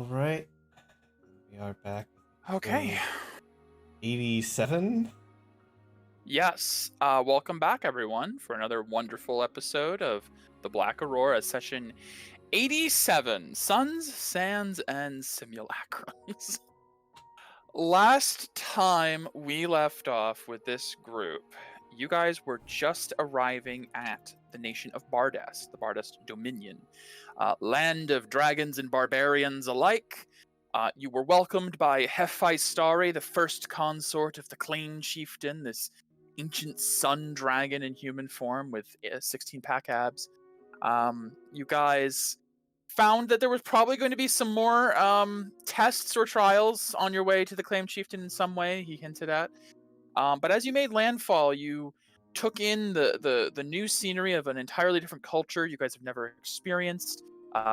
All right, we are back. Okay. 87. Yes. Welcome back, everyone, for another wonderful episode of the Black Aurora, session 87, Suns, Sands, and Simulacrums. Last time we left off with this group, you guys were just arriving at the nation of Bardest, the Bardest Dominion, land of dragons and barbarians alike. You were welcomed by Hephaistari, the first consort of the Claim Chieftain, this ancient sun dragon in human form with 16-pack abs. You guys found that there was probably going to be some more tests or trials on your way to the Claim Chieftain in some way, he hinted at. But as you made landfall, you took in the new scenery of an entirely different culture you guys have never experienced.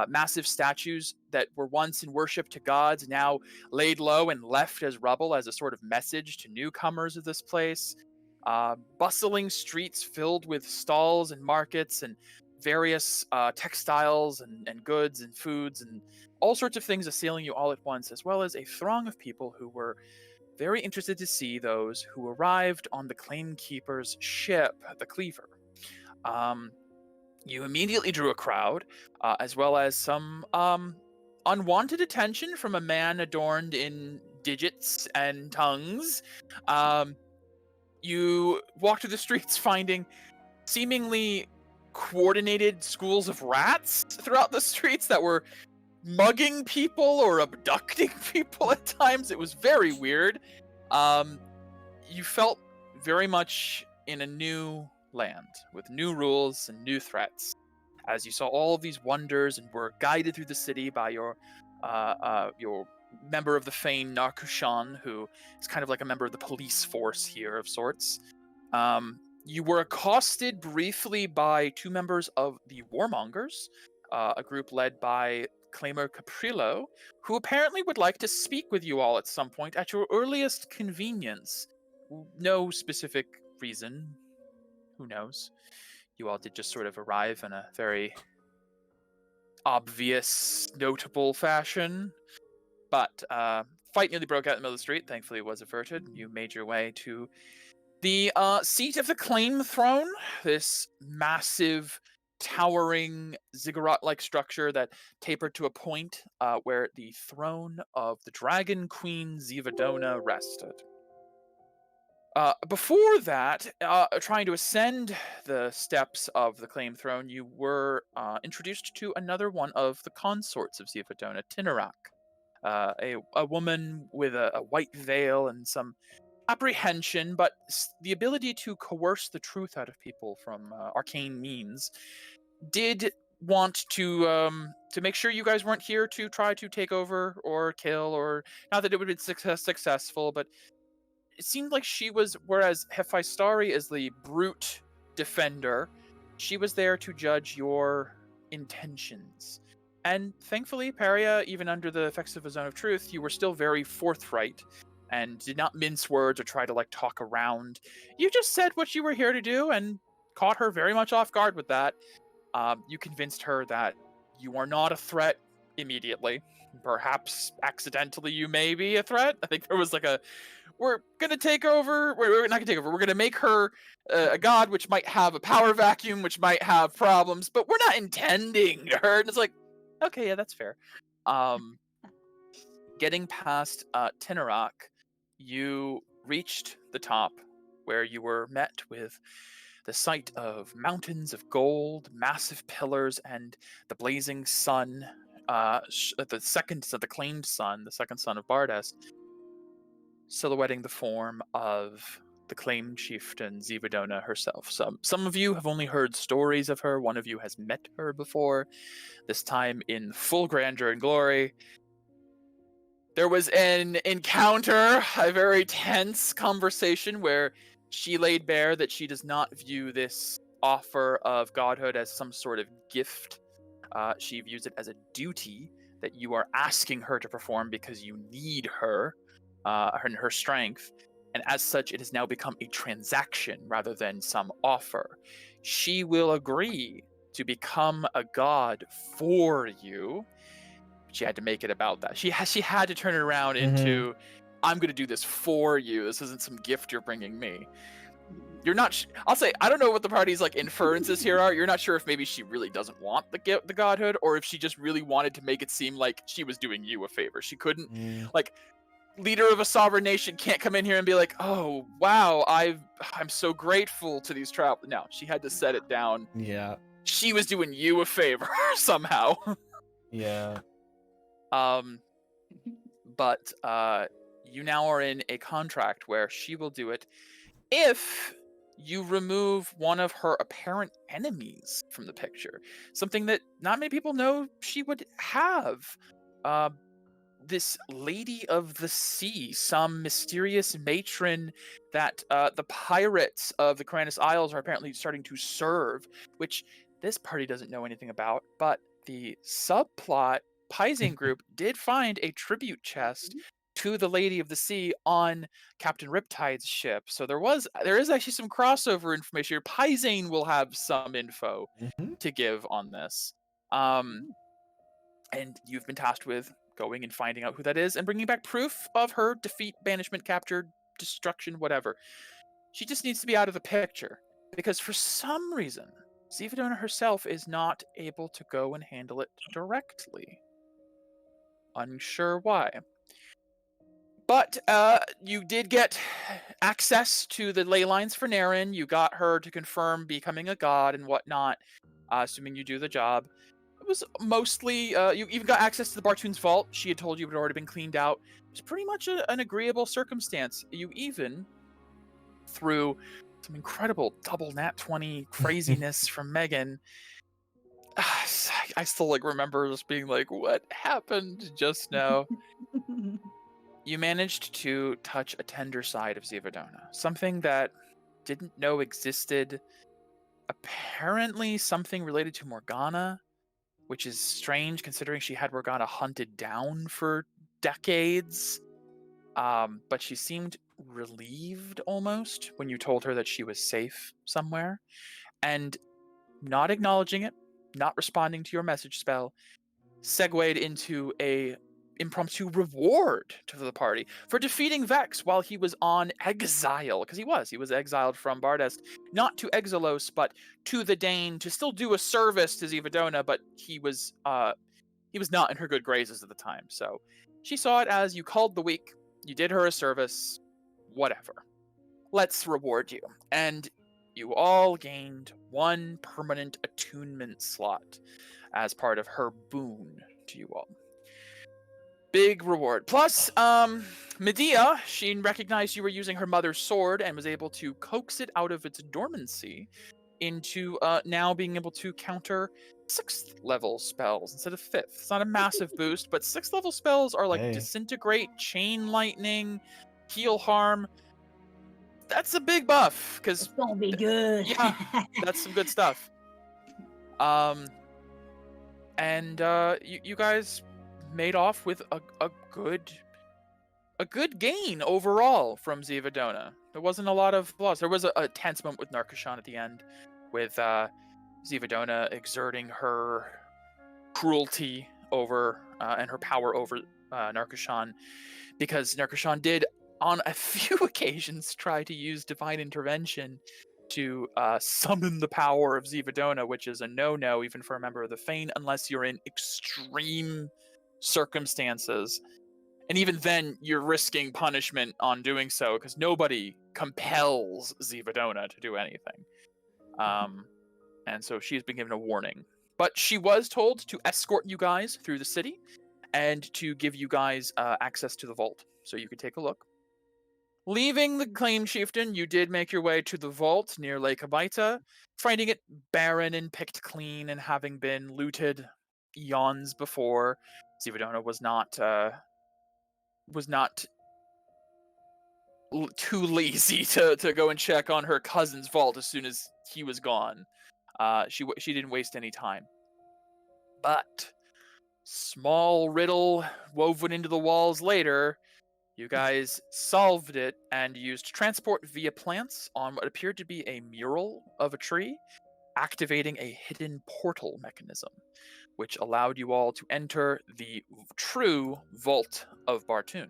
Massive statues that were once in worship to gods, now laid low and left as rubble as a sort of message to newcomers of this place. Bustling streets filled with stalls and markets and various textiles and goods and foods and all sorts of things assailing you all at once, as well as a throng of people who were very interested to see those who arrived on the Claim Keeper's ship, the Cleaver. You immediately drew a crowd, as well as some unwanted attention from a man adorned in digits and tongues. You walked through the streets finding seemingly coordinated schools of rats throughout the streets that were mugging people or abducting people at times. It was very weird. You felt very much in a new land with new rules and new threats as you saw all of these wonders and were guided through the city by your member of the Fane, Narkushan, who is kind of like a member of the police force here of sorts. You were accosted briefly by two members of the Warmongers, a group led by Claimer Caprillo, who apparently would like to speak with you all at some point at your earliest convenience. No specific reason. Who knows? You all did just sort of arrive in a very obvious, notable fashion. But fight nearly broke out in the middle of the street. Thankfully, it was averted. You made your way to the seat of the Claim Throne, this massive, towering, ziggurat-like structure that tapered to a point where the throne of the Dragon Queen Zivadona rested. Before that, trying to ascend the steps of the Claim Throne, you were introduced to another one of the consorts of Zivadona, Tinarak. A woman with a white veil and some apprehension, but the ability to coerce the truth out of people from arcane means, did want to make sure you guys weren't here to try to take over or kill, or not that it would have been successful, but it seemed like she was, whereas Hephaistari is the brute defender, she was there to judge your intentions. And thankfully, Paria, even under the effects of a zone of truth, you were still very forthright and did not mince words or try to talk around. You just said what you were here to do and caught her very much off guard with that. You convinced her that you are not a threat immediately. Perhaps accidentally you may be a threat. I think there was we're gonna take over. We're not gonna take over. We're gonna make her a god, which might have a power vacuum, which might have problems, but we're not intending to hurt. And it's like, okay, yeah, that's fair. Getting past Tinarak, you reached the top, where you were met with the sight of mountains of gold, massive pillars, and the blazing sun, the claimed sun, the second son of Bardest, silhouetting the form of the Claim Chieftain Zivadona herself. Some of you have only heard stories of her. One of you has met her before, this time in full grandeur and glory. There was an encounter, a very tense conversation where she laid bare that she does not view this offer of godhood as some sort of gift. She views it as a duty that you are asking her to perform because you need her and her strength. And as such, it has now become a transaction rather than some offer. She will agree to become a god for you, She had to make it about that. She had to turn it around Mm-hmm. into, I'm going to do this for you. This isn't some gift you're bringing me. You're not. I'll say I don't know what the party's like inferences here are. You're not sure if maybe she really doesn't want the godhood, or if she just really wanted to make it seem like she was doing you a favor. She couldn't, like, leader of a sovereign nation can't come in here and be like, oh wow, I'm so grateful to these travel. No, she had to set it down. Yeah. She was doing you a favor somehow. Yeah. But you now are in a contract where she will do it if you remove one of her apparent enemies from the picture. Something that not many people know she would have. This Lady of the Sea, some mysterious matron that the pirates of the Caranus Isles are apparently starting to serve, which this party doesn't know anything about, but the subplot Pising group did find a tribute chest to the Lady of the Sea on Captain Riptide's ship. So there is actually some crossover information here. Pisane will have some info to give on this. And you've been tasked with going and finding out who that is and bringing back proof of her defeat, banishment, capture, destruction, whatever. She just needs to be out of the picture because for some reason, Zivadona herself is not able to go and handle it directly. Unsure why. But you did get access to the ley lines for Naren. You got her to confirm becoming a god and whatnot, assuming you do the job. It was mostly, you even got access to the Bartoon's vault. She had told you it had already been cleaned out. It was pretty much an agreeable circumstance. You even, through some incredible double nat 20 craziness from Megan, I still remember just being like, what happened just now? You managed to touch a tender side of Zivadona, something that didn't know existed. Apparently something related to Morgana, which is strange considering she had Morgana hunted down for decades. But she seemed relieved almost when you told her that she was safe somewhere. And not acknowledging it, not responding to your message spell, segued into a impromptu reward to the party for defeating Vex while he was on exile, because he was exiled from Bardest, not to Exilos, but to the Dane to still do a service to Zivadona, but he was not in her good graces at the time. So she saw it as you called the weak, you did her a service, whatever. Let's reward you. And you all gained one permanent attunement slot as part of her boon to you all. Big reward. Plus, Medea, she recognized you were using her mother's sword and was able to coax it out of its dormancy into now being able to counter 6th level spells instead of 5th. It's not a massive boost, but 6th level spells are like Disintegrate, Chain Lightning, Heal Harm. That's a big buff, because it's gonna be good. Yeah, that's some good stuff. And you guys made off with a good gain overall from Zivadona. There wasn't a lot of loss. There was a tense moment with Narkashan at the end, with Zivadona exerting her cruelty over and her power over Narkashan, because Narkashan did on a few occasions try to use divine intervention to summon the power of Zivadona, which is a no-no even for a member of the Fane, unless you're in extreme circumstances. And even then, you're risking punishment on doing so, because nobody compels Zivadona to do anything. And so she's been given a warning. But she was told to escort you guys through the city, and to give you guys access to the vault, so you could take a look. Leaving the Claim Chieftain, you did make your way to the vault near Lake Abaita, finding it barren and picked clean, and having been looted eons before. Zivadona was not too lazy to go and check on her cousin's vault as soon as he was gone. She didn't waste any time. But small riddle woven into the walls later, you guys solved it and used transport via plants on what appeared to be a mural of a tree, activating a hidden portal mechanism, which allowed you all to enter the true vault of Bartoon.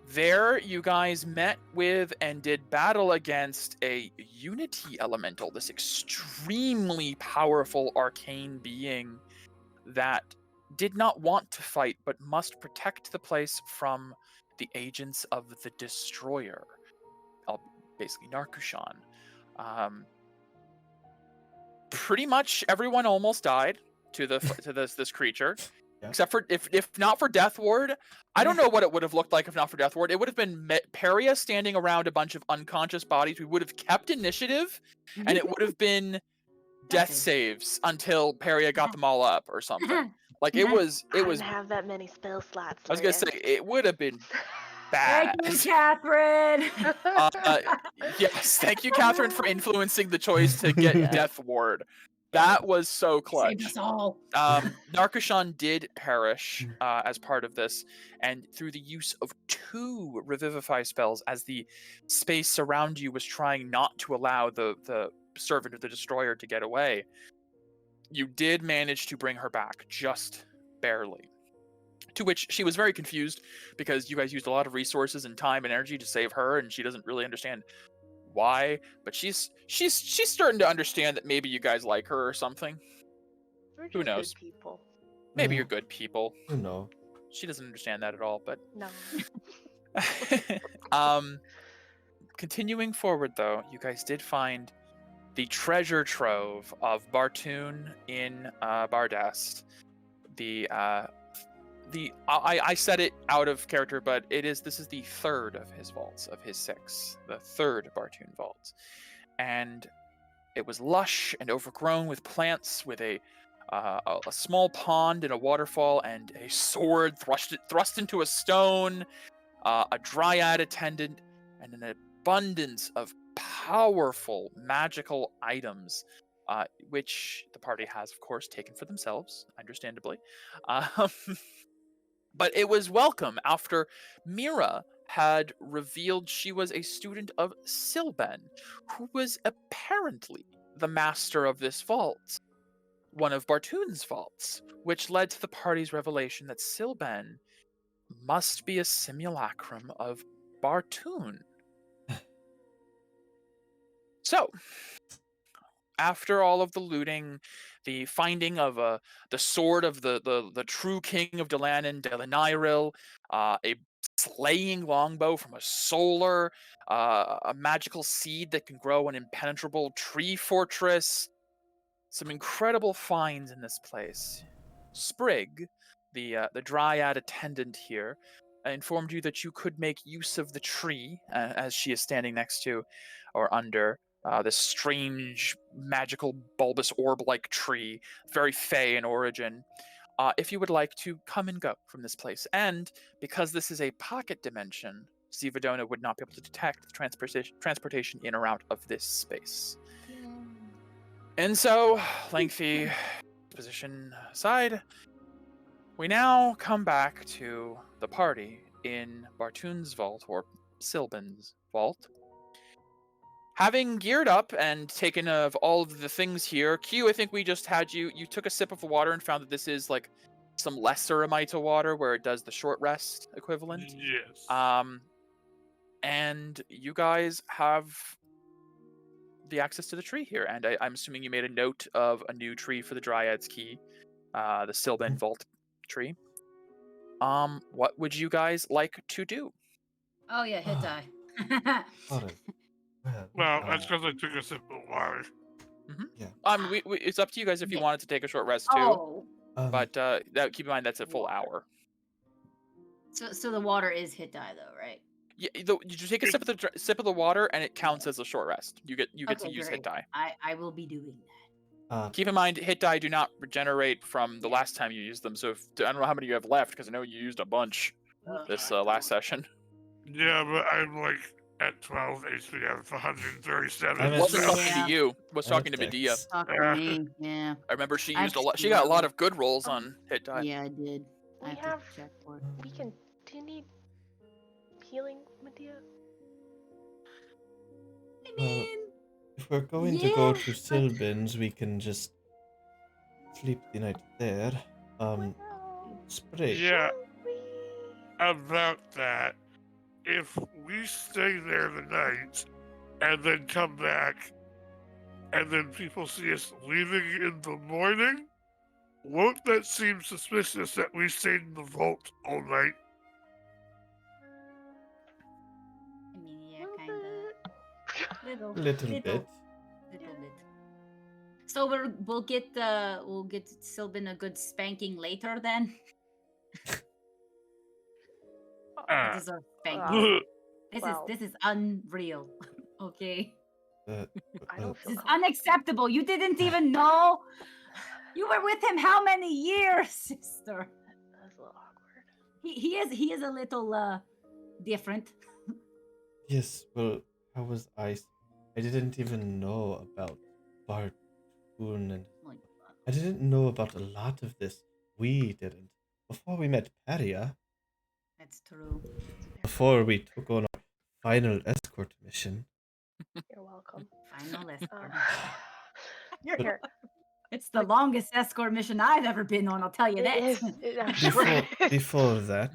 There, you guys met with and did battle against a Unity Elemental, this extremely powerful arcane being that did not want to fight but must protect the place from the agents of the Destroyer, basically Narkushan. Pretty much everyone almost died to this creature. Yeah. Except for if not for Death Ward, I don't know what it would have looked like if not for Death Ward. It would have been Peria standing around a bunch of unconscious bodies. We would have kept initiative, and it would have been death saves until Peria got them all up or something. Like it was. I didn't have that many spell slots. I was gonna say it would have been bad. Thank you, Catherine. Yes, thank you, Catherine, for influencing the choice to get Yeah. Death Ward. That was so clutch. Saved us all. Narkushan did perish as part of this, and through the use of 2 Revivify spells, as the space around you was trying not to allow the servant of the Destroyer to get away, you did manage to bring her back, just barely. To which she was very confused, because you guys used a lot of resources and time and energy to save her, and she doesn't really understand why, but she's starting to understand that maybe you guys like her or something. We're Who just knows? Good people. Maybe you're good people. You know. She doesn't understand that at all, but No. continuing forward though, you guys did find the treasure trove of Bartoon in Bardast. I said it out of character, but this is the 3rd of his vaults, of his 6, the 3rd Bartoon vault, and it was lush and overgrown with plants, with a small pond and a waterfall, and a sword thrust into a stone, a dryad attendant, and an abundance of powerful magical items, which the party has, of course, taken for themselves, understandably. But it was welcome after Mira had revealed she was a student of Silben, who was apparently the master of this vault, one of Bartoon's vaults, which led to the party's revelation that Silben must be a simulacrum of Bartoon. So, after all of the looting, the finding of the sword of the true king of Delanan, Delanyril, a slaying longbow from a solar, a magical seed that can grow an impenetrable tree fortress, some incredible finds in this place. Sprig, the dryad attendant here, informed you that you could make use of the tree, as she is standing next to or under this strange, magical, bulbous orb-like tree, very fey in origin, if you would like to come and go from this place. And because this is a pocket dimension, Zivadona would not be able to detect the transportation in or out of this space. And so, lengthy position aside, we now come back to the party in Bartoon's vault, or Silben's vault. Having geared up and taken of all of the things here, Q, I think we just had you took a sip of the water and found that this is like some lesser Amita water where it does the short rest equivalent. Yes. And you guys have the access to the tree here, and I'm assuming you made a note of a new tree for the Dryad's Key, the Silben Vault tree. What would you guys like to do? Oh yeah, hit die. Well, that's because I took a sip of water. Yeah. It's up to you guys if you wanted to take a short rest too. Oh. But keep in mind that's a full hour. So the water is hit die though, right? Yeah, you take a sip of the water, and it counts as a short rest. You get to use hit die. I will be doing that. Keep in mind, hit die do not regenerate from the last time you used them. So I don't know how many you have left, because I know you used a bunch this last session. Yeah, but I'm like at 12 HP out of 137. I'm I at wasn't six. talking to you. I was talking to Medea. Talking to me, yeah. I remember she I used a lot. She feel- got a lot of good rolls on hit die. Yeah, I did. I We have to have- check for it. Do you need healing, Medea? I mean, If we're going to go to Silbins, we can just sleep the night there. Sprig. Yeah, about that. If we stay there the night and then come back and then people see us leaving in the morning, won't that seem suspicious that we stayed in the vault all night? I mean, yeah, kinda. Little Little bit. Little bit. So we'll get Sylvan a good spanking later then. Ah, He deserves spanking. Well, This is unreal. Okay. I don't feel This is comfortable. unacceptable. You didn't even know. You were with him how many years, sister? That's a little awkward. He is a little different. Yes, well, how was I? I didn't even know about Bartoon and I didn't know about a lot of this. We didn't. Before we met Paria, That's true. before we took on our final escort mission. You're welcome. Final escort. You're here. It's the longest escort mission I've ever been on, I'll tell you that. It is. I'm sure. Before that,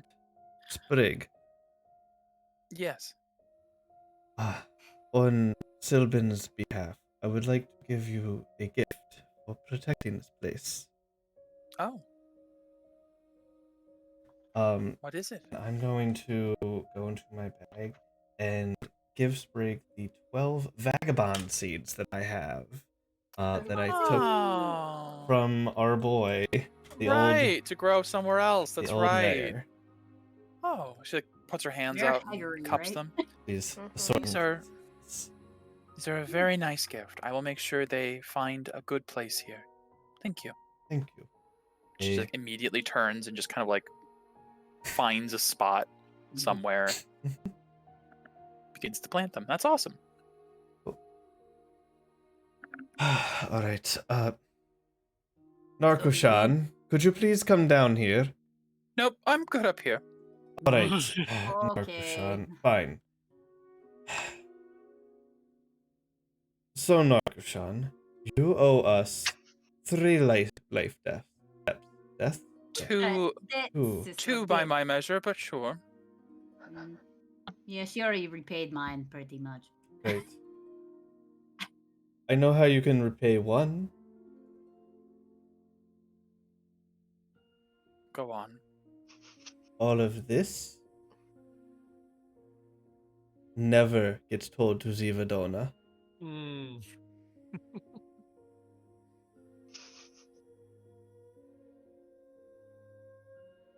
Sprig, Yes. on Sylvan's behalf, I would like to give you a gift for protecting this place. Oh, what is it? I'm going to go into my bag and give Sprig the 12 vagabond seeds that I have, that I took Oh, from our boy, the right, to grow somewhere else. the That's old right. mayor. Oh, she like, puts her hands You're out, Hagrid, and cups right? them. These Mhm. assortment These are a very nice gift. I will make sure they find a good place here. Thank you. Thank you. She like immediately turns and just kind of like finds a spot somewhere, begins to plant them. That's awesome. All right. Narcoshan, could you please come down here? Nope, I'm good up here. All right. Okay. Narcoshan, fine. So, Narcoshan, you owe us 3 life deaths. Death? Two Sister, by bit. my measure, but sure. Yeah, she already repaid mine pretty much. Right. I know how you can repay 1. Go on. All of this never gets told to Zivadona.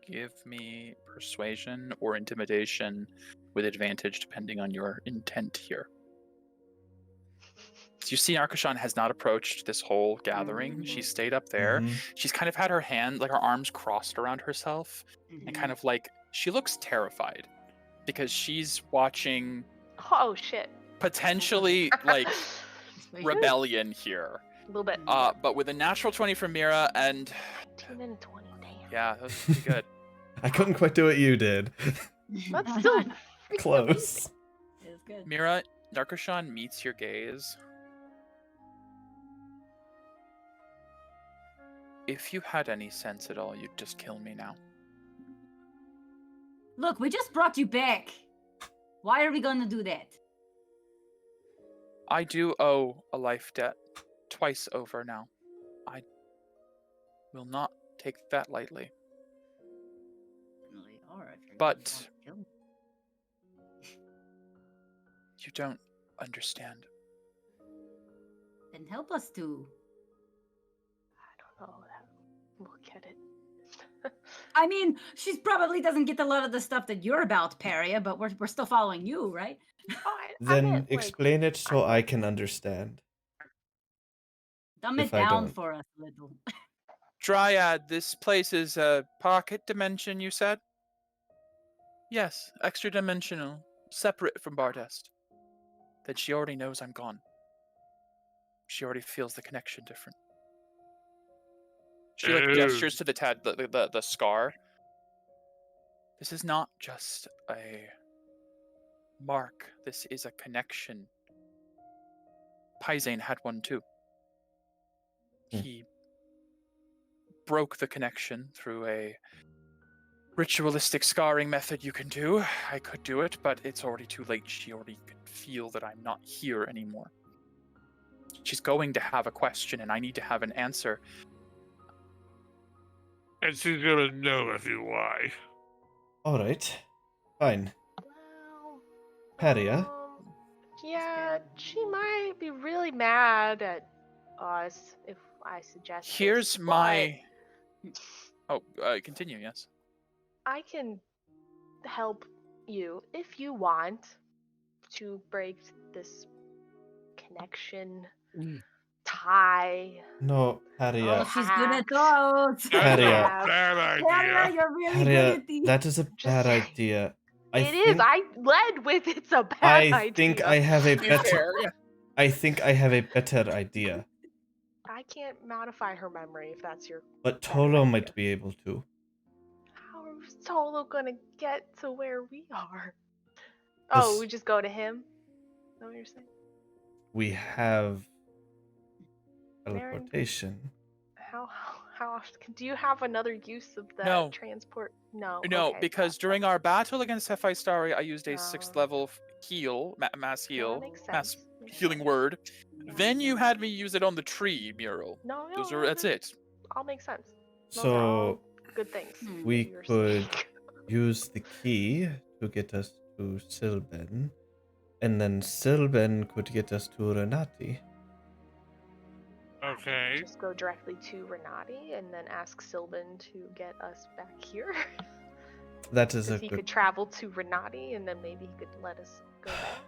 Give me persuasion or intimidation with advantage depending on your intent here. So you see Arkashan has not approached this whole gathering. She stayed up there. Mhm. She's kind of had her hand, like her arms crossed around herself and kind of like, she looks terrified because she's watching Oh shit. potentially like rebellion here. A little bit. But with a natural 20 from Mira and 15 and 20. Damn. yeah, that was pretty good. I couldn't quite do what you did. That's still freaking Close. It's good. Mira, Darkashan meets your gaze. If you had any sense at all, you'd just kill me now. Look, we just brought you back. Why are we gonna do that? I do owe a life debt twice over now. I will not take that lightly. Really are, if you're But- gonna want to kill me. You don't understand. Then help us to. I don't know. We'll get it. I mean, she probably doesn't get a lot of the stuff that you're about, Paria, but we're still following you, right? Oh, I Then meant, like, explain it so I can understand. Dumb it If I down don't. for us a little. Dryad, this place is a pocket dimension, you said? Yes, extra dimensional, separate from Bardest. Then she already knows I'm gone. She already feels the connection different. She like gestures to the scar. This is not just a mark. This is a connection. Paizane had one too. Hmm. He broke the connection through a ritualistic scarring method you can do. I could do it, but it's already too late. She already can feel that I'm not here anymore. She's going to have a question, and I need to have an answer. And she's gonna know if you lie. All right. Fine. Well, Paria. yeah, she might be really mad at us if I suggest this, Here's but my... Oh, continue, yes. I can help you if you want to break this connection, tie. No, Paria. Oh, she's good at Pact. those. That's Paria. a bad Paria, idea. you're really good Paria, at these. that is a Just bad saying. idea. It is. I led with it's a bad I idea. think I have a To be better. fair, yeah. I think I have a better idea. I can't modify her memory if that's your. But better Tolo idea. might be able to. How is Tolo gonna get to where we are? This- Oh, we just go to him? Is that what you're saying? We have Marin? teleportation. How often? Do you have another use of the No. transport? No. No, okay, because during our battle against Hephaestus, I used a No. 6th level heal, mass No, heal, that makes mass sense. Makes healing sense. word. Then you had me use it on the tree mural. No, That's it. All makes sense. Those are all So good things. that we you were could saying. use the key to get us to Silben, and then Silben could get us to Renati. Okay. Just go directly to Renati and then ask Sylvan to get us back here. That is a Because he good. could travel to Renati and then maybe he could let us go back.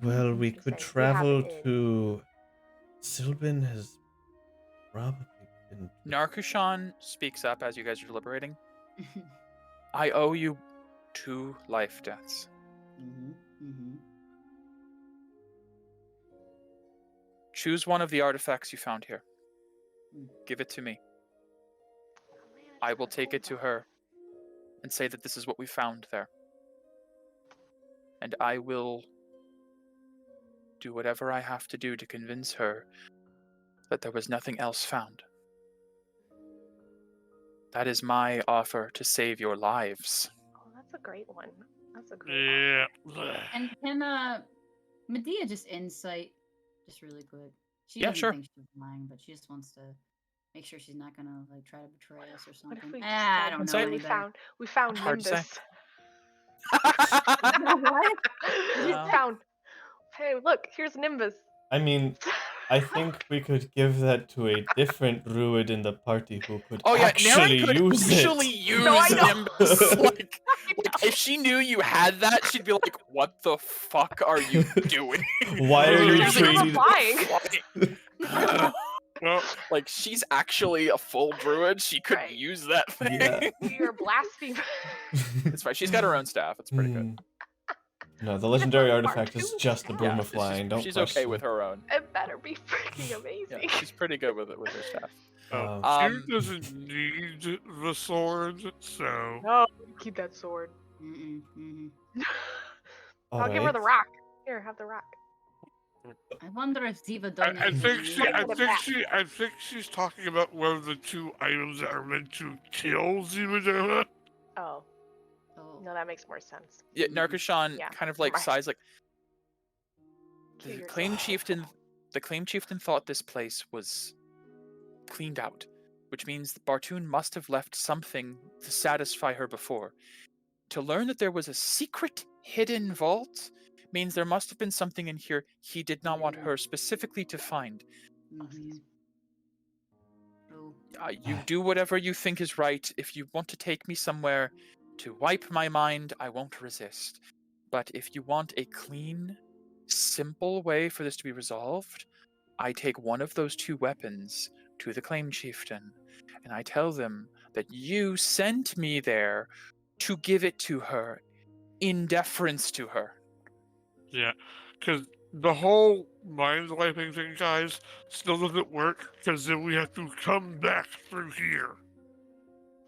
Well, we Just could saying, we have travel it in. to. Silben has probably been. Narkushan speaks up as you guys are deliberating. I owe you 2 life deaths. Choose one of the artifacts you found here. Give it to me. Oh, man, I it's will gonna take it to hold her and say that this is what we found there. And I will do whatever I have to do to convince her that there was nothing else found. That is my offer to save your lives. Oh, that's a great one. That's a great Yeah. And can Medea just insight, just really quick? She Yeah, doesn't sure. think she's lying, but she just wants to make sure she's not gonna like try to betray us or What if something. we just I said, don't know Insight? any better. we found Hard to say. Nimbus. What? We Um, found. Hey, look, here's Nimbus. I mean, I think we could give that to a different druid in the party who could Oh yeah, actually Naren could use actually it. use No, I know. Nimbus. Like, if she knew you had that, she'd be like, "What the fuck are you doing? Why are you Yeah, we were treating? flying. Well, Like, she's actually a full druid. She could Right. use that thing. Yeah. We are blaspheming. It's fine. She's got her own staff. It's pretty good. No, the legendary Part artifact is two. just a Yeah, broom Yeah, of flying. Don't she's okay question. with her own. It better be freaking amazing. Yeah, she's pretty good with it with her staff. she doesn't need the sword, so. No, keep that sword. All I'll give her the right. rock. Here, have the rock. I wonder if Ziva I donated. think I think she's talking about one of the 2 items that are meant to kill Zimadona. Oh, Oh. no, that makes more sense. Yeah, Narkushan Yeah, kind of like right. sighs, like Kill the yourself. claim chieftain. The claim chieftain thought this place was cleaned out, which means that Bartoon must have left something to satisfy her before. To learn that there was a secret hidden vault means there must have been something in here he did not want her specifically to find. Oh. You do whatever you think is right. If you want to take me somewhere to wipe my mind, I won't resist. But if you want a clean, simple way for this to be resolved, I take one of those 2 weapons to the claim chieftain, and I tell them that you sent me there to give it to her in deference to her. Yeah, because the whole mind wiping thing, guys, still doesn't work because then we have to come back through here.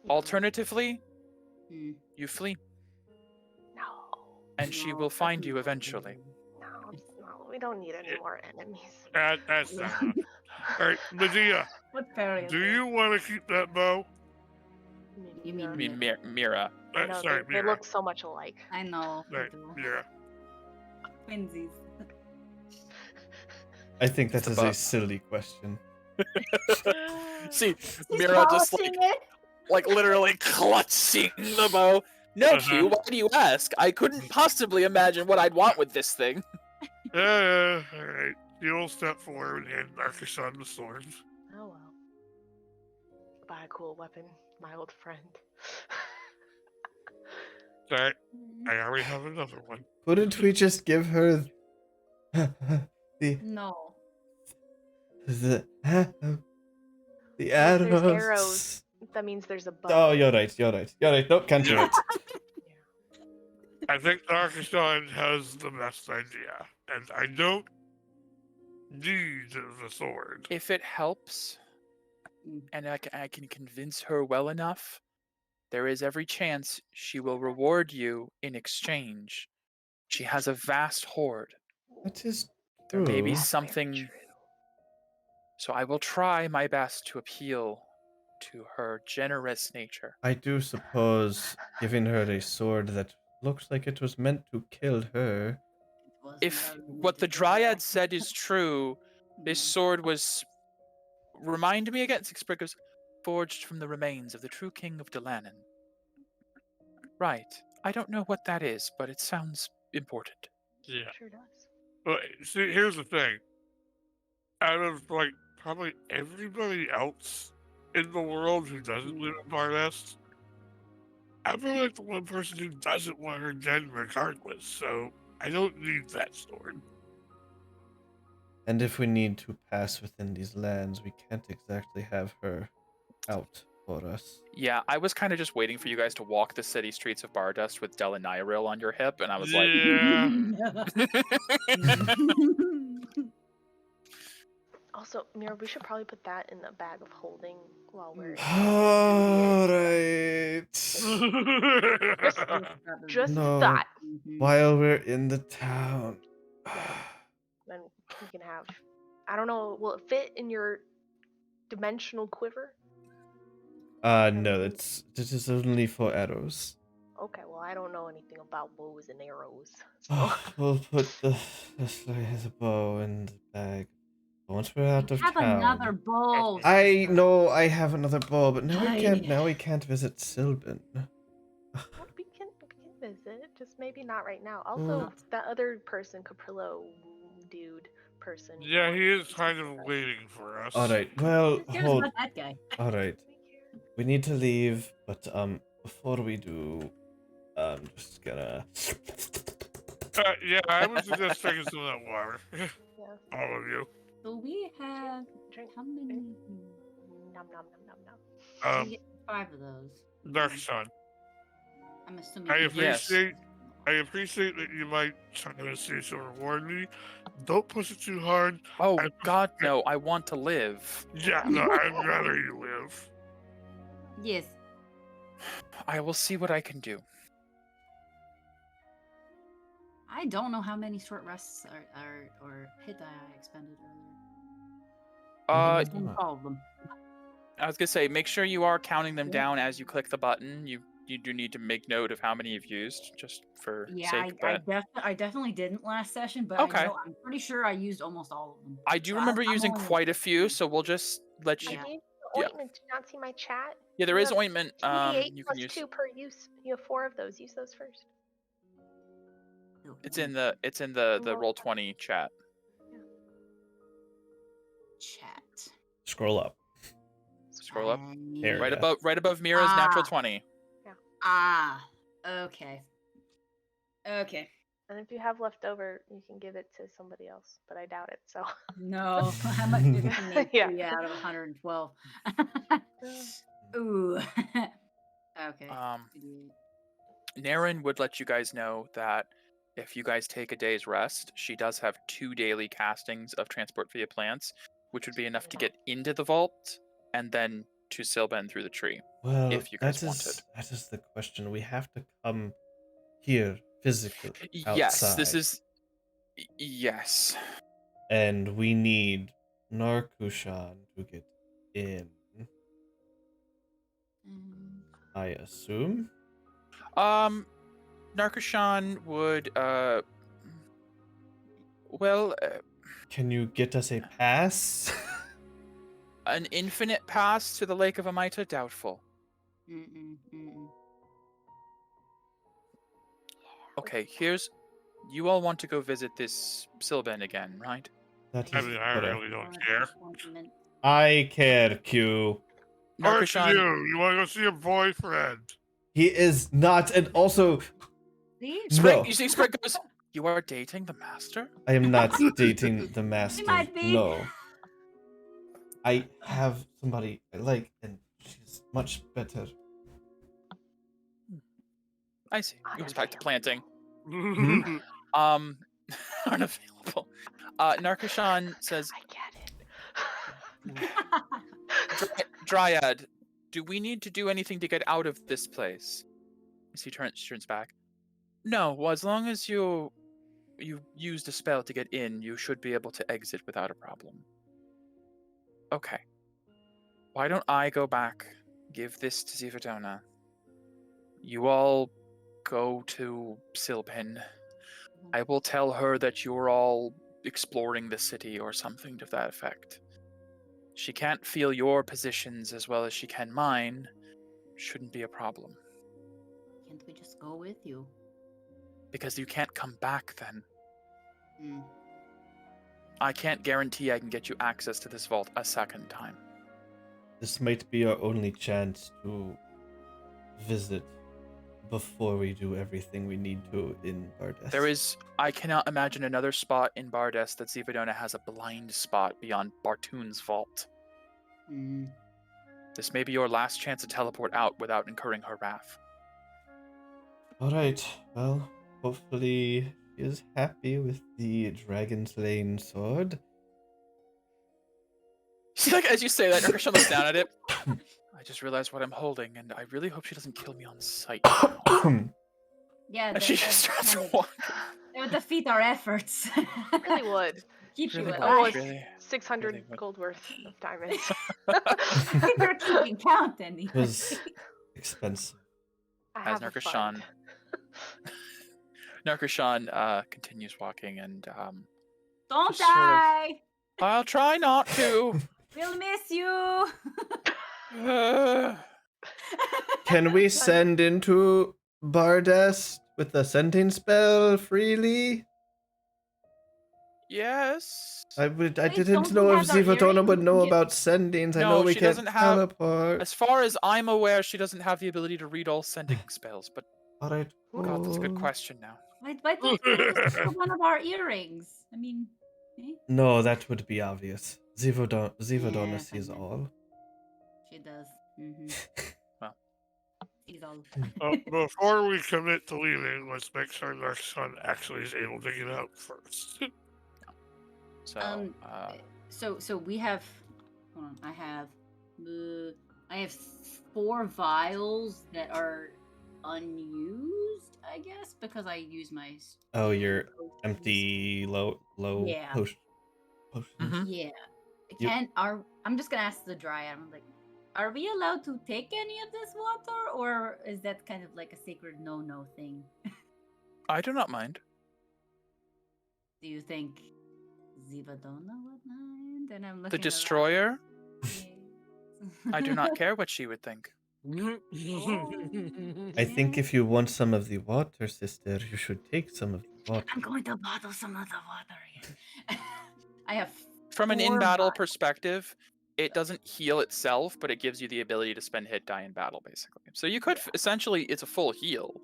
Alternatively, Hmm. you flee, No, and she No, will find that's you not eventually. no, we don't need any more enemies. That's not. All right, Medea, What fairy is do it? you want to keep that bow? You mean I mean, Mira? Mira. I know Sorry, they Mira. look so much alike. I know. we Right, do. Mira. Twinsies. I think that the is a butt. silly question. See, He's Mira just polishing like it. literally clutching the bow. No, Uh-huh. Q, why do you ask? I couldn't possibly imagine what I'd want with this thing. All right. You'll step forward and Marcus on the sword. Oh well. Buy a cool weapon, my old friend. Sorry, I already have another one. Couldn't we just give her the No. the Well, if arrows? there's arrows, that means there's a bow. Oh, you're right. Nope, can't do Yeah. it. I think Arkasan has the best idea, and I don't need the sword. If it helps, and I can convince her well enough, there is every chance she will reward you in exchange. She has a vast hoard. That is There may be true. That's very something. true. So I will try my best to appeal to her generous nature. I do suppose giving her a sword that looks like it was meant to kill her. If what the Dryad said is true, this sword was. Remind me again, Sixbrick was forged from the remains of the true king of Delanan. Right. I don't know what that is, but it sounds important. Yeah. Sure does. Well, see, here's the thing. Out of like probably everybody else in the world who doesn't live in Barnest, I'm really like the one person who doesn't want her dead regardless. So I don't need that sword. And if we need to pass within these lands, we can't exactly have her out for us. Yeah, I was kind of just waiting for you guys to walk the city streets of Bardust with Del and Nyril on your hip, and I was like, Yeah. Also, Mira, we should probably put that in the bag of holding while we're. Alright. Just No. thought. While we're in the town. Then we can have. I don't know. Will it fit in your dimensional quiver? No, this is only for arrows. Okay. Well, I don't know anything about bows and arrows. So. We'll put the bow in the bag. Once we're out of Have town. another bow. I know I have another bow, but now we can't. Aye. Now we can't visit Sylvan. We can visit, just maybe not right now. Also, that other person, Caprillo dude person. Yeah, he is kind of waiting for us. All right. Well, Who cares hold. about that guy? All right. We need to leave, but before we do, I'm just gonna. Yeah, I was just drinking some of that water. Yeah. All of you. So we have Drink. how many? Nom nom nom nom nom. We get 5 of those. Dark Sun. I'm assuming. I we- appreciate I appreciate that you might try to see to reward me. Don't push it too hard. oh, I- God, no, I want to live. Yeah, no, I'd rather you live. Yes. I will see what I can do. I don't know how many short rests or hit die I expended earlier. Mhm. All of them. I was gonna say, make sure you are counting them Yeah. down as you click the button. You do need to make note of how many you've used, just for Yeah, sake. I definitely didn't last session, but Okay. I'm pretty sure I used almost all of them. I do So remember I'm using only- quite a few, so we'll just let I you. Yeah. gave you Yeah. ointment. Did you not see my chat? Yeah, there You is have ointment. 2d8 You plus can use. 2 per use. You have 4 of those. Use those first. It's in the Roll20 chat. chat. Scroll up. Scroll up. There. Right Yeah. above Mira's natural Ah. 20. Okay. Okay. And if you have left over, you can give it to somebody else, but I doubt it. So. No, how much did it make? Yeah. 3 out of 112. Ooh. Okay. Naren would let you guys know that if you guys take a day's rest, she does have 2 daily castings of transport via plants, which would be enough to get into the vault and then to Sylvan through the tree. Well, if you guys wanted. that is the question. We have to come here physically. Yes, this outside. is. Yes. And we need Narkushan to get in, Mm, I assume? Narkashan would, well, Can you get us a pass? an infinite pass to the Lake of Amita? Doubtful. mm-mm. Okay, you all want to go visit this Silben again, right? That I is mean, I correct. really don't Or care. appointment. I care, Q. Aren't you? Narkashan, You want to go see your boyfriend? He is not, and also, See? Spring, no, you see Spring goes, you are dating the master? I am not dating the She master. might be. No. I have somebody I like, and she's much better. I see. He goes back to planting. Hmm? Unavailable. Narkashan says, I get it. Dryad, do we need to do anything to get out of this place? As he turns back. No, well, as long as you used a spell to get in, you should be able to exit without a problem. Okay. Why don't I go back, give this to Zivadona? You all go to Silpin. I will tell her that you're all exploring the city or something to that effect. She can't feel your positions as well as she can mine. Shouldn't be a problem. Can't we just go with you? Because you can't come back then. Mm. I can't guarantee I can get you access to this vault a second time. This might be our only chance to visit before we do everything we need to in Bardes. I cannot imagine another spot in Bardes that Zivadona has a blind spot beyond Bartoon's vault. Mm. This may be your last chance to teleport out without incurring her wrath. Alright, well, hopefully she is happy with the dragon slaying sword. See, like, as you say that, Narkashan looks down at it. I just realized what I'm holding, and I really hope she doesn't kill me on sight. Yeah, And she just starts walking. That would defeat our efforts. Really would. Keep Really you would. alive. Oh, it's Really, 600 really would. gold worth of diamonds. I think we're keeping count anyway. It was expensive. I As have a Narkashan, fund. Narkashan continues walking, and Don't just sort of- die! I'll try not to. We'll miss you! Can we send into Bardes with the sending spell freely? Yes. I Wait, didn't don't know we if have our Zivotona would earrings? know Yeah. about sendings. I No, know we she can't doesn't have- teleport. As far as I'm aware, she doesn't have the ability to read all sending spells. But Alright. God, that's a good cool. question now. Why don't we just put one of our earrings? I mean, eh? No, that would be obvious. Zivotona Yeah, sees fine then. all. She does. Mm-hmm. Well. Sees all. Before we commit to leaving, let's make sure our son actually is able to get out first. So, So we have. Hold on. I have 4 vials that are unused. I guess because I use my. Oh, your potions. empty low Yeah. potions. Mhm. Yeah. Yep. I'm just gonna ask the dryad. I'm like, are we allowed to take any of this water, or is that kind of like a sacred no thing? I do not mind. Do you think Zivadona would mind? And I'm looking The around. Destroyer? Yes. I do not care what she would think. I think if you want some of the water, sister, you should take some of the water. I'm going to bottle some of the water again. I have From an 4 in-battle vials. perspective, it doesn't heal itself, but it gives you the ability to spend hit die in battle, basically. So you could essentially, it's a full heal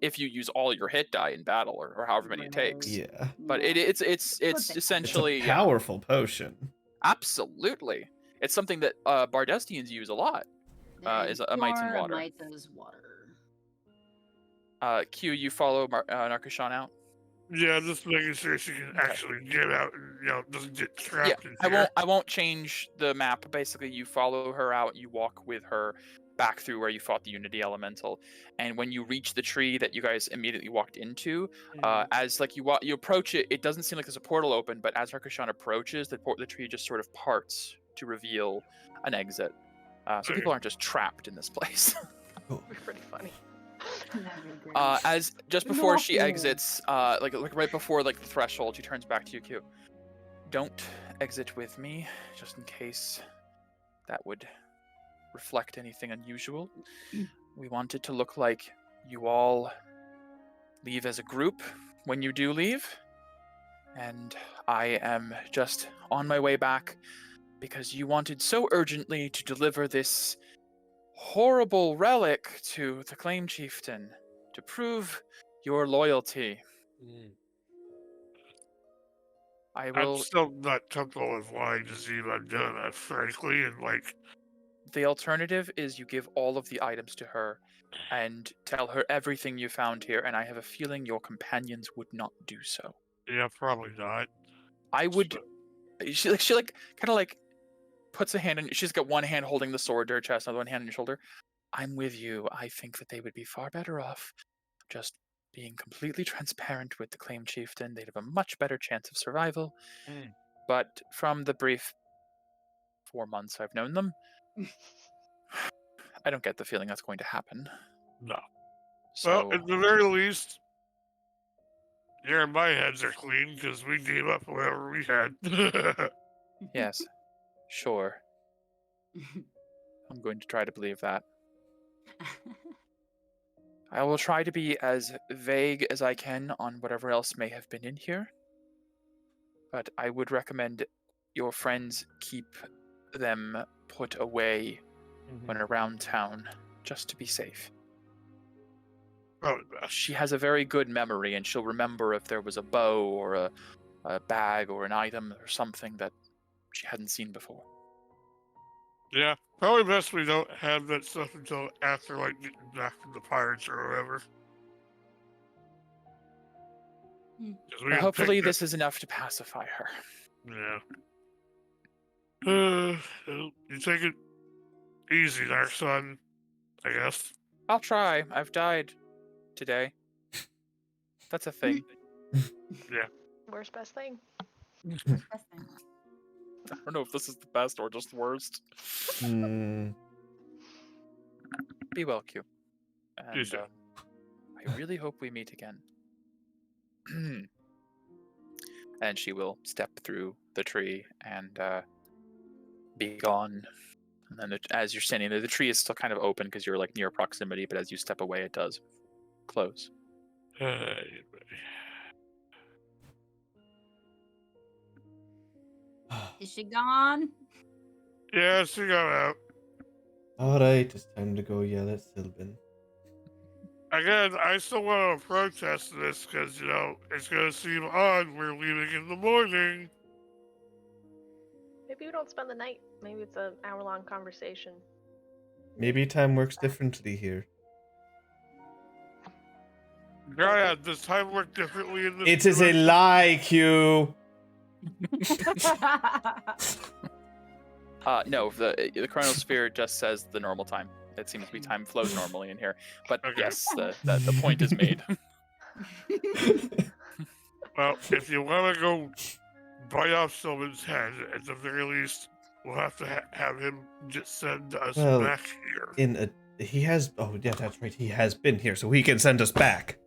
if you use all your hit die in battle, or however many it takes. Yeah. But Yeah. it's It's essentially a powerful potion. absolutely. It's something that Bardestians use a lot. Is a mites in Pure water. Amita's water. Q, you follow Narkashan out? Yeah, just making sure she can Okay. actually get out and doesn't get trapped in I here. won't change the map. Basically, you follow her out. You walk with her. back through where you fought the Unity Elemental. And when you reach the tree that you guys immediately walked into, as like you approach it, it doesn't seem like there's a portal open, but as Harkushan approaches, the tree just sort of parts to reveal an exit. So people aren't just trapped in this place. Pretty funny. As just before she exits, like right before like the threshold, she turns back to you, Q. Don't exit with me, just in case that would reflect anything unusual. We want it to look like you all leave as a group when you do leave. And I am just on my way back because you wanted so urgently to deliver this horrible relic to the Claim Chieftain to prove your loyalty. I'm still not comfortable with wanting to see them doing that, frankly, and like... The alternative is you give all of the items to her and tell her everything you found here, and I have a feeling your companions would not do so. Yeah, probably not. I would... She kind of puts a hand in... She's got one hand holding the sword to her chest, another one hand on your shoulder. I'm with you. I think that they would be far better off just being completely transparent with the Claim Chieftain. They'd have a much better chance of survival. But from the brief 4 months I've known them, I don't get the feeling that's going to happen. No. So, well, at the very least, yeah, my heads are clean because we gave up whatever we had. yes, sure. I'm going to try to believe that. I will try to be as vague as I can on whatever else may have been in here. But I would recommend your friends keep them put away when around town, just to be safe. Probably best. She has a very good memory, and she'll remember if there was a bow or a bag or an item or something that she hadn't seen before. Yeah, probably best we don't have that stuff until after, like, getting back from the pirates or whatever. Well, hopefully this is enough to pacify her. Yeah. You take it easy there, son, I guess. I'll try. I've died today. That's a thing. Yeah. Worst best thing. I don't know if this is the best or just worst. Be well, Q. And I really hope we meet again. And she will step through the tree and be gone. And then as you're standing there, the tree is still kind of open because you're like near proximity, but as you step away, it does close. Is she gone? Yeah, she got out. Alright, it's time to go yell at Sylvan. Again, I still want to protest this because, you know, it's going to seem odd we're leaving in the morning. Maybe we don't spend the night. Maybe it's an hour-long conversation. Maybe time works differently here. Yeah, does time work differently in this? It is a lie, Q. No, the chronosphere just says the normal time. It seems to be time flows normally in here. But yes, the point is made. Well, if you want to go bite off Sylvan's head, at the very least, we'll have to have him just send us back here. He has. Oh, yeah, that's right. He has been here, so he can send us back.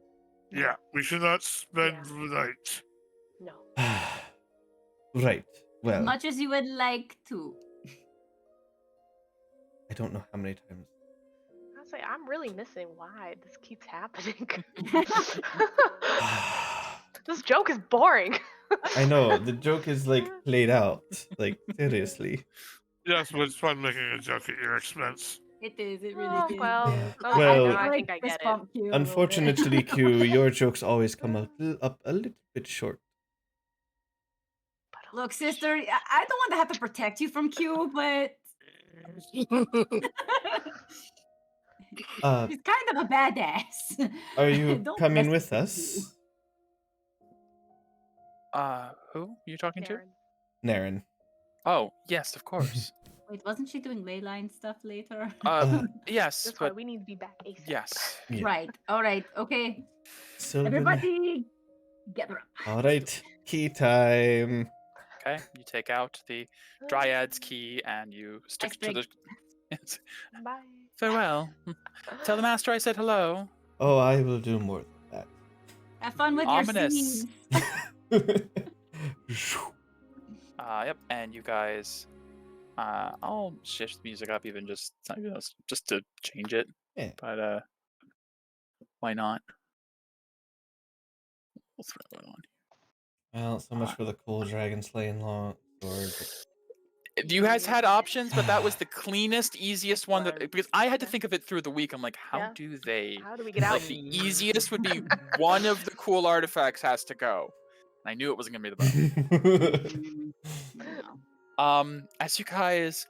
Yeah, we should not spend the night. No. Right. Well, As much as you would like to. I don't know how many times. I'll say I'm really missing why this keeps happening. This joke is boring. I know the joke is like played out. Like seriously. Yes, but it's fun making a joke at your expense. It is. It really is. Well, okay, Well, no, I think I get it. Unfortunately, Q, your jokes always come up a little bit short. Look, sister, I don't want to have to protect you from Q, but he's kind of a badass. Are you Don't coming mess with us? Who are you talking to? Naren. Naren. Oh, yes, of course. Wait, wasn't she doing ley line stuff later? Yes, That's why but we need to be back ASAP. yes. Yeah. Right. All right. Okay. Sylvan. Everybody, gather up. All right. Key time. Okay, you take out the Dryad's key and you stick it to the. Bye. Farewell. Tell the master I said hello. Oh, I will do more than Have fun with Ominous. your scenes. that. Yep, and you guys. I'll shift the music up even just to change it. Yeah. But why not? We'll throw it on. Well, so much for the cool dragon slaying long sword. You guys had options, but that was the cleanest, easiest one because I had to think of it through the week. I'm like, how do they? How do we get out? Like the easiest would be one of the cool artifacts has to go. And I knew it wasn't gonna be the bow. As you guys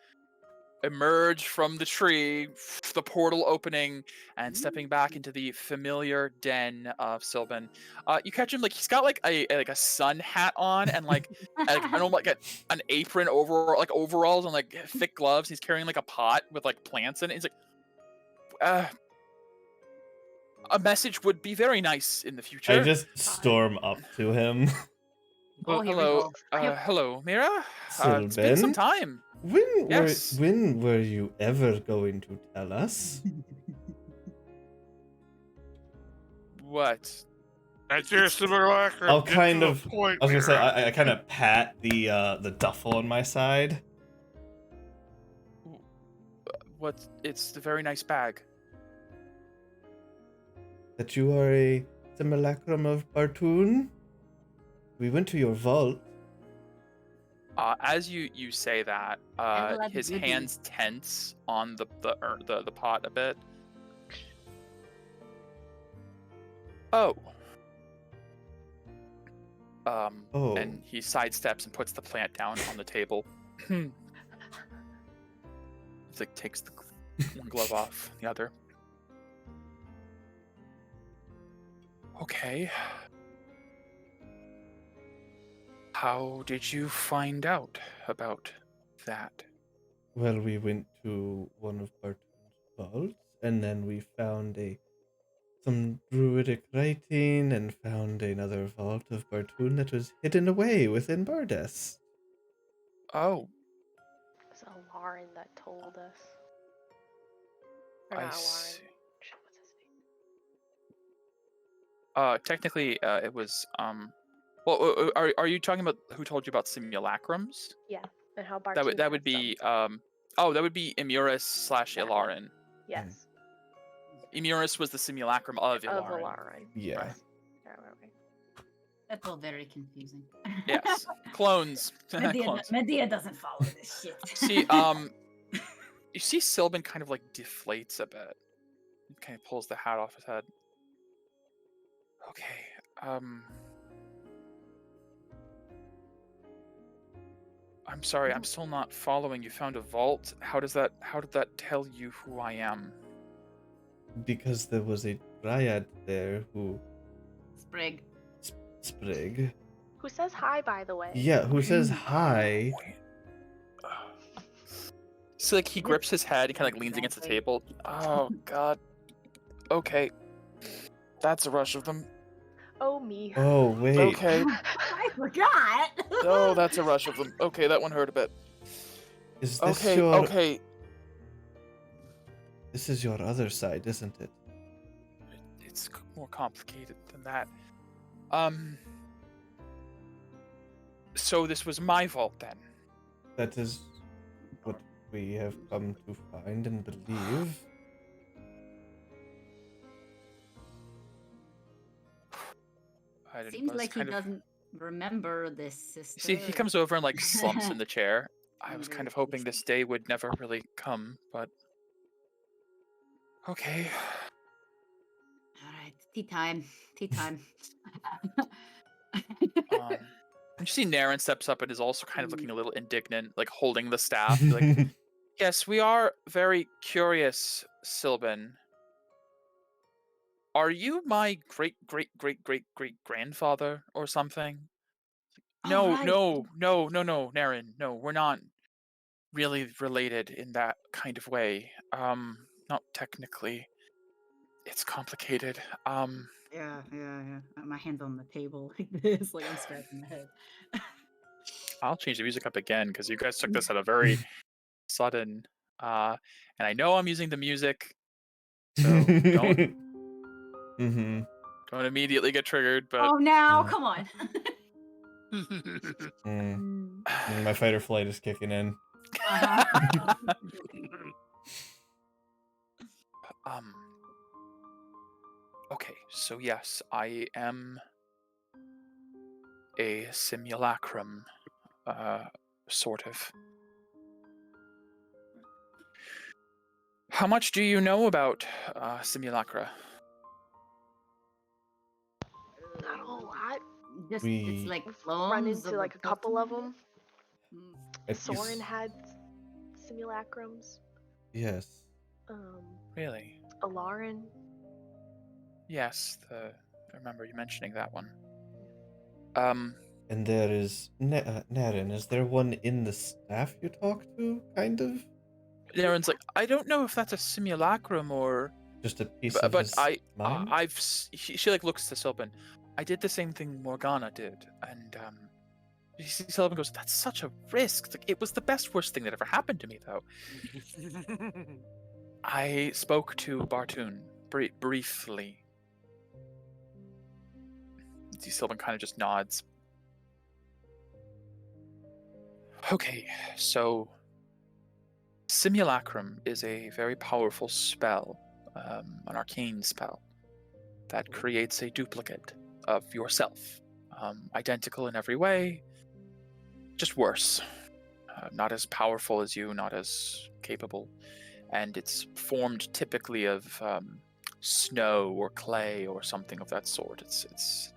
emerge from the tree, the portal opening and stepping back into the familiar den of Sylvan, you catch him like he's got like a sun hat on and like I don't know, like an apron over like overalls and like thick gloves. He's carrying like a pot with like plants in it. He's like, a message would be very nice in the future. I just storm up to him. Well, here we hello, go. Hello, Mira. Sylvan? It's been some time. When were you ever going to tell us? What? That's your simulacrum. I'll Get kind to the of. point, I was gonna say Mira. I kind of pat the duffel on my side. What? It's a very nice bag. That you are a simulacrum of Bartoon. We went to your vault. As you say that, his hands tense on the pot a bit. Oh. Oh. And he sidesteps and puts the plant down on the table. He like takes the one glove off the other. Okay. How did you find out about that? Well, we went to one of Bartoon's vaults, and then we found some druidic writing, and found another vault of Bartoon that was hidden away within Bardes. Oh, It's Lauren that told us. Or I not Lauren. see. Shit, what's his name? Technically, it was Well, are you talking about who told you about simulacrums? Yeah, and how Bartoon That would has be some. that would be Emurus / That one. Ilarin. Yes. Emurus was the simulacrum of Ilarin. Of Ilarin. Yeah. Right. Right. That's all very confusing. Yes, clones. Clones. Medea doesn't follow this shit. See, you see Sylvan kind of like deflates a bit. He kind of pulls the hat off his head. Okay, I'm sorry, I'm still not following. You found a vault. How did that tell you who I am? Because there was a dryad there who... Sprig. Sprig. Who says hi, by the way? Yeah, who says hi. So like he grips his head, he kind of like leans against the table. Oh god. Okay. That's a rush of them. Oh, me. Oh, wait. Okay. I forgot. Oh, that's a rush of them. Okay, that one hurt a bit. Is this Okay, your... okay. This is your other side, isn't it? It's more complicated than that. So this was my vault then? That is what we have come to find and believe. Seems like he doesn't remember this sister. See, he comes over and like slumps in the chair. I was kind of hoping this day would never really come, but okay. All right, tea time. Tea time. You see Naren steps up and is also kind of looking a little indignant, like holding the staff. Like, yes, we are very curious, Sylvan. Are you my great grandfather or something? No, right. no, Naren. No, we're not. really related in that kind of way. Not technically. It's complicated. Yeah. My hands on the table like this, like I'm scratching my head. I'll change the music up again because you guys took this at a very sudden. And I know I'm using the music, so don't Mm-hmm. don't immediately get triggered. But Oh, now, come on. My fight or flight is kicking in. Uh-huh. Okay, so yes, I am a simulacrum, sort of. How much do you know about simulacra? Not a whole lot. Just We- it's like We've clones run into of like a couple of them. Mm. Soren had simulacrums. Yes. Really? Alarin. Yes, I remember you mentioning that one. And there is Naren. Is there one in the staff you talk to? Kind of. Darren's like, I don't know if that's a simulacrum or, Just a piece but, of but his I, mind. she like looks to Sylvan. I did the same thing Morgana did, and Sylvan goes, that's such a risk. Like, it was the worst thing that ever happened to me, though. I spoke to Bartoon briefly. Sylvan kind of just nods. Okay, so Simulacrum is a very powerful spell, an arcane spell, that creates a duplicate of yourself. Identical in every way, just worse. Not as powerful as you, not as capable. And it's formed typically of snow or clay or something of that sort. It's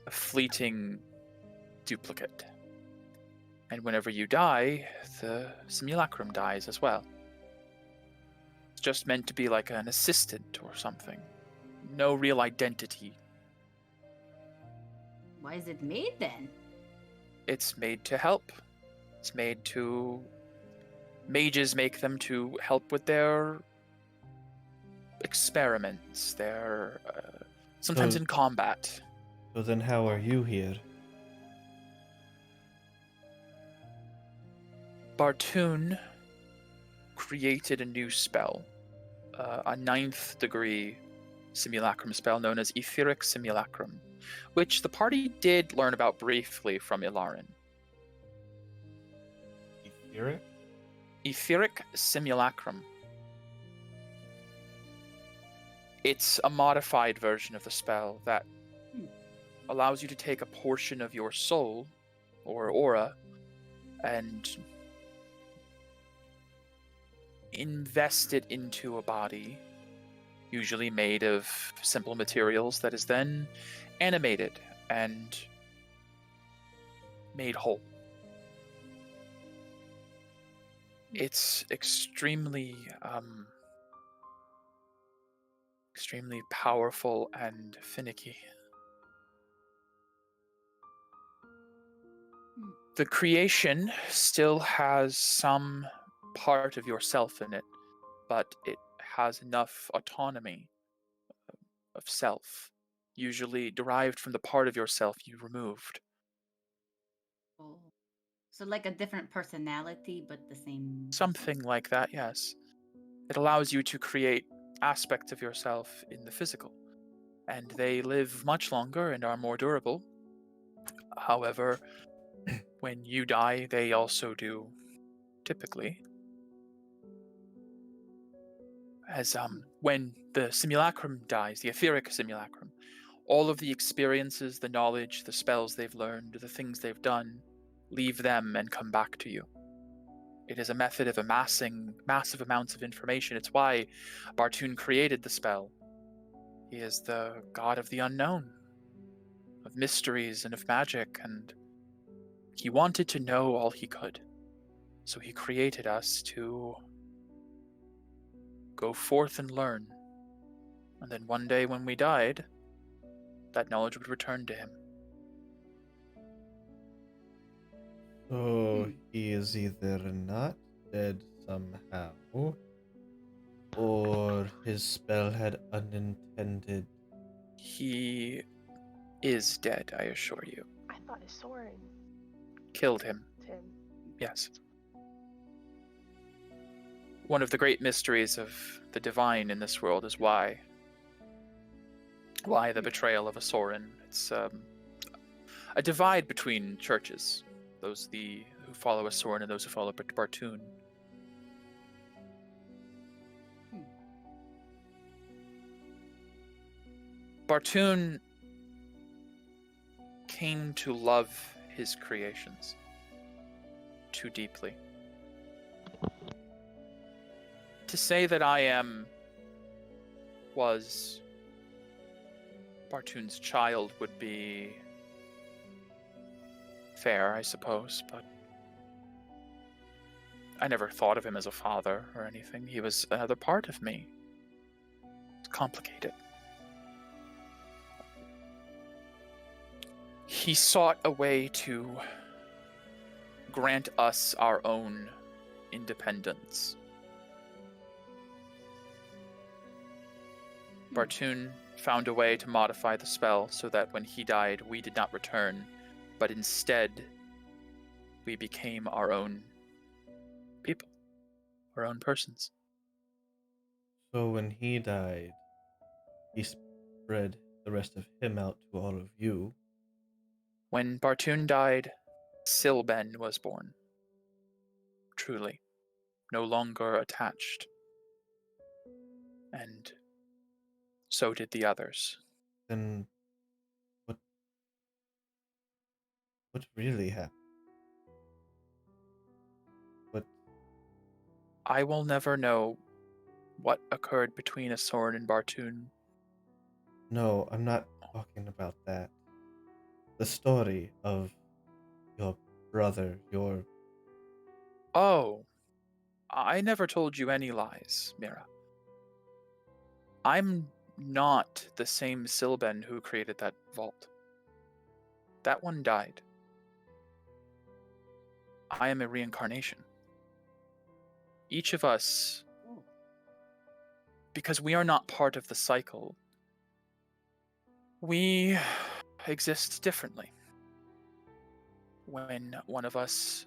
a fleeting duplicate. And whenever you die, the simulacrum dies as well. It's just meant to be like an assistant or something. No real identity. Why is it made then? It's made to help. It's made to... Mages make them to help with their experiments, their... sometimes So- in combat. So then, how are you here? Bartoon created a new spell, a 9th degree simulacrum spell known as Etheric Simulacrum, which the party did learn about briefly from Ilarin. Etheric? Etheric Simulacrum. It's a modified version of the spell that allows you to take a portion of your soul, or aura, and invest it into a body, usually made of simple materials, that is then animated and made whole. It's extremely powerful and finicky. The creation still has some part of yourself in it, but it has enough autonomy of self, usually derived from the part of yourself you removed. Oh. So like a different personality, but the same. Something like that, yes. It allows you to create aspects of yourself in the physical, and they live much longer and are more durable. However, when you die, they also do, typically. As when the simulacrum dies, the etheric simulacrum, all of the experiences, the knowledge, the spells they've learned, the things they've done, leave them and come back to you. It is a method of amassing massive amounts of information. It's why Bartoon created the spell. He is the god of the unknown, of mysteries and of magic, and he wanted to know all he could. So he created us to go forth and learn. And then one day when we died, that knowledge would return to him. So he is either not dead somehow, or his spell had unintended. He is dead, I assure you. I thought Soren Killed him. him. Yes. One of the great mysteries of the divine in this world is why the betrayal of a Soren. It's a divide between churches, those who follow a Soren and those who follow Bartoon. Bartoon came to love his creations too deeply. To say that was Bartoon's child would be fair, I suppose, but I never thought of him as a father or anything. He was another part of me. It's complicated. He sought a way to grant us our own independence. Bartoon found a way to modify the spell so that when he died, we did not return, but instead, we became our own people, our own persons. So when he died, he spread the rest of him out to all of you. When Bartoon died, Silben was born. Truly, no longer attached. And so did the others. Then what really happened? What I will never know what occurred between Asorn and Bartoon. No, I'm not talking about that. The story of your brother, your... Oh, I never told you any lies, Mira. I'm not the same Silben who created that vault. That one died. I am a reincarnation. Each of us, because we are not part of the cycle, we exist differently. When one of us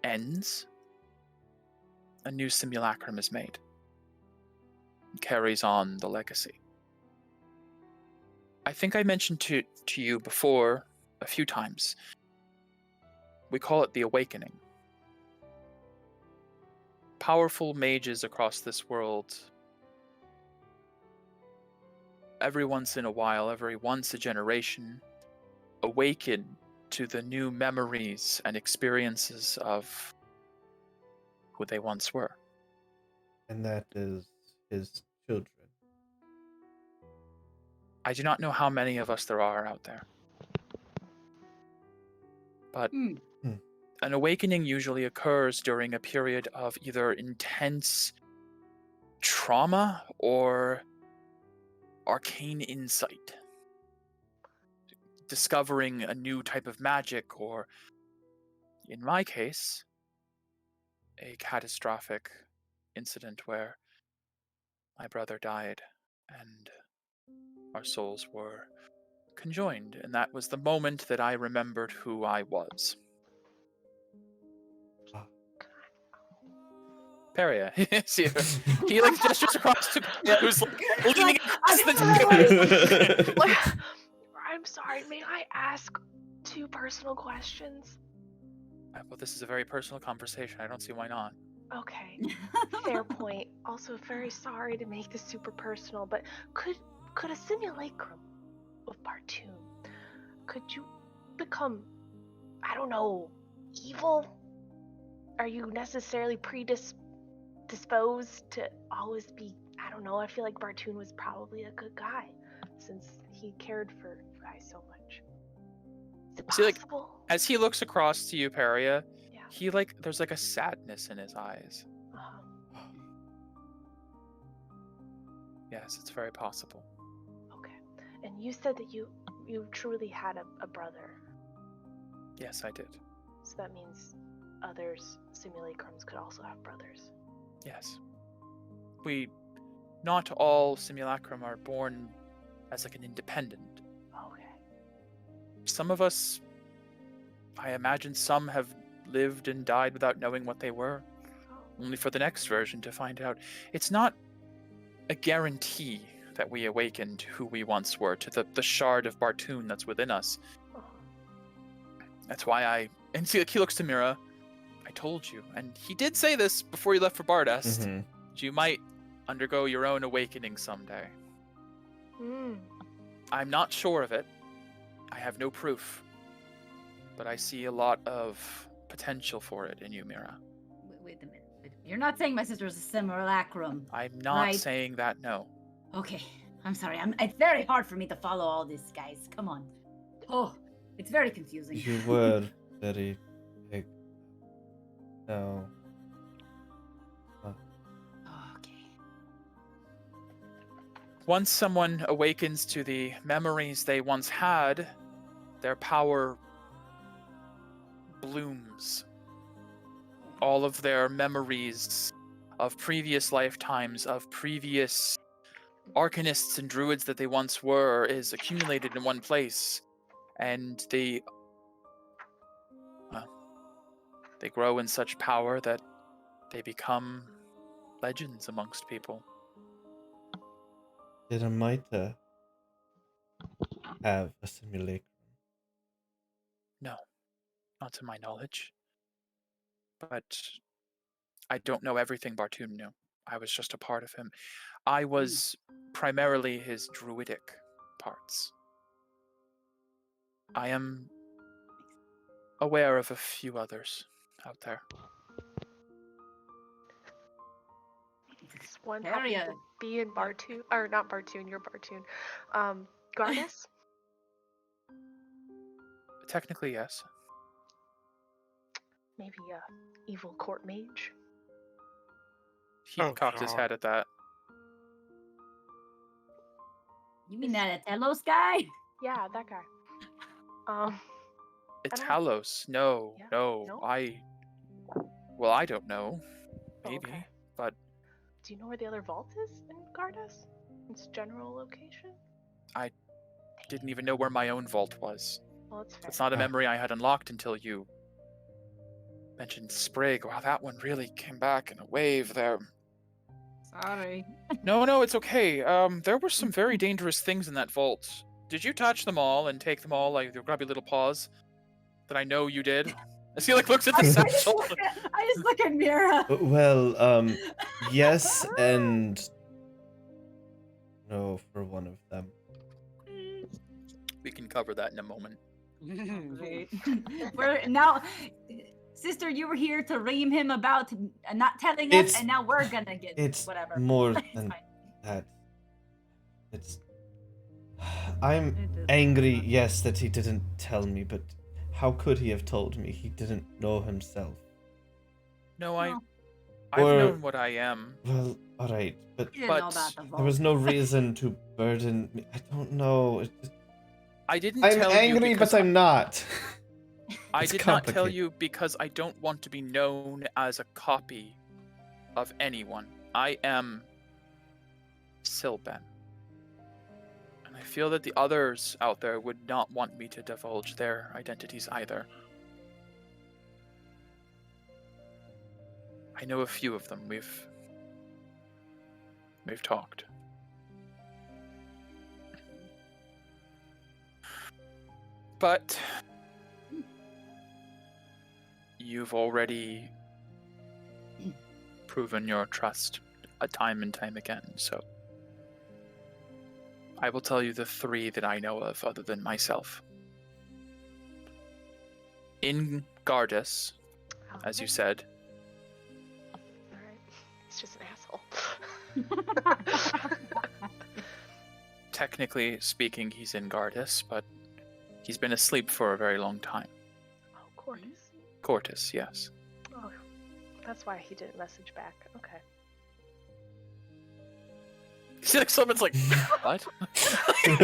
ends, a new simulacrum is made. It carries on the legacy. I think I mentioned to you before a few times. We call it the awakening. Powerful mages across this world, every once in a while, every once a generation, awaken to the new memories and experiences of who they once were. And that is his children. I do not know how many of us there are out there. But an awakening usually occurs during a period of either intense trauma or arcane insight. Discovering a new type of magic, or, in my case, a catastrophic incident where my brother died and our souls were conjoined, and that was the moment that I remembered who I was. Peria, he like gestures across to Peria, who's like leaning across the table. I'm sorry, may I ask 2 personal questions? Well, this is a very personal conversation. I don't see why not. Okay, fair point. Also, very sorry to make this super personal, but could a simulacrum of Bartoon, could you become, I don't know, evil? Are you necessarily predisposed to always be, I don't know, I feel like Bartoon was probably a good guy since he cared for I so much. Is it possible? Like, as he looks across to you, Peria, yeah. he like, there's like a sadness in his eyes. Yes, it's very possible. Okay. And you said that you truly had a brother. Yes, I did. So that means others, simulacrums, could also have brothers. Yes. Not all simulacrum are born as like an independent. Okay. Some of us, I imagine some have lived and died without knowing what they were, only for the next version to find out. It's not a guarantee that we awakened who we once were to the shard of Bartoon that's within us. That's why and see, like, he looks to Mira. I told you, and he did say this before he left for Bardest. Mhm. You might undergo your own awakening someday. I'm not sure of it. I have no proof. But I see a lot of potential for it in you, Mira. Wait a minute. You're not saying my sister's a simulacrum. I'm not Right. saying that, no. Okay, I'm sorry. It's very hard for me to follow all this, guys. Come on. Oh, it's very confusing. You were very big. No. Okay. Once someone awakens to the memories they once had, their power blooms. All of their memories of previous lifetimes, of previous arcanists and druids that they once were, is accumulated in one place. And they grow in such power that they become legends amongst people. Did Amita have a simulacrum? No, not to my knowledge. But I don't know everything Bartoon knew. I was just a part of him. I was primarily his druidic parts. I am aware of a few others out there. This one happened to be in Bartoon, or not Bartoon, you're Bartoon. Gardas? Technically, yes. Maybe a evil court mage? He cocked his head at that. You mean that Telos guy? Yeah, that guy. It's Talos. No, Yeah. no. No? I don't know. Maybe, Okay. but Do you know where the other vault is in Gardas? Its general location? didn't even know where my own vault was. Well, it's fair. It's not a memory I had unlocked until you mentioned Sprig. Wow, that one really came back in a wave there. Sorry. No, it's okay. There were some very dangerous things in that vault. Did you touch them all and take them all, like your grubby little paws? That I know you did. As he looks at the satchel. I just look at Mira. Well, yes and no for one of them. We can cover that in a moment. We're now, sister, you were here to ream him about not telling us, and now we're gonna get whatever. More It's than fine. that. I'm angry, yes, that he didn't tell me, but how could he have told me? He didn't know himself. No, Well, I've known what I am. Well, alright, but You didn't know about the there vault. was no reason to burden me. I don't know. I didn't I'm tell you angry, because but I'm not. I It's did not tell complicated. you because I don't want to be known as a copy of anyone. I am Silben. And I feel that the others out there would not want me to divulge their identities either. I know a few of them. We've talked. But you've already proven your trust time and time again, so I will tell you the three that I know of other than myself. In Gardas, as you said. Alright. He's just an asshole. Technically speaking, he's in Gardas, but he's been asleep for a very long time. Oh, Cortis. Cortis, yes. Oh, that's why he didn't message back. Okay. See, like, someone's like, what? Here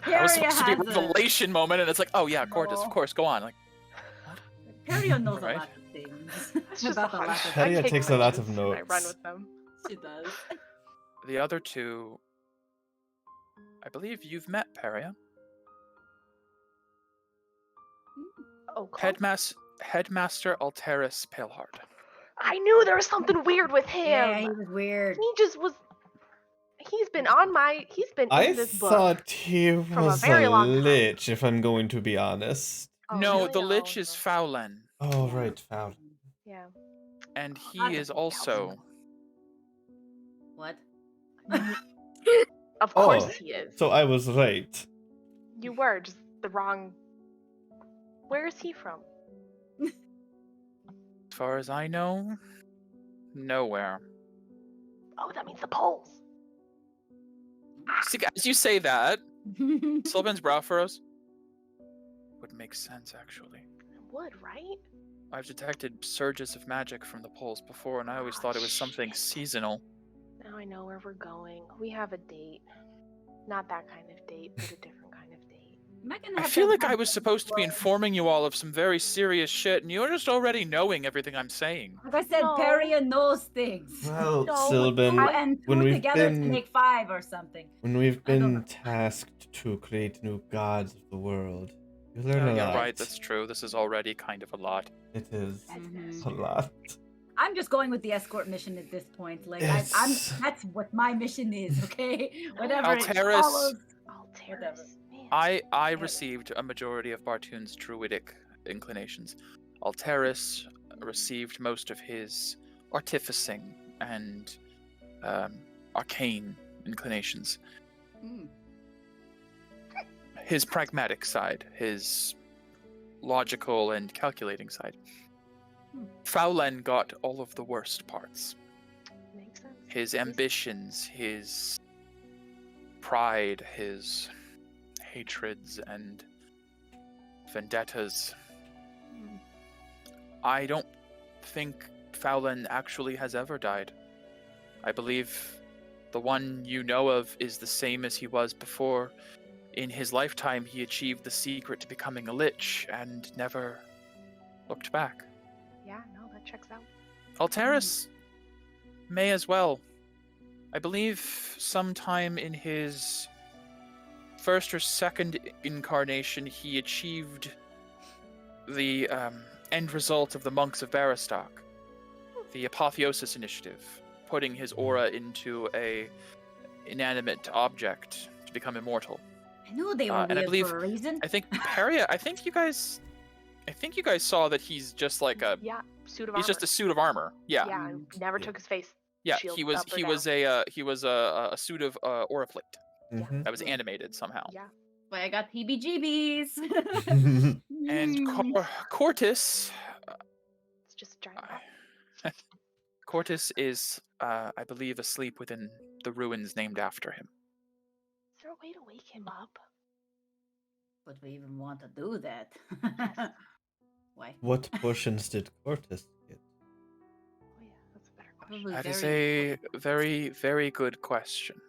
That was you supposed to be a have revelation moment, and it's like, oh yeah, Cortis, of course, go on. Like, Perion knows Right. a lot of things. It's just about a a lot hunch. of Harriet I take takes a lot hunches of and I run notes. with them. She does. The other two, I believe you've met Peria. Oh, close. Headmaster Alteris Paleheart. I knew there was something weird with him. Yeah, he was weird. He just was. He's been on my. He's been I in this book. thought he from a was very a long time. lich, if I'm going to be honest. Oh, No, really? the Oh, Lich is no. Fowlen, Oh, Yeah. right, foul. Yeah. and I he don't is think also. What? Of course Oh, he is. so I was right. You were just the wrong. Where is he from? As far as I know, nowhere. Oh, that means the poles. See, guys, you say that. Sylvan's brow furrows. Would make sense, actually. It would, right? I've detected surges of magic from the poles before, and I always Ah, thought it was something shit. seasonal. Now I know where we're going. We have a date. Not that kind of date, but a different kind of date. Am I gonna I have feel to like have I was supposed to be well, informing you all of some very serious shit, and you're just already knowing everything I'm saying. Like I said, No. Perion knows things. Well, No, Sylvan, Two and when two we've together to been make 5 or something. when we've I don't been know. tasked to create new gods of the world, you learn Oh, a yeah, lot. right, that's true. This is already kind of a lot. It is Mhm. a lot. I'm just going with the escort mission at this point. Like I'm It's- that's what my mission is, okay? Whatever it Alteris. follows. Alteris. Man. I received a majority of Bartoon's druidic inclinations. Alteris received most of his artificing and arcane inclinations. Mm. His pragmatic side, his logical and calculating side. Fowlen got all of the worst parts. Makes sense. His ambitions, his pride, his hatreds and vendettas. Mm. I don't think Fowlen actually has ever died. I believe the one you know of is the same as he was before. In his lifetime, he achieved the secret to becoming a lich and never looked back. Yeah, no, that checks out. Alteris may as well. I believe sometime in his first or second incarnation, he achieved the end result of the Monks of Baristock, the Apotheosis Initiative, putting his aura into a inanimate object to become immortal. I knew they were And I weird believe- for a reason. I think Peria. I think you guys saw that he's just like a. Yeah, suit of He's armor. just a suit of armor. Yeah. Yeah, never took his face. Yeah. shield He was. up or He down. was a suit of Auraflect Mhm. that was animated somehow. Yeah. But I got heebie-jeebies. And Cortis. It's just a giant rock. Cortis is, I believe, asleep within the ruins named after him. Is there a way to wake him up? Would we even want to do that? Yes. Why? What portions did Cortus get? Oh yeah, that's a better question. Probably That is very a important. very, very good question.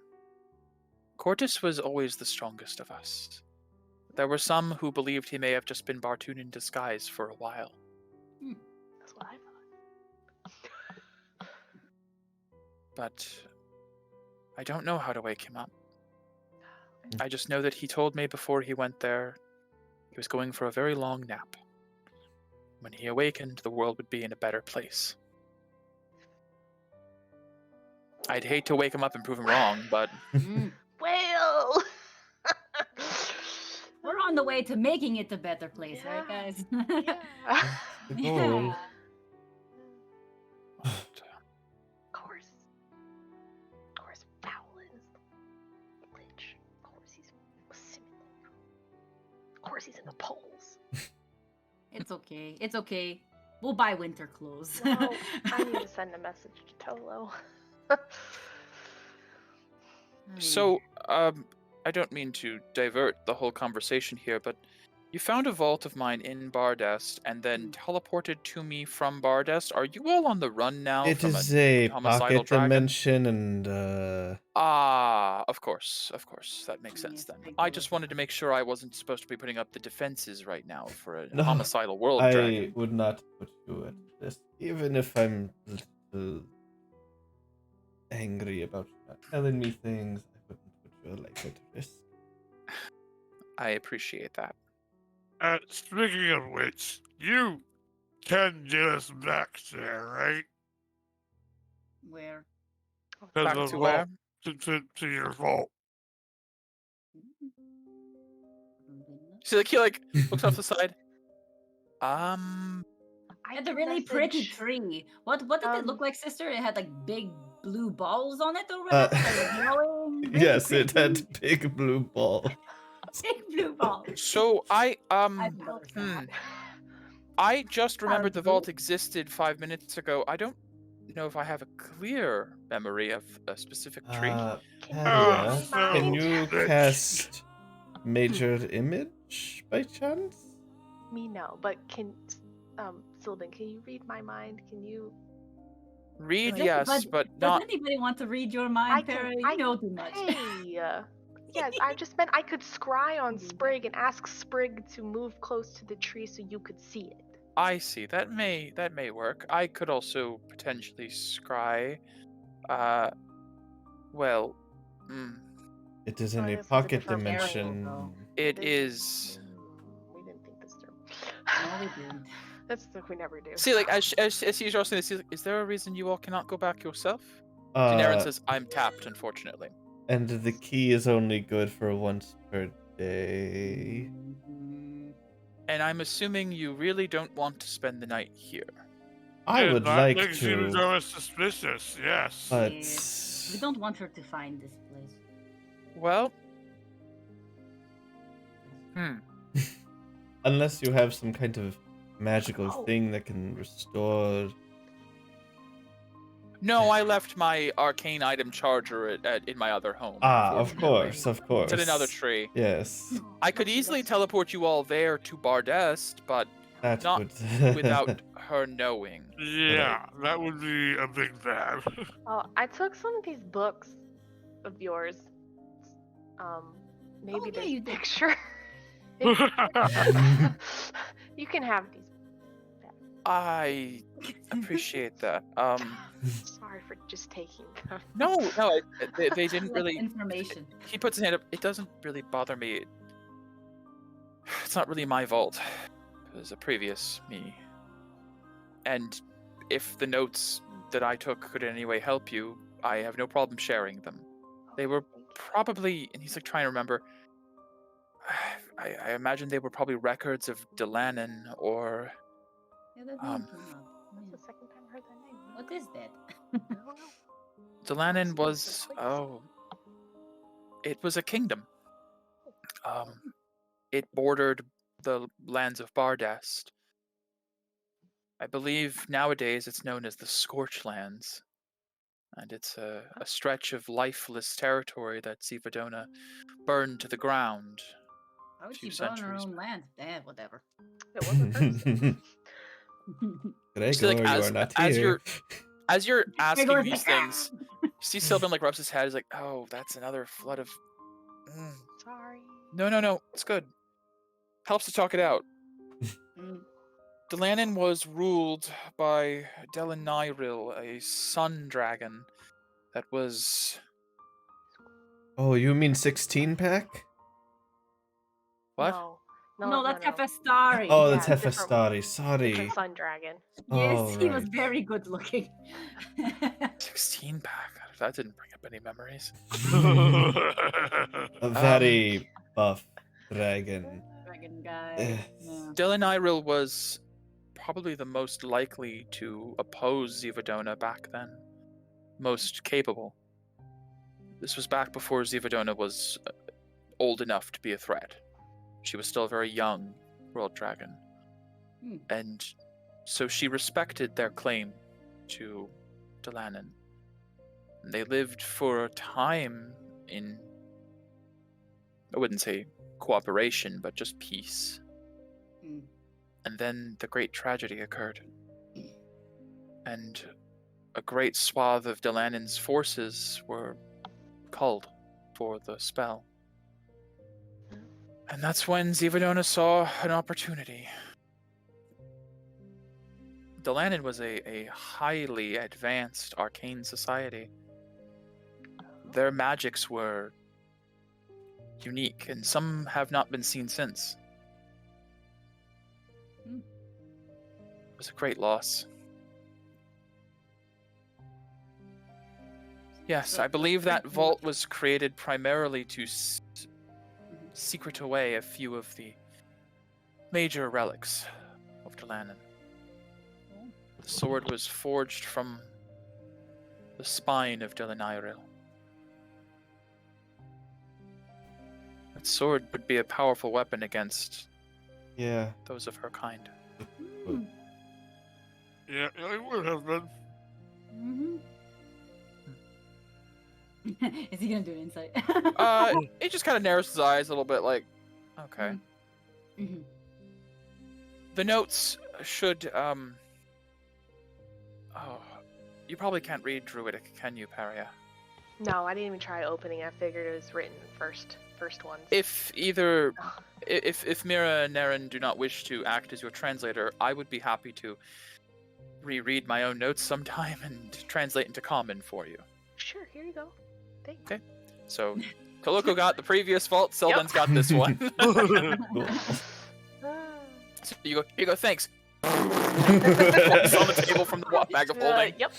Cortis was always the strongest of us. There were some who believed he may have just been Bartoon in disguise for a while. That's what I thought. But I don't know how to wake him up. I just know that he told me before he went there he was going for a very long nap. When he awakened, the world would be in a better place. I'd hate to wake him up and prove him wrong, but Mm. Well. We're on the way to making it a better place, right, Yeah. guys? Yeah. The goal. Yeah. Of course. Of course, Fowlin is the lich. Of course, he's a simulator. Of course, he's in the poles. It's okay. It's okay. We'll buy winter clothes. Well, I need to send a message to Tolo. So, I don't mean to divert the whole conversation here, but You found a vault of mine in Bardest and then teleported to me from Bardest. Are you all on the run now It from is a a homicidal pocket dragon? dimension, and Of course. That makes sense Yes, then. think I there just was a wanted to make sure I wasn't supposed to be putting up the defenses right now for a no, homicidal world I dragon. would not put you at risk, even if I'm a little angry about you not telling me things. I wouldn't put your life at risk. I appreciate that. Speaking of which, you can get us back there, right? where. To Back the to vault, where? to your vault. She he looks off the side. I Had a can really pretty message. tree. What did it look like, sister? It had like big blue balls on it or Uh, whatever. That was glowing. Really yes, it pretty. had big blue ball. Big blue balls. So I About understand. that. I just remembered the Sounds vault good. existed 5 minutes ago. I don't know if I have a clear memory of a specific tree. Paria, so can you bitch. cast Major Image by chance? Me no, but Sylvan, can you read my mind? Can you? Read, Does yes, anybody, but does not. anybody want to read your I mind, can. Perry? You know too much. Hey. Yes, I just meant I could scry on Sprig and ask Sprig to move close to the tree so you could see it. I see. That may work. I could also potentially scry. Well, It is Oh, in I a guess it's a pocket different plane, dimension. though. it is. We didn't think this through. No, we didn't. That's the we never do. See, as he's asking this, he's like, is there a reason you all cannot go back yourself? Uh, Daenerys says, I'm tapped, unfortunately. and the key is only good for once per day. And I'm assuming you really don't want to spend the night here. I would like Makes you to, very suspicious, yes. but Yeah. We don't want her to find this place. Well, unless you have some kind of magical Oh. thing that can restore. no, I left my arcane item charger in my other home. Of unfortunately. course, of course. It's in another tree. Yes, I could easily teleport you all there to Bardest, but that not would. without her knowing. Yeah, that would be a big bad. Oh, I took some of these books of yours. Maybe yeah, there's you a did. picture. You can have these. I appreciate that. Sorry for just taking them. No, they didn't Like really. information. He puts his hand up. It doesn't really bother me. It's not really my vault. It was a previous me. And if the notes that I took could in any way help you, I have no problem sharing them. They were probably, and he's like trying to remember. I imagine they were probably records of Delanan or. Yeah, that name came up. That's the second time I heard that name. What is that? I don't know. Delanan It's was. a place. Oh. It was a kingdom. It bordered the lands of Bardest. I believe nowadays it's known as the Scorch Lands. And it's a stretch of lifeless territory that Zivadona burned to the ground. How would Few she burn her centuries own land? Eh, whatever. It was a person. Gregor, like, you are not as here. you're asking Gregor's these like, things, you see Sylvan rubs his head. He's like, "Oh, that's another flood of." Sorry. No, it's good. Helps to talk it out. Mm. Delanan was ruled by Delanyril, a sun dragon that was. Oh, you mean 16-pack? What? No, that's Hephaestus. Oh, Yeah, that's different- Hephaestus. Sorry. Different sun dragon. Yes, Oh, he was right. very good looking. 16 pack. That didn't bring up any memories. A very buff dragon. Dragon guy. Yes. Yeah. Delanyril was probably the most likely to oppose Zivadona back then. Most capable. This was back before Zivadona was old enough to be a threat. She was still a very young world dragon. And so she respected their claim to Delanan. They lived for a time in, I wouldn't say cooperation, but just peace. Mm. And then the great tragedy occurred. And a great swath of Delanin's forces were called for the spell. And that's when Zivadona saw an opportunity. Delanin was a highly advanced arcane society. Their magics were unique, and some have not been seen since. Hmm. It was a great loss. Yes, So I believe that pretty vault much- was created primarily to secret away a few of the major relics of Delanin. The sword was forged from the spine of Delanairil. That sword would be a powerful weapon against Yeah. those of her kind. Mm. Yeah, it would have been. Mhm. Is he gonna do an insight? He just kind of narrows his eyes a little bit, like, okay. Mhm. The notes should, oh, you probably can't read Druidic, can you, Paria? No, I didn't even try opening. I figured it was written first ones. If Mira and Naren do not wish to act as your translator, I would be happy to reread my own notes sometime and translate into Common for you. Sure, here you go. Thanks. Okay. So, Koloko got the previous vault, Sylvan's got this one. Cool. So here you go, thanks. It's on the table from the bag of holding. Yep.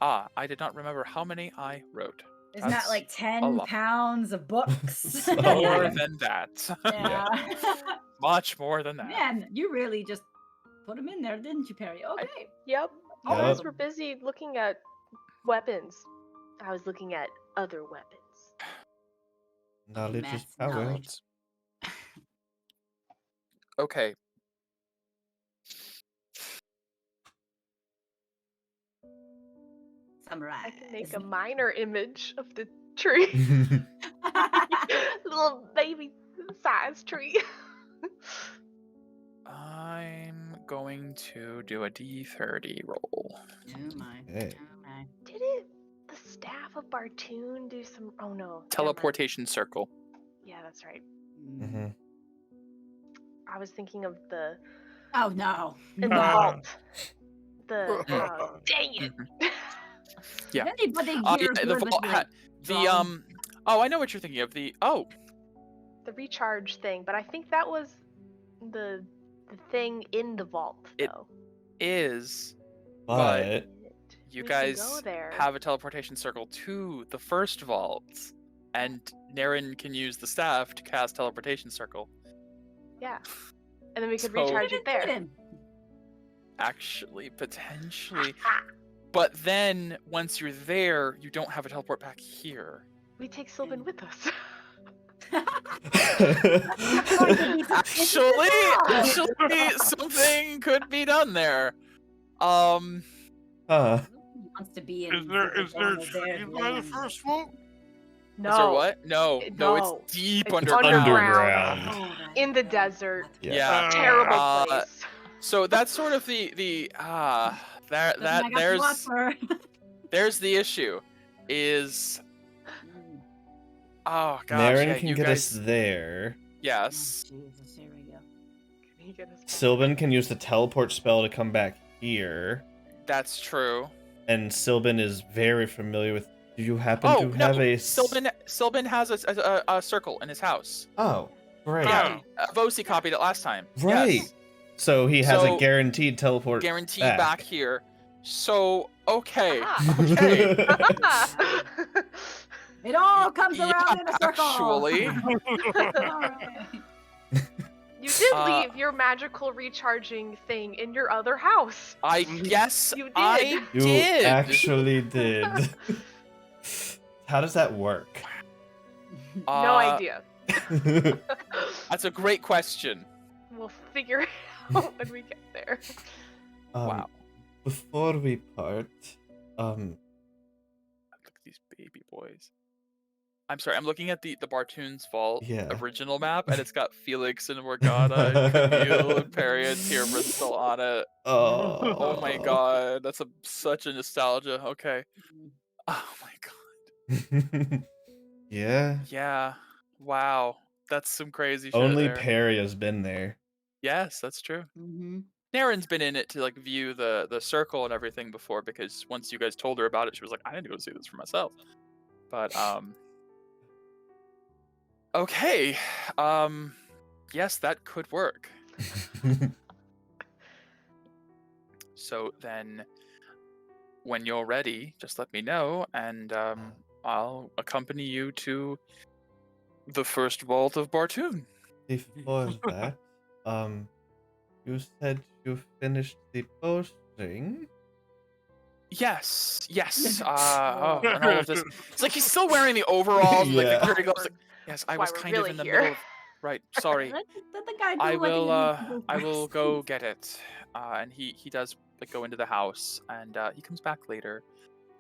Ah, I did not remember how many I wrote. Isn't that That's like a 10 lot. pounds of books? More than that. Yeah. Much more than that. Man, you really just put them in there, didn't you, Perry? Okay. Yep. You guys Yep. were busy looking at weapons. I was looking at other weapons. Knowledge is Math's power. knowledge. Okay. Summarize. I can make a minor image of the tree. Little baby size tree. I'm going to do a D30 roll. Oh my. Okay. Oh my. Did it? The staff of Bartoon do some? Oh no. never mind. Teleportation circle. Yeah, that's right. Mhm. I was thinking of the Oh no. in the Ah. vault. The dang it. Yeah. Is anybody Yeah, here the good with, vault like, the oh, I know what you're thinking of. The The recharge thing, but I think that was the thing in the vault It- though. is But you We can guys go there. have a teleportation circle to the first vault, and Naren can use the staff to cast teleportation circle. Yeah. And then we could So- recharge it there. Actually, potentially. But then once you're there, you don't have a teleport back here. We take Sylvan with us. Actually, something could be done there. huh. Wants to be in Is there a Donald tree Bear's by the land. first vault? No. Is there what? No, No. it's deep It's underground. underground. Underground. Oh, that's In the right. desert. Yeah. Terrible Uh, place. So that's sort of the there's the issue is oh gosh, Naren yeah, can you get guys, us there. yes. Jesus, here we go. Can you get us back? Sylvan can use the teleport spell to come back here. That's true. And Sylvan is very familiar with. Do you happen Oh to no, have a Sylvan has a circle in his house. Oh, great. Yeah, Vosi copied it last time. Right. Yes. So he has So, a guaranteed teleport. Guaranteed back. back here. So okay, Ah. okay. It all comes Yeah, around in a circle. actually. Alright. You did Uh, leave your magical recharging thing in your other house. Yes, You did. I You did. actually did. How does that work? No Uh, idea. That's a great question. We'll figure it out when we get there. Wow. Before we part, Look at these baby boys. I'm sorry. I'm looking at the Bartoon's Vault Yeah. original map, and it's got Felix and Morgana and Camille and Perry and Tira Bristol on it. Oh my god, that's such a nostalgia. Okay. Oh my god. Yeah. Yeah. Wow. That's some crazy shit Only there. Perry has been there. Yes, that's true. Mm-hmm. Naren's been in it to like view the circle and everything before, because once you guys told her about it, she was like, I need to go see this for myself. But okay. Yes, that could work. So then when you're ready, just let me know, and I'll accompany you to the first vault of Bartoon. Before that, you said you finished the bowstring. Yes. Oh, and all of this. It's like he's still wearing the overalls and like the Yeah. security gloves. Like, yes, I Why was we're kind of really in the here. middle of. Right. Sorry. Let the guy do I what he will. needs to do I will first. go get it. And he does like go into the house, and he comes back later.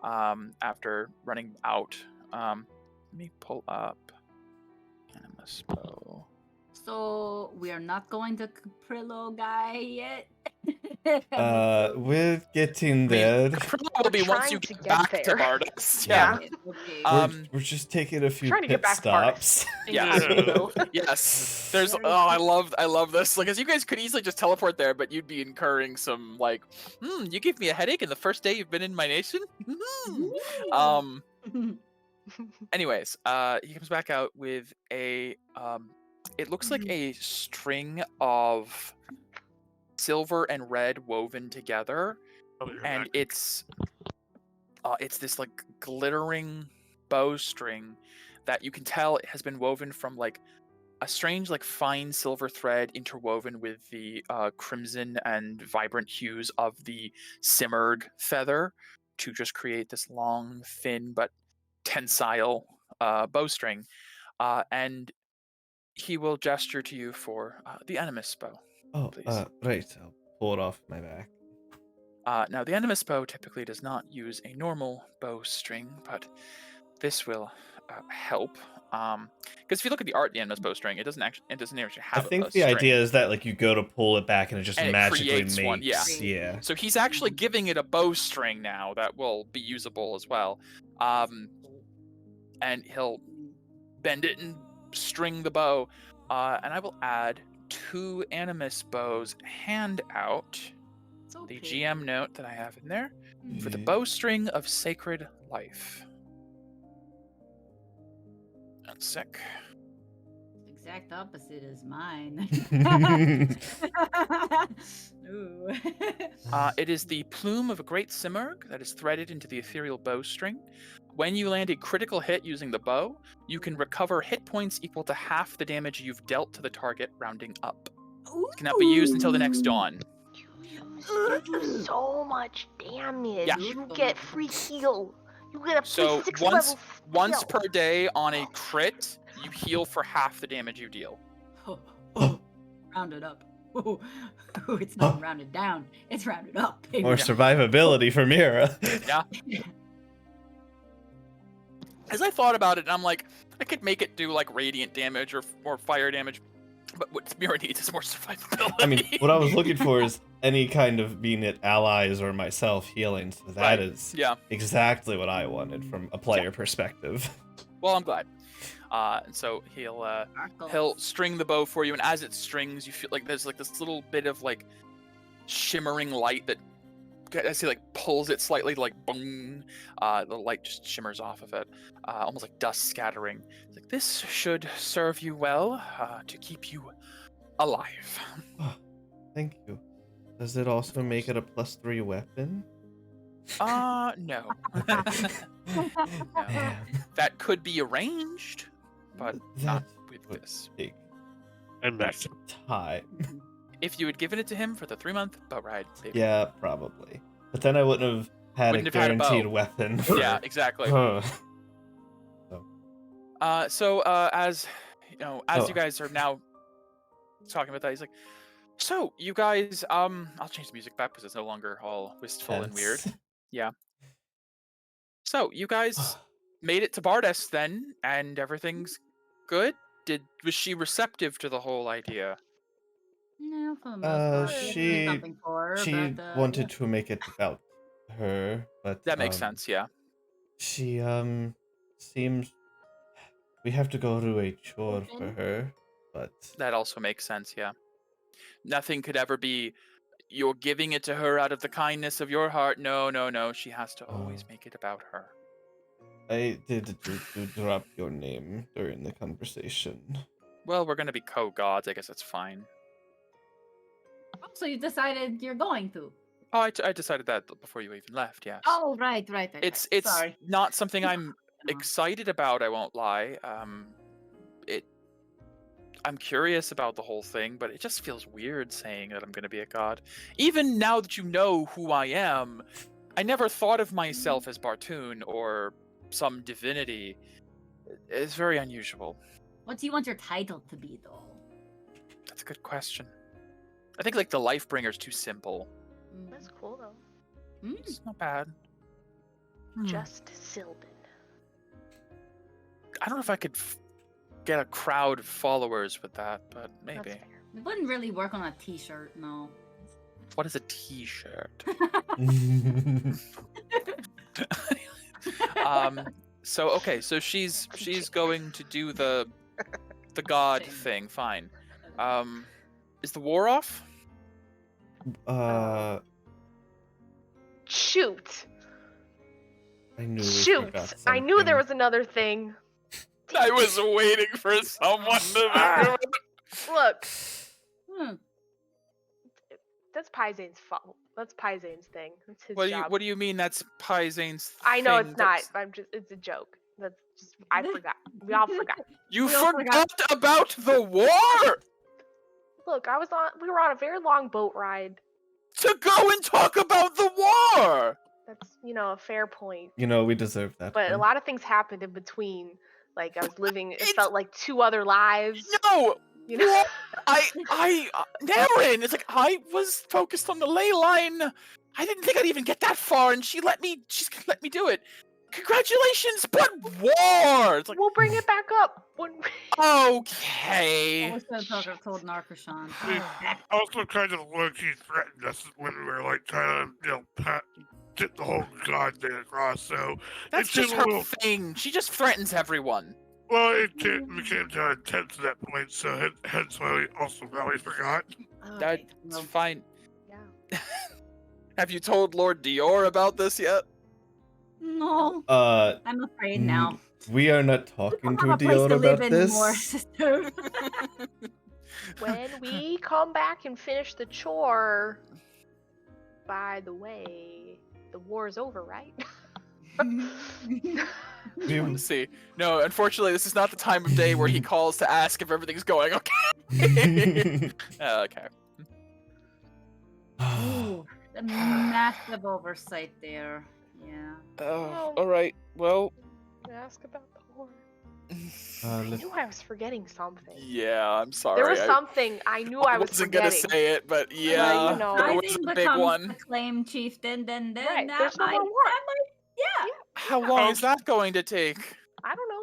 After running out. Let me pull up Animus Bow. So we are not going to Caprillo guy yet. We're getting I there. mean, Caprillo will be We're once you trying to get get back to there. Bardus. Yeah. Yeah. Okay. We're just taking a few Trying to get pit back to Bardus. stops. Yeah. Anywho. Yes. There's Very I love this. Like, as you guys could easily just teleport there, but you'd be incurring some like, you gave me a headache in the first day you've been in my nation? Anyways, he comes back out with a it looks like a string of silver and red woven together, and it's this like glittering bowstring that you can tell it has been woven from like a strange like fine silver thread interwoven with the crimson and vibrant hues of the Simurg feather to just create this long, thin but tensile bowstring, and he will gesture to you for the Animus bow. Oh, Please. right. I'll pull it off my back. Now, the Animus bow typically does not use a normal bowstring, but this will help. Because if you look at the art of the Animus bowstring, it doesn't actually I have think a the string. idea is that like you go to pull it back and it just And it magically creates makes. one, yeah. Yeah. So he's actually giving it a bowstring now that will be usable as well. And he'll bend it and string the bow. And I will add 2 Animus bows handout. The GM note that I have in there for the Yeah. bowstring of sacred life. That's sick. Exact opposite is mine. Ooh. It is the plume of a great Simurg that is threaded into the ethereal bowstring. When you land a critical hit using the bow, you can recover hit points equal to half the damage you've dealt to the target, rounding up. It cannot be used until the next dawn. You do so much damage. Yeah. You get free heal. You get a free So 6 once level skill. per day on a crit, you heal for half the damage you deal. Rounded up. Ooh, it's not rounded down. It's rounded up. baby. More survivability for Mira. Yeah. As I thought about it, I'm like, I could make it do like radiant damage or fire damage, but what Mira needs is more survivability. I mean, what I was looking for is any kind of, being it allies or myself, healing. So that is Yeah. exactly what I wanted from a player perspective. Well, I'm glad. And so he'll string the bow for you, and as it strings, you feel like there's like this little bit of like shimmering light that, as he like pulls it slightly, like boom, the light just shimmers off of it, almost like dust scattering. It's like, this should serve you well to keep you alive. Oh, thank you. Does it also make it a +3 weapon? No. No. Damn. That could be arranged, but not with would this. take And that's time. If you had given it to him for the 3-month boat ride, maybe. Yeah, probably. But then I wouldn't have had Wouldn't a have had a bow. guaranteed weapon. For... Yeah, exactly. Huh. So as you know, as Oh. you guys are now talking about that, he's like, so you guys, I'll change the music back because it's no longer all wistful and weird. Tense. So you guys made it to Bardes then, and everything's good. Was she receptive to the whole idea? No, for the most part. We had to do She something for her, she but wanted to make it about her, but That makes sense. Yeah. she seems we have to go to a chore for Open. her, but That also makes sense. Yeah. Nothing could ever be. You're giving it to her out of the kindness of your heart. No, no, no. She has to always make it about her. I did to drop your name during the conversation. Well, we're gonna be co-gods. I guess that's fine. Oh, so you decided you're going to? Oh, I decided that before you even left. Yes. Oh, right. It's Sorry. not something I'm No. excited about. I won't lie. I'm curious about the whole thing, but it just feels weird saying that I'm going to be a god. Even now that you know who I am, I never thought of myself as Bartoon or some divinity. It's very unusual. What do you want your title to be, though? That's a good question. I think like the Lifebringer's too simple. That's cool though. It's not bad. Just Sylvan. I don't know if I could get a crowd of followers with that, but maybe. That's fair. It wouldn't really work on a t-shirt, no. What is a t-shirt? So she's going to do the god thing. Fine. Is the war off? Shoot! I knew we Shoot! forgot I knew there something. was another thing. I was waiting for someone to think of it. Look, Hmm. that's Paizane's fault. That's Paizane's thing. That's his What job. do you mean that's Paizane's I know thing? it's not. That's- It's a joke. That's just I forgot. We all forgot. You We all forgot about the war Look, we were on a very long boat ride. to go and talk about the war. That's, a fair point. We deserve that. But a one. lot of things happened in between. Like I was living, it It's- felt like 2 other lives. No, You know? Naren, it's like I was focused on the ley line. I didn't think I'd even get that far, and she's let me do it. Congratulations, but war. It's like We'll bring it back up when okay. I wish I have told Narcoshan. He also kind of low-key threatened us when we were like trying to, get the whole god thing across. So That's it just came her a little, thing. She just threatens everyone. well, it became kind of tense at that point. So hence why we also probably forgot. That's fine. Yeah. Have you told Lord Dior about this yet? No, I'm afraid n- now. We are not talking I to don't have a place Dior to live about anymore, this. sister. When we come back and finish the chore, by the way, the war's over, right? We- See, no, unfortunately, this is not the time of day where he calls to ask if everything's going okay. Okay. Ooh, a massive oversight there. Yeah. Oh. All right. Well, Ask about the war. I let's- knew I was forgetting something. yeah. I'm sorry. There was something I knew I was wasn't forgetting. gonna say it, but yeah, you know. it I was think a big becomes one. acclaimed chieftain, then Right, that there's no might, more war. that might, yeah. How long is that going to take? I don't know.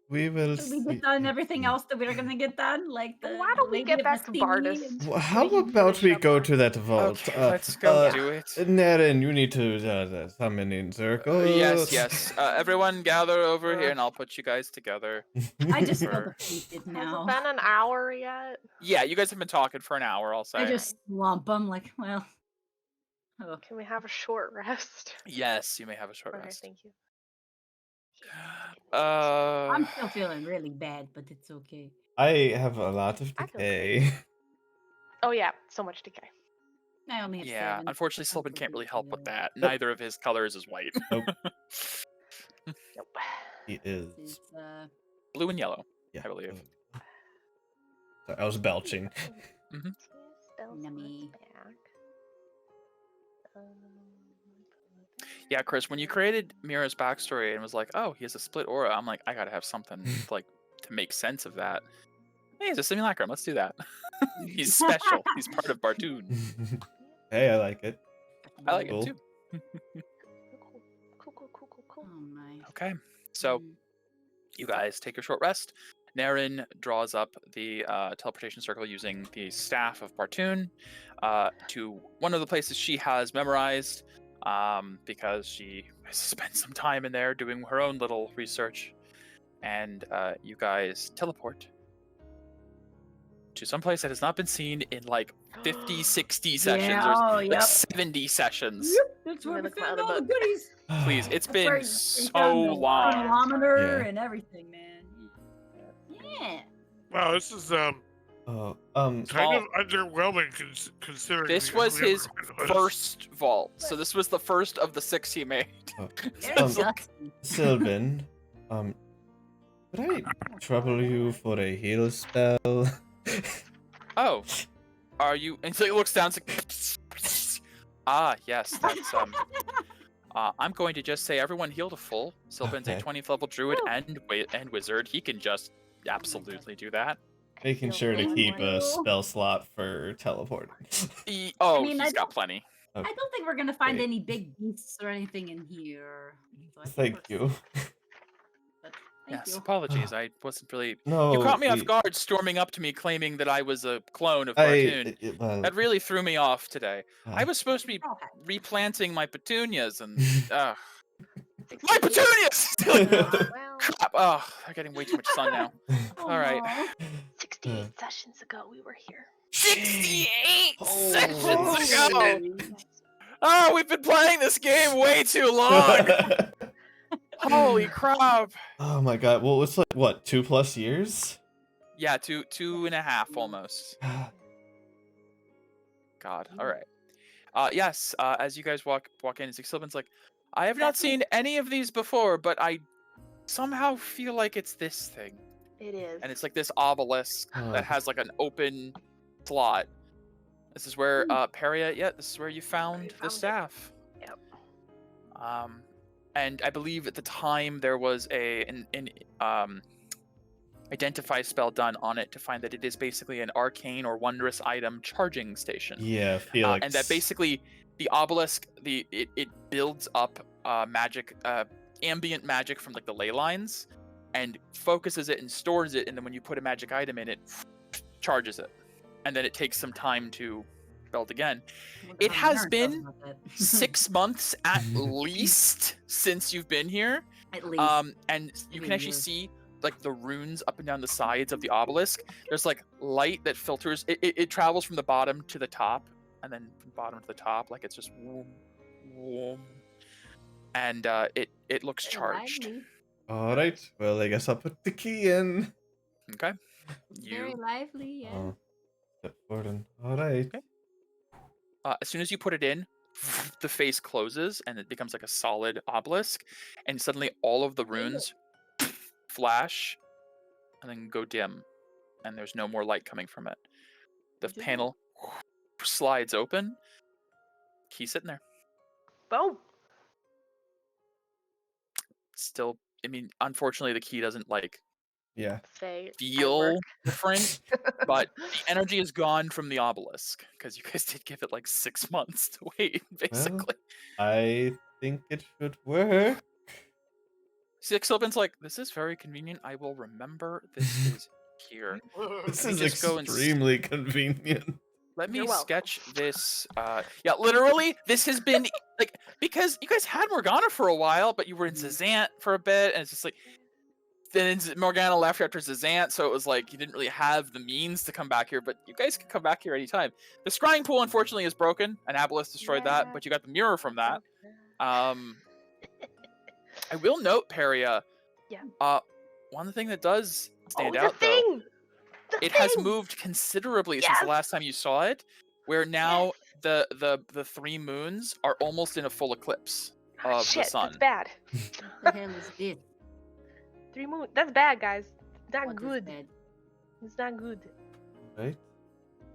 we will Should we see. get done everything else that we're gonna get done? Like the Why don't we Lady get of back the to Sea Bardis? and- How we can about finish we up go on- to that vault? Okay, let's go do it. Naren, you need to summon in circles. Yes. Everyone gather over here, and I'll put you guys together. I just feel Sure. defeated Has now. it been an hour yet? Yeah, you guys have been talking for an hour. I'll say. I just slump. I'm like, well. Oh. Can we have a short rest? Yes, you may have a short Okay, rest. thank you. I'm still feeling really bad, but it's okay. I have a lot of I feel decay. Oh yeah, so much decay. I only have Yeah, 7. unfortunately, I'm Sylvan so can't really weak help with today. that. Neither of his colors is white. Nope, Nope. he is. It's, Blue and yellow, Yeah. I believe. Sorry, I was belching. Mhm. Spells on Yummy. its back. Yeah, Chris, when you created Mira's backstory and was like, "Oh, he has a split aura," I'm like, I gotta have something like to make sense of that. Hey, he's a simulacrum. Let's do that. He's special. He's part of Bartoon. Hey, I like it. I like Cool. it too. Cool. Oh Oh my. Okay, so you guys take a short rest. Naren draws up the teleportation circle using the staff of Bartoon to one of the places she has memorized because she has spent some time in there doing her own little research. And you guys teleport to some place that has not been seen in like 50, 60 sessions or oh, like yep. 70 sessions. Yep, that's I'm where we gonna come found out of all the book. goodies. Please, it's That's where been we so found the long. chronometer Yeah. and everything, man. Yeah. Wow, this is Oh, kind Small. of underwhelming considering This the was earlier his one was. first vault, so this was the first of the 6 he made. Very Um, dusty. Sylvan, could I trouble you for a heal spell? Oh, are you? And so he looks down. It's like, ah, yes, that's I'm going to just say everyone heal to full. Sylvan's a Okay. 20th level druid Woo. and wizard. He can just absolutely do that. Making Heal sure to for keep one. a spell slot for teleporting. Oh, mean, I he's got don't- plenty. I don't think we're gonna find Okay. any big beasts or anything in here. So I think Thank we're you. safe, but thank Yes, you. apologies. I wasn't really. No, You caught me off we- guard, storming up to me, claiming that I was a clone of Bartoon. well, That really threw me off today. I uh, was supposed to be Okay. replanting my petunias, and my 68. petunias! Well, Crap! Oh, they're getting way too much sun now. All right. Aw. 68 sessions ago we were here. 68 Oh. sessions ago. Holy. Oh, we've been playing this game way too long. Holy crap! Oh my god! Well, it's like what, 2+ years? Yeah, two and a half almost. God. All right. Yes. As you guys walk in, Sylvan's like, I have not That's me. seen any of these before, but I somehow feel like it's this thing, It is. and it's like this obelisk that has like an open slot. This is where Peria. Yeah, this is where you found the found it. staff. Yep. And I believe at the time there was an identify spell done on it to find that it is basically an arcane or wondrous item charging station. Yeah, Felix. And that basically the obelisk, it builds up magic, ambient magic from like the ley lines, and focuses it and stores it. And then when you put a magic item in, it charges it, and then it takes some time to build again. Wonder It how has Naren been feels about that. 6 months at least since you've been here. At least. And you can Maybe actually years. see like the runes up and down the sides of the obelisk. There's like light that filters. It travels from the bottom to the top, and then from bottom to the top, like it's just whoom, whoom. And it looks charged. Lively. All right. Well, I guess I'll put the key in. Okay. Very You lively, yeah. Oh, step forward and all right. Okay. As soon as you put it in, the face closes and it becomes like a solid obelisk, and suddenly all of the runes flash and then go dim, and there's no more light coming from it. The What'd you do? panel slides open. Key sitting there. Boom. Still, I mean, unfortunately, the key doesn't like Yeah. Say at feel work. different, but the energy is gone from the obelisk because you guys did give it like 6 months to wait, basically. I think it should work. Sylvan's like, this is very convenient. I will remember this is here. This Let me is just go and extremely convenient. Let me You're welcome. sketch this. Yeah, literally, this has been like, because you guys had Morgana for a while, but you were in Zazant for a bit, and it's just like, then Morgana left after Zazant, so it was like you didn't really have the means to come back here, but you guys can come back here anytime. The scrying pool, unfortunately, is broken. An Aboleth destroyed that, Yeah. but you got the mirror from that. I will note, Peria. Yeah. One thing that does stand the out, though, thing! The it has thing! moved considerably since the Yes! last time you saw it, where now the 3 moons are almost in a full eclipse of Shit, the sun. that's bad. What the hell is this? 3 moon. That's bad, guys. It's not What is good. that? It's not good. Right?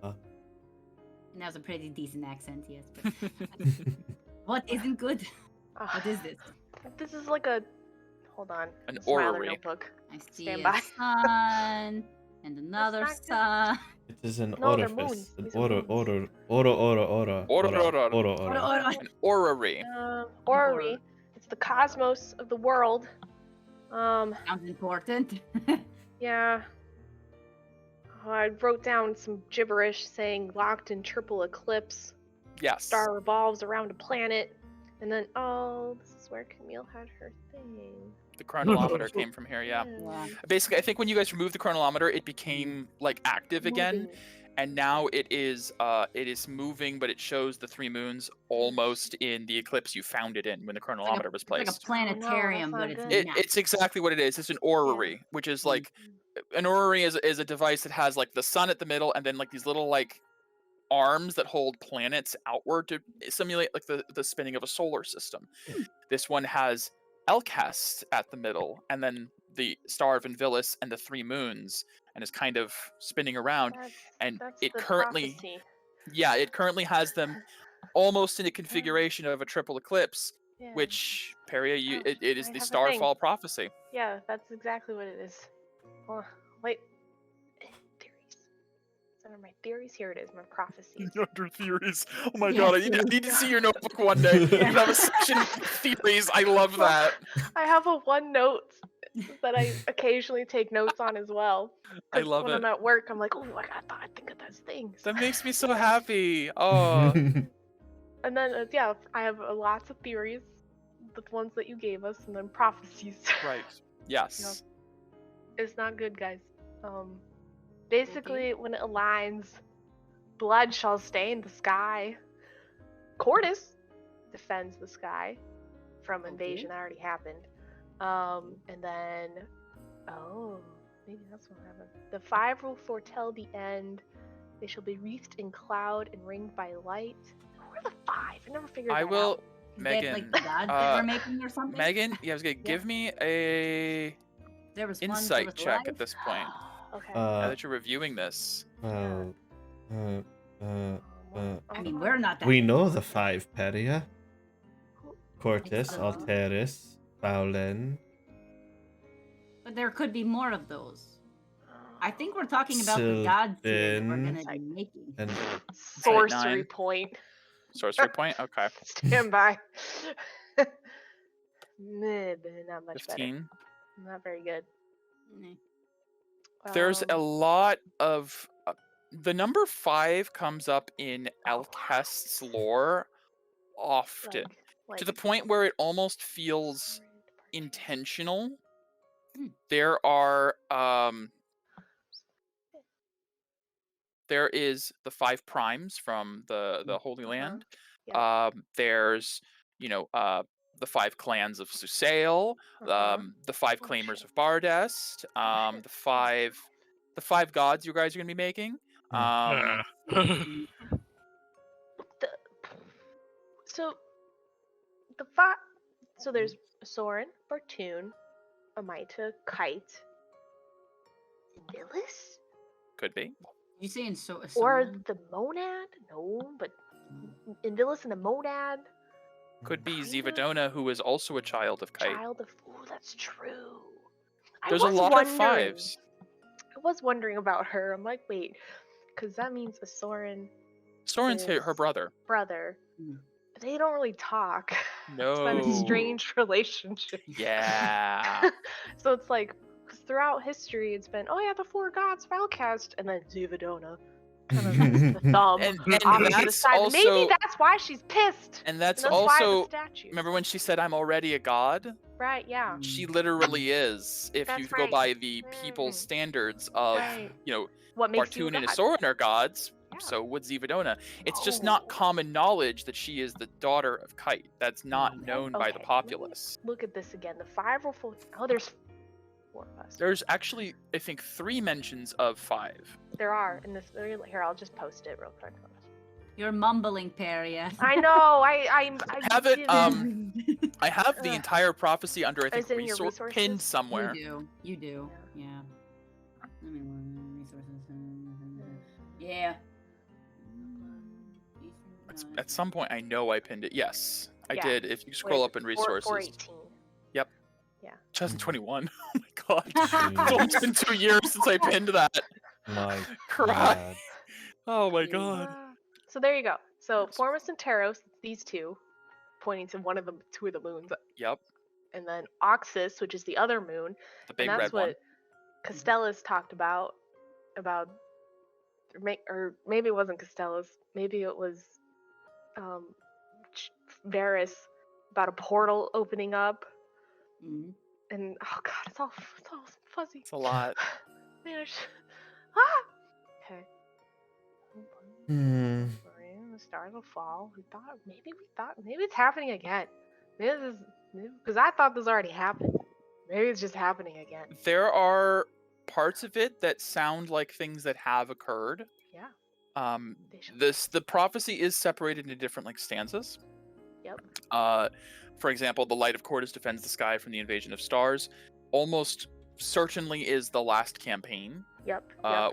And that was a pretty decent accent, yes. But what isn't good? What is this? This is like a. Hold on. An It's my other orrery. notebook. I see Stand a by. sun and another not good. sun. It is an No, they're orifice. moons. An These are ora, moons. ora, ora, ora, ora, Ora, ora, ora. ora, ora. An orrery. Orrery. It's the cosmos of the world. Sounds important. Yeah. I wrote down some gibberish saying locked in triple eclipse. Yes. Star revolves around a planet. And then, this is where Camille had her thing. The chronometer came from here, yeah. Yeah. Basically, I think when you guys removed the chronometer, it became like active again, Moving. and now it is moving, but it shows the 3 moons almost in the eclipse you found it in when the chronometer was It's like a placed. planetarium, not but it's good. not. It's exactly what it is. It's an orrery, which is like an orrery is a device that has like the sun at the middle, and then like these little like arms that hold planets outward to simulate like the spinning of a solar system. This one has Elcast at the middle, and then the Star of Invilis and the 3 moons, and is kind of spinning around. And That's it the currently, prophecy. yeah, it currently has them almost in a configuration of a triple eclipse, Yeah. which Peria, it is I the have a starfall thing. prophecy. Yeah, that's exactly what it is. Wait. Theories. It's under my theories. Here it is, my prophecies. Under theories. Oh my Yeah, god, I need to see your notebook one day. You have a section of theories. I love that. I have a OneNote that I occasionally take notes on as well. I 'Cause love when it. I'm at work, I'm like, oh, I think of those things. That makes me so happy. Oh, And then, I have lots of theories, the ones that you gave us, and then prophecies. right. Yes. It's not good, guys. Basically, when it aligns, blood shall stain the sky. Cordis defends the sky from invasion that already happened. And then, maybe that's what happened. The 5 will foretell the end. They shall be wreathed in cloud and ringed by light. Who are the 5? I never figured that I will, Is that Megan. like the gods that we're making or something? Megan, yeah, I was gonna give me a There was one, insight there was check life? at this point. Okay. Now that you're reviewing this, well, I mean, we're not that. we know the 5, Peria. Cortis, so. Alteris, Faulen. But there could be more of those. I think we're talking about the gods here that we're Sylvan. gonna be making. And Sorcery 9. point. sorcery point. Okay, Stand by. Meh, but not much better. 15. Not very good. Mm. There's a lot of the number 5 comes up in Elcast's lore often, to the point where it almost feels intentional. There are there is the 5 primes from the Holy Land. There's the 5 clans of Susail, the 5 claimers of Bardest, the 5 gods you guys are gonna be making. So there's Soren, Bartoon, Amita, Kite, Invilis, Could be. You saying so? or the Monad? No, but Invilis and the Monad. Could be Kinda. Zivadona, who is also a child of Kite. That's true. There's a lot of 5s. I was wondering about her. I'm like, wait, because that means a Soren Soren's her brother. brother. Hmm. But they don't really talk. No. It's been a strange relationship. Yeah. So it's like, because throughout history, it's been, oh yeah, the 4 gods of Outcast, and then Zivadona. Kind of the thumb And off to the that's side. also- Maybe that's why she's pissed. And that's And that's why the also, statue. remember when she said, I'm already a god? Right, yeah. She literally is, if That's you go right. by the people's Mm. standards of, Right. Bartoon What makes you a and god? Isorin are gods, Yeah. so would Zivadona. It's just not Oh. common knowledge that she is the daughter of Kite. That's not Okay, known by the okay. populace. Look at this again. The 5 will full. Oh, there's 4 of us. There's actually, I think, 3 mentions of 5. There are in this. Here, I'll just post it real quick. You're mumbling, Peria. I know. I Have it, didn't- I have the Ugh. entire prophecy under, I think, Is it in your pinned resources? somewhere. You do. Yeah. Let me resources. Yeah. At some point, I know I pinned it. Yes, I Yeah. did. If you scroll up in resources. 418. Yep. Yeah. 2021. Oh my god. It's almost been 2 years since I pinned that. My Cry. God. Oh my god. So there you go. So Formus and Taros, these 2. pointing to two of the moons. Yep, And then Oxus, which is the other moon, the big and red that's one. what Costella's talked about, or maybe it wasn't Costella's, maybe it was Varys, about a portal opening up, and oh god, it's all fuzzy. It's a lot. Man, okay. The stars will fall. We thought maybe it's happening again. Because I thought this already happened. Maybe it's just happening again. There are parts of it that sound like things that have occurred. Yeah. The prophecy is separated into different like stanzas. Yep. For example, the light of Cordis defends the sky from the invasion of stars. Almost certainly is the last campaign. Yep.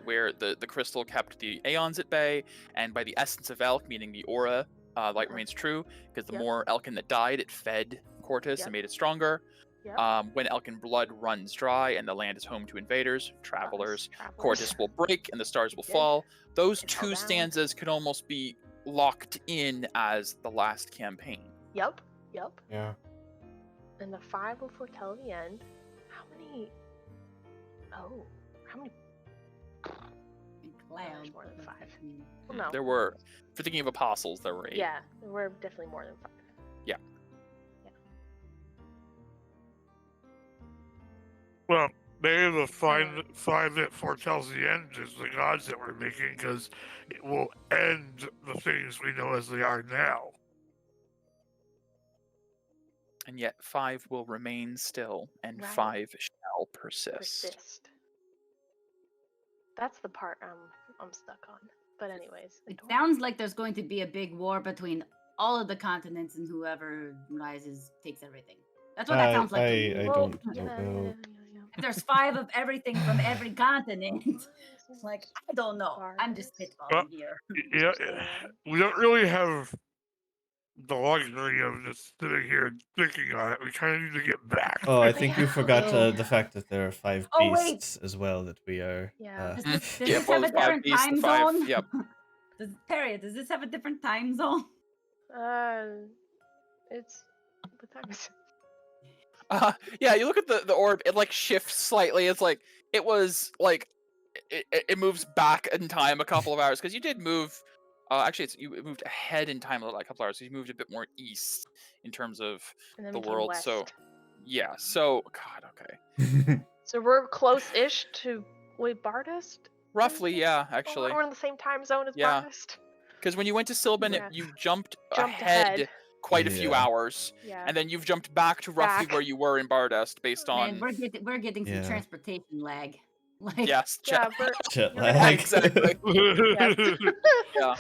Where the crystal kept the aeons at bay, and by the essence of Elk, meaning the aura, light remains true, because the more Elkin that died, it fed Cortis and made it stronger. Yep. When Elkin blood runs dry and the land is home to invaders, travelers, Cortis will break and the stars will fall. Those two stanzas could almost be locked in as the last campaign. Yep. Yeah. And the 5 will foretell the end. How many? Oh, how many? Cloud. More than 5. Well, no. There were, for thinking of apostles, there were 8. Yeah, there were definitely more than 5. Yeah. Well, maybe the five that foretells the end is the gods that we're making, because it will end the things we know as they are now. And yet 5 will remain still, and Right. 5 shall persist. That's the part I'm stuck on. But anyways, It sounds like there's going to be a big war between all of the continents, and whoever rises takes everything. That's what that sounds like. To me. I don't know. If there's 5 of everything from every continent, it's like, I don't know. I'm just spitballing here. Yeah, we don't really have the luxury of just sitting here and thinking on it. We kind of need to get back. Oh, I think you forgot the fact that there are 5 beasts as well that we are. Yeah. Does this have a different time zone? Yep. Perry, does this have a different time zone? It's what time is it? Yeah, you look at the orb, it like shifts slightly. It's like it was like it moves back in time a couple of hours, because you did move. Actually, it moved ahead in time a couple hours. So you moved a bit more east in terms of the world. West. So yeah. So God, okay. So we're close-ish to Bardist. Roughly, yeah. Actually, we're in the same time zone as Bardist. Because when you went to Sylvan, you jumped ahead quite a few hours, and then you've jumped back to roughly where you were in Bardest, based on. Man, we're getting some transportation lag. Like, yes, jet lag. Exactly. Yeah.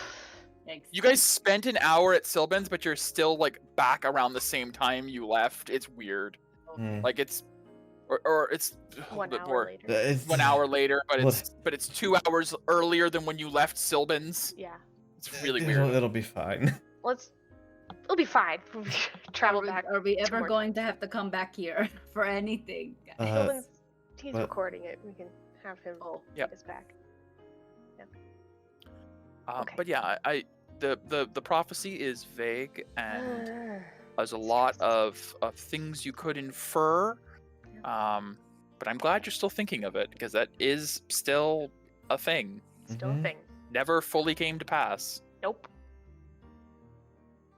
You guys spent an hour at Sylvan's, but you're still like back around the same time you left. It's weird. Like it's, or it's 1 hour later. It's 1 hour later, but it's 2 hours earlier than when you left Sylvan's. Yeah. It's really weird. It'll be fine. It'll be fine. Travel back. Are we ever going to have to come back here for anything? He's recording it. We can have him take us back. Okay. But yeah, the prophecy is vague, and there's a lot of things you could infer. But I'm glad you're still thinking of it, because that is still a thing. Still a thing. Never fully came to pass. Nope.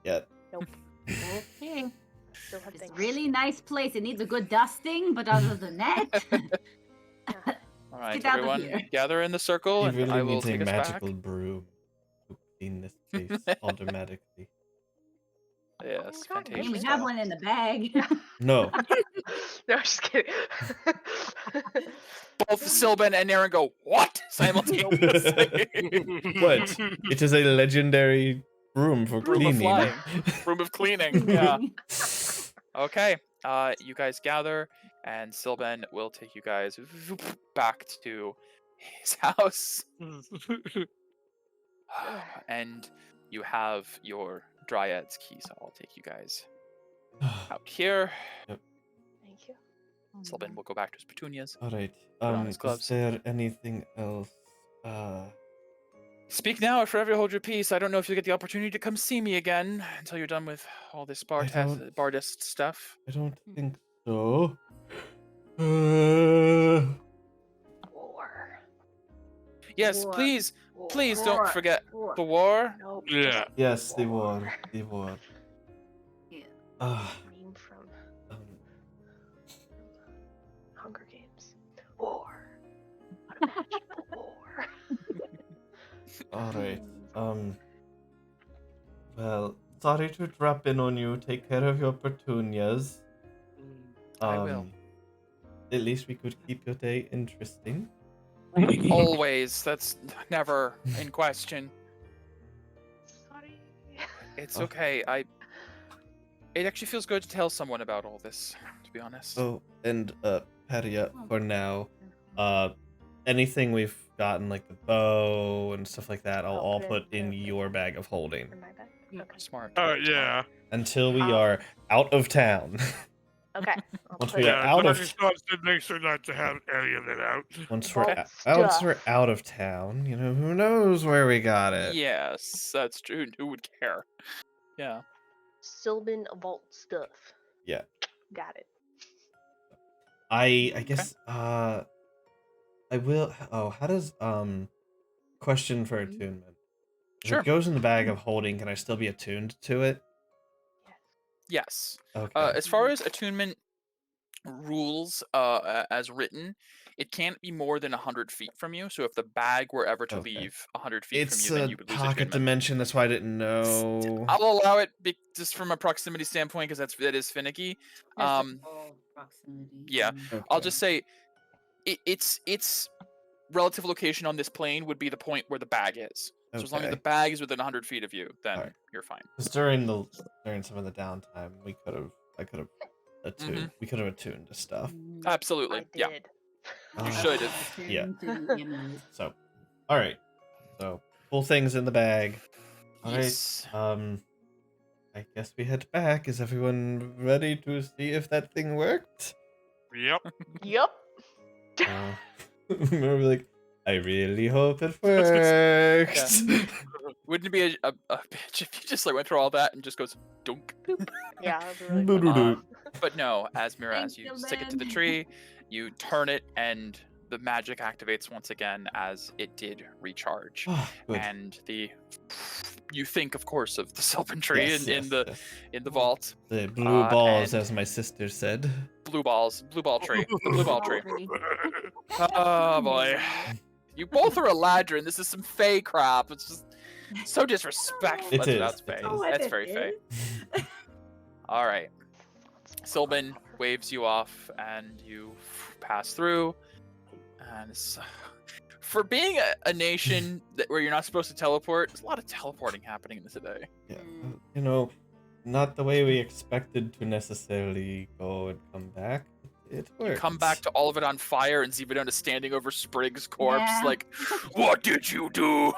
Yeah. Nope. Okay. Still have It's things. a really nice place. It needs a good dusting, but other than that, All right, get out of everyone, here. gather in the circle, He and really I will needs a take us magical back. broom to clean this place automatically. Yes, Oh, I mean, we fantastic. have one in the bag. No. No, just kidding. Both Sylvan and Aaron go, what? Simultaneously. What? It is a legendary broom for Broom of cleaning. flying. Room of cleaning. Yeah. Okay. You guys gather, and Sylvan will take you guys back to his house. And you have your Dryad's key, so I'll take you guys out here. Yep. Thank you. Sylvan will go back to his petunias. All right. on his Is gloves. there anything else Speak now or forever hold your peace. I don't know if you'll get the opportunity to come see me again until you're done with all this Bardist stuff. I don't think so. Uh, War. Yes, War. please don't War. forget War. the war. Nope. Yeah. just yes, the war. The war. Yeah. Meme from Um, Hunger Games. War. Unimaginable war. all right. Well, sorry to drop in on you. Take care of your petunias. I will. At least we could keep your day interesting. Always. That's never in question. Sorry. It's Oh. okay. It actually feels good to tell someone about all this, to be honest. Oh, and Paria, for now, anything we've gotten, like the bow and stuff like that, I'll all put in your bag of holding In my bag. Okay. Smart. Yeah. until we are out of town. Okay. I'll Once put we it are Yeah, out Johnny of Scott said make sure not to have any of it out. once Vault we're stuff. out of town, you know, who knows where we got it. Yes, that's true. Who would care? Yeah. Sylvan vault stuff. Yeah. Got it. I guess I will. Oh, how does question for attunement? If Sure. it goes in the bag of holding, can I still be attuned to it? Yes. Okay. As far as attunement rules, as written, it can't be more than 100 feet from you. So if the bag were ever to Okay. leave 100 feet It's from you, then a you would lose pocket attunement. dimension. That's why I didn't know. I'll allow it just from a proximity standpoint because that is finicky. Physical proximity. yeah. Mm. I'll Okay. just say its relative location on this plane would be the point where the bag is. So as long as the Okay. bag is within 100 feet of you, then Alright. you're fine. Because during some of the downtime, I could have attuned. Mhm. We could have attuned to stuff. Mm. Absolutely. I Yeah. did. You Uh, should have. Yeah. Attuned. So, all right. So, full things in the bag. All right. Yes. I guess we head back. Is everyone ready to see if that thing worked? Yep. Yup. We're like, I really hope it works. Wouldn't it be a bitch if you just like went through all that and just goes dunk? Yeah, that'd be really fun. But no, as Mira, as Thank you you, stick it to the Lynn. tree, you turn it, and the magic activates once again as it did recharge. Oh, good. And you think, of course, of the Sylvan tree Yes, in yes. the vault. The blue balls, and- as my sister said. Blue ball tree, the blue ball tree. Oh boy, you both are Eladrin. This is some Fey crap. It's just so disrespectful. It That's is, about it Fey. is. Oh, That's it very Fey. is. All right. Sylvan waves you off, and you pass through. And for being a nation where you're not supposed to teleport, there's a lot of teleporting happening in this today. Yeah, you know, not the way we expected to necessarily go and come back. It You worked. come back to all of it on fire, and Zebedona standing over Sprig's corpse, Yeah. like, "What did you do?"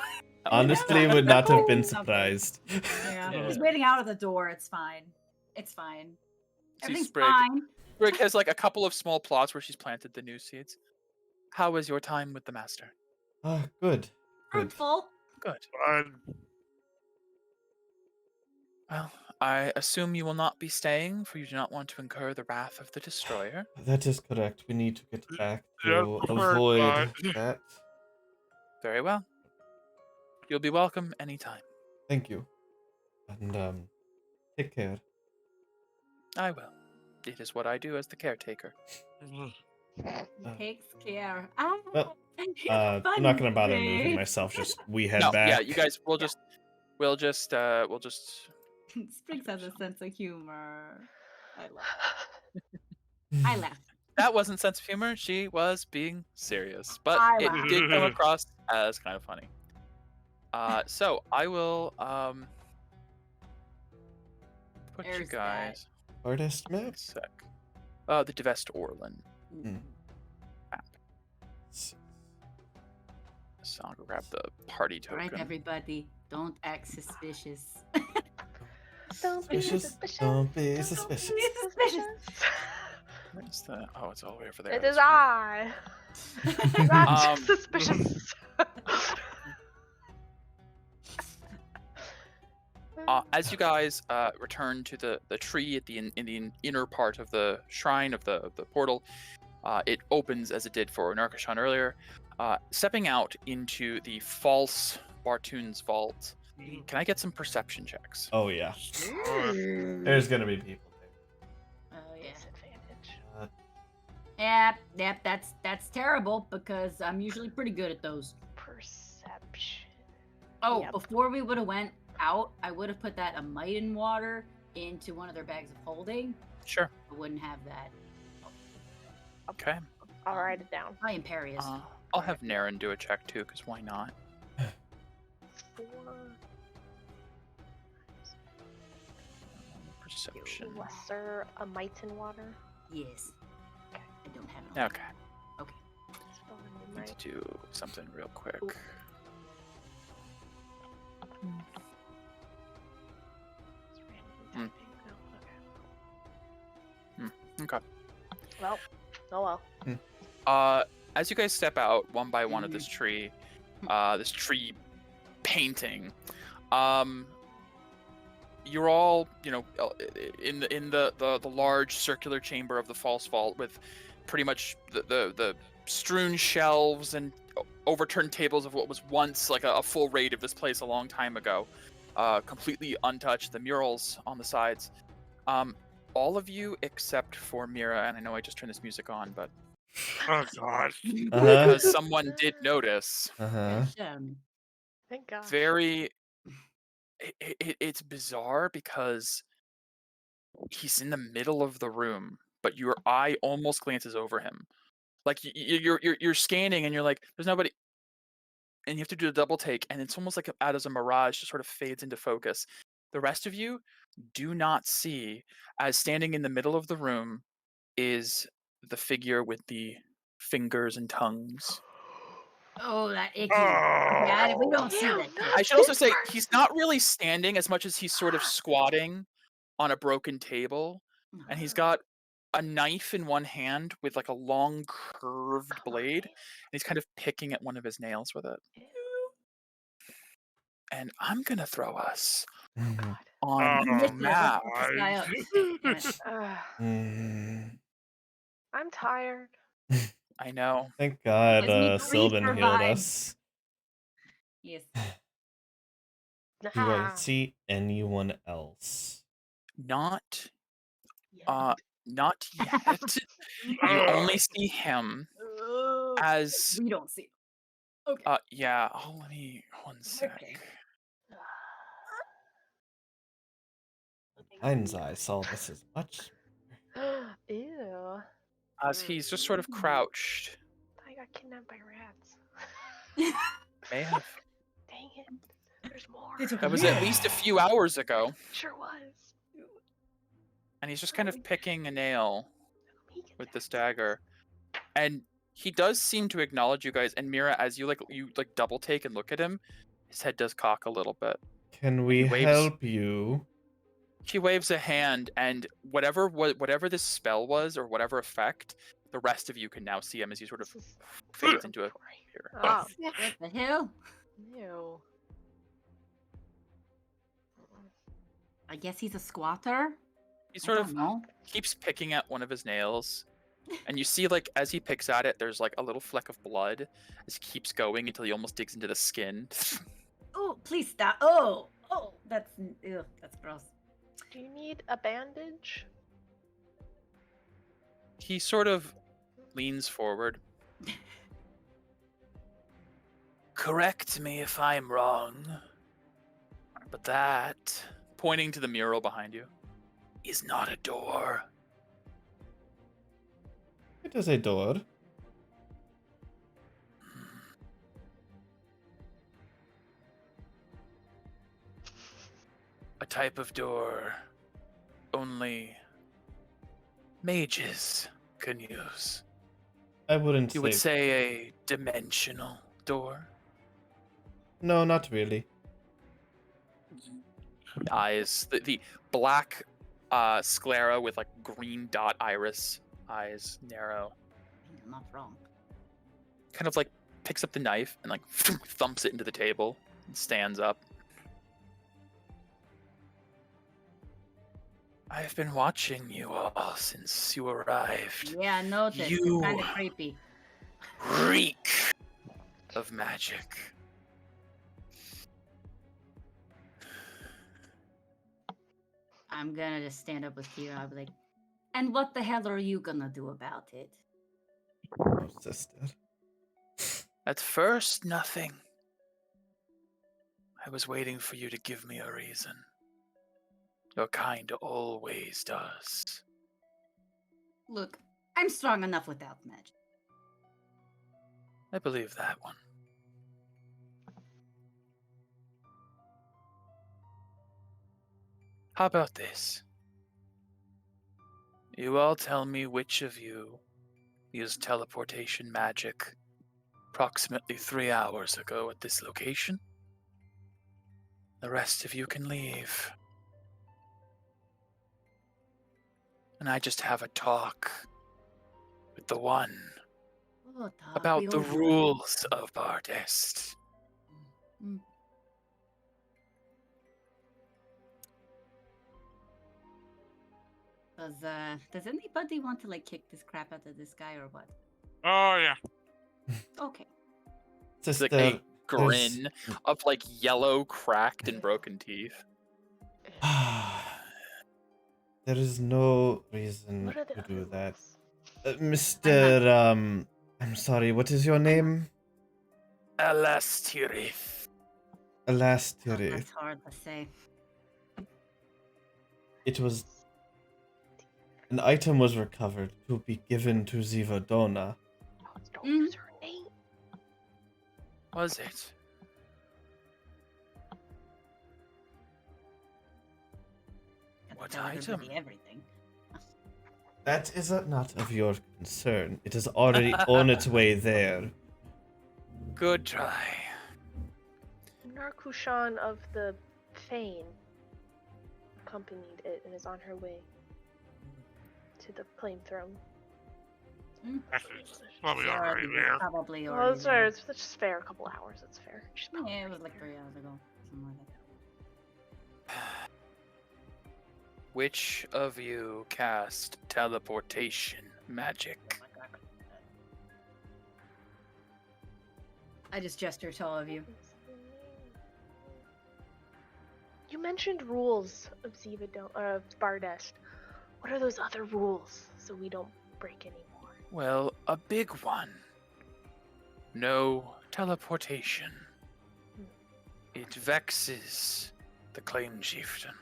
Honestly, would not have been surprised. Yeah. Yeah. He's waiting out at the door. It's fine. It's fine. See Everything's Sprig. fine. Sprig has like a couple of small plots where she's planted the new seeds. How was your time with the master? Ah, good. Good. Fruitful. Good. Fine. Well, I assume you will not be staying, for you do not want to incur the wrath of the destroyer. That is correct. We need to get back Yeah, to prefer avoid not. that. Very well. You'll be welcome anytime. Thank you. And take care. I will. It is what I do as the caretaker. He takes care. Ah, Well, you're I'm funny, not gonna bother moving Sprig. myself. Just we head No, back. yeah, you guys. We'll just. Spriggs has a sense of humor. I laugh. That wasn't sense of humor. She was being serious, but I it laugh. did come across as kind of funny. So I will put you There's that. guys. Artist One map. sec. The Devest Orlin. Hmm. So I'll go grab the party token. Alright, everybody. Don't act suspicious. Don't be Suspicious. suspicious. Don't be Don't suspicious. be suspicious. Where's the? Oh, it's all the way over there. It That's is right. I. Not Um, suspicious. As you guys return to the tree in the inner part of the shrine of the portal, it opens as it did for Narkashan earlier, stepping out into the false Bartoon's vault. Can I get some perception checks? Oh yeah, Sure. there's gonna be people there. Oh yeah. Disadvantage. Yep. That's terrible because I'm usually pretty good at those. Perception. Oh, Yep. before we would have went out, I would have put that a mite in water into one of their bags of holding. Sure. I wouldn't have that. Okay. I'll write it down. I am Imperious. I'll have Naren do a check too, because why not? 4. Perception. Lesser a mite in water. Yes. I don't have it. Okay. Spell a Need mite. to do something real quick. Ooh. It's randomly typing. No, okay. Okay. Well, oh well. As you guys step out one by one of this tree painting, you're all, in the large circular chamber of the false vault with pretty much the strewn shelves and overturned tables of what was once like a full raid of this place a long time ago, completely untouched. The murals on the sides. All of you except for Mira, and I know I just turned this music on, but Oh God. because someone did notice, Thank God. it's bizarre because he's in the middle of the room, but your eye almost glances over him, like you're scanning and you're like, there's nobody, and you have to do a double take, and it's almost like out as a mirage, just sort of fades into focus. The rest of you do not see, as standing in the middle of the room is the figure with the fingers and tongues. Oh, that icky. Oh. Yeah, we don't see Ew, that. no. Kid. I should also say he's not really standing as much as he's sort of squatting on a broken table, and he's got a knife in one hand with like a long curved blade, and he's kind of picking at one of his nails with it. And I'm gonna throw us Mhm. on the Initiative, let's map. look this guy up. Yes. Mm. I'm tired. I know. Thank God Gives me grief Sylvan for healed vibes. us. Yes. Do I see anyone else? Not Yeah. not yet. You only see him as We don't see. Okay. yeah, let me one sec. Okay. Mind's eye saw this as much. Ew. As he's just sort of crouched. I got kidnapped by rats. May have. Dang it. There's more. That was at least a few hours ago. Sure was. And he's just kind of picking a nail He gets with it. this dagger. And he does seem to acknowledge you guys. And Mira, as you double take and look at him, his head does cock a little bit. Can we He waves- help you? He waves a hand, and whatever this spell was, or whatever effect, the rest of you can now see him as he sort of This is fades into a. Here. Oh, What the hell? ew. I guess he's a squatter. He sort I of don't know. keeps picking at one of his nails, and you see, like, as he picks at it, there's like a little fleck of blood as he keeps going until he almost digs into the skin. Oh, please stop. Oh, that's gross. Do you need a bandage? He sort of leans forward. Correct me if I'm wrong, but that, pointing to the mural behind you, is not a door. It is a door. A type of door only mages can use. I wouldn't You say. would say a dimensional door? No, not really. Eyes, the black sclera with like green dot iris eyes, narrow. I'm not wrong. Kind of like picks up the knife and like thumps it into the table and stands up. I've been watching you all since you arrived. Yeah, I noticed. It's You kind of creepy. reek of magic. I'm gonna just stand up with Kira. I'll be like, and what the hell are you gonna do about it? Oh, sister. At first, nothing. I was waiting for you to give me a reason. Your kind always does. Look, I'm strong enough without magic. I believe that one. How about this? You all tell me which of you used teleportation magic approximately 3 hours ago at this location. The rest of you can leave. And I just have a talk with the one Oh, Doc, about we the always- rules of Bardest. Mm. Does anybody want to like kick this crap out of this guy or what? Oh yeah. Okay. It's Sister, like a there's- grin of like yellow, cracked, and broken teeth. there is no reason What are the to other do that. rules? Mr. I'm sorry, what is your name? Alastirith. Oh, Alastirith. that's hard to say. It was. An item was recovered to be given to Zivadona. Don't use her name. Was it? Gotta What tell everybody item? everything. That is not of your concern. It is already on its way there. Good try. Narkushan of the Fane accompanied it and is on her way to the Flame Throne. Actually, it's probably It's already there. Probably Well, already it's fair. there. It's just fair. A couple hours. It's fair. She's probably Yeah, it was already like there. 3 hours ago. Something like that. Which of you cast teleportation magic? I just gesture to all of you. You mentioned rules of Bardest. What are those other rules so we don't break any more? Well, a big one. No teleportation. It vexes the claim chieftain.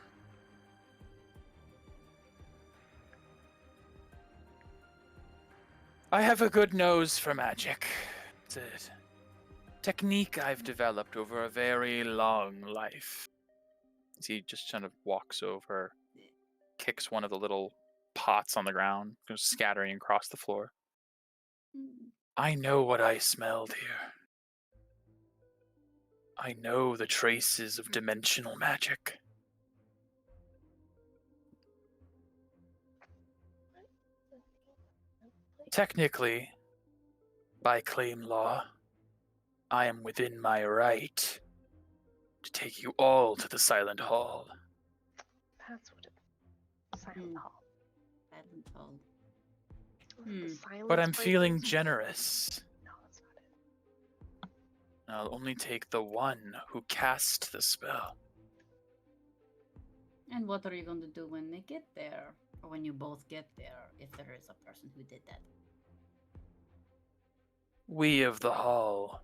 I have a good nose for magic. It's a technique I've developed over a very long life. As he just kind of walks over, kicks one of the little pots on the ground, goes scattering across the floor. I know what I smelled here. I know the traces of dimensional magic. Technically, by claim law, I am within my right to take you all to the Silent Hall. That's what it. Silent Hall. Silent Hall. The silence But I'm breakers? feeling generous. No, that's not it. I'll only take the one who cast the spell. And what are you going to do when they get there? Or when you both get there, if there is a person who did that? We of the Hall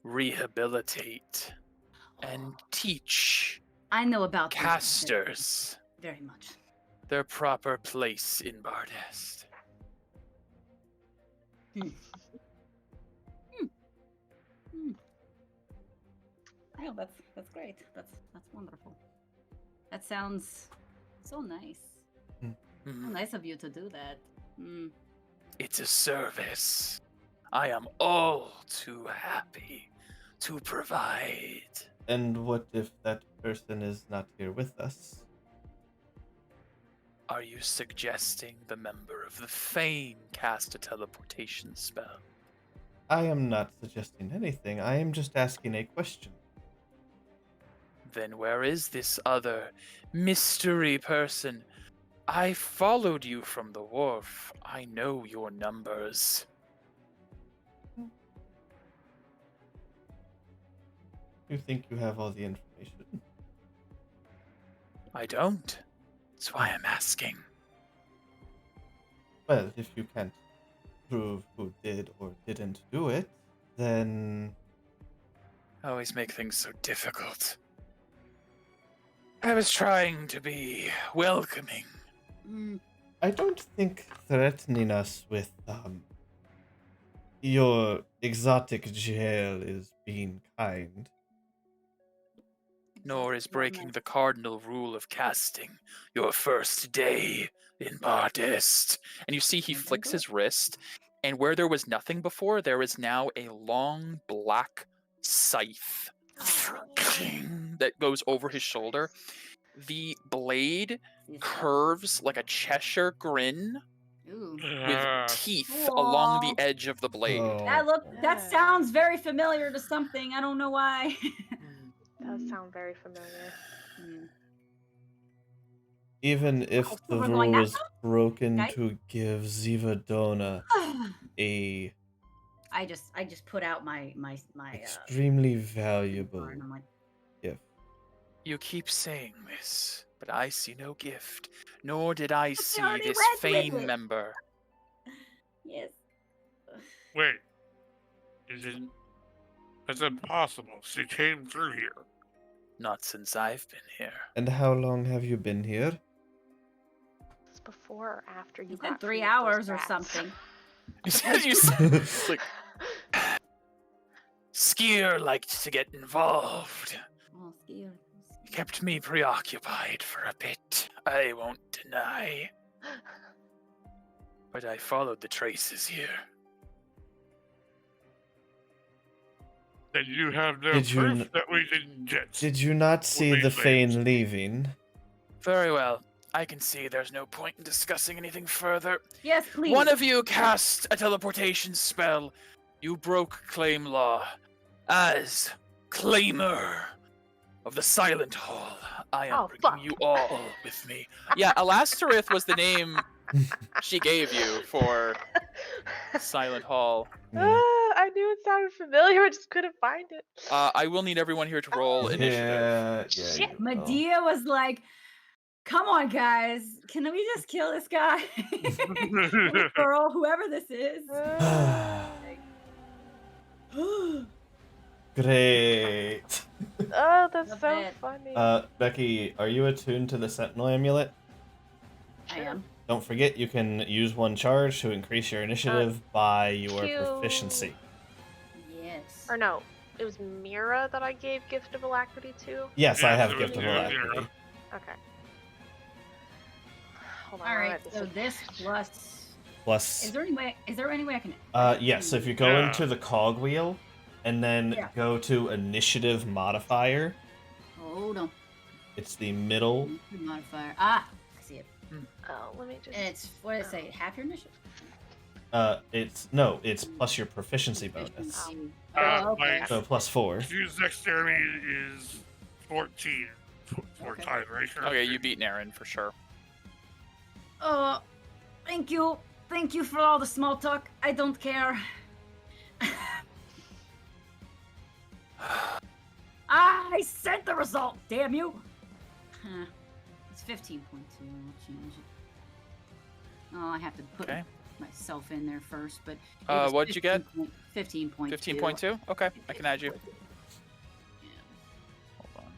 rehabilitate and teach I know about these casters very much. their proper place in Bardest. Oh, that's great. That's wonderful. That sounds so nice. So nice of you to do that. It's a service I am all too happy to provide. And what if that person is not here with us? Are you suggesting the member of the Fane cast a teleportation spell? I am not suggesting anything. I am just asking a question. Then where is this other mystery person I followed you from the wharf. I know your numbers. You think you have all the information? I don't. That's why I'm asking. Well, if you can't prove who did or didn't do it, then I always make things so difficult. I was trying to be welcoming. I don't think threatening us with your exotic jail is being kind. Nor is breaking the cardinal rule of casting your first day in Modest. And you see he flicks his wrist, and where there was nothing before, there is now a long black scythe that goes over his shoulder. The blade curves like a Cheshire grin Ooh. with teeth along the edge of the blade. That sounds very familiar to something. I don't know why. Does sound very familiar. Even if so the we're rule going was after? broken Okay. to give Zivadona a I just put out my extremely valuable and I'm like, gift. You keep saying this, but I see no gift, nor did I see already this read with Fane it. member. yes. Wait. Is it? That's impossible. She came through here. Not since I've been here. And how long have you been here? It's before or after you You got said 3 free of those hours or rats. something. You said, like, Skier liked to get involved. Oh, scared. He kept me preoccupied for a bit, I won't deny. But I followed the traces here. Then you have no Did you proof n- that we didn't get. Did you not see we the claimed. Fane leaving? Very well. I can see there's no point in discussing anything further. Yes, please. One of you cast a teleportation spell. You broke claim law. As claimer of the Silent Hall, I am Oh, bringing fuck. you all with me. Yeah, Elastorith was the name she gave you for Silent Hall. I knew it sounded familiar, I just couldn't find it. I will need everyone here to roll initiative. Yeah, Shit. you will. Medea was like, "Come on, guys, can we just kill this guy, This girl, whoever this is?" Great. Oh, that's Not so bad. funny. Becky, are you attuned to the Sentinel amulet? I am. Don't forget you can use one charge to increase your initiative by your Q. proficiency. Yes. Or no, it was Mira that I gave Gift of Alacrity to? Yes, I Yes, have it Gift of was Mira. Alacrity. Okay. Hold on, All I'll right. write this So in. this plus. Plus, Is there any way? Is there any way I can? yes, if you go Yeah. into the cogwheel and then Yeah. go to initiative modifier, Hold on. it's the middle. Modifier. Ah, I see it. Oh, let me just. And it's what did it say? Half your initiative. It's plus your proficiency bonus. Efficiency. Uh, okay. like- So plus 4. Q's dexterity is 14 for Okay. tiebreaker. Okay, you beat Naren for sure. Thank you. Thank you for all the small talk. I don't care. I said the result. Damn you. It's 15.2. I'll change it. Oh, I have to put Okay. myself in there first, but. it was What'd you get? 15.2. 15.2? Okay, I can add you. Yeah. Hold on.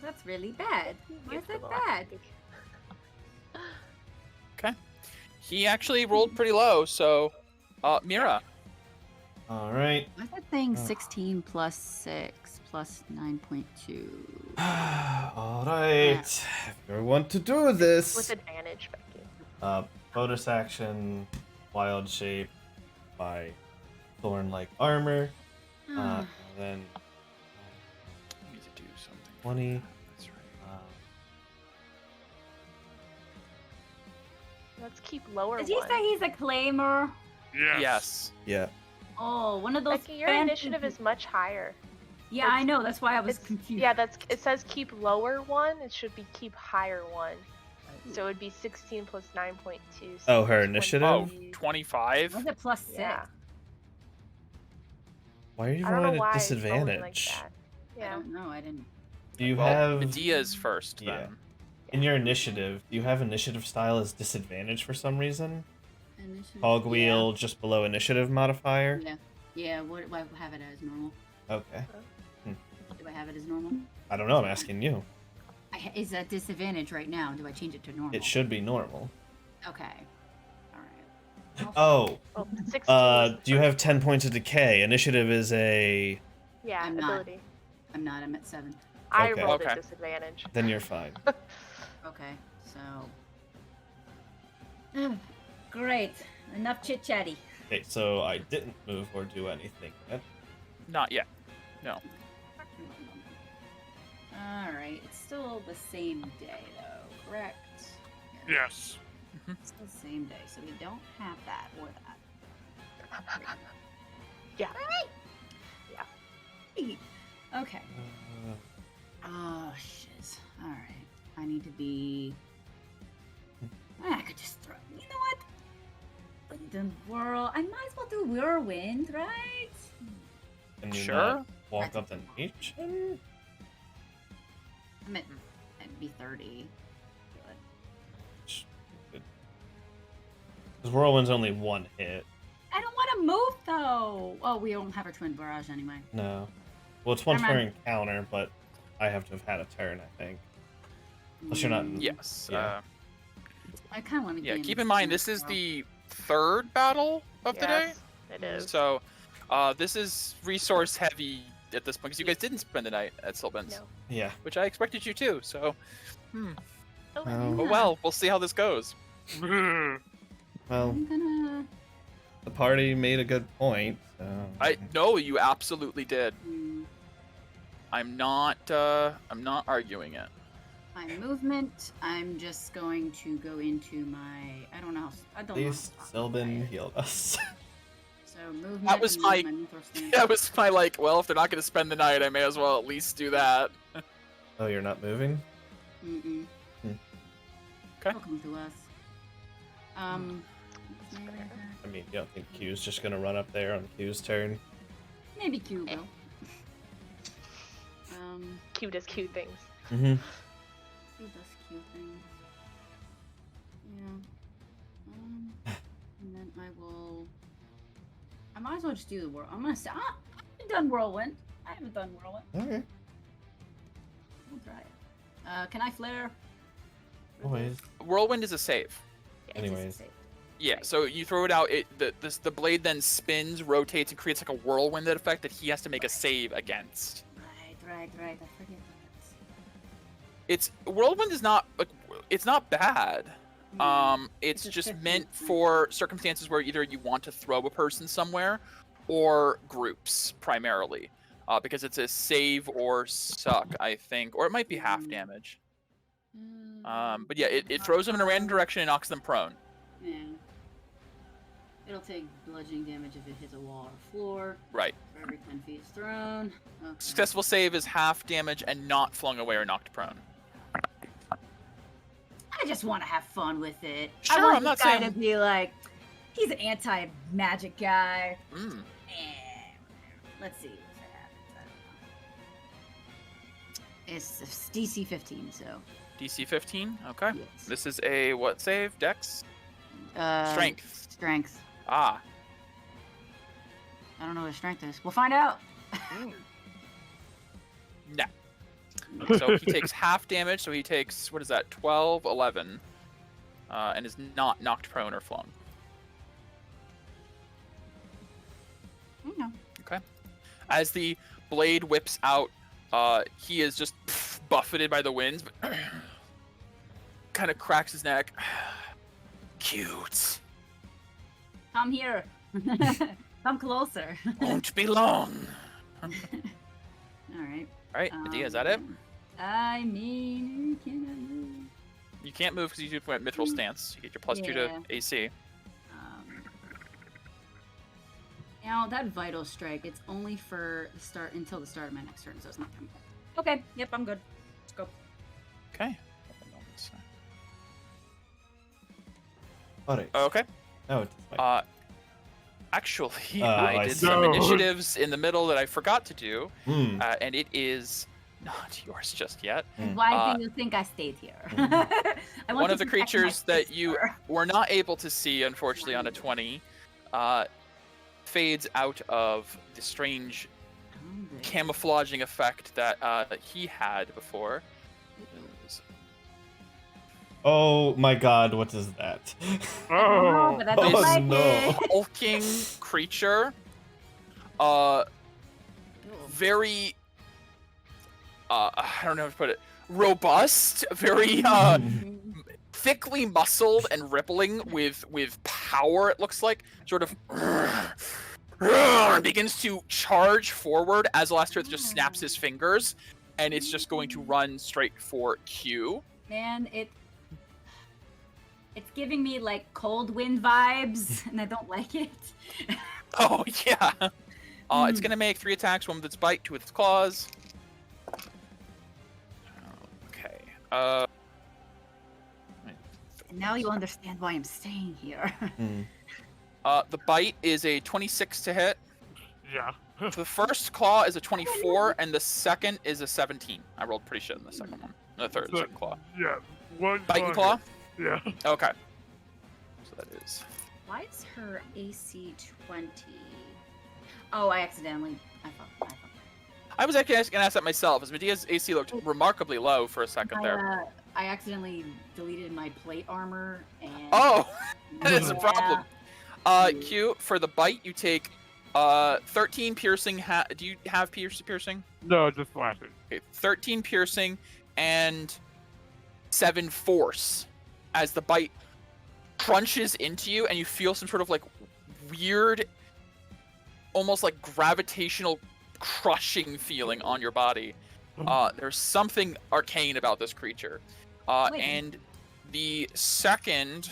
That's really bad. Why is Gift that of bad? Alacrity. He actually rolled pretty low, so Mira. All right. What's that thing? Ugh. 16 plus 6 plus 9.2. All right. If you want to do this, With advantage, Becky. bonus action, wild shape by thorn-like armor. Ah. Then I need to do something. 20. That's right. Let's keep lower Did he one. say he's a claimer? Yes. Yes. Yeah. Oh, one of those. Becky, your fancy- initiative is much higher. Yeah, I know. That's why I was It's, confused. yeah, it says keep lower 1. It should be keep higher 1. So it would be 16 plus 9.2. Oh, her 20. initiative? Oh, 25. Was it plus 6? Yeah. Why are you I don't know rolling at why it's rolling disadvantage? like that. I Yeah. don't know. I didn't. Do you Well, have Medea's first Yeah. then. in your initiative? Do you have initiative style as disadvantage for some reason? Initiative. Cogwheel just below initiative modifier. Yeah. Yeah. What do I have it as normal? Okay. Do I have it as normal? I don't know. I'm asking you. Is that disadvantage right now? Do I change it to normal? It should be normal. Okay. All right. Oh. Oh, 16 was the Do you first have 10 points of decay? Initiative is a. Yeah, I'm not. ability. I'm not. I'm at 7. I Okay. rolled Okay. a disadvantage. Then you're fine. Okay. So. Great. Enough chit chatty. Okay, so I didn't move or do anything yet. Not yet. No. All right. It's still the same day, though. Correct. Yes. It's the same day, so we don't have that or that. Yeah. Right? Yeah. Okay. Oh, shiz. All right. I need to be. I could just throw. You know what? The whirl. I might as well do whirlwind, right? Can you Sure. not walk up the nation? I'm at. I'd be 30. Because whirlwind's only one hit. I don't want to move though. Oh, we don't have our twin barrage anyway. No. Well, it's once Never per mind. encounter, but I have to have had a turn, I think. Unless you're not. Yes. Yeah. I kind of want to. Yeah. Keep in mind, this is the 3rd battle of the day. Yes, it is. So, this is resource heavy at this point because you guys didn't spend the night at Sylvan's, No. Yeah. which I expected you to. So, Oh, Oh. oh well, we'll see how this goes. Well, I'm gonna. the party made a good point. So. I no, you absolutely did. Hmm, I'm not arguing it. my movement. I'm just going to go into my. I don't know. I don't At least know. Sylvan healed us. So movement. That was and my- then mythos stance. That was my like. Well, if they're not going to spend the night, I may as well at least do that. Oh, you're not moving? Mm-mm. Hmm. Okay. They'll come to us. I mean, you don't think Q's just gonna run up there on Q's turn? Maybe Q will. Q does cute things. Mm-hmm. Q does Q things. Yeah. And then I will. I might as well just do the whirl. I'm gonna say. I haven't done whirlwind. I haven't done whirlwind. Okay. We'll try it. Can I flare? Always. Whirlwind is a save. Yeah, Anyways. just a save. Yeah, Right. so you throw it out. The blade then spins, rotates, and creates like a whirlwind effect that he has to make a save against. Right. I forget that. It's whirlwind is not like it's not bad. It's It's just just meant different. for circumstances where either you want to throw a person somewhere, or groups primarily, because it's a save or suck, I think, or it might be half damage. But yeah, it throws them in a random direction and knocks them prone. Yeah. It'll take bludgeoning damage if it hits a wall or floor. Right. For every 10 feet it's thrown. Okay. Successful save is half damage and not flung away or knocked prone. I just want to have fun with it. I Sure, want I'm not this guy saying- to be like, he's an anti-magic guy. Mm. Let's see what's that happens. I don't know. It's DC 15, so. DC 15. Okay. Yes. This is a what save? Dex. Strength. Strength. Ah. I don't know what strength is. We'll find out. No. So he takes half damage. So he takes what is that? 12, 11, and is not knocked prone or flung. No. As the blade whips out, he is just buffeted by the winds, but kind of cracks his neck. Cute. Come here. Come closer. Won't be long. All right. All right, Medea, is that it? I mean, can I move? You can't move because you went mithril stance. You get your +2 to Yeah. AC. Now that vital strike, it's only for the start until the start of my next turn, so it's not coming. Okay, yep, I'm good. Let's go. Okay. Alright. Okay. No, it's fine. Actually, Oh, I I did see. some No. initiatives in the middle that I forgot to do, Hmm. and it is not yours just yet. And why Uh, do you think I stayed here? Mhm. I want One to of the protect my creatures that you sister. were not able to see, unfortunately, on a 20, fades out of the strange camouflaging effect that he had before. Oh my god, what is that? I don't know, Oh. but I don't Oh, like no. it. Hulking creature, very, I don't know how to put it, robust, very thickly muscled and rippling with power. It looks like sort of begins to charge forward as Elastirith just snaps his fingers, and it's just going to run straight for Q. Man, it's giving me like cold wind vibes, and I don't like it. Oh yeah. It's gonna make 3 attacks, one with its bite, 2 with its claws. Okay. Now you understand why I'm staying here. Hmm. The bite is a 26 to hit. Yeah. The first claw is a 24, and the second is a 17. I rolled pretty shit in the second one. The second claw. Yeah. One Biting claw? Yeah. Okay. So that is. Why is her AC 20? Oh, I accidentally. I thought. I was actually gonna ask that myself, as Medea's AC looked remarkably low for a second there. I accidentally deleted my plate armor and. Oh, that is a Yeah. problem. Q, for the bite, you take 13 piercing. Do you have piercing? No, just flashing. Okay, 13 piercing and 7 force as the bite crunches into you, and you feel some sort of like weird, almost like gravitational crushing feeling on your body. There's something arcane about this creature. Wait. And the second,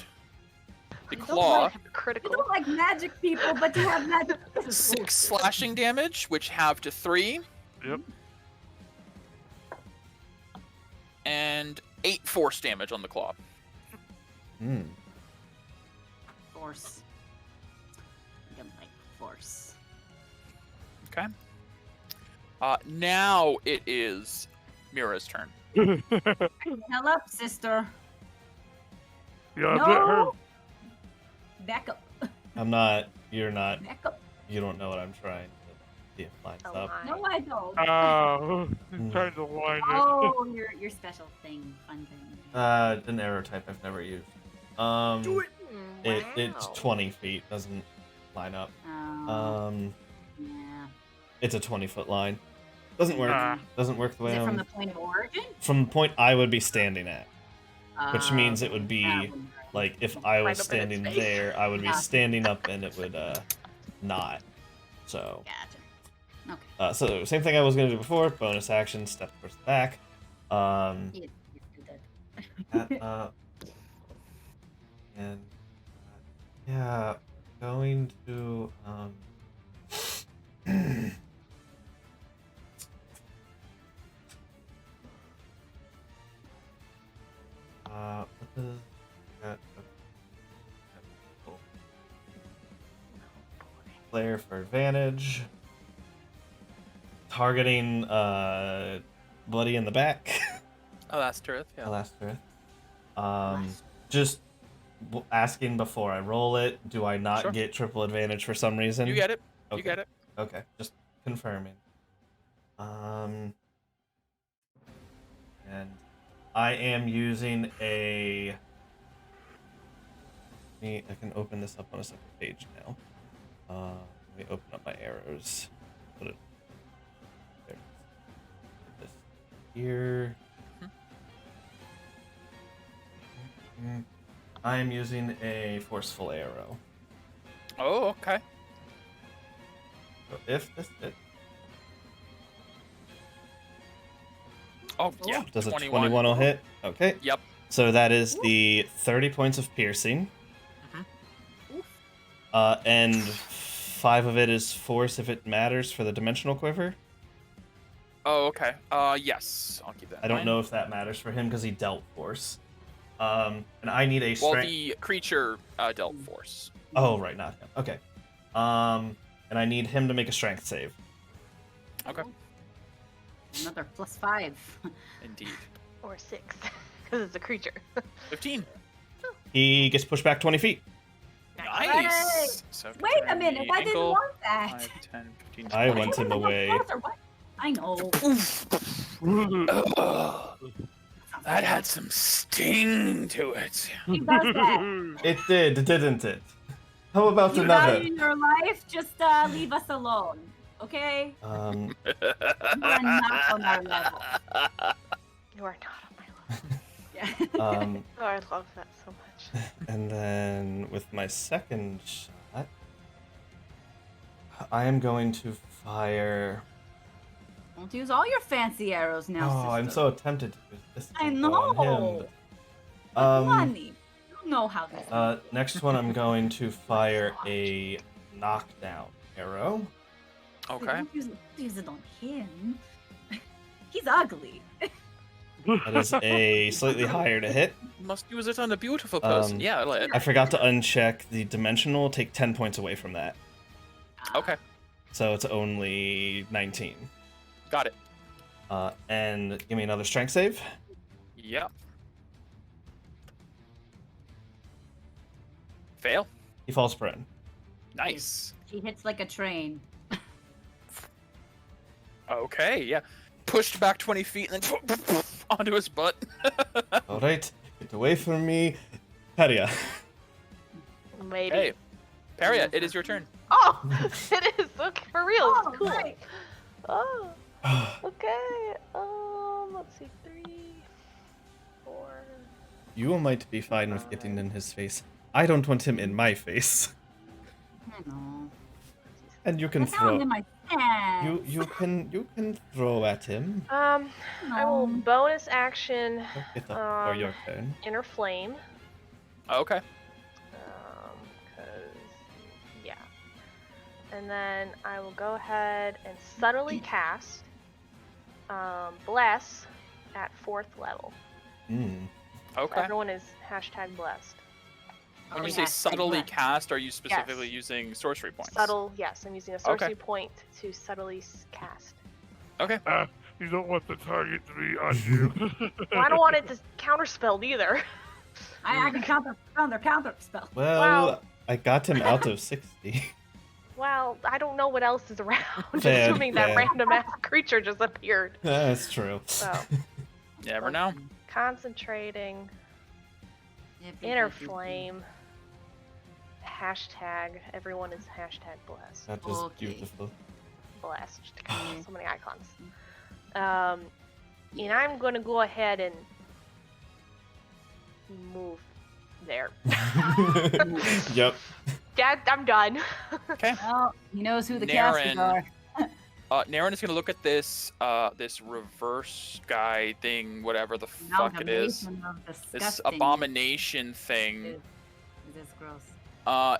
the I don't claw, like I critical. don't like magic people, but to have magic. 6 slashing damage, which have to 3, Yep. and 8 force damage on the claw. Hmm. Force. I don't like force. Okay. Now it is Mira's turn. Hell up, sister. Yeah, I bet her. No. Back up. I'm not. You're not. Back up. You don't know what I'm trying to see if it lines A up. lie. No, I don't. Oh, Hmm. trying to line it. Oh, your special thing, fun thing. An arrow type I've never used. Do it. It's Wow. 20 feet. Doesn't line up. Oh, yeah. It's a 20-foot line. Doesn't work. Ah. Doesn't work the Is way it from I'm. the point of origin? From the point I would be standing at. Which means it would that be wouldn't work. Like if I was Right up in its standing face. there, I would be Yeah. standing up and it would not. So Gotcha. Okay. so same thing I was gonna do before. Bonus action, step towards the back. You do that. That up. And yeah, going to what does that player for advantage? Targeting Bloody in the back. Oh, that's truth. Yeah. Last turn. Just asking before I roll it, do I not Sure. get triple advantage for some reason? You get it. Okay. You get it. Okay, just confirming. And I am using a. I can open this up on a separate page now. Let me open up my arrows. Put it there. Put this here. I am using a forceful arrow. Oh, okay. So if this hit, Oh, yeah. does a 21 will hit? Okay. Yep. So that is the 30 points of piercing. Mhm. And 5 of it is force if it matters for the dimensional quiver. Oh, okay. Yes, I'll keep that. I don't know if that matters for him because he dealt force. And I need a Well, strength. the creature dealt force. Oh, right, not him. Okay. And I need him to make a strength save. Okay. Another +5. Indeed. Or 6, because it's a creature. 15. He gets pushed back 20 feet. Nice. So Wait a considering minute, the I didn't angle, want that. 5, 10, 15, I 20. went in the way. I know. That had some sting to it. He does that. It did, didn't it? How about You another? value your life, just leave us alone, okay? You are not on our level. You are not on my level. Yeah. Oh, I love that so much. And then with my second shot, I am going to fire. Don't use all your fancy arrows now, Oh, I'm sister. so tempted to use this. I one on know. him. Money. You know how this Next one, I'm going to fire a knockdown arrow. Okay. Don't use it on him. He's ugly. That is a slightly higher to hit. Must use it on a beautiful person. Yeah. I forgot to uncheck the dimensional. Take 10 points away from that. Okay. So it's only 19. Got it. And give me another strength save. Yep. Fail. He falls prone. Nice. He hits like a train. Okay. Yeah. Pushed back 20 feet and then onto his butt. All right, get away from me, Peria. Maybe. Hey, Peria, it is your turn. Oh, it is. Okay, for real. Oh, It's cool. right. Oh, okay. Let's see. 3, 4. You might be fine with getting in his face. I don't want him in my face. I know. And you can I found him throw. in my pants. You can throw at him. I will No. bonus action Get up for your turn. Inner Flame. Okay. Yeah. And then I will go ahead and subtly cast Bless at 4th level. Okay. Everyone is #blessed. When you Oh, say yeah, subtly bless. cast, are you specifically Yes. using sorcery points? Subtle, yes. I'm using a sorcery point to subtly cast. Okay. You don't want the target to be on you. Well, I don't want it to counterspelled either. I can counter spell. Well, Wow. I got him out of 60. Well, I don't know what else is around, Fair, assuming that fair. random ass creature just appeared. That's true. So, You never know. concentrating, Inner Flame, everyone is #blessed. That was Okay. beautiful. Blessed. So many icons. And I'm gonna go ahead and move there. Yep. Yeah, I'm done. Okay. Well, he knows who the Naren. casters are. Naren is gonna look at this this reverse guy thing, whatever the fuck it is. Amalgamation of This disgusting. abomination thing. It is gross.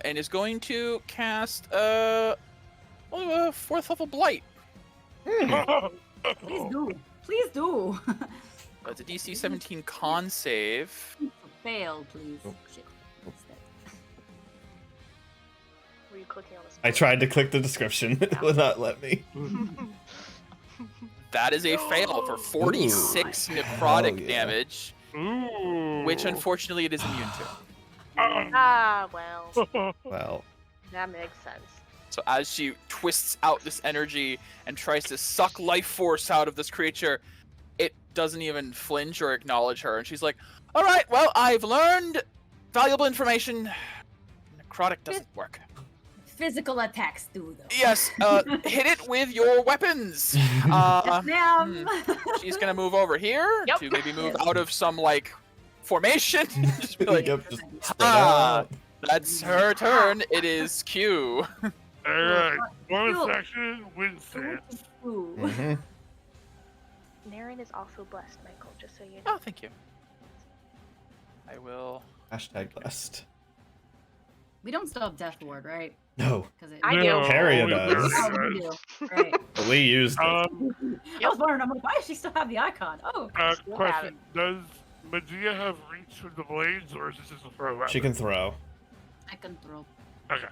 And is going to cast a 4th level blight. Please do. Please do. It's a DC 17 con save. Fail, please. Oh. Shit. Were you clicking on the I tried to click the description. It would not let me. That is a fail for 46 necrotic Oh, yeah. damage, Ooh. which unfortunately it is immune to. Ah, well, Well, that makes sense. So as she twists out this energy and tries to suck life force out of this creature, it doesn't even flinch or acknowledge her. And she's like, all right, well, I've learned valuable information. Necrotic doesn't work. Physical attacks do, though. Yes, hit it with your weapons. Yes, ma'am. She's gonna move over here Yep. to maybe move out of some like formation. Just be like, yep, just spread ah, out. that's her turn. It is Q. Alright, bonus Cool. action, wind stance. Ooh. Mhm. Naren is also blessed, Michael, just so you know. Oh, thank you. I will. Hashtag blessed. We don't still have Death Ward, right? No, I do. No, Harriet only does. Oh, Harriet you does. do. Right. but we used it. I was wondering, I'm like, why does she still have the icon? Oh, Still have Question: does Medea have reach with the blades, or is this just a throw weapon? She can throw. I can throw. Okay.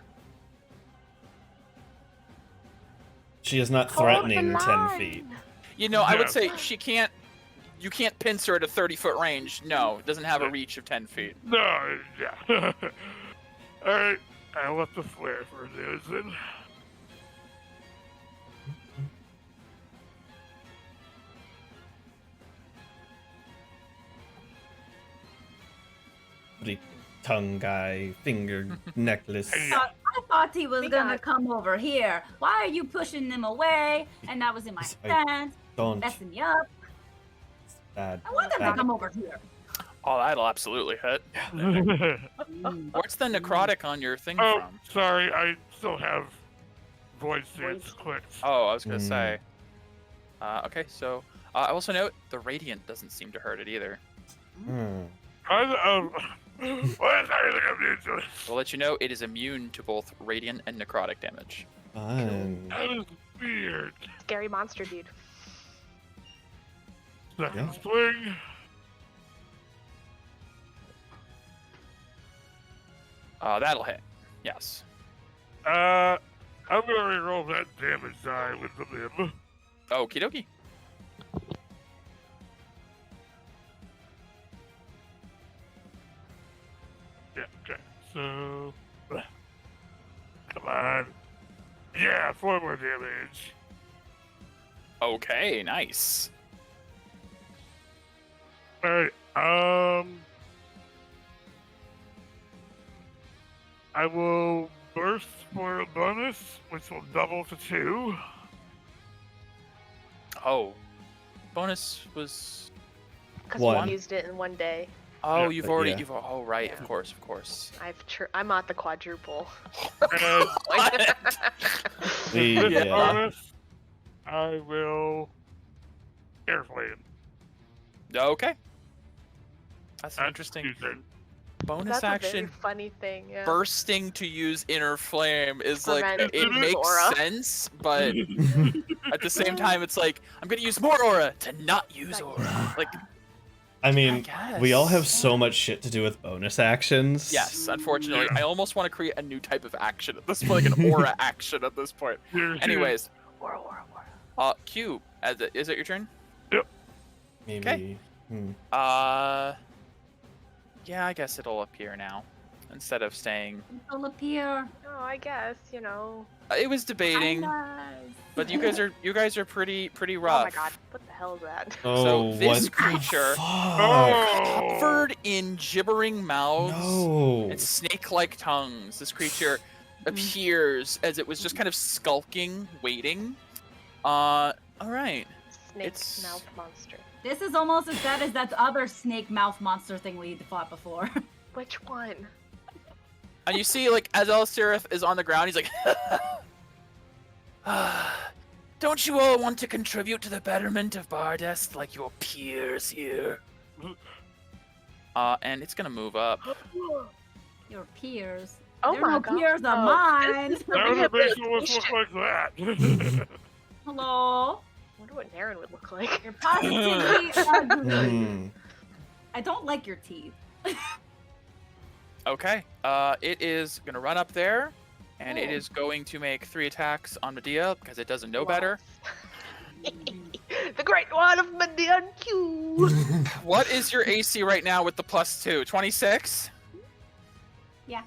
She is not Hold threatening the 10 line. feet. You know, I would Yes. say she can't. You can't pinch her at a 30-foot range. No, it doesn't have a reach of 10 feet. No, yeah. Alright, I left the flare for this then. Pretty tongue guy, finger necklace. Yeah. I thought he was We gonna got- come over here. Why are you pushing him away? And that was in my I fence, Don't. messing me up. It's bad. I want them to bad. come over here. Oh, that'll absolutely hit. What's the necrotic on your thing Oh, from? sorry, I still have Void Stance clicked. Oh, I was gonna Mm. say. Okay, so I also note the radiant doesn't seem to hurt it either. Hmm. What is everything I'm doing to it? We'll let you know it is immune to both radiant and necrotic damage. Fun. That is weird. Scary monster dude. Second Yeah. swing. That'll hit. Yes. I'm gonna reroll that damage die with the limb. Okie dokie. Yeah, okay. So. Come on. Yeah, 4 more damage. Okay, nice. Alright, I will burst for a bonus, which will double to 2. Oh. Bonus was. Because One. we used it in one day. Oh, Yeah, you've but already. yeah. You've. Oh, right. Yeah. Of course. Of course. I'm at the quadruple. And We, this yeah. bonus, I will airplane. Okay. That's an That's interesting your turn. bonus That's a very action. funny thing. Yeah. Bursting to use inner flame is like Prevent it makes aura. sense, but at the same time, it's like I'm gonna use more aura to not use aura. Like, I mean, I we all have guess. so much shit to do with bonus actions. Yes, unfortunately, Yeah. I almost want to create a new type of action at this point, like an aura action at this point. Anyways, Aura, aura, aura. Q, is it your turn? Maybe. Okay. Hmm. Yeah, I guess it'll appear now instead of staying. It'll appear. Oh, I guess, you know. It was debating, but you guys are pretty rough. Oh my god, what the hell is that? Oh, this what the creature- fuck? Oh! Covered in gibbering mouths No. and snake-like tongues, this creature appears as it was just kind of skulking, waiting. All right. Snake It's- mouth monster. This is almost as bad as that other snake mouth monster thing we fought before. Which one? And you see, like, as Elisirith is on the ground, he's like, "Don't you all want to contribute to the betterment of Bardest like your peers here?" And it's gonna move up. Your peers. Oh They're my no god. peers of Oh, mine. this is That would make the list rehabilitation. look like that. Hello. I wonder what Naren would look like. You're positively ugly. Hmm. I don't like your teeth. Okay. It is gonna run up there, and it Oh. is going to make 3 attacks on Medea because it doesn't know better. The Great One of Median Q. What is your AC right now with the +2? 26? Yeah.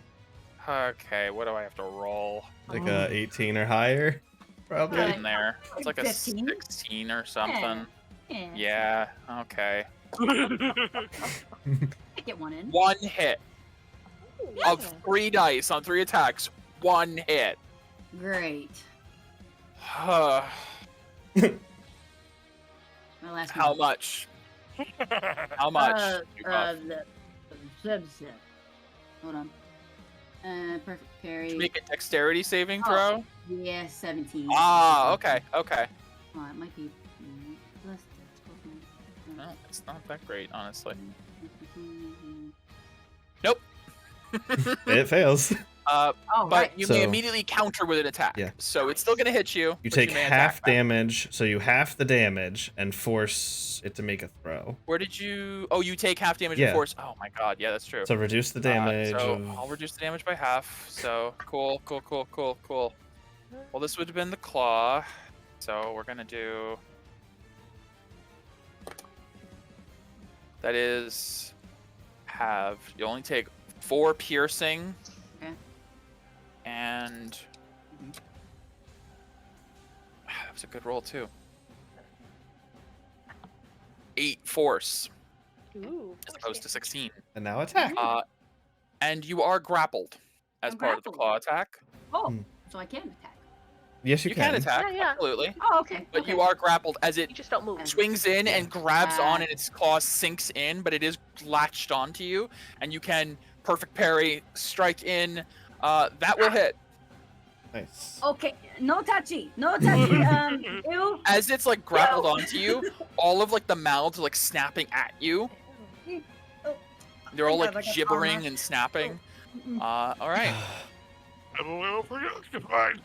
Okay, what do I have to roll? Like a 18 or higher, probably. Right. In there. It's like a 15? 16 or something. Yeah. Yeah, okay. I get one in. 1 hit of 3 dice on 3 attacks. 1 hit. Great. How My last one. much? How much? you buff? Hold on. Perfect parry. Make a dexterity saving Oh. throw? Yeah, 17. Ah, okay, okay. Oh, it might be less. No, it's not that great, honestly. It fails. Oh, But right. you may So- immediately counter with an attack. Yeah. So it's still going to hit you. You but take may half attack back. damage, so you half the damage and force it to make a throw. Where did you? Oh, you take half damage Yeah. and force. Oh my god, yeah, that's true. So reduce the damage. So of... I'll reduce the damage by half. So cool. Well, this would have been the claw. So we're gonna do. That is have you only take 4 piercing. Okay. And that was a good roll too. 8 force Ooh, as opposed to 16. And now attack. And you are grappled as I'm part of the grappled. claw attack. Oh, Hmm. so I can attack. Yes, You can attack, Yeah. absolutely. Oh, okay. But okay. you are grappled as it You just don't move. swings in and grabs on and its claw sinks in, but it is latched onto you. And you can perfect parry, strike in. That will hit. Nice. Okay, no touchy. Ew. As it's like grappled onto you, all of like the mouths are like snapping at you. They're all God, like like a gibbering comma. and snapping. Mm-mm. All right. I'm a little preoccupied.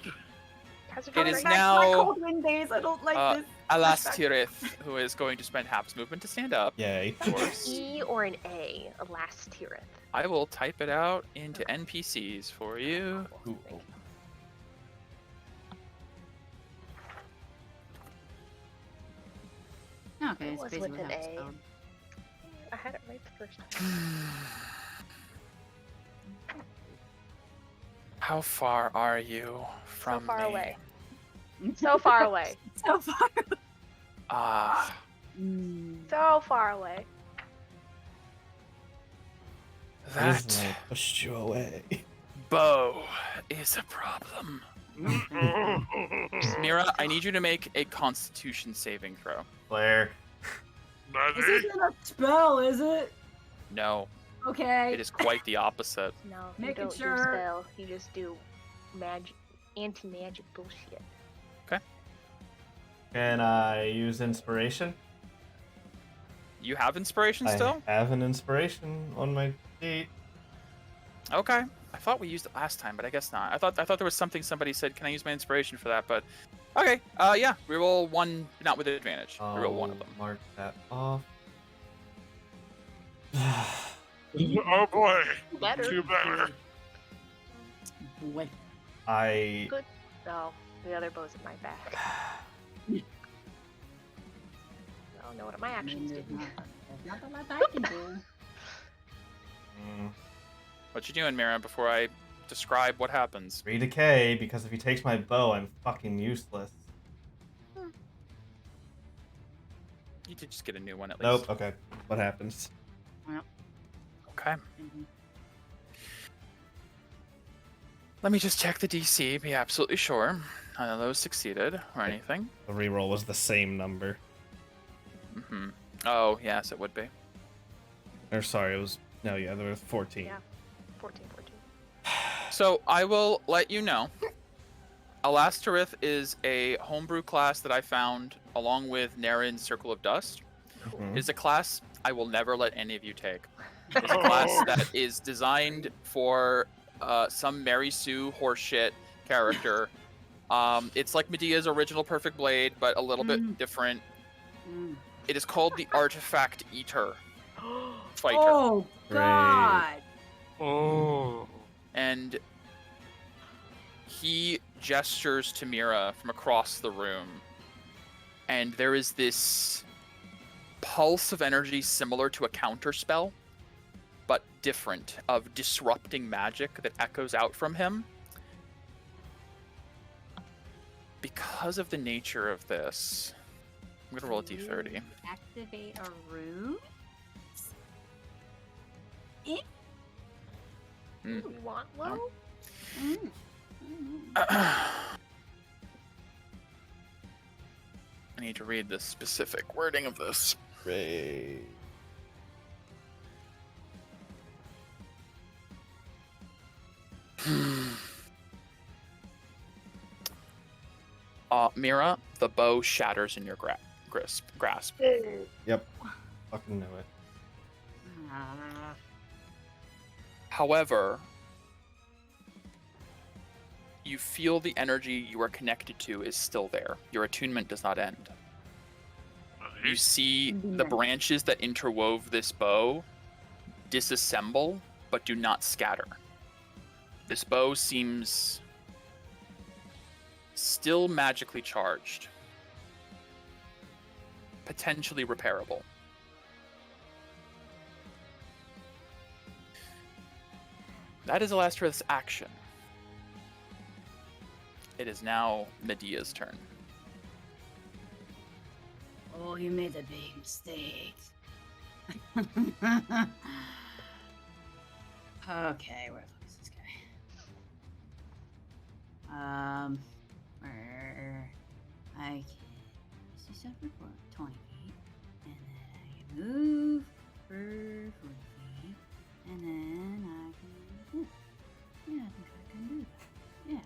How's It going is right My now cold wind days. I don't like this. Alastirith, who is going to spend half his movement to stand up. Yay. Of course. E or an A? Alastirith. I will type it out into NPCs for you. Ooh, Thank you. Okay, It it's was basically with an how it's A. spelled. I had it right the first time. How far are you So from far me? away. So far away. So far. Ah, So far away. That that I pushed you away. bow is a problem. Mira, I need you to make a Constitution saving throw. Blair. This Buddy, isn't a spell, is it? No, Okay. it is quite the opposite. No, you Making don't sure. do spell. You just do magic, anti-magic bullshit. Can I use inspiration? You have inspiration still? I have an inspiration on my sheet. Okay. I thought we used it last time, but I guess not. I thought there was something somebody said, "Can I use my inspiration for that?" But okay. Yeah. Reroll one, not with advantage. Reroll one of them. Mark that off. oh boy, Better. two better. Boy. I Good. No, the other bow's in my back. I don't know what my actions There's do. not a lot I can do. What you doing, Mira? Before I describe what happens. 3 decay, because if he takes my bow, I'm fucking useless. You did just get a new one at least. Nope. Okay. What happens? Okay. Mhm. Let me just check the DC. Be absolutely sure. None of those succeeded or anything. The reroll was the same number. Mm-hmm. Oh yes, it would be. Or sorry, it was no. Yeah, there was 14. Yeah. 14. So I will let you know. Alastirith is a homebrew class that I found along with Narin's Circle of Dust. Mhm. It is a class I will never let any of you take. It's a class that is designed for some Mary Sue horseshit character. It's like Medea's original Perfect Blade, but a little bit different. Mm. It is called the Artifact Eater Fighter. Oh God! Oh. And he gestures to Mira from across the room, and there is this pulse of energy similar to a counterspell, but different, of disrupting magic that echoes out from him. Because of the nature of this, I'm gonna roll a d30. Activate a room. Mm. You want low? Mm. I need to read the specific wording of this. Great. Mira, the bow shatters in your grasp. Yep. Fucking know it. Ah. However, you feel the energy you are connected to is still there. Your attunement does not end. You see the branches that interwove this bow disassemble, but do not scatter. This bow seems still magically charged, potentially repairable. That is Alastra's action. It is now Medea's turn. Oh, you made a big mistake. Okay, where the fuck is this guy? Where I can see something for 20 feet, and then I can move for 40 feet, and then I can. Yeah, I think I can do that. Yeah.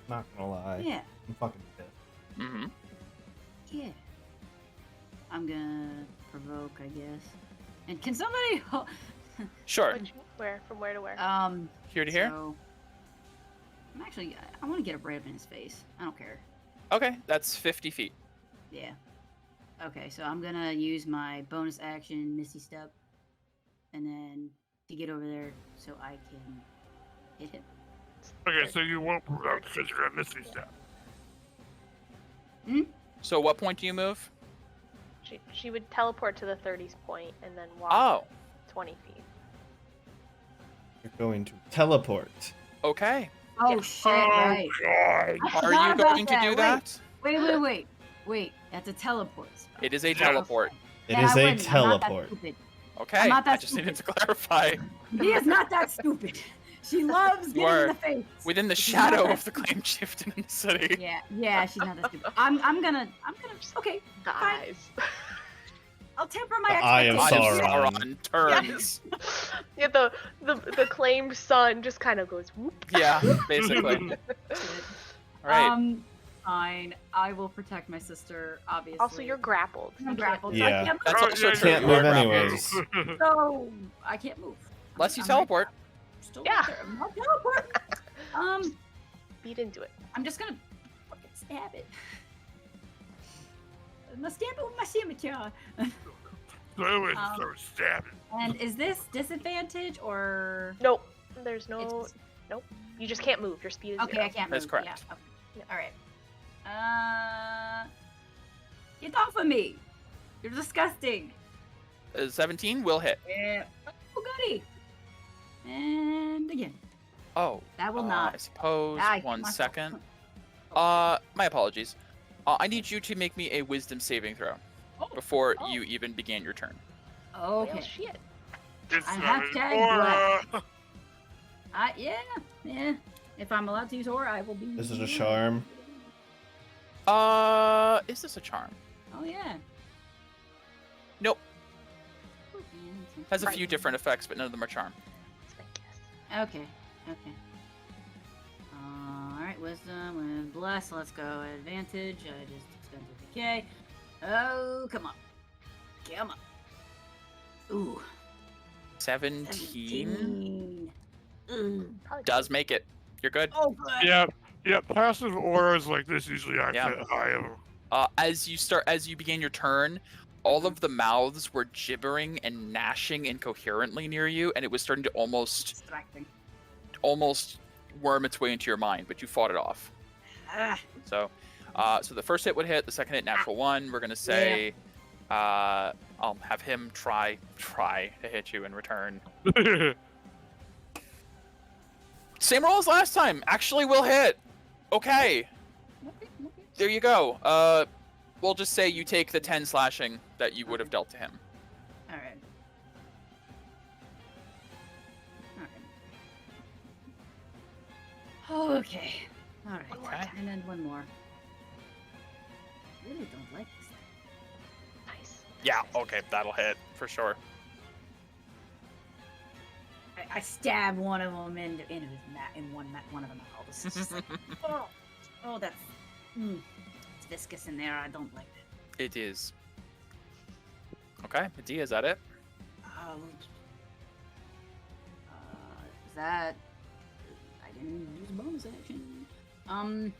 Not gonna lie. Yeah. I'm fucking pissed. Mm-hmm. Yeah. I'm gonna provoke, I guess. And can somebody? Sure. Where? From where to where? Here to here? So, I'm actually. I want to get a brave in his face. I don't care. Okay, that's 50 feet. Yeah. Okay, so I'm gonna use my bonus action, Misty Step, and then to get over there so I can hit him. Okay, so you won't provoke because you're a Misty Step. So what point do you move? She would teleport to the 30s point and then walk Oh, 20 feet. You're going to teleport. okay. Oh Yeah. shit! Right. God. I Are forgot you about going to do that? Wait. That's a teleport spell. It is a Yes. teleport. It Then is I a wouldn't. I'm not that teleport. stupid. Okay, I'm not I that just needed to stupid. clarify. He is not that stupid. She loves You getting are in the face. Within the She's not shadow that of the claim chieftain in the city. Yeah, she's not that stupid. I'm gonna. Okay, The fine. eyes. I'll temper my The Eye of expectations. Sauron. Turns. Yeah, the claimed son just kind of goes whoop. Yeah, basically. All right. Fine. I will protect my sister, obviously. Also, you're grappled. I'm grappled. So Yeah. I can't That's move. also yeah, true. Can't You move are grappled. anyways. So I can't move. Unless you I'm teleport. Still Yeah. right there. I'm not teleport. Beat into it. I'm just gonna fucking stab it. I'm gonna stab it with my scimitar. So it's start stabbing. And is this disadvantage or? Nope. There's no. It's- Nope. You just can't move. Your speed is Okay, zero. I can't move. That's correct. Yeah. Okay. All right. Get off of me! You're disgusting. 17 will hit. Yeah. Oh, goody. And again. Oh. That will I not. suppose. Ah, I One must- second. My apologies. I need you to make me a wisdom saving throw before you even began your turn. Well, Okay. shit. It's I not have an tagged aura. Yeah. If I'm allowed to use aura, I will be. This is a charm. Is this a charm? Oh yeah. Nope. And Has a few different effects, but none of them are charm. Okay. All right, wisdom with bless. Let's go advantage. I just expended decay. Oh, come on. Ooh. 17 Ooh. does make it. You're good. Oh, good. Yeah, passive auras like this usually aren't Yeah. that high of them. As you began your turn, all of the mouths were gibbering and gnashing incoherently near you, and it was starting to almost worm its way into your mind, but you fought it off. Ah. So the first hit would hit, the second hit natural one. We're gonna say, I'll have him try to hit you in return. Same roll as last time. Actually, will hit. Okay, there you go. We'll just say you take the 10 slashing that you would have dealt to him. All right. Okay. All right. Okay. And then one more. I really don't like this thing. Nice. Yeah. Okay, that'll hit for sure. I stabbed one of them in his one of the mouths. It's just like, oh, that's it's viscous in there. I don't like that. It is. Okay, Medea, is that it? Is that? I didn't use a bonus action. Can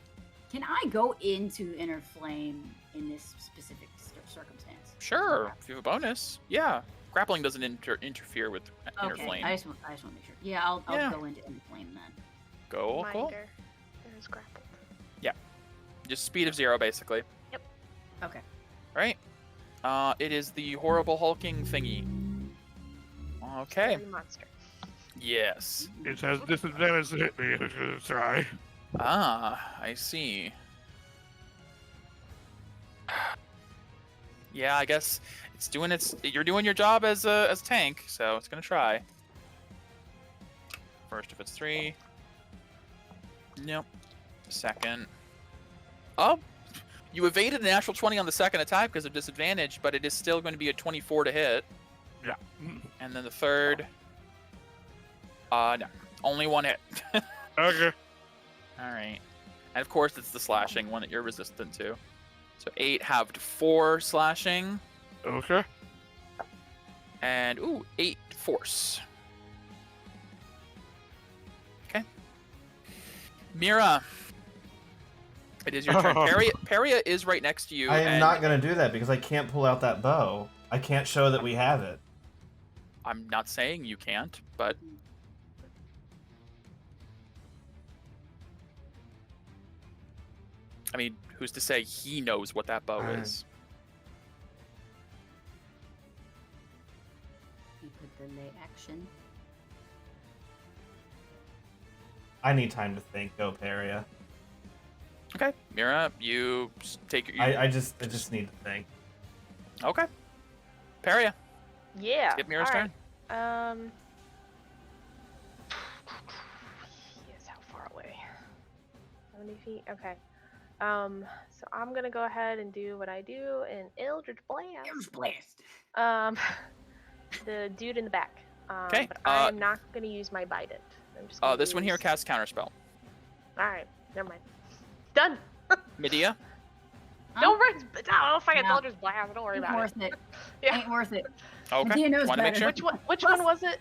I go into inner flame in this specific circumstance? Sure, if you have a bonus. Yeah. Grappling doesn't interfere with inner Okay, flame. I just want to make sure. Yeah, I'll Yeah. go into inner flame then. Cool. Reminder, there's grappled. Just speed of 0, basically. Okay. Right? It is the horrible hulking thingy. Okay. Scary monster. Yes. It has disadvantage to hit me if it's gonna try. Ah, I see. Yeah, I guess it's doing you're doing your job as tank, so it's gonna try. First, if it's 3. Nope. Second. Oh, you evaded a natural 20 on the second attack because of disadvantage, but it is still going to be a 24 to hit. Yeah. And then the third. No, only 1 hit. Okay. All right. And of course, it's the slashing one that you're resistant to. So 8 halved 4 slashing. Okay. And, 8 force. Okay. Mira. It is your turn. Peria is right next to you. I am and not going to do that because I can't pull out that bow. I can't show that we have it. I'm not saying you can't, but... I mean, who's to say he knows what that bow is? You could delay action. I need time to think. Go, Peria. Okay, Mira, you take your... I just need to think. Okay. Peria, Yeah. skip Mira's alright. turn. He is how far away? 70 feet? Okay. So I'm gonna go ahead and do what I do in Eldritch Blast. Eldritch Blast. The dude in the back. Okay, But I'm not gonna use my Bident. I'm just gonna This one here use- casts Counterspell. Alright, never mind. Done! Medea? Don't worry, I'll fight No. Eldritch Blast, don't worry Ain't about worth it. it. Yeah. Ain't worth it. Okay, Medea knows want to make better. sure? Which one was it?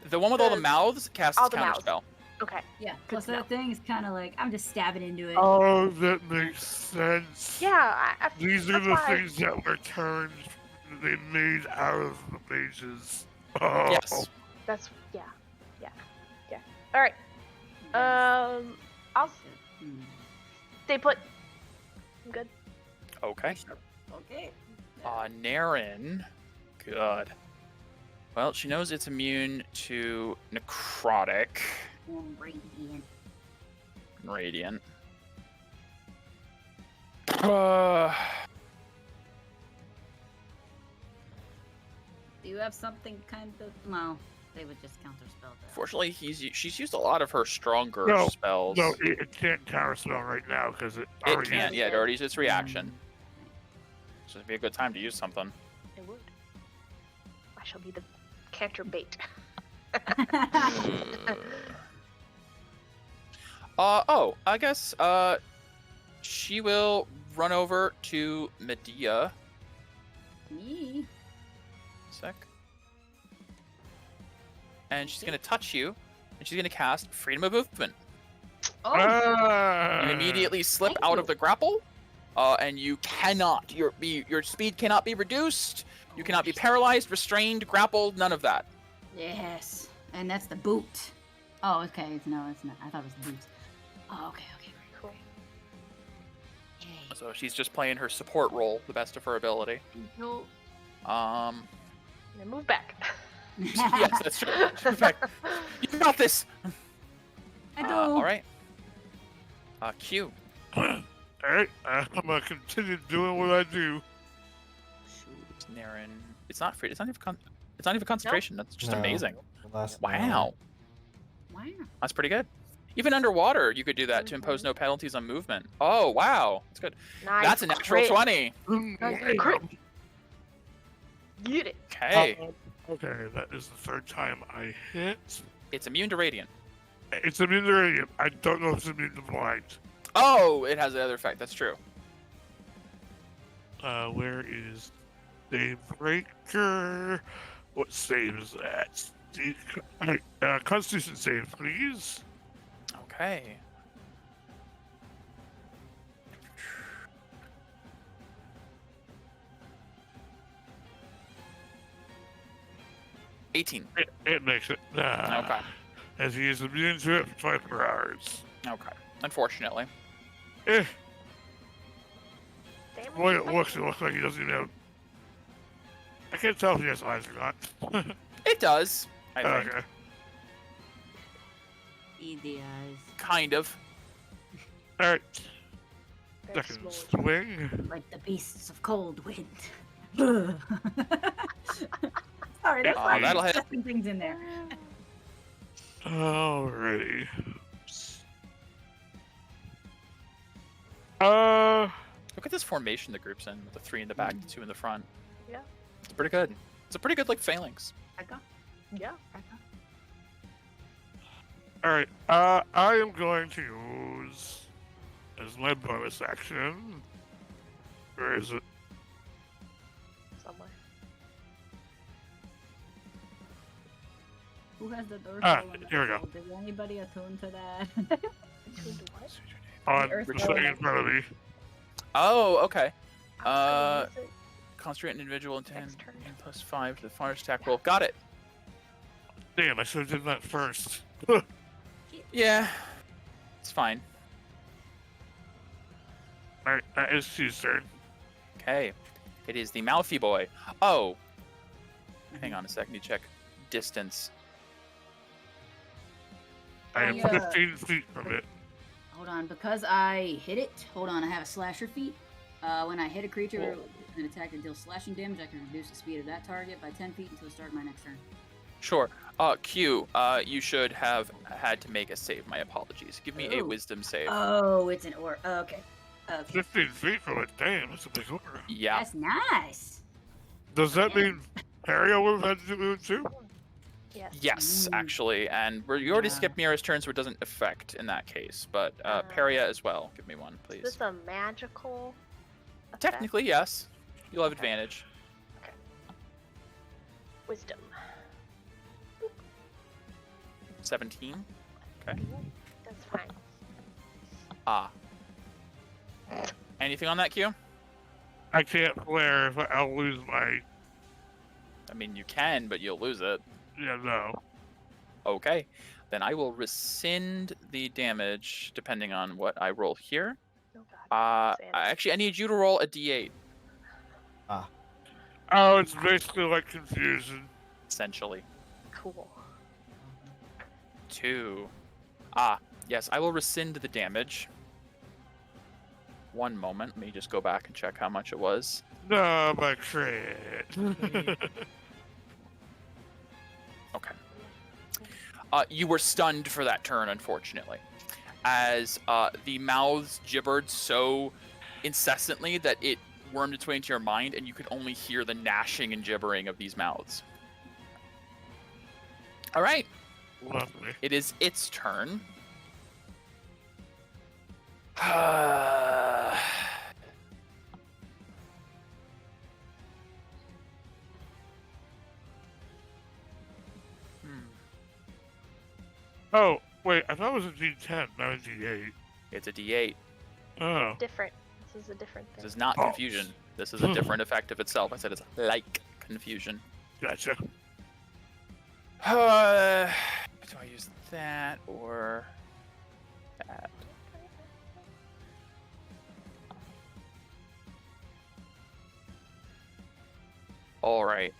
The one with all the The- mouths casts all the mouths. Counterspell. Okay. Yeah, Good plus to know. that thing is kind of like, I'm just stabbing into it. Oh, that makes sense. Yeah, These are that's the why- things that were turned. They made out of the mages. Oh. Yes. that's yeah. Alright. I'll Hmm. stay put. I'm good. Okay. Okay. Naren. Good. Well, she knows it's immune to necrotic Radiant. and radiant. Do you have something kind of? No, they would just counterspell that. Fortunately, she's used a lot of her stronger No, spells. No, it can't counterspell right now because it It already can't. used Yeah, it it. already used its reaction. So it'd be a good time to use something. I would. I shall be the canter bait. I guess she will run over to Medea. Me? Sec. And she's gonna touch you, and she's gonna cast Freedom of Movement. Oh, You immediately slip Thank out you. of the grapple, and you cannot. Your speed cannot be reduced. You cannot be paralyzed, restrained, grappled. None of that. yes. And that's the boot. Oh, okay. No, it's not. I thought it was the boots. Oh, okay. Cool. Yay. So she's just playing her support role, the best of her ability. No. Now move back. Yes, that's true. In fact, you got this. I do. All right. Q. Alright, I'm gonna continue doing what I do. Naren. It's not free. It's not even concentration. That's just No. amazing. The last Wow. Wow. That's pretty good. Even underwater, you could do that to impose no penalties on movement. Oh, wow. That's good. Nice. That's a natural crit. 20. Crit. Get it. Okay. Okay, that is the third time I hit. It's immune to radiant. It's immune to radiant. I don't know if it's immune to blind. Oh, it has the other effect. That's true. Where is Save Breaker? What save is that? Constitution save, please. Okay. 18. It makes it. Nah. Okay. As he is immune to it for 24 hours. Okay. Unfortunately. Eh. Damn The way it looks like he doesn't even have. I can't tell if he has eyes or not. It does, I think. Okay. Eat the eyes. Kind of. Alright. Very Second small. swing. Like the beasts of cold wind. Sorry, that's why that'll I'm hit. stuffing things in there. Alrighty. Look at this formation the group's in with the 3 in the back, the 2 in the front. Yeah. It's pretty good. It's a pretty good like phalanx. Yeah. Alright. I am going to use as my bonus action. Where is it? Somewhere. Who has the door? Here we go. Did anybody attune to that? Attuned to what? On Earth the Golem. thing in front of me. Oh, okay. What is it? Concentrate an individual and 10 Next turn. and plus 5 to the fire's attack roll. Got it. Damn, I should have done that first. Yeah. It's fine. Alright, that is Q's turn. Okay. It is the mouthy boy. Oh. Hang on a second. You check distance. I am Yeah. 15 feet from it. Hold on, because I hit it. Hold on, I have a slasher feat. When I hit a creature with an attack that deals slashing damage, I can reduce the speed of that target by 10 feet until the start of my next turn. Sure. Q, you should have had to make a save. My apologies. Give me a Oh. wisdom save. Oh, it's an or. Okay. Okay. 15 feet from it. Damn, that's a big aura. Yeah. That's nice. Does that mean Perio would have had to do it too? Yes. Yes, Ooh. actually, and you already Yeah. skipped Mira's turn, so it doesn't affect in that case. But Peria as well. Give me one, Is please. this a magical effect? Technically, yes. You'll have advantage. Wisdom. 17. Okay. That's fine. Ah. Anything on that, Q? I can't flare if I'll lose my. I mean, you can, but you'll lose it. Yeah, no. Okay. Then I will rescind the damage depending on what I roll here. Oh god. Sandy. Actually, I need you to roll a d8, Oh, it's basically like confusion. essentially. Cool. 2. Yes, I will rescind the damage. One moment. Let me just go back and check how much it was. No, my crit. Okay. You were stunned for that turn, unfortunately, as the mouths gibbered so incessantly that it wormed its way into your mind, and you could only hear the gnashing and gibbering of these mouths. All right. Lovely. It is its turn. Oh, wait, I thought it was a D10, not a D8. It's a D8. Oh. Different. This is a different thing. This is not Oh. confusion. This is a different effect of itself. I said it's like confusion. Gotcha. Do I use that or that? All right.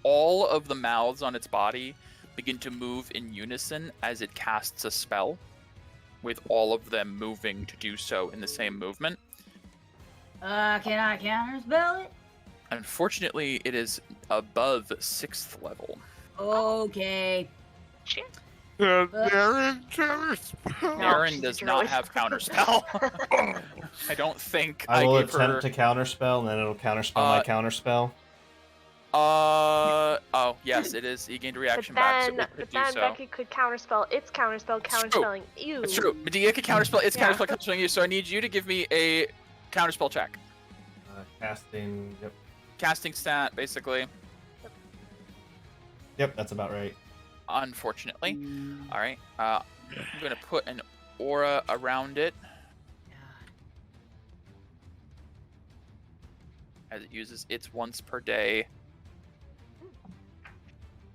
All of the mouths on its body begin to move in unison as it casts a spell, with all of them moving to do so in the same movement. Can I counterspell it? Unfortunately, it is above 6th level. Okay. Shit. Darren counterspell. No, Aaron she's a does not druid. have counterspell. I don't think I will gave her... attempt to counterspell, and then it'll counterspell my counterspell. Oh, yes, it is. He gained a reaction back, so it could do so. Becky could counterspell its counterspell, It's true. counterspelling you. It's true. Medea can counterspell. It's Yeah. counterspell counterspelling you, so I need you to give me a counterspell check. Casting. Yep. Casting stat, basically. Yep, that's about right. Unfortunately. All right. I'm going to put an aura around it. as it uses its once per day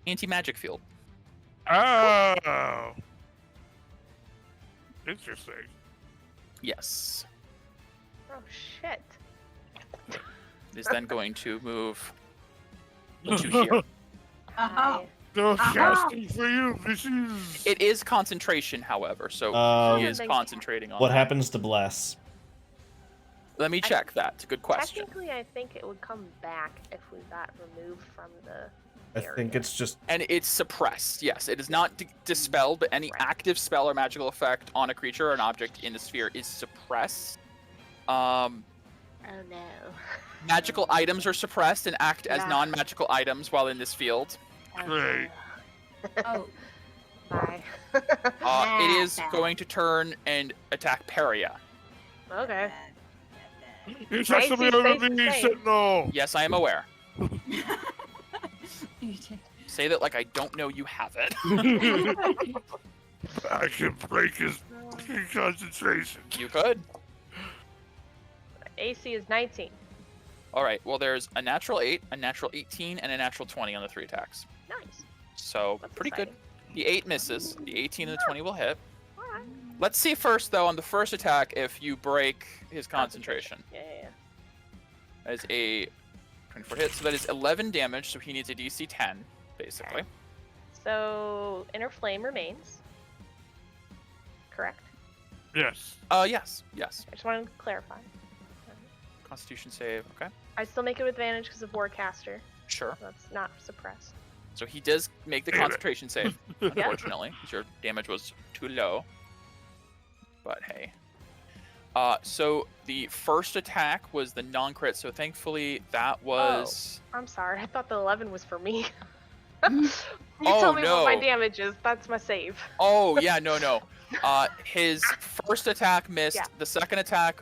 anti-magic field. Oh. Interesting. Yes. Oh shit. It is then going to move to here. Uh-huh. No Uh-huh. casting for you, bitches. It is concentration, however, so he is Thank- concentrating on What that. happens to Bless? Let me check that. Good question. Technically, I think it would come back if we got removed from the I area. think it's just And it's suppressed, yes. It is not dispelled, but any Right. active spell or magical effect on a creature or an object in the sphere is suppressed. Oh no. Magical items are suppressed and act as Yeah. non-magical items while in this field. Great. Oh, Bye. It is going to turn and attack Peria. Okay. You touched Nice, me he's over safe to me, say. Sentinel. Yes, I am aware. bad. Say that like I don't know you have it. I can break his concentration. You could. AC is 19. All right. Well, there's a natural 8, a natural 18, and a natural 20 on the 3 attacks. Nice. So That's pretty exciting. good. The 8 misses. The 18 and the 20 will hit. Alright. Let's see first, though, on the first attack, if you break his concentration. Yeah. That is a 24 hit, so that is 11 damage, so he needs a DC 10, basically. So, inner flame remains. Correct. Yes. Yes. I just wanted to clarify. Constitution save, okay. I still make it with advantage because of Warcaster. Sure. That's not suppressed. So he does make the Damn it. concentration save, unfortunately, because your damage was too low. But hey. So the first attack was the non-crit, so thankfully that was... I'm sorry. I thought the 11 was for me. Mhm. You Oh, tell me what my no. damage is. That's my save. Oh, yeah, no. His first attack missed. Yeah. The second attack,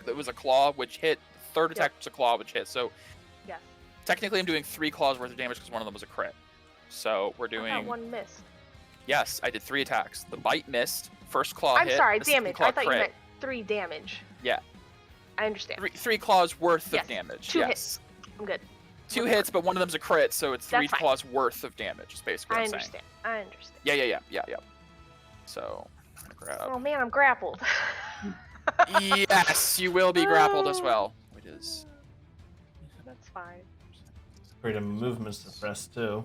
it was a claw, which hit. Third attack was a claw, which hit. So Yes. technically I'm doing 3 claws worth of damage because one of them was a crit. So we're I thought doing... one missed. Yes, I did 3 attacks. The bite missed. First claw I'm hit. sorry, the second damage. claw I thought you crit. meant 3 damage. Yeah. I understand. 3 claws worth Yes. of damage. 2 yes. hits. I'm good. 2 hits, but one of them's a crit, so it's 3 That's fine. claws worth of damage. Is basically I what I'm understand. I understand. saying. Yeah. So I'm gonna grab. Oh man, I'm grappled. Yes, you will be grappled as well. Which is That's fine. freedom of movement suppressed too.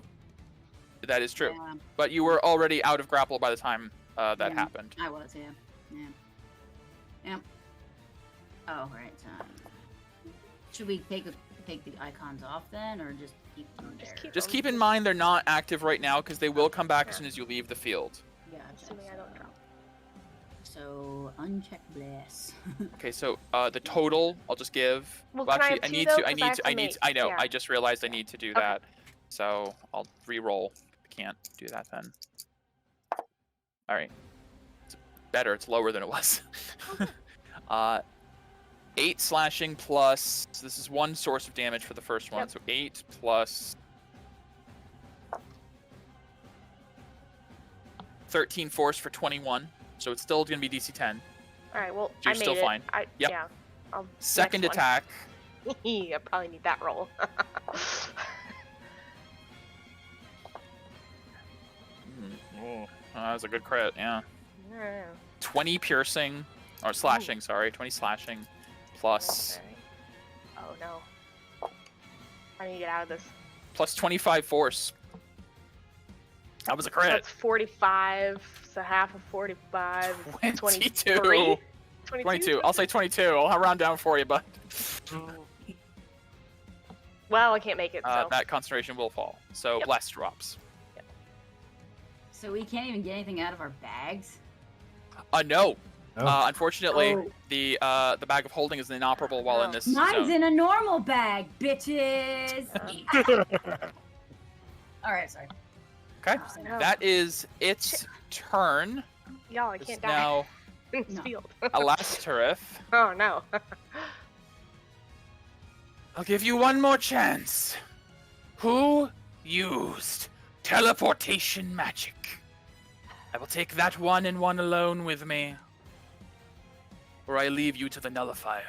that is true. Yeah, But you were already out of grapple by the time that Yeah. happened. I was, yeah. Yep. Oh, right. Should we take the icons off then, or just keep them Just there? keep- Just keep in mind they're not active right now because they will come back as Yeah. soon as you leave the field. Gotcha. Assuming I don't drop. So uncheck bless. Okay, so the total I'll just give. Well, can I actually, have two, need though? to. 'Cause I have to I know. yeah. I just realized I need to do Okay. that. So I'll re-roll. I can't do that then. All right. It's better. It's lower than it was. 8 slashing plus. So this is 1 source of damage for the first one. Yep. So 8 plus 13 force for 21. So it's still going to be DC 10. All right. Well, You're I made still it. fine. Yep. Yeah. Second next one. attack. I probably need that roll. Oh, that was a good crit. Yeah. Yeah. 20 piercing, or slashing, sorry. 20 slashing, plus Okay. Oh no. I need to get out of this. plus 25 force. That was a crit. That's 45. So half of 45. 22. 23? 22. I'll say 22. I'll round down for you, but Well, I can't make it. So. that concentration will fall. So Yep. bless drops. So we can't even get anything out of our bags. No. No. Unfortunately, Oh. the bag of holding is inoperable while in Oh. this Mine's zone. in a normal bag, bitches. All right, sorry. Okay. Oh, no. That is its turn. Y'all, I It's can't die now in this No. field. Elastirith. Oh no. I'll give you one more chance. Who used teleportation magic? I will take that one and one alone with me. Or I leave you to the nullifier.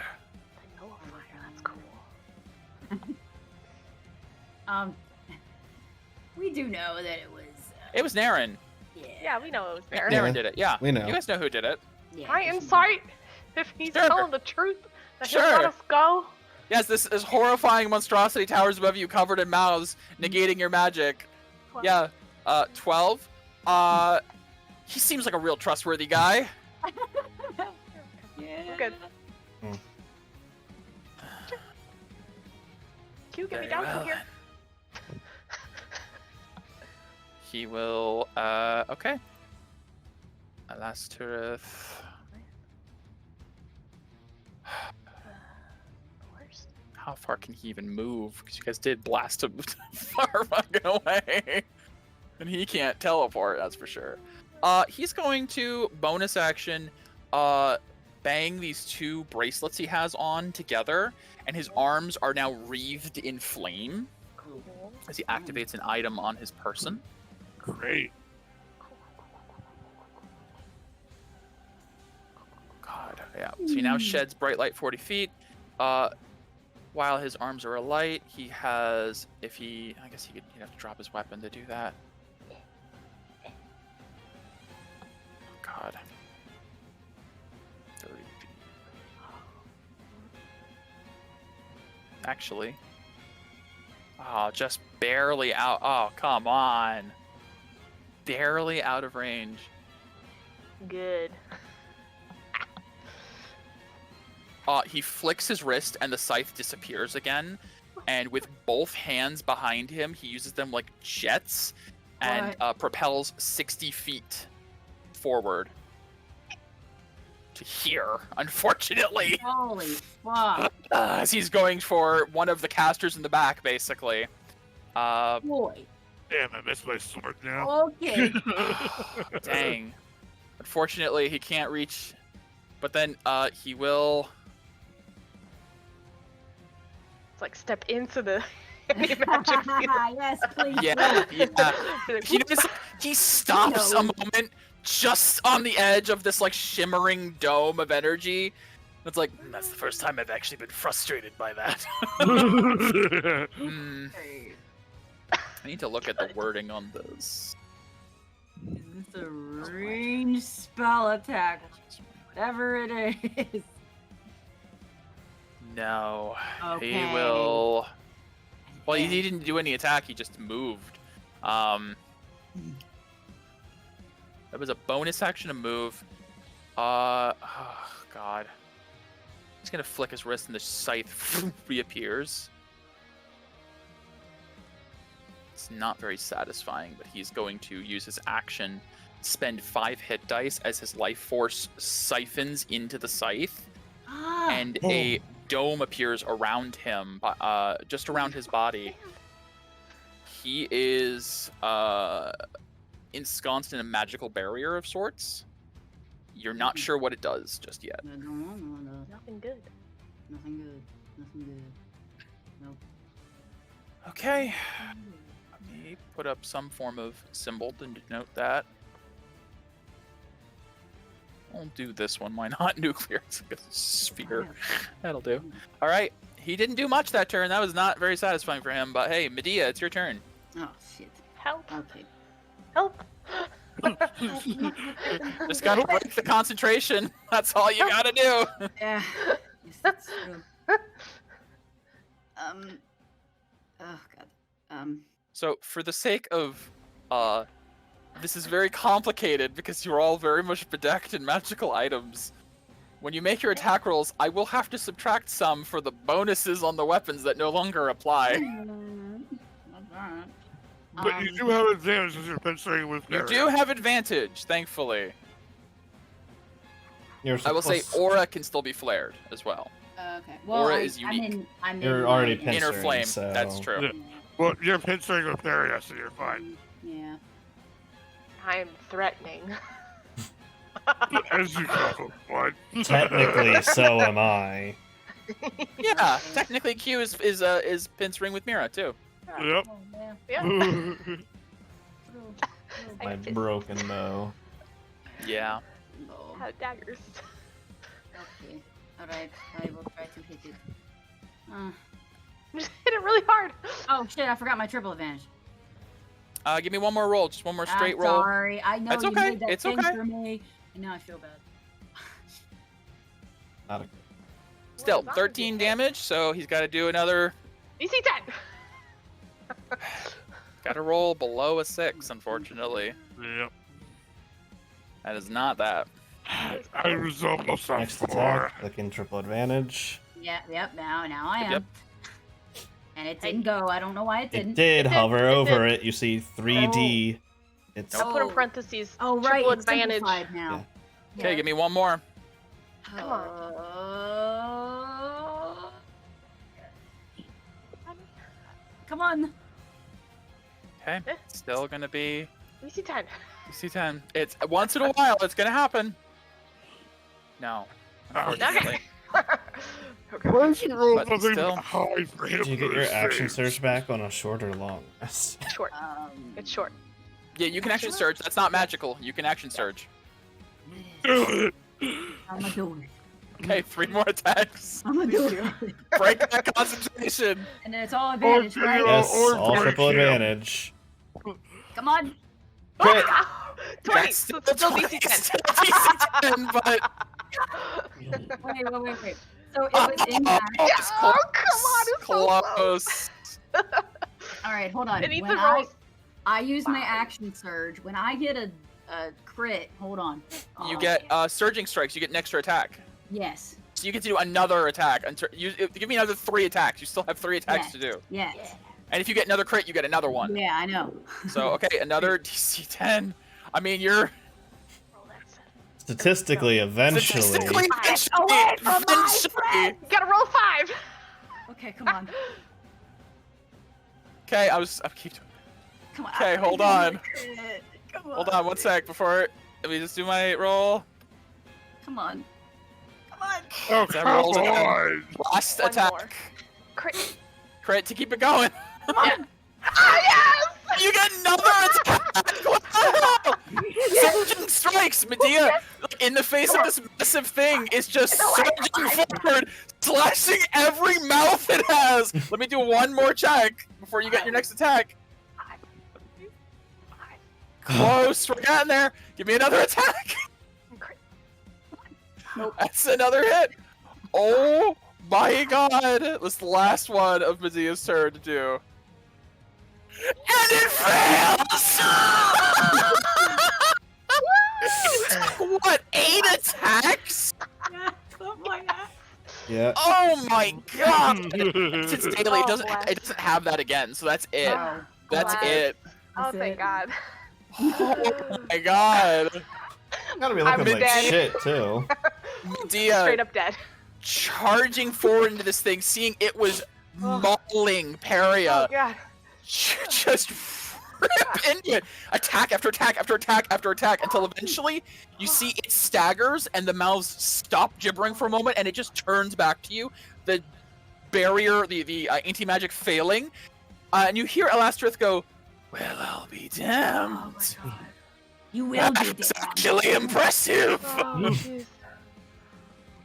The nullifier, that's cool. We do know that it was. It was Naren. Yeah, we know it was there. Naren Yeah, did it. Yeah, we know. You guys know who did it. Yeah, My 'cause he- insight, if he's Sure. telling the truth, that he'll Sure. let us go. Yes, this horrifying monstrosity towers above you, covered in mouths, negating your magic. Well, Yeah, 12. He seems like a real trustworthy guy. Yeah. We're good. Q, get me Very down well, from here. then. He will, okay. Alastoreth. Worst. How far can he even move? Because you guys did blast him far fucking away. And he can't teleport, that's for sure. He's going to bonus action, bang these two bracelets he has on together, and his arms are now wreathed in flame Cool. as he activates an item on his person. Great. God, yeah. So he now sheds bright light 40 feet. While his arms are alight, he has, I guess he'd have to drop his weapon to do that. Oh, God. 30 feet. Actually. Oh, just barely out. Oh, come on. Barely out of range. Good. He flicks his wrist and the scythe disappears again. And with both hands behind him, he uses them like jets and propels 60 feet forward to here, unfortunately. Holy fuck. As he's going for one of the casters in the back, basically. Boy. Damn, I missed my sword now. Okay. Dang. Unfortunately, he can't reach. But then he will. It's like step into the magic field. Yes, please. Yeah, yeah. Like, He, he stops a moment just on the edge of this like shimmering dome of energy. It's like, that's the first time I've actually been frustrated by that. Hmm. I need to look at the wording on this. Is this a range spell attack? Whatever it is. No. Okay. He will. Well, he didn't do any attack. He just moved. That was a bonus action to move. Oh, God. He's gonna flick his wrist and the scythe reappears. It's not very satisfying, but he's going to use his action, spend 5 hit dice as his life force siphons into the scythe, and a dome appears around him, just around his body. He is ensconced in a magical barrier of sorts. You're not sure what it does just yet. Nothing good. Nothing good. Nothing good. Nope. Okay. Let me put up some form of symbol to denote that. I'll do this one. Why not? Nuclear. It's like a sphere. That'll do. All right. He didn't do much that turn. That was not very satisfying for him. But hey, Medea, it's your turn. Oh, shit. Help! Okay. Help! Just gotta break the concentration. That's all you gotta do. Yeah. Yes, that's true. Oh, God. So, for the sake of, this is very complicated because you're all very much bedecked in magical items. When you make your attack rolls, I will have to subtract some for the bonuses on the weapons that no longer apply. Not bad. But you do have advantage as you're penciling with You Mary. do have advantage, thankfully. You're I will say supposed- aura can still be flared as well. Okay. Well, Aura I, is unique. I'm in You're already my- pinched. Inner Pincering, flame, so- that's true. Yeah. Well, you're penciling with Mary, so you're fine. Yeah. I'm threatening. As you call what? Technically, so am I. Yeah, technically Q is pincering with Mira too. Yep. Oh, yeah. Yeah. True. I My just broken bow. Yeah. Oh, have daggers. okay. Alright, I will try to hit it. Just hit it really hard. Oh shit! I forgot my triple advantage. Give me one more roll. Just one more straight I'm roll. Sorry, I know It's you okay, made that it's thing okay. for me, and now I feel bad. Not a Still, Well, 13 damage, so he's got to do another. DC 10. Got to roll below a 6, unfortunately. Yep. That is not that. I was almost on next 4. attack. Looking triple advantage. Yeah, yep. Now I am. Yep. And it didn't go. I don't know why it It didn't. did It did, hover it over did. it. You see 3D. It's I'll put in Oh. parentheses. Oh right, Triple it's advantage. simplified now. Okay, give me one more. Come on. Come on. Okay, still gonna be DC 10. DC-10. It's once in a while. It's gonna happen. No. Unfortunately. Okay. Why did you roll But something still. high for him Did you get to your action save? surge back on a short or long rest? Short. It's short. Yeah, you can action surge. That's not magical. You can action surge. Do it. I'm gonna do it. Okay, 3 more attacks. I'm gonna do it. Break that concentration. And then it's all advantage, Okay, right? Yes, or all break triple him. advantage. Come on. Crit. 20. That's So it's still DC 10. Still DC-10, but Wait. So it was in that. it's Oh, come on, it's so close. All right, hold on. It needs When a roll. I use my action surge. When I get a crit, hold on. You get surging strikes. You get an extra attack. Yes. So you get to do another attack. Give me another 3 attacks. You still have 3 attacks to do. Yes. And if you get another crit, you get another one. Yeah, I know. So okay, another DC 10. I mean, you're Statistically, eventually. statistically Get away from my eventually. You gotta roll 5. Okay, come on. Okay, I keep doing. Come on. Okay, hold on. Come Hold on, 1 sec before. Let me just do my roll. Come on. Come on. Oh, That come rolls again. on. Last One attack. more. Crit. Crit to keep it going. Ah, yes! You get another attack! What the hell? Surging strikes! Medea, like, in the face of this massive thing, is just surging forward, slashing every mouth it has! Let me do one more check before you get your next attack. Close, we're getting there. Give me another attack. Crit. That's another hit. Oh my god. That's the last one of Medea's turn to do. And it fails! What, 8 attacks? Yeah, something like that. Yeah. Oh my god! Since daily, Oh, it doesn't bless. have that again, so that's it. Oh, That's bless. it. Oh, That's thank it. God. Oh my god. Gotta be I'm looking like dead. shit too. Medea Straight up dead. charging forward into this thing, seeing it was mauling Peria. Oh, God. Just rip into it. Attack after attack after attack after attack until eventually you see it staggers and the mouths stop gibbering for a moment and it just turns back to you. The barrier, the anti-magic failing. And you hear Elastrith go, "Well, I'll be damned." Oh my god. You will be That's damned. actually impressive. Oh, jeez.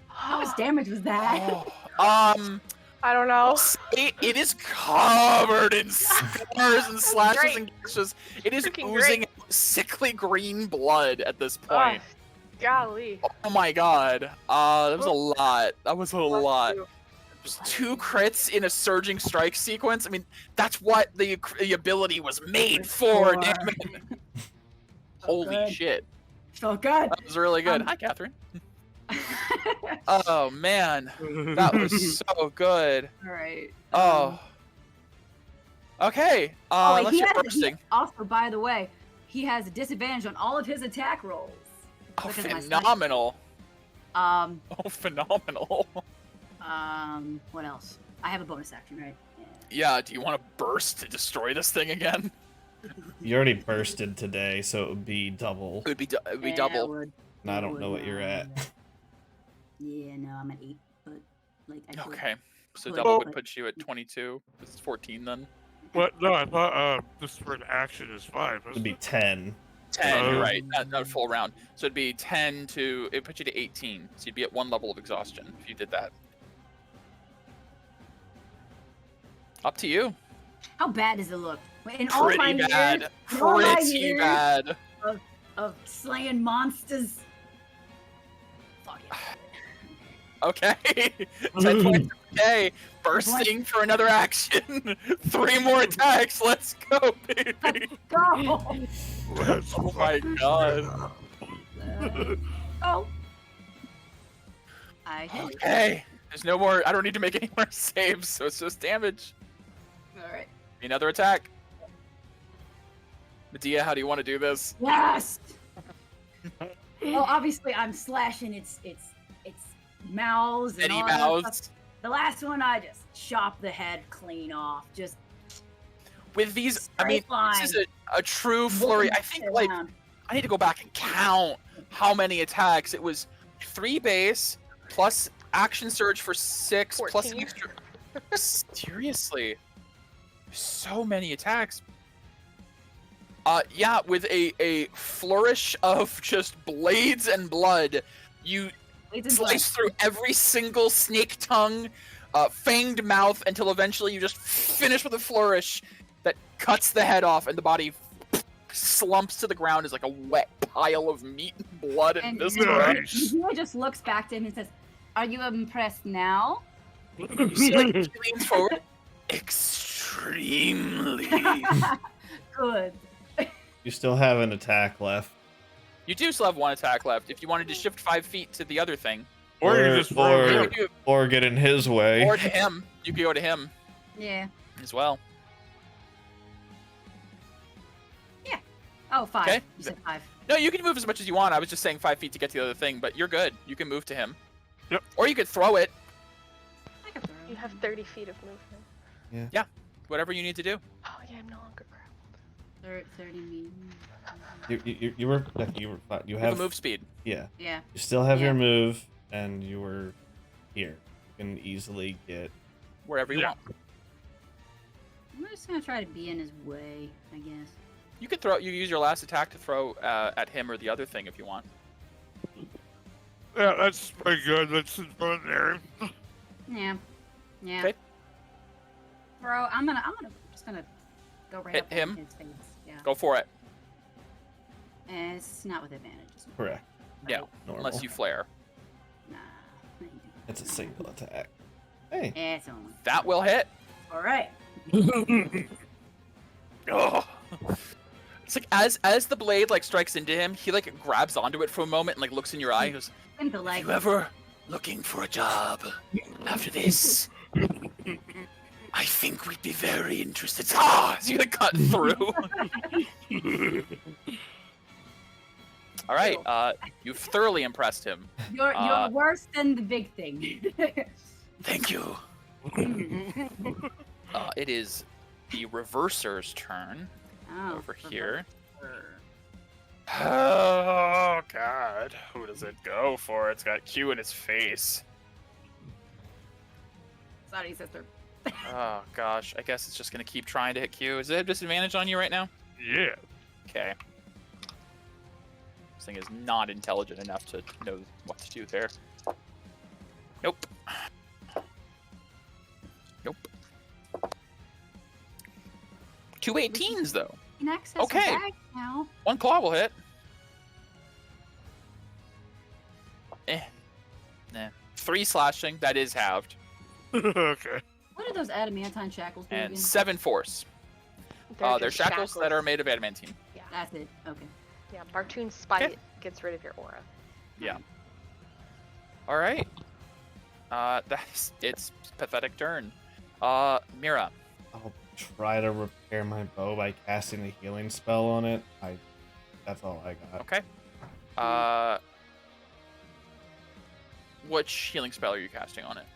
How much damage was that? I don't know. It is covered in scars and slashes Great. and gashes. It is Freaking oozing sickly green blood at this point. Oh, golly. Oh my god. That was a lot. That was a Bless lot. you. Just 2 crits in a surging strike sequence. I mean, that's what the ability was made for, damn it. Holy good. shit. So good. That was really good. Hi, Catherine. Oh, man. That was so good. Alright. Oh. Okay. Oh, wait, Unless you're bursting. also, by the way, he has a disadvantage on all of his attack rolls. Oh, because of my sniper. phenomenal. Um, Oh, phenomenal. what else? I have a bonus action, right? Yeah, do you want to burst to destroy this thing again? You already bursted today, so it would be double. It would be, Yeah, double. it would. And I don't know what you're at. Yeah, no, I'm at 8, but like I could- Okay. So could, double would but- put you at 22. This is 14 then. What? No, I thought this for an action is 5. It'd Wasn't be it? 10. 10, you're Oh. right. Not a full round. So it'd be 10 to... It put you to 18. So you'd be at 1 level of exhaustion if you did that. Up to you. How bad does it look? In all my Pretty bad. years, in all my Pretty years bad. of slaying monsters. Fuck it. Okay. 10 points. Okay. Bursting for another action. 3 more attacks. Let's go, baby. Go! Let's Oh my god. Oh. I hit. Okay. There's no more. I don't need to make any more saves, so it's just damage. Alright. Another attack. Medea, how do you want to do this? Yes! Well, obviously I'm slashing its mouths and Any all that stuff. mouths? The last one I just chop the head clean off. Just With these, I mean, straight this is line. a true flurry. I think, like, Around. I need to go back and count how many attacks. It was 3 base, plus action surge for 6, plus an 14. extra. Seriously. So many attacks. Yeah, with a flourish of just blades and blood, you Blades and slice through every single snake tongue, fanged mouth, until eventually you just finish with a flourish that cuts the head off, and the body slumps to the ground as like a wet pile of meat and blood and And viscera. Nice. He just looks back to him and says, "Are you impressed now?" You see, like, he leans forward. Extremely. Good. You still have an attack left. You do still have 1 attack left. If you wanted to shift 5 feet to the other thing, Or you just throw you it. could do, Or get in his way. or to him, you could go to him Yeah. as well. Oh, 5. Okay. You said 5. No, you can move as much as you want. I was just saying 5 feet to get to the other thing, but you're good. You can move to him. Yep. Or you could throw it. I can throw You it. have 30 feet of movement. Whatever you need to do. Oh yeah, I'm no longer grappled. 30 meters. You were fine. You You have have move speed. yeah. Yeah. You still have Yeah. your move, and you were here. You can easily get. Wherever you Yeah. want. I'm just gonna try to be in his way, I guess. You could throw. You use your last attack to throw at him or the other thing if you want. Yeah, that's pretty good. That's in front there. Yeah. Yeah. Okay. Bro, I'm just gonna go right Hit up him. in his face. Yeah. Go for it. And it's not with advantage. Correct. Yeah. Normal. Unless you flare. Nah. It's a single attack. Hey. It's only. That will hit. Alright. Oh. It's like as the blade like strikes into him, he like grabs onto it for a moment and like looks in your eye. He goes, Into like. "You ever looking for a job after this? I think we'd be very interested." Ah, so you like cut through. All right, you've thoroughly impressed him. You're worse than the big thing. Thank you. It is the reverser's turn Oh, over for here. sure. Oh God, who does it go for? It's got Q in its face. Sorry, sister. Oh gosh, I guess it's just gonna keep trying to hit Q. Is it a disadvantage on you right now? Yeah. Okay. This thing is not intelligent enough to know what to do there. Nope. Nope. 2 18s though. You can access Okay. your bag now. 1 claw will hit. Nah. 3 slashing, that is halved. Okay. What are those adamantine shackles do And again? 7 force. They're just shackles that are made of adamantine. Yeah, That's it. Okay. yeah. Bartoon's spite gets rid of your aura. Yeah. Alright. That's its pathetic turn. Mira. I'll try to repair my bow by casting a healing spell on it. That's all I got. Okay. Which healing spell are you casting on it?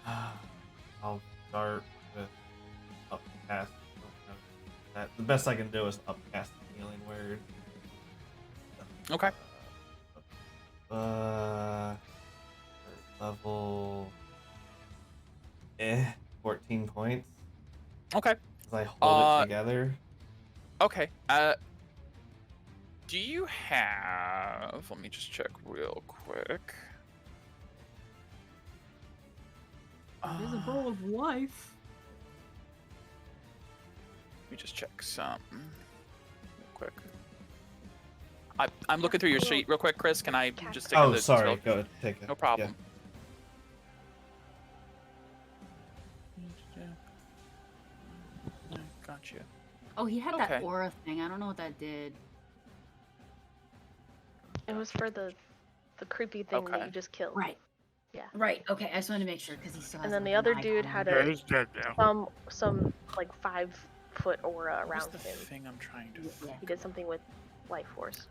I'll start with upcast. The best I can do is upcast the healing word. Okay. Third level. 14 points. Okay. As I hold it together. Okay. Do you have? Let me just check real quick. There's a bowl of life. me just check something real quick. I'm looking through your sheet real quick, Chris. Can I just take Oh, the sorry. spell? Go ahead. Take it. No problem. Gotcha. Oh, he had Okay. that aura thing. I don't know what that did. It was for the creepy thing that Okay. you just killed. Right. Yeah. Right. Okay. I just wanted to make sure because he still has. And then like, the an other icon dude on had it. Yeah, he's dead now. some like 5-foot aura What's around the him. thing I'm trying to? Yeah. He did something with life force.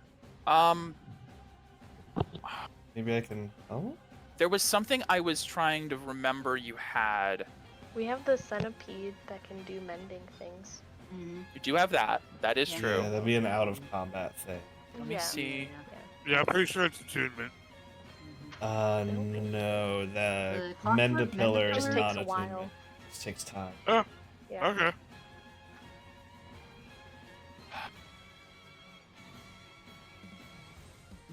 Maybe I can. Oh. There was something I was trying to remember you had. We have the centipede that can do mending things. Mm-hmm. You do have that. That is Yeah. true. Yeah, that'd be an out of combat thing. Let me see. Yeah, I'm pretty sure it's attunement. No, the The clockwork Mend a Mend a Pillar is Just Pillar? not takes a while. attunement. It takes time. Yeah. Okay.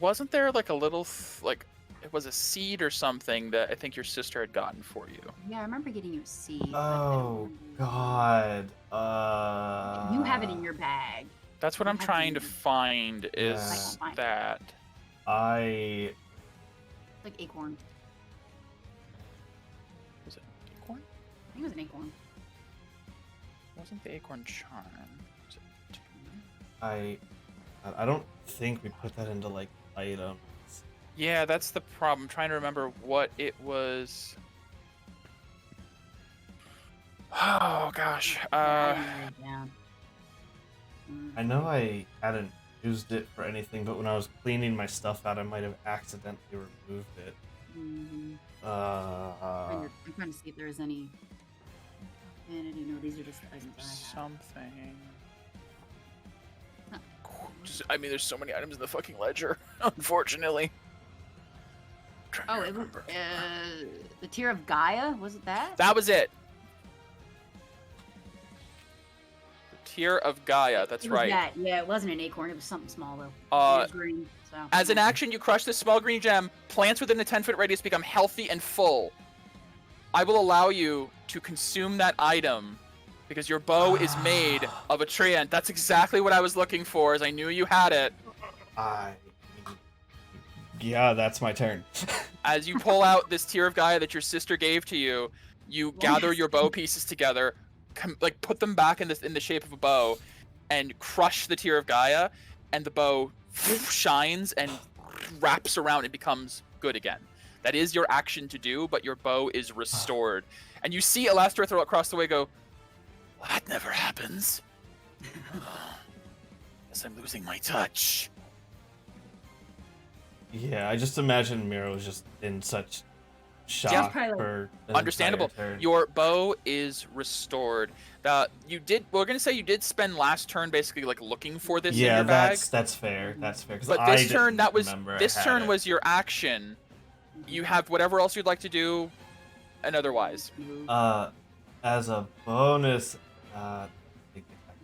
Wasn't there like a little like it was a seed or something that I think your sister had gotten for you? Yeah, I remember getting you a seed. but I don't Oh remember- God. You have it in your bag. That's what You I'm have trying to- to find is Yeah. that. I It's like acorn. Was it acorn? I think it was an acorn. Wasn't the acorn charm? Was it I don't think we put that into like items. Yeah, that's the problem. I'm trying to remember what it was. Oh gosh. Yeah, I didn't write it down. I know I hadn't used it for anything, but when I was cleaning my stuff out, I might have accidentally removed it. Mm-hmm. Uh, I'm trying to see if there's any. And I didn't know these are just items I have. Something. I mean, there's so many items in the fucking ledger, unfortunately. Oh, it was the Tear of Gaia. Was it that? That was it. The Tear of Gaia. That's It was right. that. Yeah, it wasn't an acorn. It was something small though. Uh, It was green, so. As an action, you crush this small green gem. Plants within a 10-foot radius become healthy and full. I will allow you to consume that item because your bow is made of a tree, and that's exactly what I was looking for, as I knew you had it. yeah, that's my turn. As you pull out this Tear of Gaia that your sister gave to you, you gather your bow pieces together, put them back in the shape of a bow, and crush the Tear of Gaia, and the bow shines and wraps around and becomes good again. That is your action to do, but your bow is restored. And you see Elastor across the way go, well, that never happens. Guess I'm losing my touch. Yeah, I just imagine Miro was just in such shock Yeah. Probably, like, for an Understandable. entire turn. Your bow is restored. We're gonna say you did spend last turn basically like looking for this in Yeah, your bag. that's fair. That's fair. 'Cause But I this turn, didn't that was remember I this had turn it. was your action. You have whatever else you'd like to do, and otherwise. As a bonus,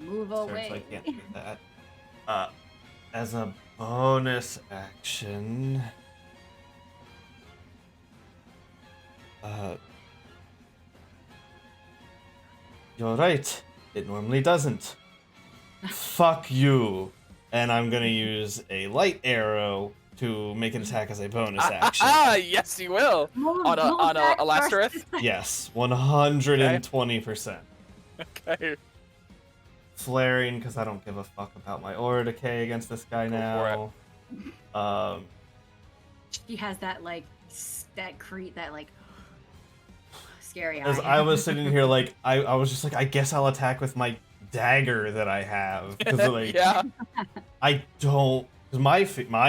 Move so away. I can't do that. As a bonus action, you're right. It normally doesn't. Fuck you. And I'm gonna use a light arrow to make an attack as a bonus action. Yes, you will. Move On a back Elastoreth? first. Yes, 120%. Okay. Flaring because I don't give a fuck about my aura decay against this guy Go now. She has that like scary As eye. I was sitting here, like I was just like, I guess I'll attack with my dagger that I have because like Yeah. I don't. Cause my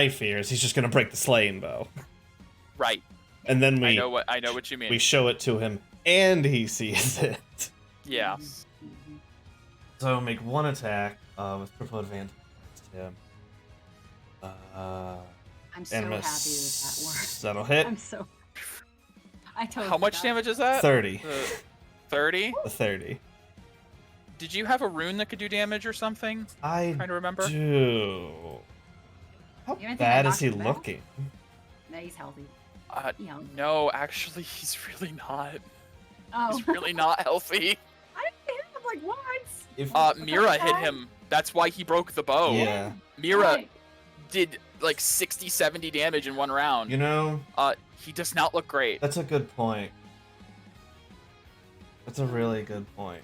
fear is he's just gonna break the slaying bow, Right. and then I know what you mean. we show it to him and he sees it. Yeah. Mhm. So make one attack with triple advantage against him. I'm so happy with that word. That'll hit. I'm so. I totally. How much forgot. damage is that? 30. 30? A 30. Did you have a rune that could do damage or something? I Trying to remember. do. How You don't think bad I is he knocked him out? looking? No, he's healthy. Yeah. No, actually, he's really not. Oh. He's really not healthy. I didn't hit him like once. If Mira hit him. That's why he broke the bow. yeah, Mira Right. did like 60, 70 damage in one round. you know, He does not look great. that's a good point. That's a really good point.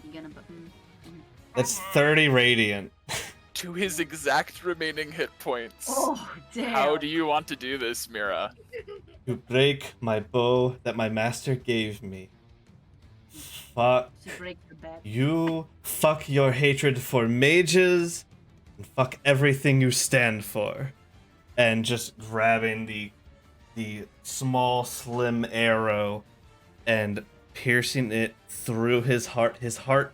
You gonna That's 30 radiant. To his exact remaining hit points. Oh, damn. How do you want to do this, Mira? To break my bow that my master gave me. Fuck To break the bed. you. Fuck your hatred for mages. And fuck everything you stand for. And just grabbing the small, slim arrow and piercing it through his heart. His heart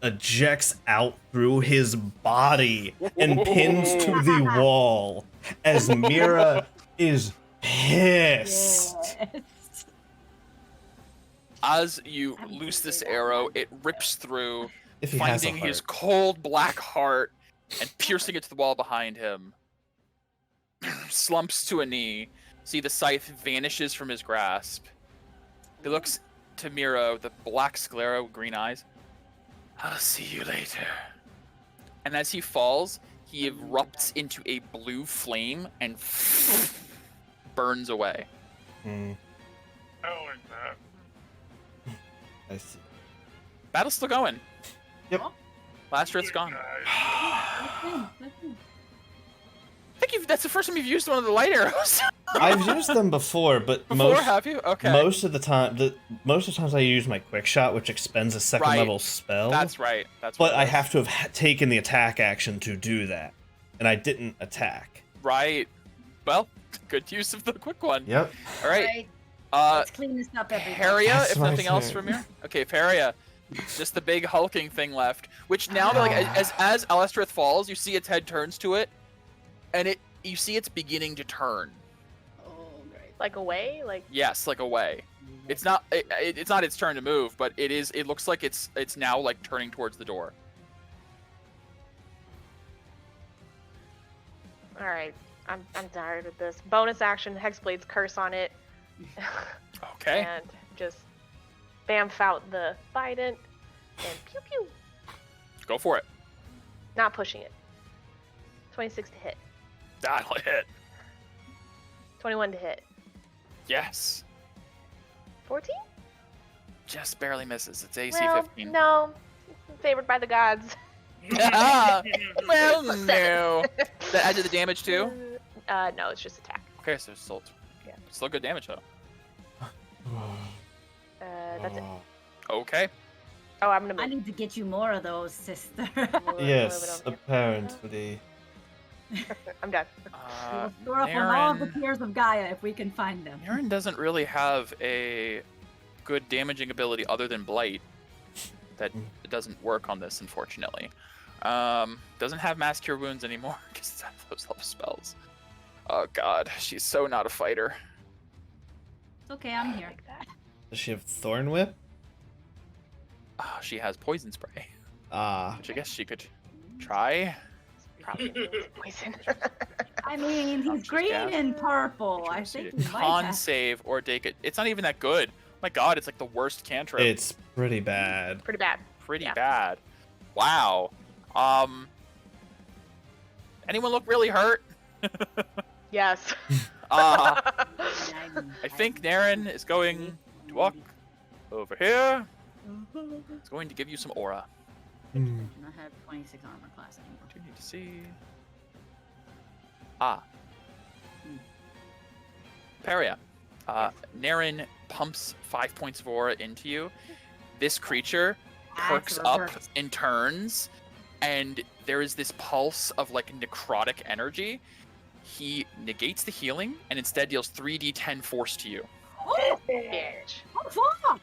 ejects out through his body and pins to the wall as Mira is pissed. Yes. As you loose this arrow, it rips through, If he has a finding his heart. cold black heart and piercing it to the wall behind him. Slumps to a knee. See the scythe vanishes from his grasp. He looks to Mira with the black sclera with green eyes. I'll see you later. And as he falls, he erupts into a blue flame and burns away. Hmm, I don't like that. I see. Battle's still going. Yep. Last Rift's gone. Guys. I think that's the first time you've used one of the light arrows. I've used them before, but Before, have you? Okay. most of the times I use my quick shot, which expends a second Right. level spell. That's right. That's But what it I was. have to have taken the attack action to do that, and I didn't attack. Right. Well, good use of the quick one. Yep. All right. Right. Uh, Let's clean this up, everybody. Paria, That's if my nothing else turn. from here. Okay, Paria. Just the big hulking thing left. Which now, like, as Alestrith falls, you see its head turns to it, and you see it's beginning to turn. Oh, great. Like away? Like Yes, like away. It's not. It's not its turn to move, but it is. It looks like it's now like turning towards the door. alright. I'm tired of this. Bonus action, Hexblade's curse on it. Okay. And just bamf out the Bident and pew pew. Go for it. Not pushing it. 26 to hit. That'll hit. 21 to hit. Yes. 14? Just barely misses. It's AC Well, 15. no. Favored by the gods. Ah, well, no. That added the damage too? No, it's just attack. Okay, so still, Yeah. still good damage though. That's it. Okay. Oh, I'm gonna I move. need to get you more of those, sister. Move it Yes, over here. apparently. I'm done. We'll store up on all the Naren tears of Gaia if we can find them. Naren doesn't really have a good damaging ability other than Blight. That it doesn't work on this, unfortunately. Doesn't have Mass Cure Wounds anymore because it's have those level spells. Oh god, she's so not a fighter. It's okay, I'm here. Like that. Does she have Thorn Whip? She has Poison Spray, Ah. which I guess she could try. Probably poison. I mean, he's Just green gas. and purple. I See, think we might con have... save or take it. It's not even that good. My god, it's like the worst cantrip. It's pretty bad. Pretty bad. Pretty yeah. bad. Wow. Anyone look really hurt? Yes. I think Naren is going to walk over here. It's going to give you some aura. Hmm. I don't have 26 armor class anymore. What do you need to see? Ah. Paria. Naren pumps 5 points of aura into you. This creature perks That's up reversed. and turns, and there is this pulse of like necrotic energy. He negates the healing and instead deals 3d10 force to you. Oh, Bitch. oh, fuck!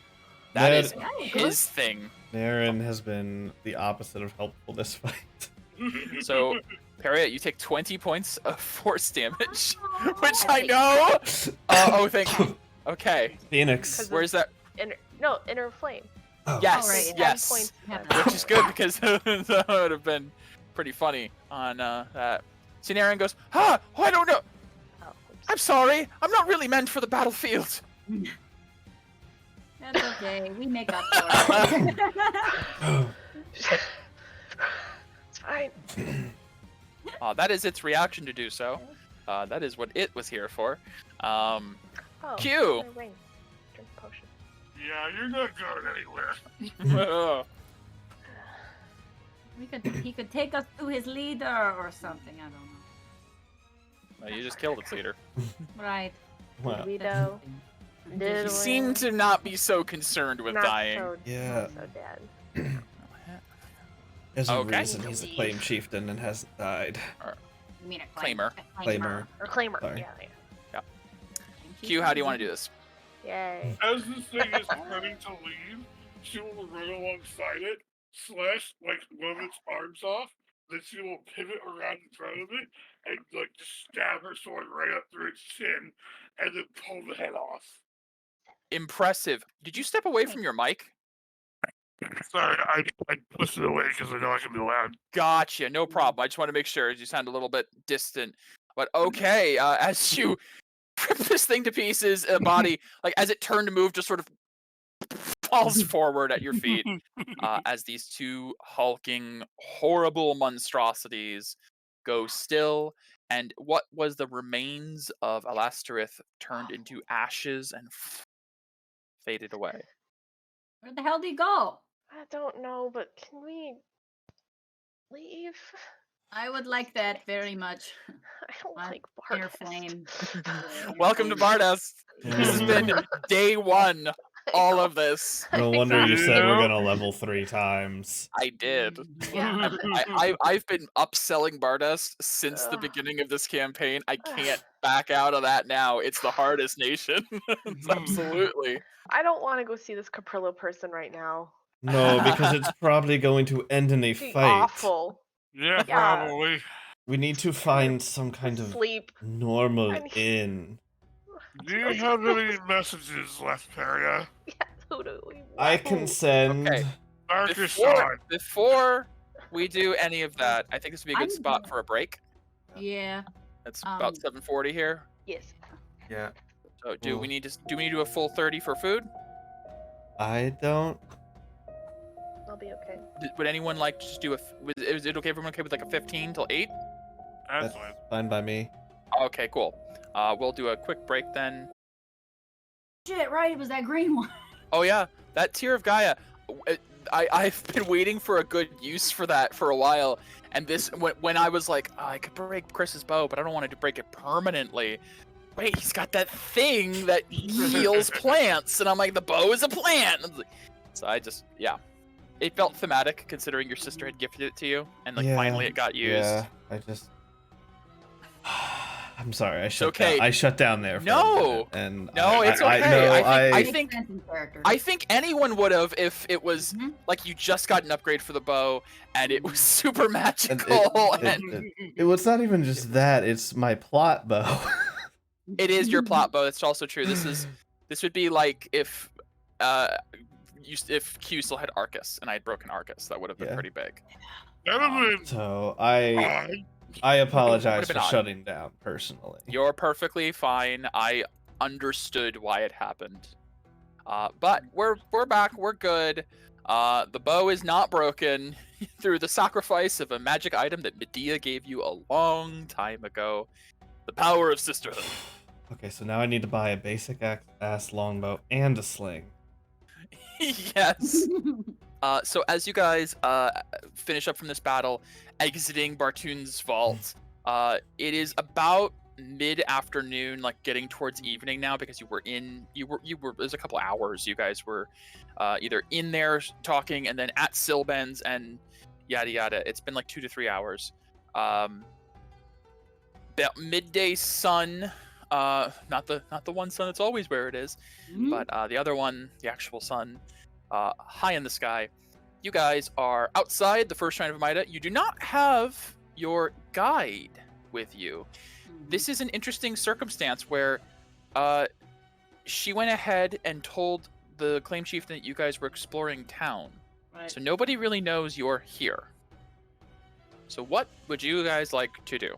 That That- is That was his thing. Naren has been the opposite of helpful this fight. So, Paria, you take 20 points of force damage, Oh, which I know. Oh, thank you. Okay, Phoenix. 'Cause where's that? Inner flame. Oh. Yes, right, yeah. 10 yes. points. Yeah. Which is good because that would have been pretty funny on that. See, Naren goes, oh, I don't know. Oh, oops. I'm sorry. I'm not really meant for the battlefield. That's okay. We make up for it. It's fine. That is its reaction to do so. That is what it was here for. Oh, Q. my ring. Drink a potion. Yeah, you're not going anywhere. He could take us to his leader or something. I don't know. You just killed its leader. Right. Wow. Vito. You seem to not be so concerned with Not dying. So, Yeah. not so dead. There's a Okay. reason he's a claim chieftain and hasn't died. You mean a Claimer. Claimer. Or Claimer. Sorry. Yeah. Q, how do you want to do this? Yay. As this thing is turning to leave, she will run alongside it, slash like one of its arms off, then she will pivot around in front of it and like just stab her sword right up through its chin and then pull the head off. Impressive. Did you step away from your mic? Sorry, I pushed it away because I know I can be loud. Gotcha. No problem. I just want to make sure. You sound a little bit distant. But okay, as you rip this thing to pieces, body, like as it turned to move, just sort of falls forward at your feet as these two hulking, horrible monstrosities go still. And what was the remains of Alastorith turned into ashes and faded away. Where the hell did he go? I don't know, but can we leave? I would like that very much. I don't My like Inner Bardust. flame. Welcome to Bardust. This has been day one. All of this. No wonder you said we're Yeah. gonna level 3 times. I did. Yeah. I've been upselling Bardust since the Ugh. beginning of this campaign. I can't back out of that now. It's the hardest nation. It's absolutely. I don't want to go see this Caprillo person right now. No, because it's probably going to end in a Be fight. awful. Yeah, Yeah. probably. We need to find some kind of Sleep. normal I need- inn. Do you have any messages left, Peria? Yeah, who do we I want? can send. Okay. Marcus on. Before we do any of that, I think this would be a good I'm spot good. for a break. Yeah. It's about 7:40 here. Yes. Yeah. So do we Cool. need to do a full 30 for food? I don't. I'll be okay. Would anyone like to just do is it okay if everyone okay with like a 15 till 8? That's That's fine. fine by me. Okay, cool. We'll do a quick break then. Shit, right? It was that green one. Oh yeah, that Tear of Gaia. I've been waiting for a good use for that for a while, and this when I was like, I could break Chris's bow, but I don't want to break it permanently. Wait, he's got that thing that heals plants, and I'm like, the bow is a plant. So I just it felt thematic considering your sister had gifted it to you, and like Yeah, finally it got used. Yeah, I just. I'm sorry. I shut okay. down. I shut down there. For No. a minute, and No, it's I, okay. no, I Makes think sense in character. I think anyone would have if it was Mhm. like you just got an upgrade for the bow and it was super and magical and it was not even just that. It's my plot bow. it is your plot bow. That's also true. This would be like if Q still had Arcus and I had broken Arcus. That would have been Yeah. pretty big. That would have been So fine. I apologize Would've for been odd. shutting down personally. You're perfectly fine. I understood why it happened. But we're back. We're good. The bow is not broken through the sacrifice of a magic item that Medea gave you a long time ago. The power of sisterhood. Okay, so now I need to buy a basic ass longbow and a sling. Yes. So as you guys finish up from this battle, exiting Bartoon's vault, it is about mid-afternoon, like getting towards evening now because you were there's a couple hours you guys were either in there talking and then at Silben's and yada yada. It's been like 2 to 3 hours. About midday sun, not the one sun that's always where it is, but the other one, the actual sun, high in the sky. You guys are outside the first shrine of Amida. You do not have your guide with you. This is an interesting circumstance where she went ahead and told the claim chieftain that you guys were exploring town. Right. So nobody really knows you're here. So what would you guys like to do?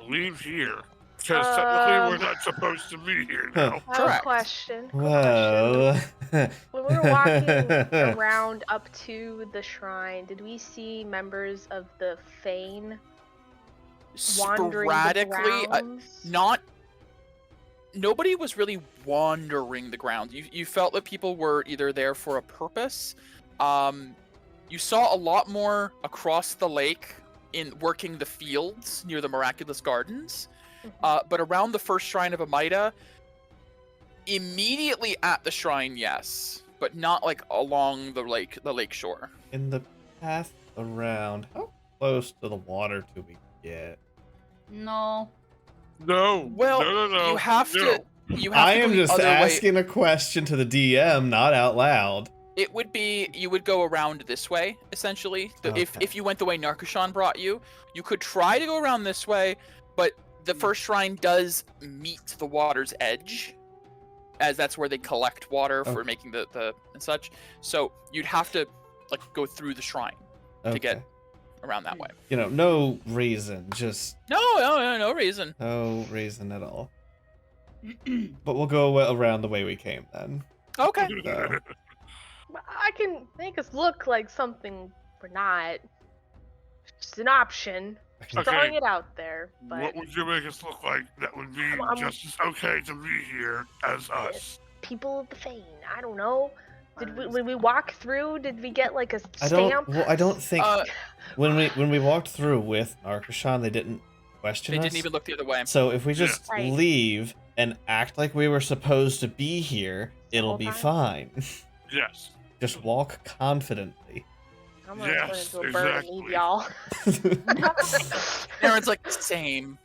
Leave here. Because technically we're not supposed to be here now. I have a Correct. question. Well, When we were walking around up to the shrine, did we see members of the Fane wandering the Sporadically, grounds? nobody was really wandering the grounds. You felt that people were either there for a purpose. You saw a lot more across the lake in working the fields near the miraculous gardens. But around the first shrine of Amida, immediately at the shrine, yes, but not like along the lake shore. In the path around, how close to the water do we get? No. No. Well, no. you have no. to. You have I to go am the just other way. asking a question to the DM, not out loud. It would be you would go around this way essentially. If Okay. you went the way Narkushan brought you, you could try to go around this way, but the first shrine does meet the water's edge, as that's where they collect water for Okay. making the and such. So you'd have to like go through the shrine to get Okay. around that way. You know, no reason, just No reason. no reason at all. But we'll go around the way we came then. Okay. So, I can make us look like something we're not. Just an option. Just Okay. throwing it out there. But What would you make us look like that would be I'm- just as okay to be here as us? people of the Fane, I don't know. When we walk through, did we get like a I stamp? don't. Well, I don't think Uh, when we walked through with Narkushan, they didn't question they us. didn't even look the other way. So if we Yeah. just Right. leave and act like we were supposed to be here, it'll whole be time? fine. Yes. Just walk confidently. I'm gonna turn Yes, into a bird and exactly. leave y'all. Aaron's like same.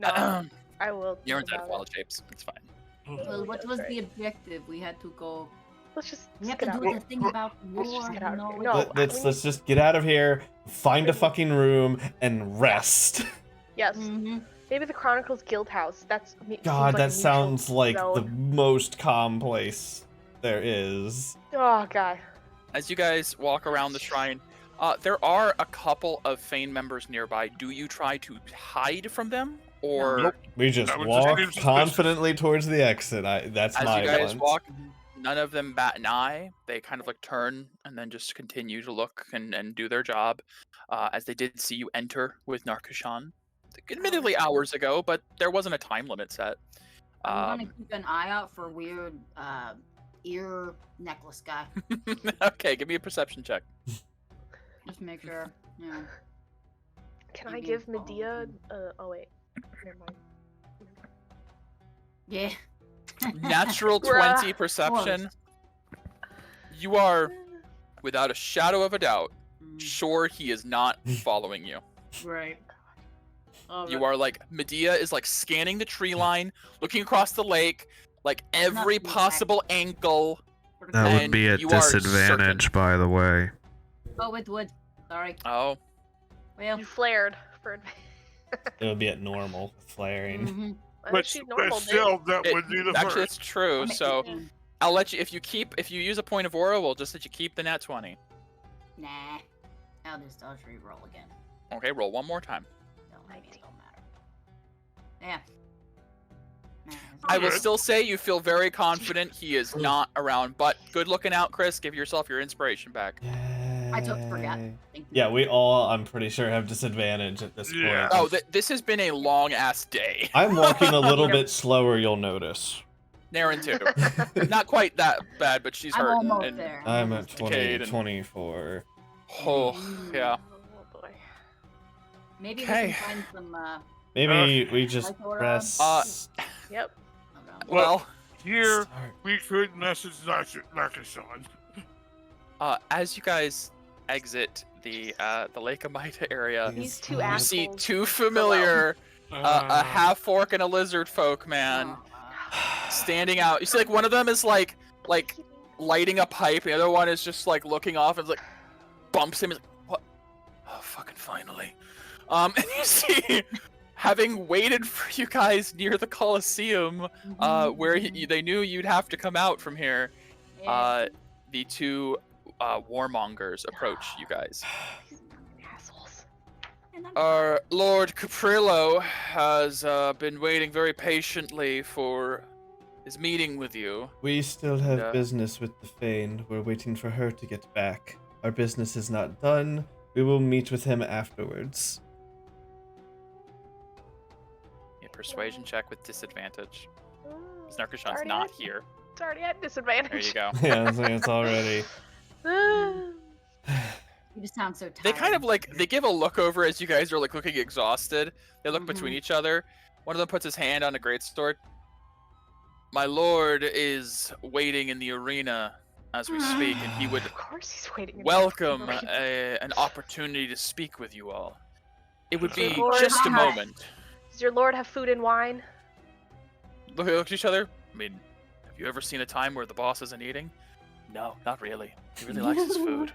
No, I will. think Aaron's had about wild it. shapes. It's fine. Well, what was Right. the objective? We had to go. Let's just We have get to out. do the thing about let's just war. get out of No, here. we- No. Let's just get out of here, find a fucking room, and rest. Yes. Mhm. Maybe the Chronicles Guild House. Seems God, like a that neutral sounds like the zone. most calm place there is. Oh god. As you guys walk around the shrine, there are a couple of Fane members nearby. Do you try to hide from them, or Nope. We just That would just walk seem suspicious. confidently towards the exit. That's as my you guys blunt. walk, none of them bat an eye? They kind of like turn and then just continue to look and do their job, as they did see you enter with Narkushan. Admittedly hours ago, but there wasn't a time limit set. I'm gonna keep an eye out for weird ear necklace guy. Okay, give me a perception check. Just make sure. Yeah. Can I Maybe give follow Medea? him. Oh wait. Never mind. Yeah. Natural Bruh. 20 perception. You are, without a shadow of a doubt, Mm, sure he is not following you. right. Oh, You are like, Medea is like scanning the tree line, looking across the lake, like every Nothing possible angle. That And would be at you are disadvantage, by the way. Oh, it would. Sorry. Oh, Well. You flared for. It would be at normal flaring. Mhm. But She's normal, dude. still, that it- would be the actually, first. it's true. I'm So 18. I'll let you, if you use a point of aura, we'll just let you keep the nat 20. Nah. I'll just re-roll again. Okay, roll one more time. Don't make it don't matter. Yeah. Nah, I will Okay. still say you feel very confident he is not around, but good looking out, Chris. Give yourself your inspiration back. I totally forgot. Yay. Thank you. Yeah, we all, I'm pretty sure, have disadvantage at this Yeah. point. Oh, this has been a long ass day. I'm walking a little bit slower, you'll notice. Naren too. Not quite that bad, but she's I'm hurt. almost and, there. I'm at almost there. 20, Decayed and- 24. Oh, yeah. Oh boy. Maybe we Okay. can find some. Maybe we just Like Aurora? press. Yep. Around. Well, Here, start. we could message Nakashan. as you guys exit the Lake Amida area, These two Oh, you assholes. see two familiar, a half orc and a lizard folk man standing out. You see, like one of them is like lighting a pipe, the other one is just like looking off and like bumps him. He's like, what? Oh, fucking finally. And you see, having waited for you guys near the Colosseum, where they knew you'd have to come out from here, the two warmongers approach you guys. Assholes. Our Lord Caprillo has been waiting very patiently for is meeting with you. We still have Yeah. business with the Fane. We're waiting for her to get back. Our business is not done. We will meet with him afterwards. A persuasion check with disadvantage. Because Narkashan's already not at- here. It's already at disadvantage. There you go. Yeah, it's already. You just sound so tired. They kind of like, they give a look over as you guys are like looking exhausted. They look between each other. One of them puts his hand on a greatsword. My lord is waiting in the arena as we speak, and he would Of course he's waiting. welcome an opportunity to speak with you all. It would be Lord, just a hi. moment. Does your lord have food and wine? Look at each other. I mean, have you ever seen a time where the boss isn't eating? No, not really. He really likes his food.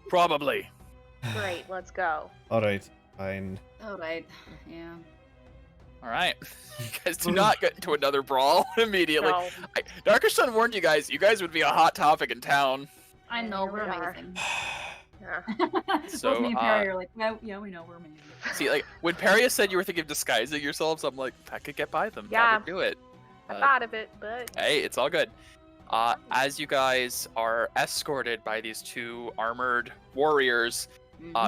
Probably. Great, let's go. Alright, fine. All right. Yeah. All right. You guys do not get into another brawl immediately. No. Darkish Sun warned you guys would be a hot topic in town. I know Here we're we are. amazing. Yeah. So, Both me and Perry are like, yeah, we know we're amazing. See, like, when Peria said you were thinking of disguising yourselves, I'm like, that could get by them. Yeah. That would do it. I But, thought of it, but hey, it's all good. As you guys are escorted by these two armored warriors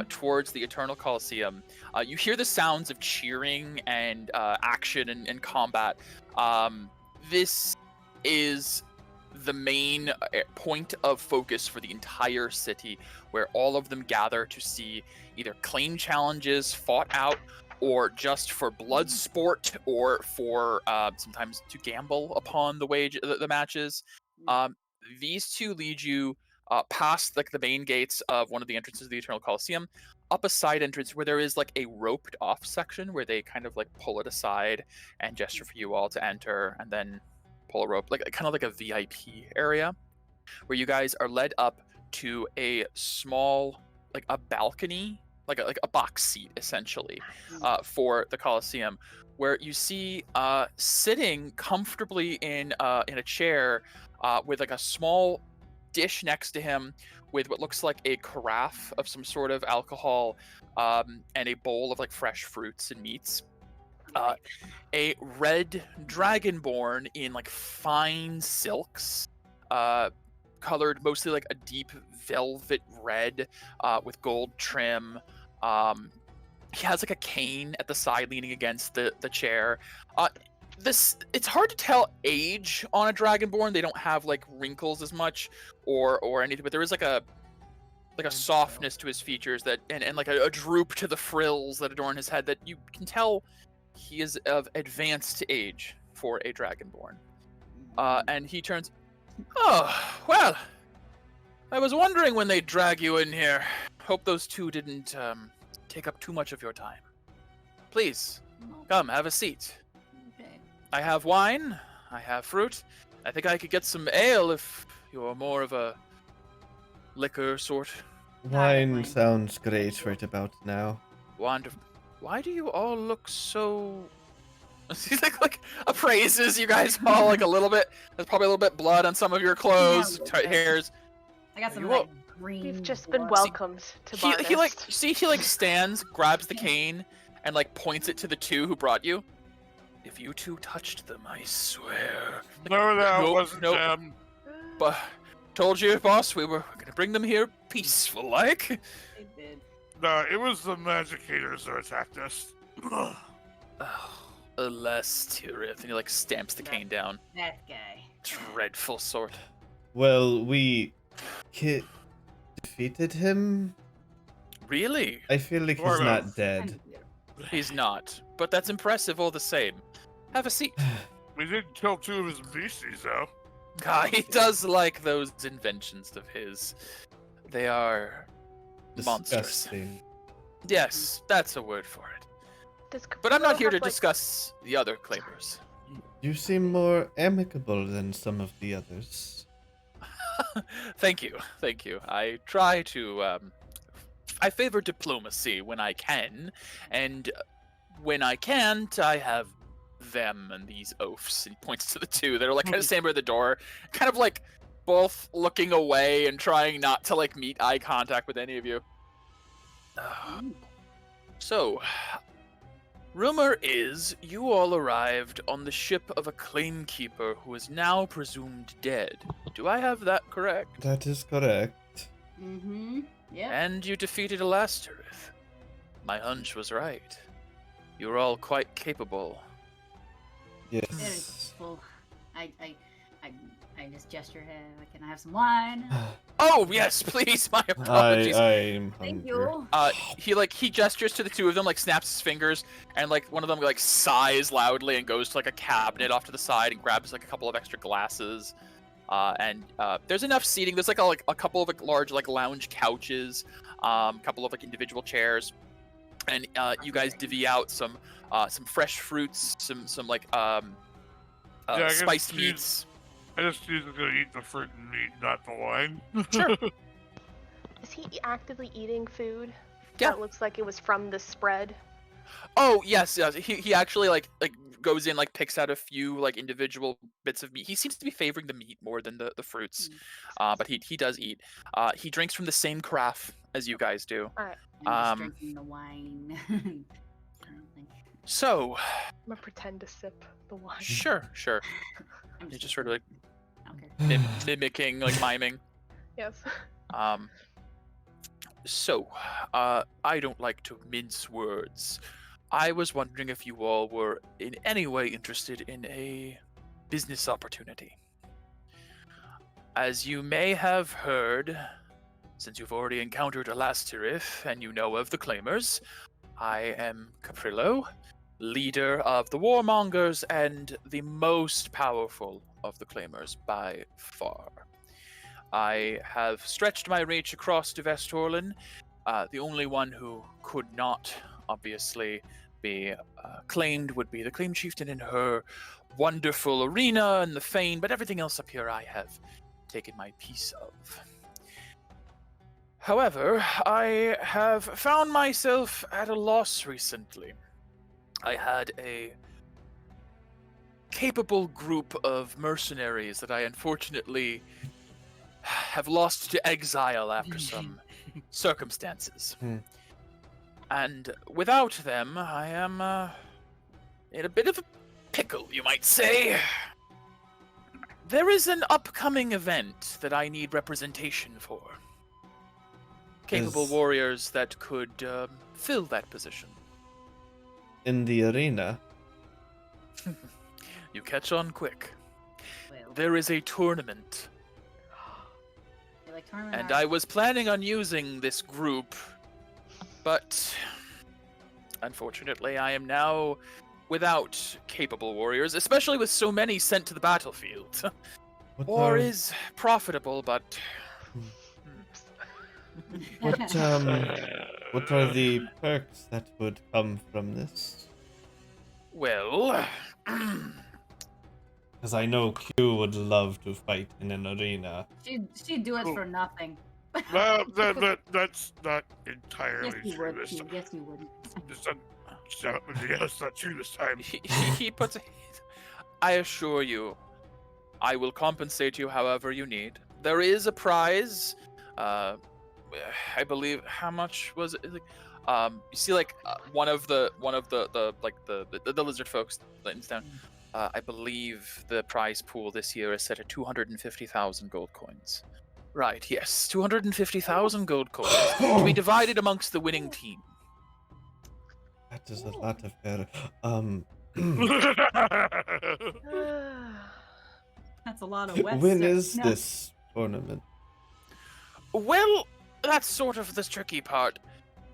towards the Eternal Coliseum, you hear the sounds of cheering and action and combat. This is the main point of focus for the entire city, where all of them gather to see either claim challenges fought out, or just for blood sport, or for sometimes to gamble upon the matches. These two lead you past like the main gates of one of the entrances of the Eternal Coliseum, up a side entrance where there is like a roped off section where they kind of like pull it aside and gesture for you all to enter, and then pull a rope, like kind of like a VIP area, where you guys are led up to a small, like a balcony, like a box seat essentially, for the Coliseum, where you see sitting comfortably in a chair with like a small dish next to him with what looks like a carafe of some sort of alcohol, and a bowl of like fresh fruits and meats. A red dragonborn in like fine silks, colored mostly like a deep velvet red, with gold trim. He has like a cane at the side leaning against the chair. It's hard to tell age on a dragonborn. They don't have like wrinkles as much or anything, but there is like a softness to his features that and like a droop to the frills that adorn his head that you can tell he is of advanced age for a dragonborn. And he turns, "Oh, well, I was wondering when they'd drag you in here. Hope those two didn't take up too much of your time. Please, come, have a seat. Okay. I have wine, I have fruit. I think I could get some ale if you're more of a liquor sort." Wine Fine. sounds great right about now. Wonderful. Why do you all look so... He's like appraises you guys all like a little bit. There's probably a little bit blood on some of your clothes, Yeah, a little bit. hairs. I got some You like all- green. we've just been blood. welcomed to He like Barnest. he like stands, grabs the cane, and like points it to the two who brought you. If you two touched them, I swear. No, that Nope, wasn't nope. them. But told you, boss, we were gonna bring them here peaceful like. They did. No, it was the Magicators that attacked us. Oh, alas, Tirith. And he like stamps the cane down. That guy. Dreadful sort. Well, we defeated him. Really? I feel like he's Sort not of. dead. He's not. But that's impressive all the same. Have a seat. We did kill two of his beasties, though. He does like those inventions of his. They are monstrous. Disgusting. Yes, that's a word for it. Does But I'm not Capullo here to have, like- discuss the other claimers. You seem more amicable than some of the others. Thank you. I try to, I favor diplomacy when I can, and when I can't, I have them and these oafs. And he points to the two that are like kind of standing by the door, kind of like both looking away and trying not to like meet eye contact with any of you. So, Rumor is you all arrived on the ship of a claimkeeper who is now presumed dead. Do I have that correct? That is correct. Mm-hmm. Yep. And you defeated Elastirith. My hunch was right. You're all quite capable. Very Yes. full. I just gesture. Hey, can I have some wine? Oh yes, please. My apologies. I'm Thank hungry. you. He gestures to the two of them, like snaps his fingers, and like one of them like sighs loudly and goes to like a cabinet off to the side and grabs like a couple of extra glasses. And there's enough seating. There's like a couple of like large like lounge couches, a couple of like individual chairs, and you guys divvy out some fresh fruits, some like I guess spiced she's- meats. I just choose to eat the fruit and meat, not the wine. Sure. Is he actively eating food? Yeah. That looks like it was from the spread. Oh yes. He actually like goes in, like picks out a few like individual bits of meat. He seems to be favoring the meat more than the fruits. But he does eat. He drinks from the same carafe as you guys do. All right, I'm just drinking the wine. I don't think. So I'm gonna pretend to sip the wine. sure. I'm He just sort of like Okay. mimicking, like miming. Yes. So, I don't like to mince words. I was wondering if you all were in any way interested in a business opportunity. As you may have heard, since you've already encountered Elastirith and you know of the Claimers, I am Caprillo, leader of the Warmongers and the most powerful of the Claimers by far. I have stretched my reach across to Vestorlin. The only one who could not, obviously, be claimed would be the Claim Chieftain in her wonderful arena and the Fane, but everything else up here I have taken my piece of. However, I have found myself at a loss recently. I had a capable group of mercenaries that I unfortunately have lost to exile after some circumstances. And without them, I am in a bit of a pickle, you might say. There is an upcoming event that I need representation for. Capable Is- warriors that could fill that position. In the arena. You catch on quick. Well, There is a tournament, you like tournament and art? I was planning on using this group, but unfortunately I am now without capable warriors, especially with so many sent to the battlefield. What War are, is profitable, but what are the perks that would come from this? well, Because I know Q would love to fight in an arena. She'd do it for nothing. Well, that's not entirely Yes, you true would. this time. Yes, you would. That's not true this time. he puts. I assure you, I will compensate you however you need. There is a prize. I believe. How much was it? You see, like one of the lizard folks leans down. I believe the prize pool this year is set at 250,000 gold coins. Right. Yes, 250,000 gold coins to be divided amongst the winning team. That is a lot of hair. That's a lot of wet When stuff. is No. this tournament? Well, that's sort of the tricky part.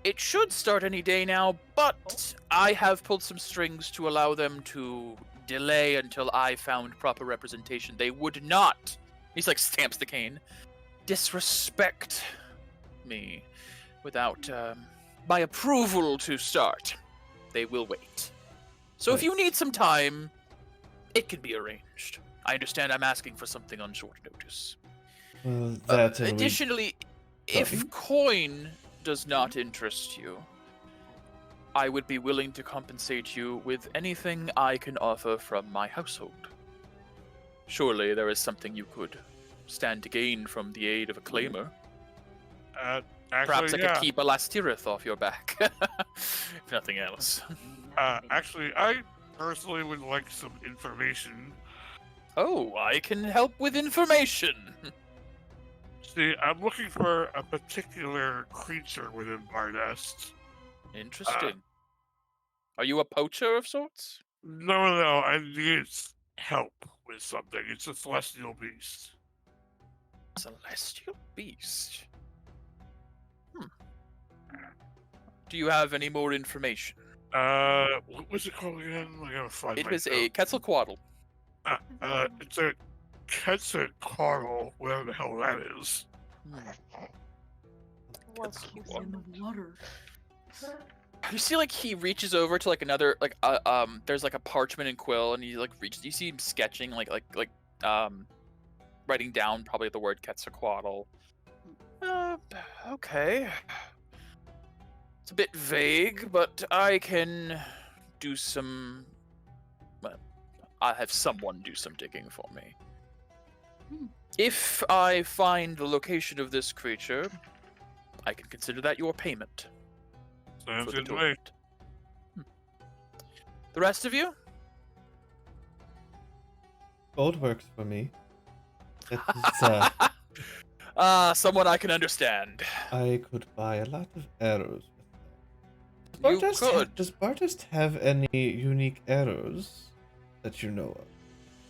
It should start any day now, but I have pulled some strings to allow them to delay until I found proper representation. They would not, he's like stamps the cane, disrespect me without my approval to start. They will wait. So if you need some time, it can be arranged. I understand I'm asking for something on short notice. Well, that and we- Additionally, if coin does not interest you, I would be willing to compensate you with anything I can offer from my household. Surely there is something you could stand to gain from the aid of a claimer. Actually, Perhaps I yeah. could keep Elastirith off your back, if nothing else. Actually, I personally would like some information. Oh, I can help with information. See, I'm looking for a particular creature within Barnest. Interesting. Are you a poacher of sorts? No, I need its help with something. It's a celestial beast. Celestial beast. Do you have any more information? What was it called again? I gotta find It my was a note. Quetzalcoatl. It's a Quetzalcoatl, whatever the hell that is. Was Quetzalcoatl. In the water. You see, like, he reaches over to, like, another, like, there's, like, a parchment and quill, and he, like, reaches, you see him sketching, writing down probably the word Quetzalcoatl. Okay. It's a bit vague, but I can do some, well, I'll have someone do some digging for me. If I find the location of this creature, I can consider that your payment. Sounds For the good to me. tournament. The rest of you? Gold works for me. That is, Someone I can understand. I could buy a lot of arrows with You that. could. Does Bartest have any unique arrows that you know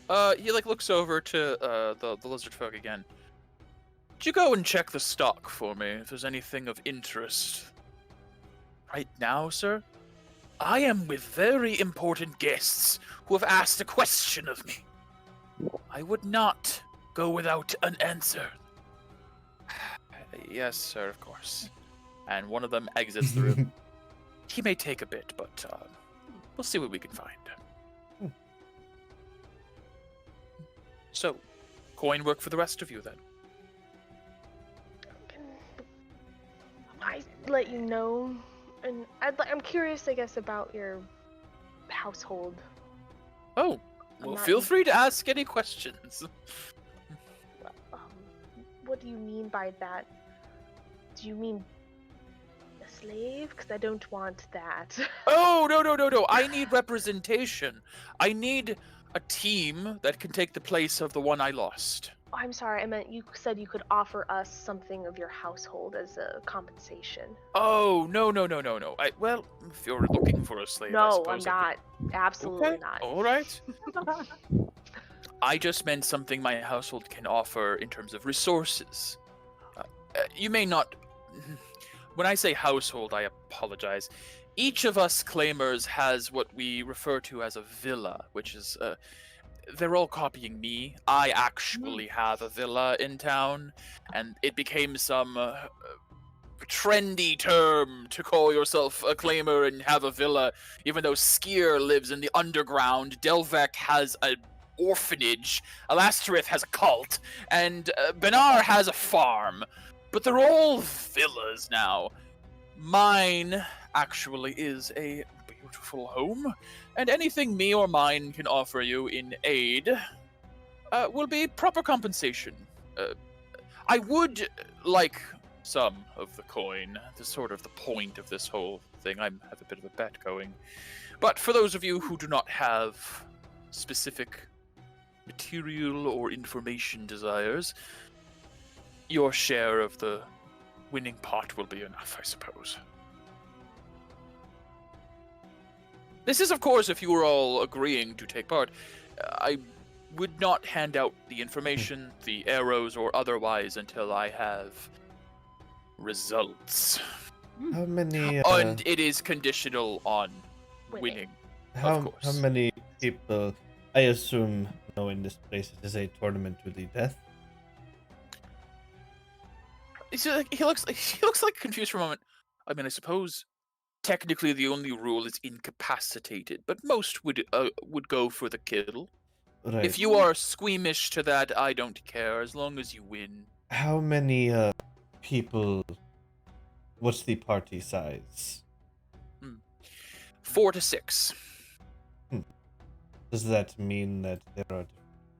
of? He like looks over to the lizard folk again. Could you go and check the stock for me if there's anything of interest? Right now, sir? I am with very important guests who have asked a question of me. I would not go without an answer. Yes, sir, of course. And one of them exits the room. He may take a bit, but we'll see what we can find. So, coin work for the rest of you then. Can I let you know? And I'm curious, I guess, about your household. Oh, I'm well, not feel in- free to ask any questions. Um, what do you mean by that? Do you mean a slave? Because I don't want that. Oh, no. I need representation. I need a team that can take the place of the one I lost. I'm sorry, I meant you said you could offer us something of your household as a compensation. Oh, no. Well, if you're looking for a slave, I No, I'm suppose I not. Absolutely Okay, not. all right. I just meant something my household can offer in terms of resources. You may not... When I say household, I apologize. Each of us claimers has what we refer to as a villa, which is... they're all copying me. I actually have a villa in town, and it became some trendy term to call yourself a claimer and have a villa, even though Skier lives in the underground, Delvec has an orphanage, Alastarith has a cult, and Benar has a farm. But they're all villas now. Mine actually is a beautiful home, and anything me or mine can offer you in aid will be proper compensation. I would like some of the coin. That's sort of the point of this whole thing. I have a bit of a bet going. But for those of you who do not have specific material or information desires, your share of the winning pot will be enough, I suppose. This is, of course, if you were all agreeing to take part. I would not hand out the information, the arrows, or otherwise until I have results. How many? And it is conditional on winning. How course. many people? I assume, in this place it is a tournament to the death. He looks like confused for a moment. I mean, I suppose technically the only rule is incapacitated, but most would go for the kill. Right. If you are squeamish to that, I don't care as long as you win. How many people? What's the party size? 4 to 6. Does that mean that there are different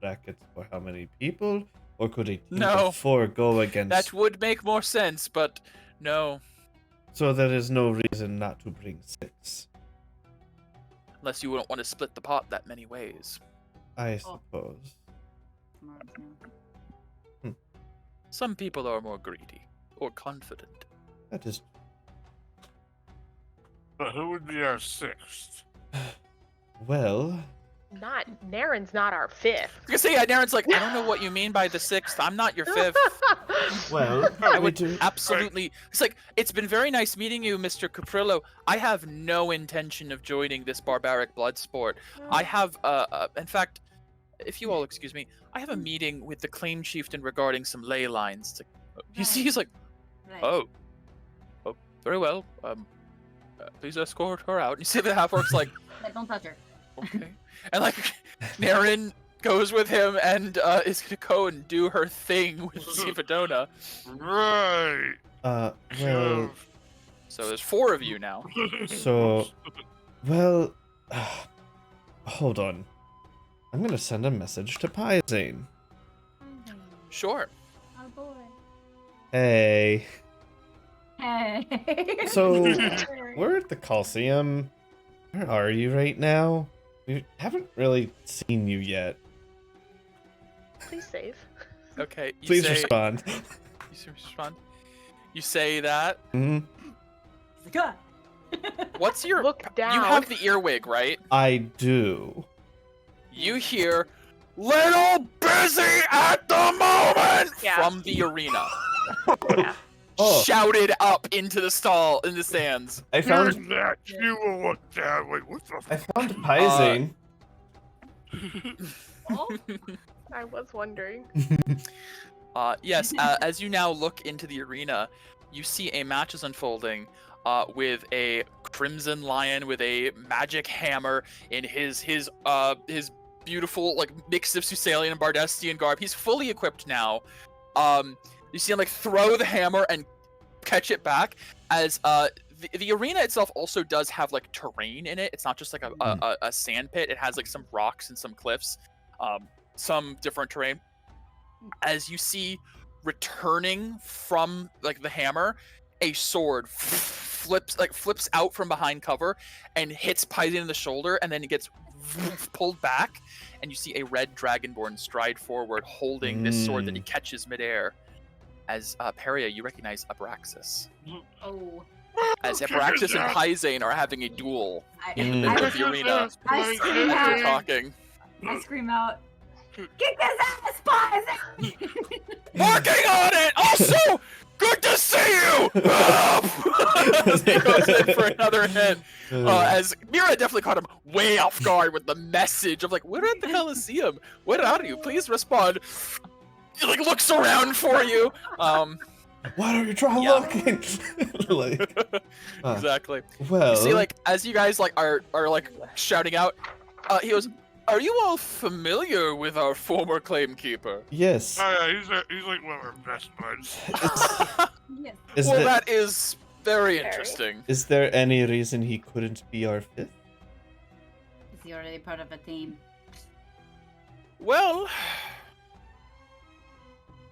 brackets for how many people, or could a team No. of 4 go against? That would make more sense, but no. So there is no reason not to bring 6. unless you don't want to split the pot that many ways. I suppose. Tomorrow's now. Some people are more greedy or confident. That is. But who would be our sixth? Well, Not Naren's not our fifth. I was gonna say, Darren's like, I don't know what you mean by the sixth. I'm not your fifth. well, I we would do. absolutely. It's like, it's been very nice meeting you, Mr. Caprillo. I have no intention of joining this barbaric blood sport. I have, in fact, if you all excuse me, I have a meeting with the claim chieftain regarding some ley lines. It's like, you see, he's like, Right. oh, very well. Please escort her out. And you see the half-orc's like, But don't touch her. okay. And like, Naren goes with him and is gonna go and do her thing with Zivadona. Right. Well, So there's 4 of you now. so, well, hold on. I'm gonna send a message to Pyzane. Sure. Oh boy. Hey. Hey. So, we're at the Coliseum. Where are you right now? We haven't really seen you yet. Please save. Okay. You Please say, respond. You respond. You say that. Hmm. God. What's your? Look down. You have the earwig, right? I do. You hear, "Little busy at the moment" Yeah. from the arena, Yeah. Oh, shouted up into the stall in the stands. I Here's found that. You will look down. Like, what the I f- found Pyzane. Oh. I was wondering. Yes, as you now look into the arena, you see a match is unfolding with a Crimson Lion with a magic hammer in his beautiful like mix of Susalian and Bardestian garb. He's fully equipped now. You see him like throw the hammer and catch it back as the arena itself also does have like terrain in it. It's not just like a sand pit. It has like some rocks and some cliffs, some different terrain. As you see, returning from like the hammer, a sword flips out from behind cover and hits Python in the shoulder, and then it gets pulled back, and you see a red dragonborn stride forward holding this sword that he catches midair. As Peria, you recognize Abraxas. Oh. As Abraxas and Pyzane are having a duel in the middle of the arena I scream as they're out. talking. I scream out. Kick his ass, Python! Working on it! Also, good to see you! As he goes in for another hit. As Mira definitely caught him way off guard with the message of like, we're at the Coliseum. What are you? Please respond. He like looks around for you. Why don't you try Yeah. looking? Like, Exactly. well, You see, like, as you guys like are like shouting out, he goes, "Are you all familiar with our former claim keeper?" yes. Oh, yeah, he's like one of our best buds. Yes. Is, Well, there, that is very Very. interesting. is there any reason he couldn't be our fifth? Is he already part of a team? Well,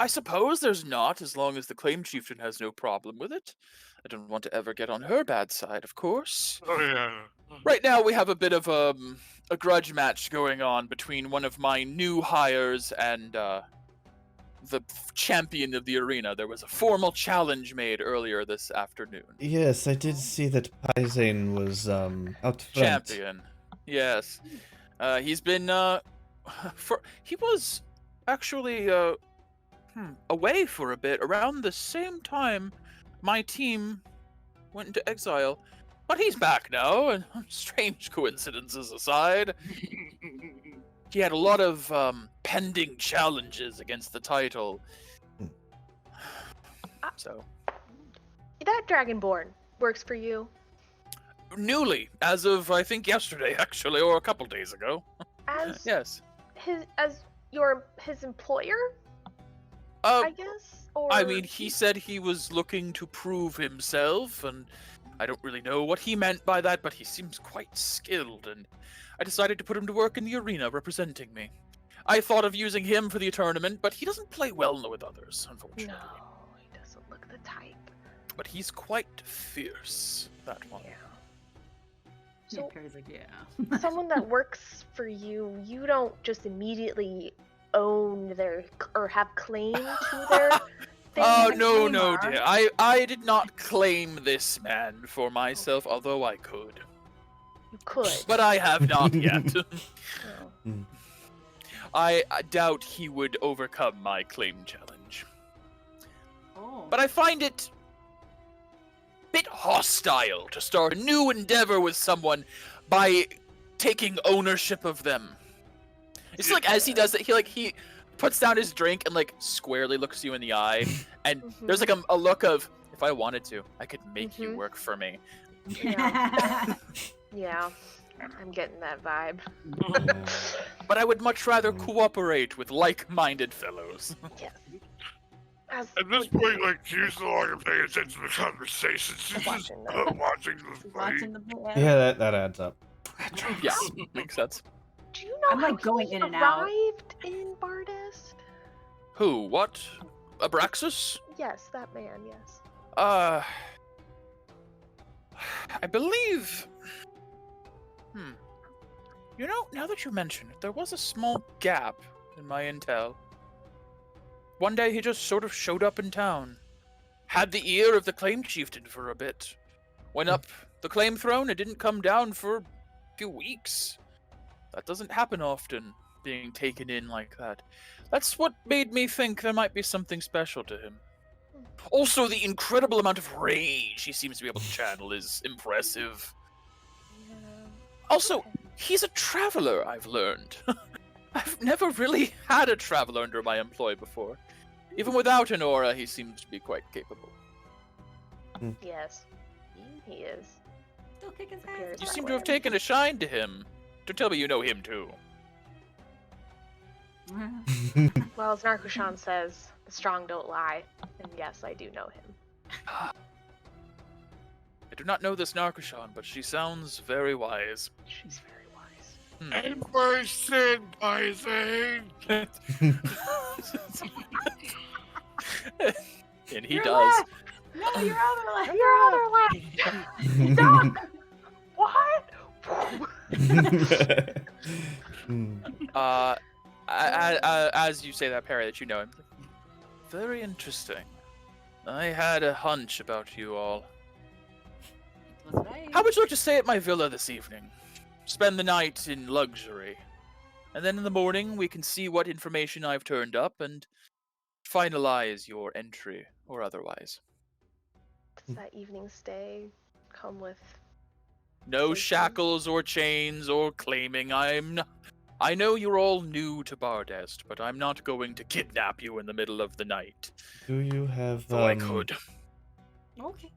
I suppose there's not, as long as the claim chieftain has no problem with it. I don't want to ever get on her bad side, of course. Oh yeah. Right now, we have a bit of a grudge match going on between one of my new hires and the champion of the arena. There was a formal challenge made earlier this afternoon. Yes, I did see that Pyzane was out front. Champion, yes. He's been he was actually away for a bit around the same time my team went into exile. But he's back now, and strange coincidences aside, he had a lot of pending challenges against the title. So, That Dragonborn works for you. newly, as of I think yesterday, actually, or a couple days ago. As Yes. his employer, Uh, I guess? Or I mean, he said he was looking to prove himself, and I don't really know what he meant by that, but he seems quite skilled, and I decided to put him to work in the arena representing me. I thought of using him for the tournament, but he doesn't play well with others, unfortunately. No, he doesn't look the type. But he's quite fierce, that one. Yeah. So- Perry's like, yeah. Someone that works for you, you don't just immediately own their or have claim to their thing. Oh, a no, claimer. dear. I did not claim this man for myself, although I could. You could. But I have not yet. Oh. I doubt he would overcome my claim challenge. Oh. But I find it a bit hostile to start a new endeavor with someone by taking ownership of them. It's like as he does it, he puts down his drink and like squarely looks you in the eye, and there's like a look of, if I wanted to, I could make you work for me. Yeah. Yeah. I'm getting that vibe. But I would much rather cooperate with like-minded fellows. Yes. As At this point, like, Q's no longer paying attention to the conversation. She's just Watching them. watching the fight. Watching the Yeah, that adds up. Yeah, makes sense. do you know I'm, how like, going he in and out. arrived in Bardest? Who? What? Abraxas? Yes, that man, yes. I believe... You know, now that you mention it, there was a small gap in my intel. One day he just sort of showed up in town. Had the ear of the claim chieftain for a bit. Went up the claim throne and didn't come down for a few weeks. That doesn't happen often, being taken in like that. That's what made me think there might be something special to him. Also, the incredible amount of rage he seems to be able to channel is impressive. Yeah. Also, he's a traveler, I've learned. I've never really had a traveler under my employ before. Even without an aura, he seems to be quite capable. Yes. He is. Still kick his Appears ass. You that seem way. to have taken a shine to him. Don't tell me you know him too. Well, as Narkushan says, the strong don't lie. And yes, I do know him. I do not know this Narkushan, but she sounds very wise. She's very wise. And my senpai thing. And he Your does. leg! No, your other leg! Your other leg! Stop! What? As you say that, Perry, that you know him. Very interesting. I had a hunch about you all. That's right. How would you like to stay at my villa this evening? Spend the night in luxury. And then in the morning, we can see what information I've turned up and finalize your entry or otherwise. Does that evening stay come with... No Safety? shackles or chains or claiming I know you're all new to Bardest, but I'm not going to kidnap you in the middle of the night. Do you have Though I could. Okay.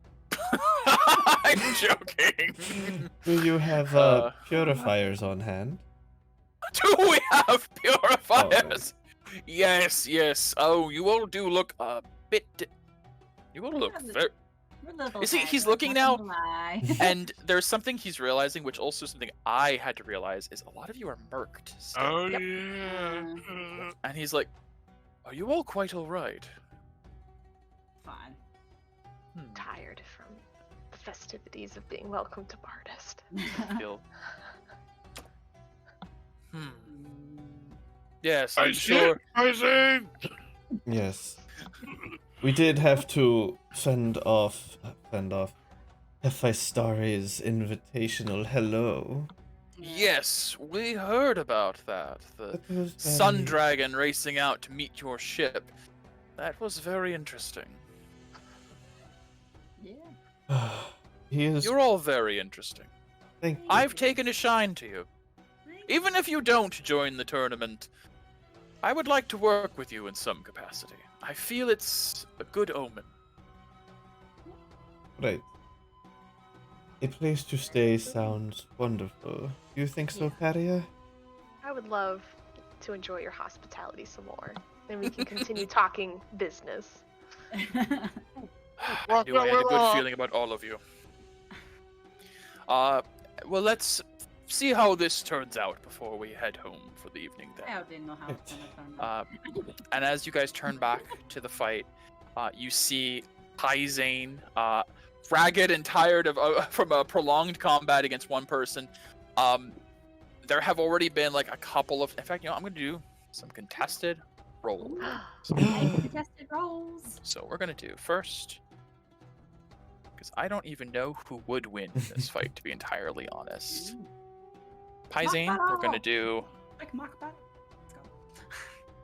I'm joking. Do you have purifiers on hand? Do we have purifiers? Yes, yes. Oh, you all do look a bit... You all look Yeah, very... You see, he's looking now, and there's something he's realizing, which also something I had to realize, is a lot of you are murked still. Oh, Yep. yeah. And he's like, are you all quite alright? Fine. Tired from the festivities of being welcome to Bardest. Feel... Yes, I'm sure... I think. Yes. We did have to fend off Hephaestus's invitational hello. Yes, we heard about that. The That was Sun very- Dragon racing out to meet your ship. That was very interesting. Yeah. He is. You're all very interesting. Thank you. I've taken a shine to you. Even if you don't join the tournament, I would like to work with you in some capacity. I feel it's a good omen. Right. A place to stay sounds wonderful. Do you think so, Paria? I would love to enjoy your hospitality some more. Then we can continue talking business. I knew I had a good feeling about all of you. Well, let's see how this turns out before we head home for the evening then. I didn't know how it's gonna turn out. And as you guys turn back to the fight, you see Paizane ragged and tired of from a prolonged combat against one person. There have already been like a couple of. In fact, I'm going to do some contested rolls. Contested rolls. So we're going to do first, because I don't even know who would win this fight, to be entirely honest. Paisane, we're going to do. Like mock battle. Let's go.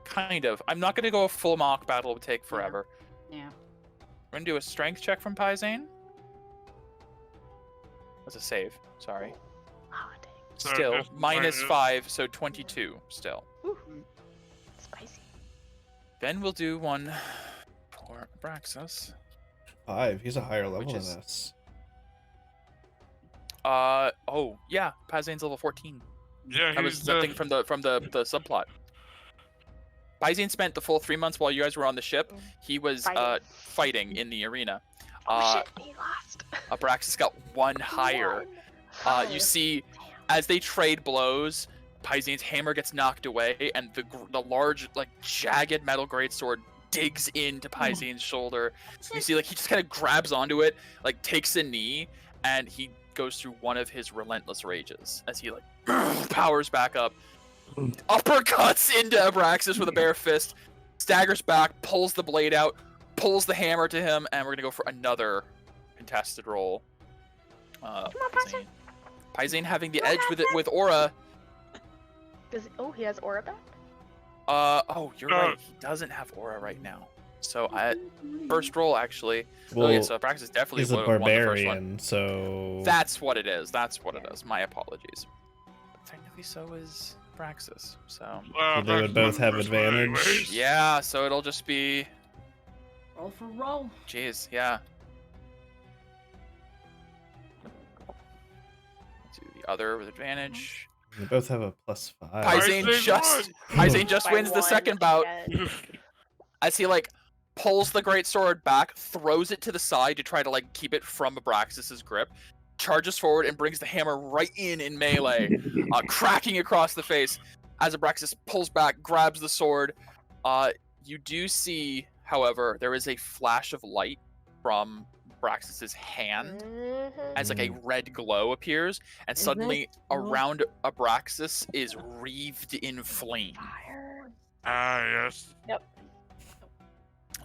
Kind of. I'm not going to go a full mock battle. It would take forever. Yeah. We're going to do a strength check from Paisane. That's a save. Sorry. Ah, dang. Still, just -5, so 22 still. Ooh, spicy. Then we'll do one for Abraxas. 5. He's a higher level Which than is- us. Oh, yeah, Paisane's level 14. Yeah, That was something from the subplot. Paisane spent the full 3 months while you guys were on the ship. He was fighting in the arena. Oh shit, he lost. Abraxas got one higher. You see, as they trade blows, Paisane's hammer gets knocked away, and the large, like, jagged metal greatsword digs into Paisane's shoulder. You see, like, he just kind of grabs onto it, like, takes a knee, and he goes through one of his relentless rages as he, like, powers back up, uppercuts into Abraxas with a bare fist, staggers back, pulls the blade out, pulls the hammer to him, and we're gonna go for another contested roll. Come on, Paisane. Paisane having the edge with Aura. He has Aura back? Oh, you're right. He doesn't have Aura right now. So first roll actually. Well, so Abraxas definitely he's a won the first one. barbarian, so... That's what it is. That's what it is. My apologies. But technically, so is Abraxas. So So they would both have advantage. yeah. So it'll just be. Roll for roll. Jeez. Yeah. Do the other with advantage. They both have a +5. Paisane just By wins the one, second bout again. as he like pulls the great sword back, throws it to the side to try to like keep it from Abraxas's grip, charges forward and brings the hammer right in melee, cracking across the face. As Abraxas pulls back, grabs the sword. You do see, however, there is a flash of light from Abraxas's hand as like a red glow appears, and Is suddenly it? around Abraxas is wreathed in flame. Fire. Ah, yes.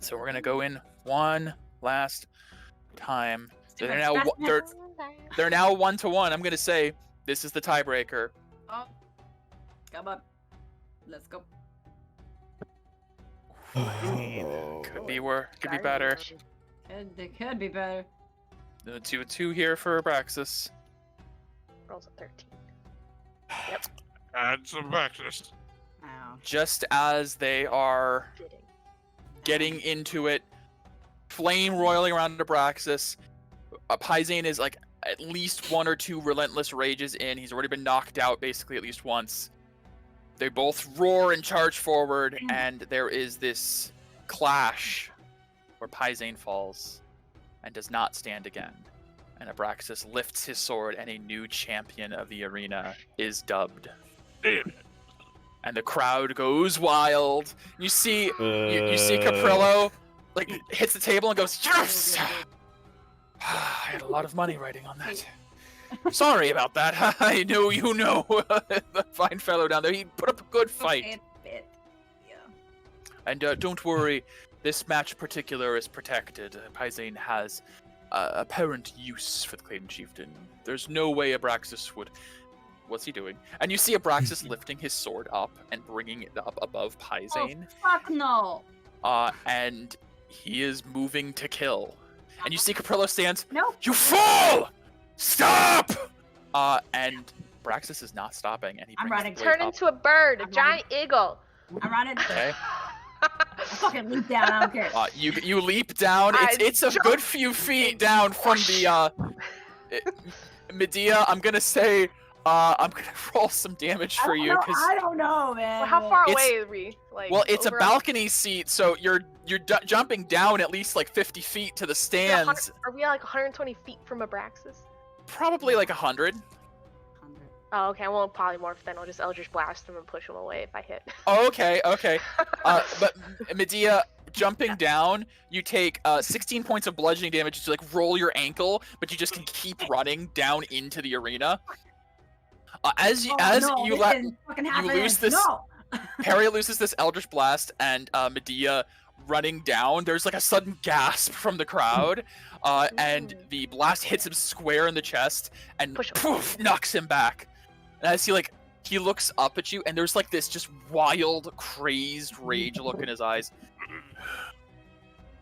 So we're gonna go in one last time. So they're now Express they're now 1-1. I'm gonna say this is the tiebreaker. Oh, come on. Let's go. Could be better. They could be better. 2-2 here for Abraxas. Rolls a 13. And some breakfast. Wow. Just as they are Fitting. getting into it, flame roiling around Abraxas. Paisane is like at least 1 or 2 relentless rages in. He's already been knocked out basically at least once. They both roar and charge forward, and there is this clash where Paisane falls and does not stand again. And Abraxas lifts his sword, and a new champion of the arena is dubbed. Damn it. And the crowd goes wild. You see, you see Caprillo like hits the table and goes, "Yes! I had a lot of money writing on that. Sorry about that. I know you know the fine fellow down there. He put up a good fight. Okay, a bit. Yeah. And don't worry, this match in particular is protected. Paisane has apparent use for the Clayton Chieftain. There's no way Abraxas would... What's he doing? And you see Abraxas lifting his sword up and bringing it up above Paisane. Oh, fuck no. And he is moving to kill. And you see Caprillo stands, No. "You fool! Stop!" And Abraxas is not stopping, and he I'm brings running. the blade Turn up. into a bird, a I'm giant eagle. I'm running. Okay. I fucking leap down. I don't care. You leap down. It's a good few feet down from the Medea. I'm gonna say I'm gonna roll some damage for you because I don't know, man. Well, how far It's- away are we? Like, well, it's a over balcony seat, so you're jumping down at least like 50 feet to the stands. Are we like 120 feet from Abraxas? Probably like 100. 100. Oh, okay. I won't polymorph then. I'll just Eldritch Blast them and push them away if I hit. Oh, okay. But Medea jumping down, you take 16 points of bludgeoning damage to like roll your ankle, but you just can keep running down into the arena. As you lose this, Perry loses this Eldritch Blast, and Medea running down. There's like a sudden gasp from the crowd, and the blast hits him square in the chest and poof knocks him back. And as he looks up at you, and there's like this just wild, crazed rage look in his eyes.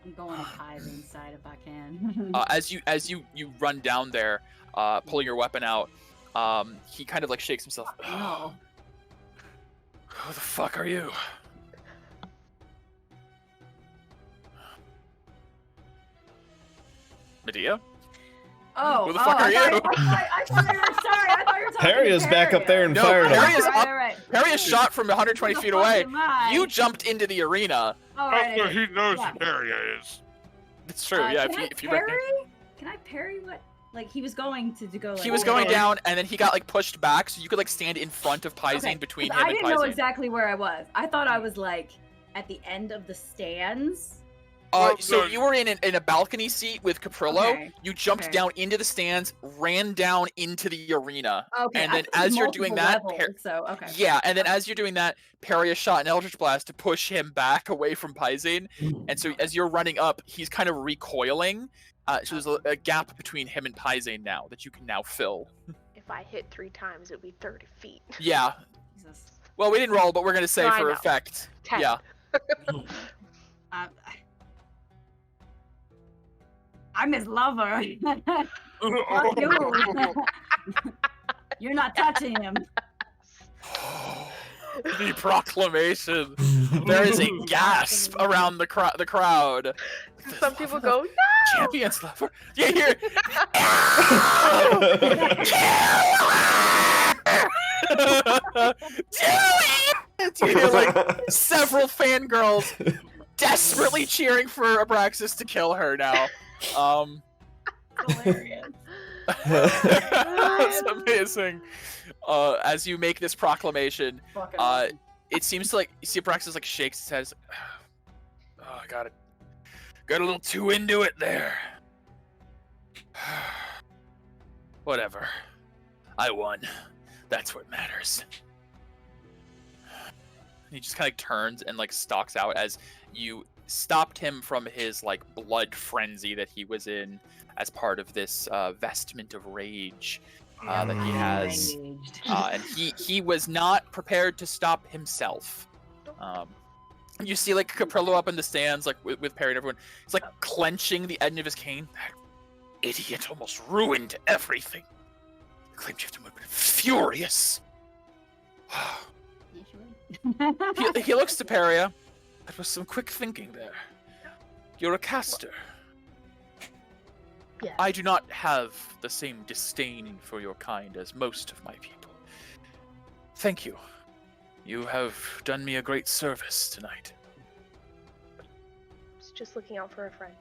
I'm going to hide inside if I can. As you run down there, pulling your weapon out, he kind of like shakes himself. No. Who the fuck are you? Medea? Oh, who the fuck are you? I thought you were sorry. I thought you were talking Perry to is back up there and No, fired Perry him. is up. Perry is shot from 120 Who the feet fuck away. am I? You jumped into the arena. Oh, After right. he knows Yeah. who Barry is. It's true. Yeah. Can I If you parry? Can I parry what? Like he was going to go. Like, he was over going there. down, and then he got like pushed back, so you could like stand in front of Pizine Okay, between 'cause him I and didn't know Pizine. exactly where I was. I thought I was like at the end of the stands. So no, you were in a balcony seat with Caprillo. Okay, You jumped okay. down into the stands, ran down into the arena. Okay. And I then thought as you're doing multiple that, levels, so okay. Yeah, and then as you're doing that, Perry has shot an Eldritch Blast to push him back away from Pizine. And so as you're running up, he's kind of recoiling. So there's a gap between him and Pizine now that you can now fill. If I hit 3 times, it would be 30 feet. Yeah. Jesus. Well, we didn't roll, but we're going to say No, I for know. effect. 10. Yeah. I'm his lover. Fuck you. You're not touching him. The proclamation. There is a gasp around the crowd. Some people go, no! Champion's lover. Yeah, here. You hear like several fangirls desperately cheering for Abraxas to kill her now. Hilarious. That's amazing. As you make this proclamation, Fucking awesome. it seems to like you see Abraxas like shakes his head. Oh, I got a little too into it there. Whatever. I won. That's what matters. He just kind of turns and like stalks out as you stopped him from his like blood frenzy that he was in as part of this vestment of rage that he has. Enraged. And he was not prepared to stop himself. You see like Caprillo up in the stands like with Perry and everyone. He's like clenching the end of his cane. That idiot almost ruined everything. Claimed you have to have been furious. he looks to Peria. That was some quick thinking there. You're a caster. Yeah. I do not have the same disdain for your kind as most of my people. Thank you. You have done me a great service tonight. was just looking out for a friend.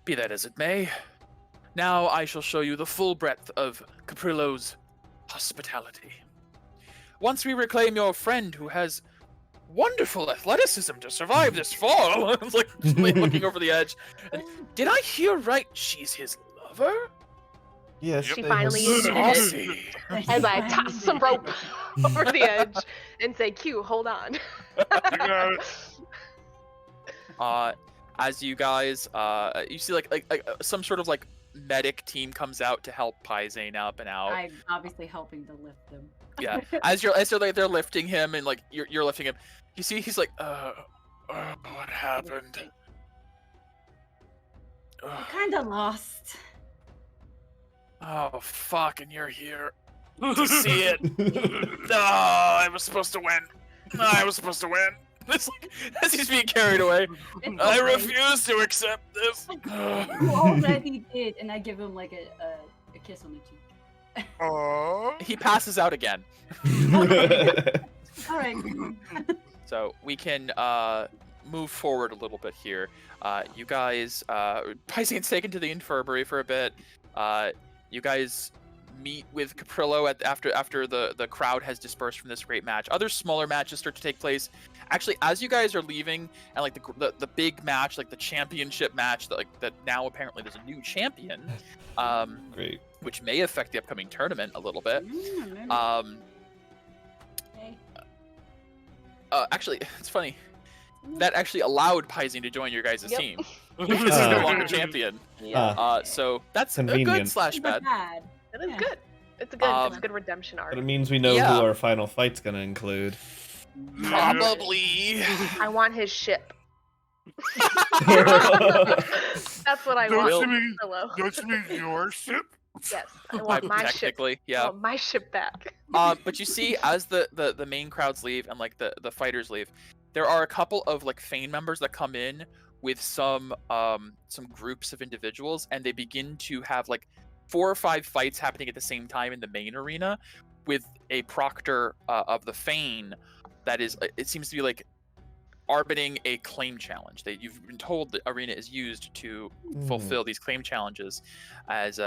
Be that as it may, now I shall show you the full breadth of Caprillo's hospitality. Once we reclaim your friend who has wonderful athleticism to survive this fall, it's like looking over the edge. Did I hear right? She's his lover? Yes, She they finally have- admitted it. Saucy. As I toss some rope over the edge and say, Q, hold on. You got it. As you guys, you see like some sort of like medic team comes out to help Pizane up and out. I'm obviously helping to lift them. Yeah, as they're lifting him and like you're lifting him. You see, he's like, what happened? I kind of lost. Oh fuck, and you're here to see it. No, I was supposed to win. I was supposed to win. It's like as he's being carried away. It's I okay. refuse to accept this. You already did, and I give him like a kiss on the cheek. Aww. He passes out again. All right. So we can move forward a little bit here. You guys, Pyzian's taken to the infirmary for a bit. You guys meet with Caprillo after the crowd has dispersed from this great match. Other smaller matches start to take place. Actually, as you guys are leaving, and like the big match, like the championship match, that now apparently there's a new champion, Great. which may affect the upcoming tournament a little bit. Actually, it's funny. That actually allowed Paisine to join your guys' team because he's no longer champion. Yeah. So that's a Convenient. good slash bad. That is good. It's a good redemption arc. But it means we know Yeah. who our final fight's gonna include. Probably. I want his ship. That's what I Don't want. you mean, Hello. don't you mean your ship? Yes, I want my ship. Technically, I yeah. want my ship back. But you see, as the main crowds leave and like the fighters leave, there are a couple of like Fane members that come in with some groups of individuals, and they begin to have like 4 or 5 fights happening at the same time in the main arena, with a proctor of the Fane that is, it seems to be like arbiting a claim challenge. You've been told the arena is used to fulfill these claim challenges, as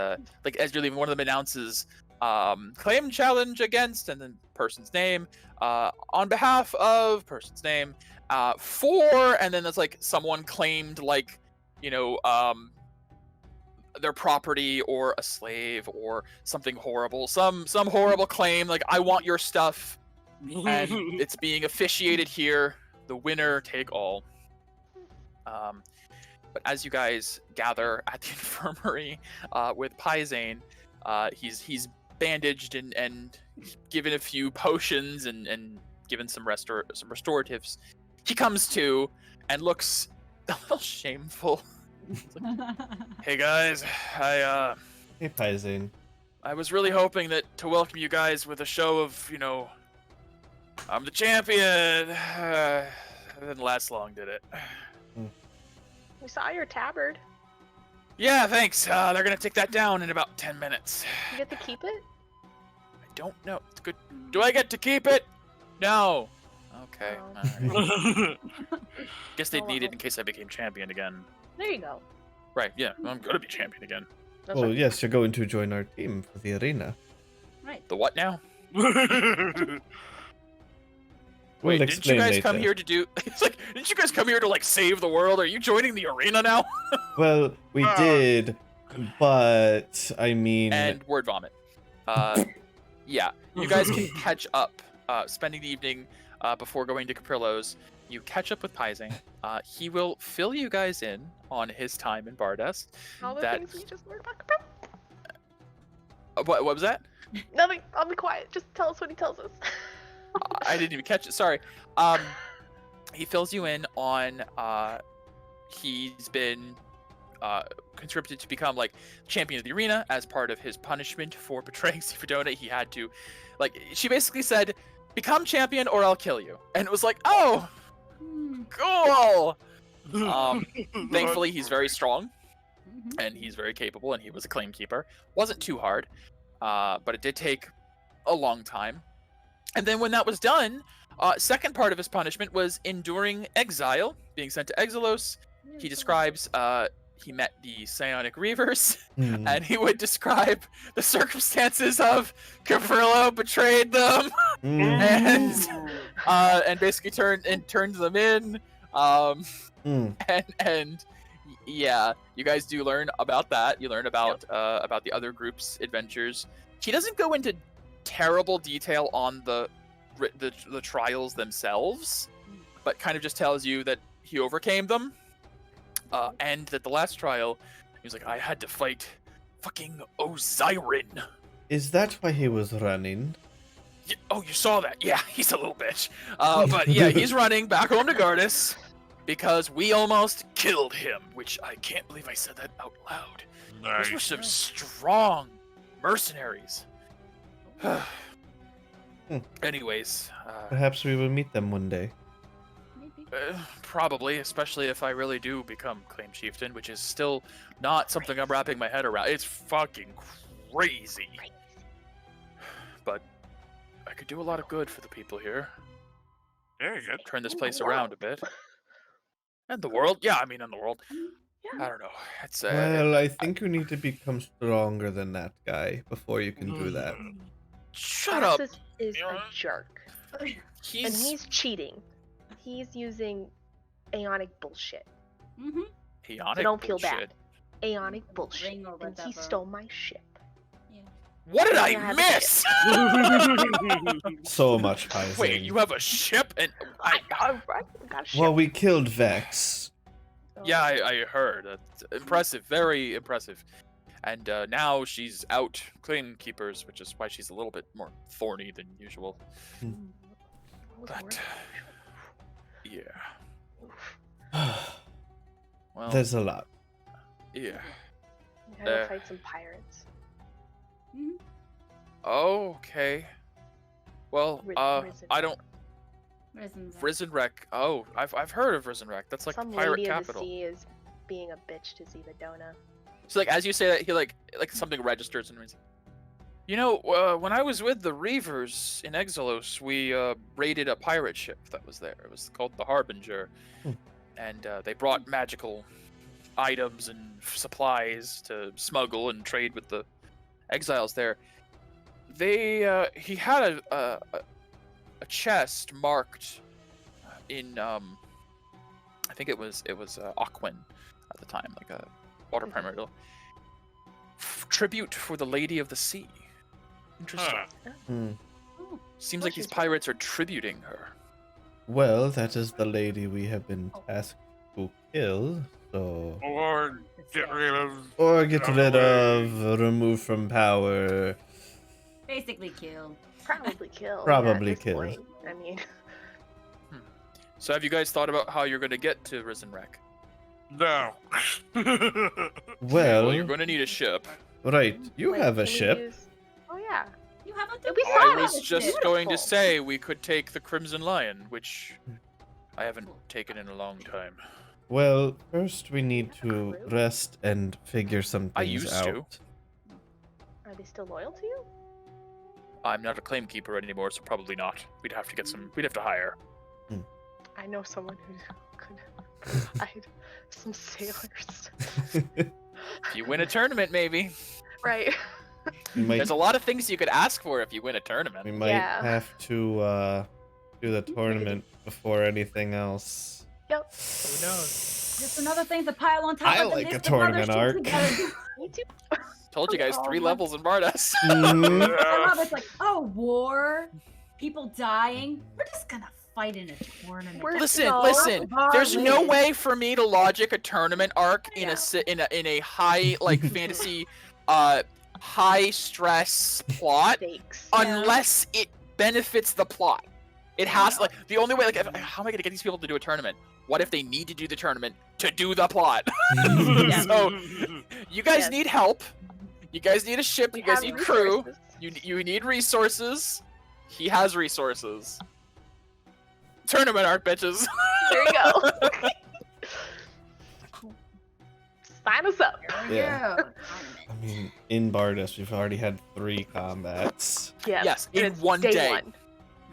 like as you're leaving, one of them announces claim challenge against, and then person's name, on behalf of person's name, for, and then there's like someone claimed like, you know, their property or a slave or something horrible, some horrible claim, like I want your stuff, and it's being officiated here. The winner take all. But as you guys gather at the infirmary with Paisane, he's bandaged and given a few potions and given some restoratives. He comes to and looks a little shameful. Hey guys, Hey, Paisane. I was really hoping that to welcome you guys with a show of, you know, I'm the champion. It didn't last long, did it? We saw your tabard. Yeah, thanks. They're gonna take that down in about 10 minutes. You get to keep it? I don't know. It's good. Do I get to keep it? No. Okay. Oh. Alright. Guess they'd Oh, need it well. in case I became champion again. There you go. Right, yeah. I'm gonna be champion again. That's Well, right. yes, you're going to join our team for the arena. Right. The what now? We'll Wait, didn't you explain guys later. come here to do... It's like, didn't you guys come here to, like, save the world? Are you joining the arena now? Well, we did, but I mean, And word vomit. Yeah, you guys can catch up, spending the evening before going to Caprillo's. You catch up with Paisane. He will fill you guys in on his time in Bardest. All the that- things we just learned about Caprillo. What was that? Nothing. I'll be quiet. Just tell us what he tells us. I didn't even catch it. Sorry. He fills you in on he's been conscripted to become like champion of the arena as part of his punishment for betraying Sifidona. He had to, like, she basically said, become champion or I'll kill you. And it was like, oh, cool. Thankfully, he's very strong and he's very capable, and he was a claim keeper. Wasn't too hard, but it did take a long time. And then when that was done, second part of his punishment was enduring exile, being sent to Exilos. He describes he met the Psionic Reavers, and he would describe the circumstances of Caprillo betrayed them, and basically turned them in. And yeah, you guys do learn about that. You learn about the other group's adventures. He doesn't go into terrible detail on the trials themselves, but kind of just tells you that he overcame them, and that the last trial, he was like, I had to fight fucking Osirin. Is that why he was running? Yeah, oh, you saw that? Yeah, he's a little bitch. But yeah, he's running back home to Gardas because we almost killed him, which I can't believe I said that out loud. Those were some strong mercenaries. Anyways, Perhaps we will meet them one day. probably, especially if I really do become claim chieftain, which is still not something I'm wrapping my head around. It's fucking crazy. But I could do a lot of good for the people here. There you go. Turn this place around a bit. And the world. Yeah, I mean, in the world. I don't know. It's Well, I think you need to become stronger than that guy before you can do that. shut up. Arxis is a jerk. And he's cheating. He's using Aeonic bullshit. Mm-hmm. Aeonic So don't feel bullshit. bad. Aeonic bullshit. Ring or And whatever. he stole my ship. What did Yeah, I have miss? So much Paizen. Wait, you have a ship and I got a ship. Well, we killed Vex. yeah, I heard. That's impressive, very impressive. And now she's out claim keepers, which is why she's a little bit more thorny than usual. But yeah. Well, There's a lot. yeah. We gotta fight some pirates. Mm-hmm. Okay. Well, Risen I don't. Risen. Risen Wreck. Oh, I've heard of Risen Wreck. That's like Some the pirate lady capital. of the sea is being a bitch to Zivadona. So like as you say that, he like something registers and he's you know, when I was with the Reavers in Exilos, we raided a pirate ship that was there. It was called the Harbinger, and they brought magical items and supplies to smuggle and trade with the exiles there. They he had a chest marked in I think it was Aquin at the time, like a water primordial. Tribute for the Lady of the Sea. Interesting. Hmm. Seems Well, like these she's- pirates are tributing her. Well, that is the lady we have been tasked to kill, so... Or get rid of. Or get Out rid of the of, remove from power. Basically kill. Probably kill. Probably at this kill. point. I mean, So have you guys thought about how you're going to get to Risen Wreck? No. Well, You're going to need a ship. right, you wait, have a can we ship. use- Oh yeah. You have a We I saw it. was It's just going to beautiful. say we could take the Crimson Lion, which I haven't taken in a long time. Well, first we need to Crew? rest and figure some I things used out. to. Are they still loyal to you? I'm not a claim keeper anymore, so probably not. We'd have to get some. We'd have to hire. I know someone who could provide some sailors. If you win a tournament, maybe. Right. We might, There's a lot of things you could ask for if you win a tournament. we might Yeah. have to do the tournament before anything else. Yep. Who knows? Just another thing to pile on top I of the like a list of other tournament shit arc. we gotta do. Me too. Told you guys, 3 Oh my- levels in Bardas. Mhm. I love it. It's like, oh, war, people dying. We're just gonna fight in a tournament. We're- Listen, No. listen. There's no Violin. way for me to logic a tournament arc in Yeah. in a high like fantasy, high stress plot Stakes. unless it benefits the plot. It has like the only way. Like, how am I gonna get these people to do a tournament? What if they need to do the tournament to do the plot? So you guys Yes. need help. You guys need a ship. We You guys have need crew. resources. You need resources. He has resources. Tournament art, bitches. There you go. Sign us up. There we Yeah. go. I mean, in Bardas, we've already had 3 combats. Yes, and in it's one day. One.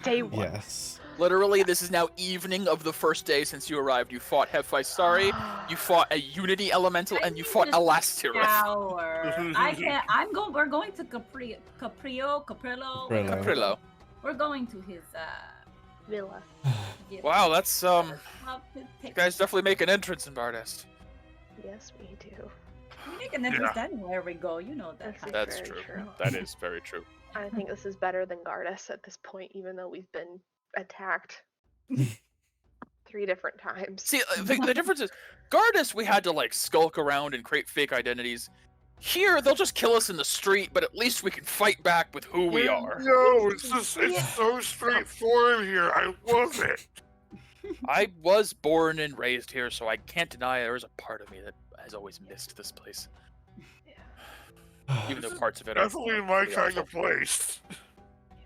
Day one. Yes. Literally, this is now evening of the first day since you arrived. You fought Hephaestus, you fought a Unity Elemental, and you fought Elastirith. Hour. I can't. I'm going. We're going to Caprillo. Caprillo. Caprillo. We're going to his. Villa. Wow, that's You you guys definitely make an entrance in Bardest. Yes, we do. We make an interest anywhere we go. You know that. This is That's very true. true. That is very true. I think this is better than Gardas at this point, even though we've been attacked 3 different times. See, the difference is, Gardas, we had to like skulk around and create fake identities. Here, they'll just kill us in the street, but at least we can fight back with who we are. No, it's so straightforward here. I love it. I was born and raised here, so I can't deny there is a part of me that has always missed this place. Even though parts of it are Definitely my pretty kind awful. of place.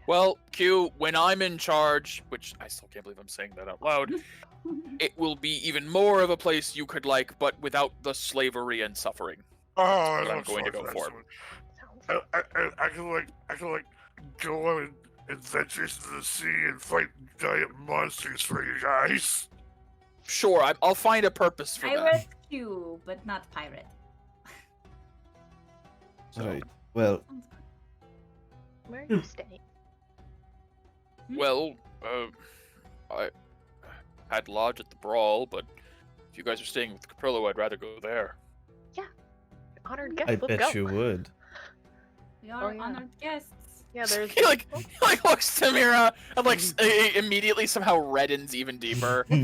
Well, Q, when I'm in charge, which I still can't believe I'm saying that out loud, it will be even more of a place you could like, but without the slavery and suffering. Oh, what I'm love going to go that for. Sounds I can like go on adventures to the sea and fight giant monsters for you guys. Sure, I'll find a purpose for that. Pirates you, but not pirate. So, All right. Well, Sounds good. Where are you staying? well, I had lodge at the Brawl, but if you guys are staying with Caprillo, I'd rather go there. Honored guest. I Let's bet go. you would. We are yeah. honored guests. Yeah, there's. He like looks to Mira and like immediately somehow reddens even deeper. I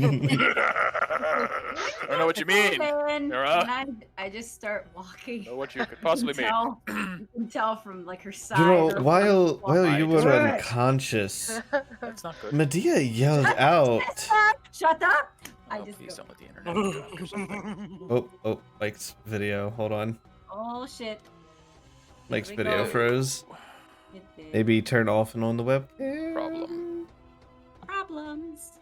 don't know what you mean. Mira. And I just start walking. Know what you could possibly mean. You can tell from like her side. You know, her while I you just were read it. unconscious, That's not good. Medea yelled out. Shut up! I Oh, just please go. don't let the internet drop or something. Oh, Mike's video. Hold on. Oh shit. Mike's we video go. froze. It did. Maybe turn off and on the webcam. Problem. Problems.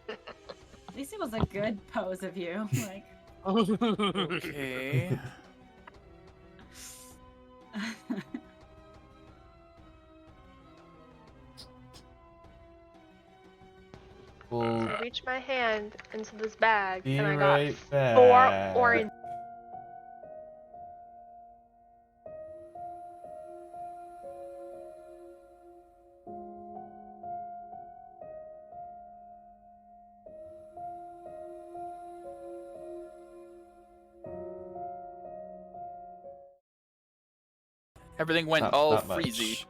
At least it was a good pose of you. Like. Okay. We'll I reached my hand into this bag be and I got right back. 4 orange. Everything went Not- all not freezy. much.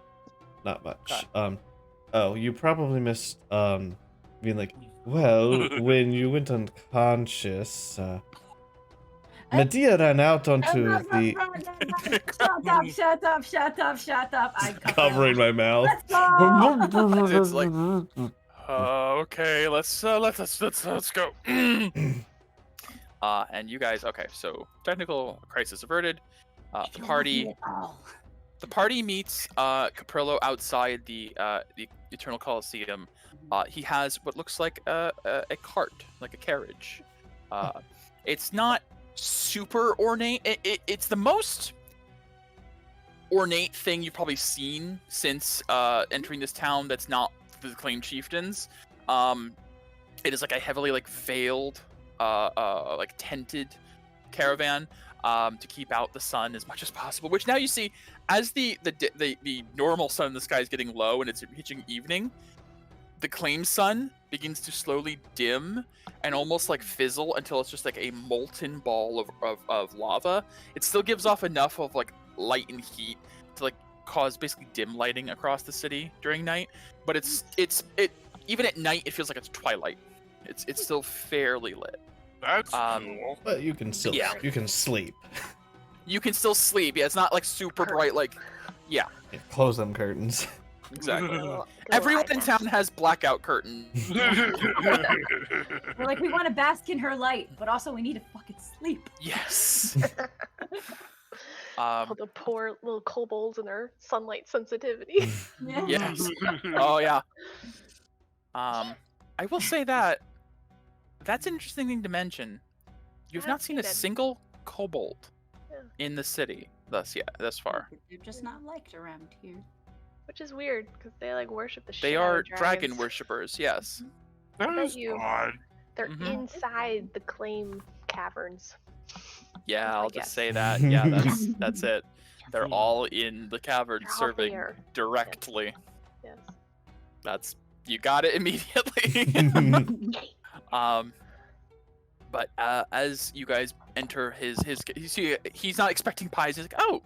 Not much. Okay. Oh, you probably missed being like, well, when you went unconscious, Medea ran out onto the Shut up. I covering my mouth. Let's go. It's like, okay, let's go. And you guys, okay, so technical crisis averted. The party meets Caprillo outside the Eternal Coliseum. He has what looks like a cart, like a carriage. It's not super ornate. It's the most ornate thing you've probably seen since entering this town that's not the claimed chieftains. It is like a heavily like veiled, like tented caravan to keep out the sun as much as possible. Which now you see, as the normal sun in the sky is getting low and it's reaching evening, the claimed sun begins to slowly dim and almost like fizzle until it's just like a molten ball of lava. It still gives off enough of like light and heat to like cause basically dim lighting across the city during night, but it even at night it feels like it's twilight. It's still fairly lit. That's cool. But you can still Yeah. you can sleep. You can still sleep. Yeah, it's not like super bright. Like, yeah, Yeah, close them curtains. exactly. Everyone in town has blackout curtains. We're like, we want to bask in her light, but also we need to fucking sleep. Yes. All the poor little kobolds and their sunlight sensitivity. Yes. Oh yeah. I will say that's an interesting thing to mention. You've I not have seen a seen it. single kobold Yeah. in the city thus far. They're just not liked around here. Which is weird because they like worship the shit They out are of dragon dragons. worshippers, yes. That bet is you- odd. They're Mhm. inside the claim caverns. Yeah, That's my I'll guess. just say that. Yeah, that's it. They're all in the cavern They're all serving there. directly. Yes. You got it immediately. But as you guys enter his you see he's not expecting pies. He's like, oh,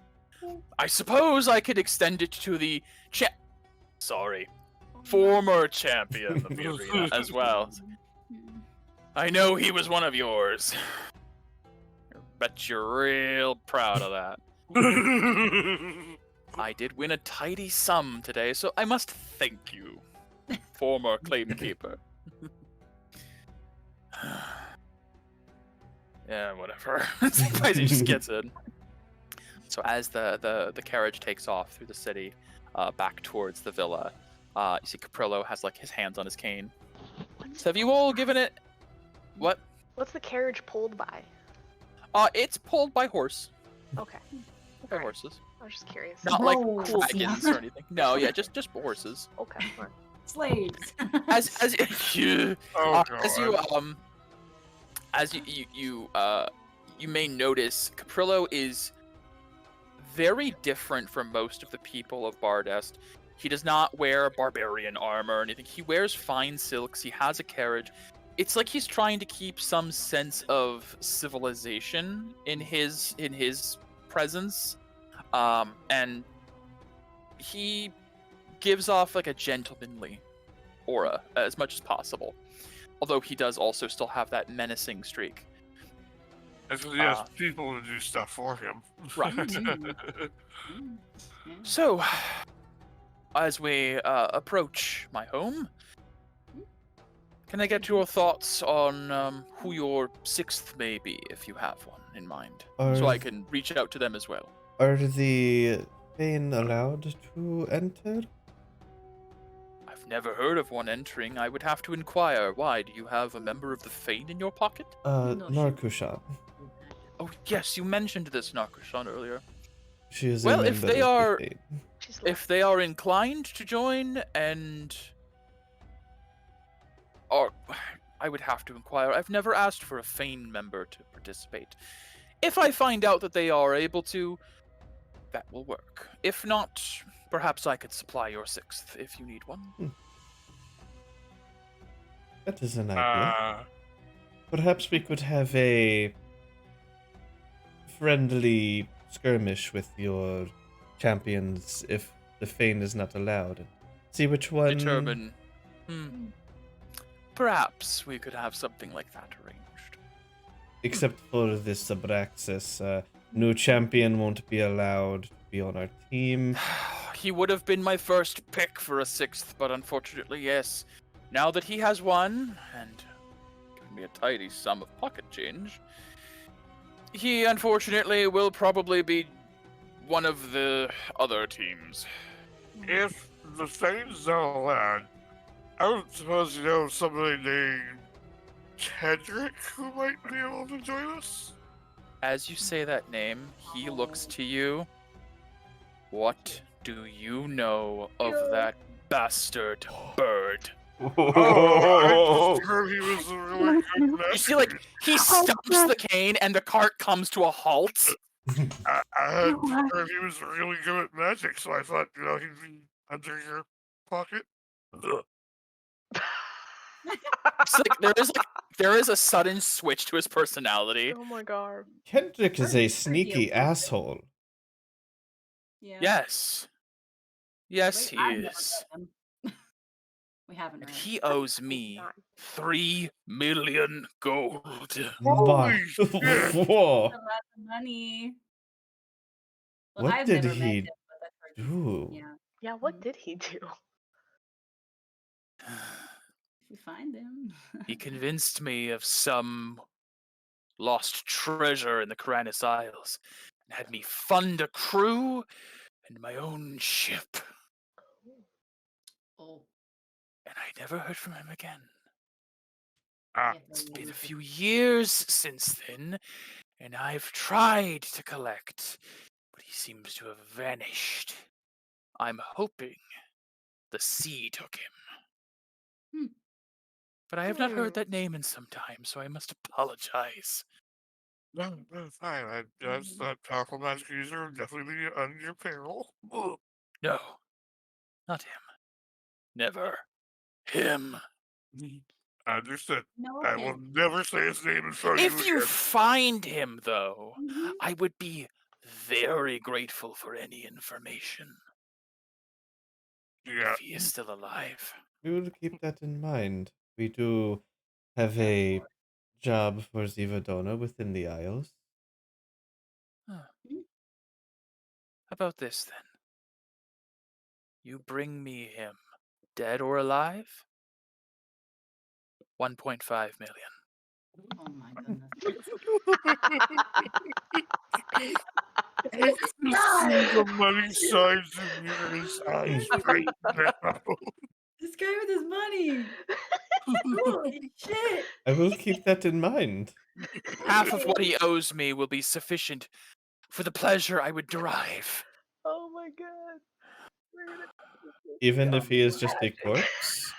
I suppose I could extend it to the former champion of the arena as well. I know he was one of yours. Bet you're real proud of that. I did win a tidy sum today, so I must thank you, former claim keeper. Yeah, whatever. He just gets in. So as the carriage takes off through the city, back towards the villa, you see Caprillo has like his hands on his cane. So have you all given it? What? What's the carriage pulled by? It's pulled by horse. Okay. By horses. I was just curious. Not like Horse. dragons or anything. No, yeah, just horses. Okay. alright. Slaves. As Oh, as you as you may notice, Caprillo is very different from most of the people of Bardest. He does not wear barbarian armor or anything. He wears fine silks. He has a carriage. It's like he's trying to keep some sense of civilization in his presence, and he gives off like a gentlemanly aura as much as possible. Although he does also still have that menacing streak. And so he has people to do stuff for him. Right. Yeah. So, as we approach my home, can I get your thoughts on who your sixth may be, if you have one in mind, so I can reach out to them as well? Are the Thane allowed to enter? I've never heard of one entering. I would have to inquire. Why? Do you have a member of the Fane in your pocket? Narkushan. Oh, yes, you mentioned this Narkushan earlier. She is Well, a if member they of are- the Thane. If they are inclined to join, or I would have to inquire. I've never asked for a Fane member to participate. If I find out that they are able to, that will work. If not, perhaps I could supply your sixth if you need one. That is an idea. Perhaps we could have a friendly skirmish with your champions if the Fane is not allowed. See which one. Determine. Perhaps we could have something like that arranged. Except for this Abraxas, new champion won't be allowed to be on our team. He would have been my first pick for a sixth, but unfortunately, yes. Now that he has one, and given me a tidy sum of pocket change, he unfortunately will probably be one of the other teams. If the Fane's not allowed, I would suppose you know somebody named Kendrick who might be able to join us. As you say that name, he looks to you. What do you know of that bastard bird? I just heard he was a really good magic. You see, like, he stumps the cane and the cart comes to a halt. I had heard he was really good at magic, so I thought, he'd be under your pocket. It's like there is a sudden switch to his personality. Oh my god. Kendrick is a sneaky asshole. Yeah. Yes. Yes, he I've never is. met him. We haven't And read. he owes me 3 million gold. Holy shit. Whoa. A lot of money. Well, What I've did never met he him, but I've heard. do? Yeah. Yeah, what did he do? If we find him. He convinced me of some lost treasure in the Karanis Isles and had me fund a crew and my own ship. Oh. And I never heard from him again. Ah, It's been a few years since then, and I've tried to collect, but he seems to have vanished. I'm hoping the sea took him. But I have not heard that name in some time, so I must apologize. no, fine. I just that powerful magic user would definitely be on your payroll. Ugh. No, not him. Never him. I understood. No, I will never say his name in front of you If you again. find him, though, Mhm. I would be very grateful for any information. Yeah. If he is still alive. We will keep that in mind. We do have a job for Zivadona within the Isles. How about this, then? You bring me him, dead or alive? 1.5 million. Oh my goodness. I can see the money signs in your eyes right now. This guy with his money. Holy shit. I will keep that in mind. Half of what he owes me will be sufficient for the pleasure I would derive. Oh my god. We're gonna Even if he is just a corpse?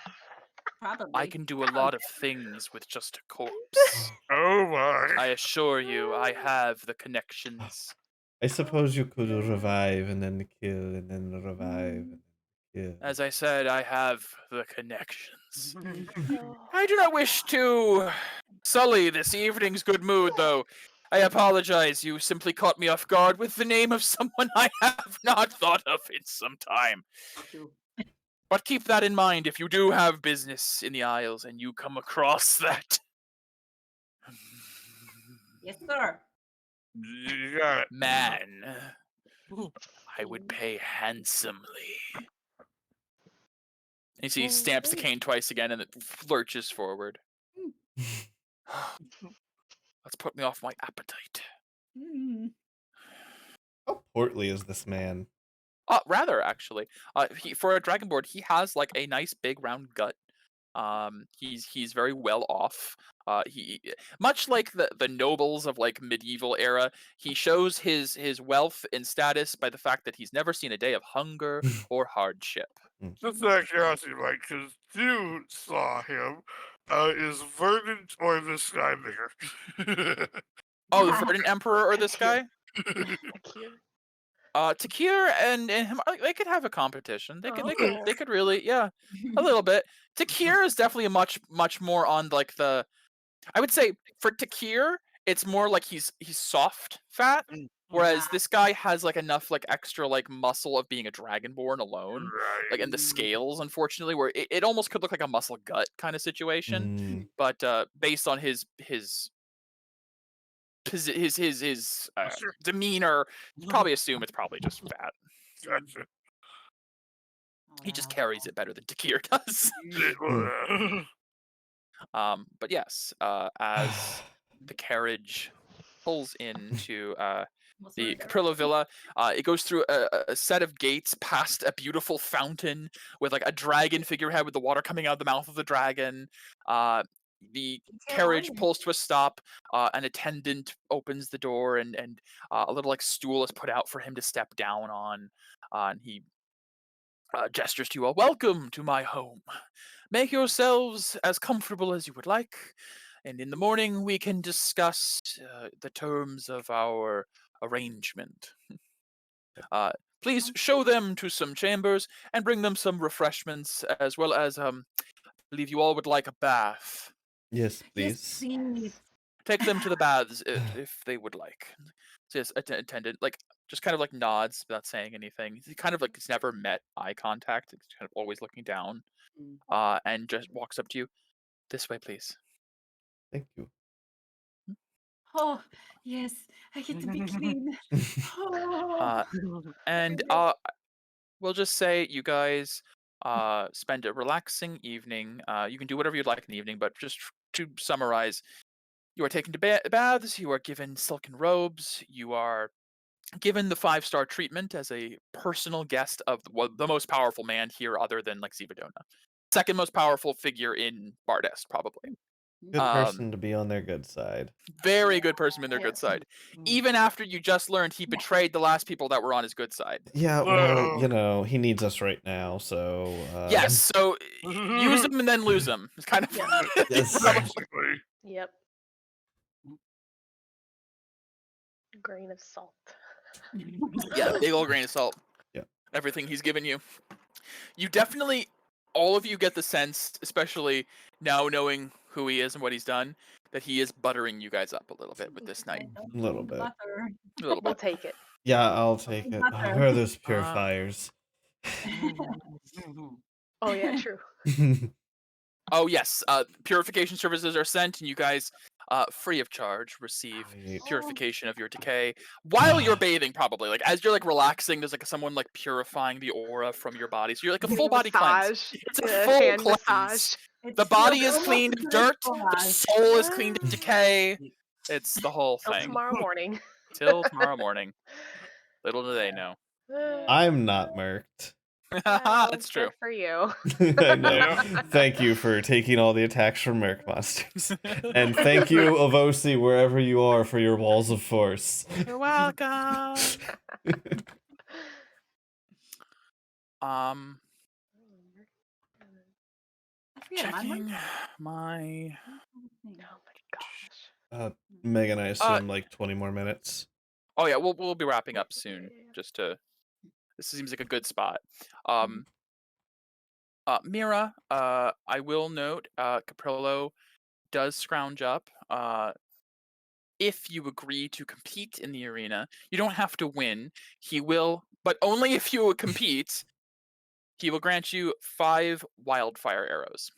Probably. I can do a lot of things with just a corpse. Oh my. I assure you, I have the connections. I suppose you could revive and then kill and then revive and then kill. As I said, I have the connections. Oh, I do not wish to sully this evening's good mood, though. I apologize. You simply caught me off guard with the name of someone I have not thought of in some time. But keep that in mind if you do have business in the Isles and you come across that Yes, sir. You got it. man. I would pay handsomely. You see, he stamps the cane twice again and it lurches forward. Let's put me off my appetite. How portly is this man? Rather, actually. For a dragonborn, he has like a nice big round gut. He's very well off. He much like the nobles of like medieval era, he shows his wealth and status by the fact that he's never seen a day of hunger or hardship. Just out of curiosity, Mike, because you saw him. Is Verdant or the Skymaker? Oh, the Verdant Emperor or this guy? Akir. Takir and him, they could have a competition. They could really, yeah, a little bit. Takir is definitely a much more on like the, I would say for Takir, it's more like he's soft fat, whereas this guy has like enough like extra like muscle of being a dragonborn alone, like in the scales, unfortunately, where it almost could look like a muscle gut kind of situation, but based on his demeanor, you probably assume it's probably just fat. Gotcha. He just carries it better than Takir does. But yes, as the carriage pulls into the Caprillo Villa, it goes through a set of gates past a beautiful fountain with like a dragon figurehead with the water coming out of the mouth of the dragon. The carriage pulls to a stop. An attendant opens the door, and a little like stool is put out for him to step down on. And he gestures to you all. Welcome to my home. Make yourselves as comfortable as you would like, and in the morning we can discuss the terms of our arrangement. Please show them to some chambers and bring them some refreshments, as well as I believe you all would like a bath. Yes, Yes, please. please. Take them to the baths if they would like. So yes, attendant like just kind of like nods without saying anything. He kind of like has never met eye contact. He's kind of always looking down, and just walks up to you. This way, please. Thank you. Oh, yes. I get to be clean. And we'll just say you guys spend a relaxing evening. You can do whatever you'd like in the evening, but just to summarize, you are taken to baths, you are given silken robes, you are given the 5-star treatment as a personal guest of the most powerful man here other than like Zivadona. Second most powerful figure in Bardest, probably. Good person to be on their good side. Very good person on their good side. Even after you just learned he betrayed the last people that were on his good side. Yeah, well, you know, he needs us right now, so... Yes, so use him and then lose him. It's kind of... Yes. Basically. Yep. Grain of salt. Yeah, big old grain of salt. Yeah. Everything he's given you. You definitely, all of you get the sense, especially now knowing who he is and what he's done, that he is buttering you guys up a little bit with this night. A little bit. A little We'll bit. take it. Yeah, I'll take it. Oh, where are those purifiers? Oh yeah, true. Oh yes, purification services are sent, and you guys, free of charge, receive purification of your decay while you're bathing. Probably like as you're like relaxing, there's like someone like purifying the aura from your body. So you're like a full body cleanse. It's a full hand cleanse. massage. The body is cleaned of dirt. The soul is cleaned of decay. It's the whole Till thing. tomorrow morning. Till tomorrow morning. Little do they know. I'm not murked. That's true. Good for you. I know. Thank you for taking all the attacks from Merc Monsters. And thank you, Avosi, wherever you are, for your walls of force. You're welcome. Yeah, mine Checking works. my. Oh my gosh. Megan, I assume like 20 more minutes. Oh yeah, we'll be wrapping up soon. Yeah. Just to. This seems like a good spot. Mhm. Mira, I will note, Caprillo does scrounge up. If you agree to compete in the arena, you don't have to win. He will, but only if you compete. He will grant you 5 wildfire arrows.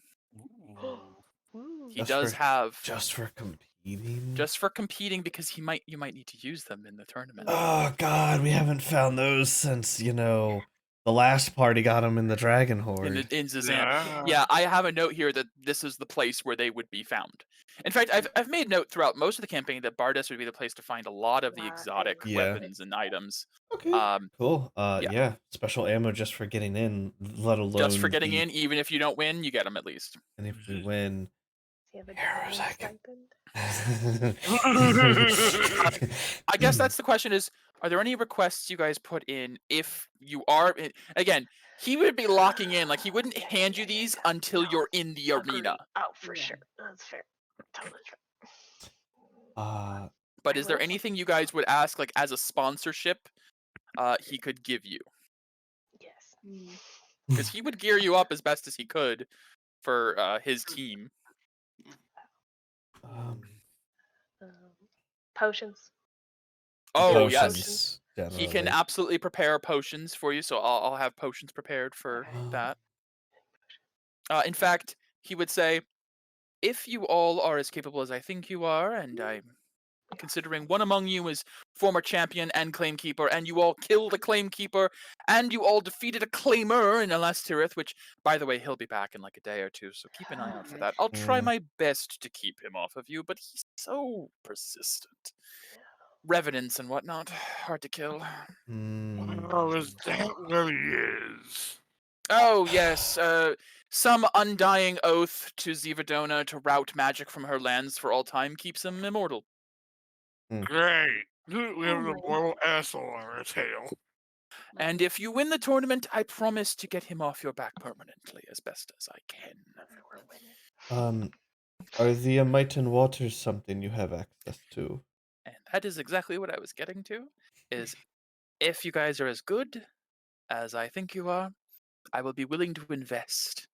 Ooh. He does have just for competing. just for competing because you might need to use them in the tournament. Oh God, we haven't found those since the last party got them in the Dragon Horde. In Zazan. Yeah, I have a note here that this is the place where they would be found. In fact, I've made note throughout most of the campaign that Bardas would be the place to find a lot of the exotic Yeah. weapons and items. Okay. Cool. Yeah. Special ammo just for getting in, let alone just for getting in. Even if you don't win, you get them at least. And if we win, Do you have a arrows dining I can. stipend? I guess that's the question: is are there any requests you guys put in if you are again? He would be locking in, like he wouldn't hand you these until you're in the arena. Oh, for Yeah. sure. That's fair. Totally Uh, But is there anything you guys would ask, like as a sponsorship, he could give you? Yes. Because he would gear you up as best as he could for his team. Potions. Oh Potions, yes, he can generally. absolutely prepare potions for you. So I'll have potions prepared for that. In fact, he would say, if you all are as capable as I think you are, and I'm considering one among you is former champion and claimkeeper, and you all killed a claimkeeper, and you all defeated a claimer in Alastirith, which, by the way, he'll be back in like a day or two, so keep an eye out for that. I'll try my best to keep him off of you, but he's so persistent. Revenants and whatnot, hard to kill. Oh, is that what he is? Oh, yes. Some undying oath to Zivadona to rout magic from her lands for all time keeps him immortal. Great. We have a moral asshole on our tail. And if you win the tournament, I promise to get him off your back permanently as best as I can. Are the Amitan waters something you have access to? And that is exactly what I was getting to, is if you guys are as good as I think you are, I will be willing to invest.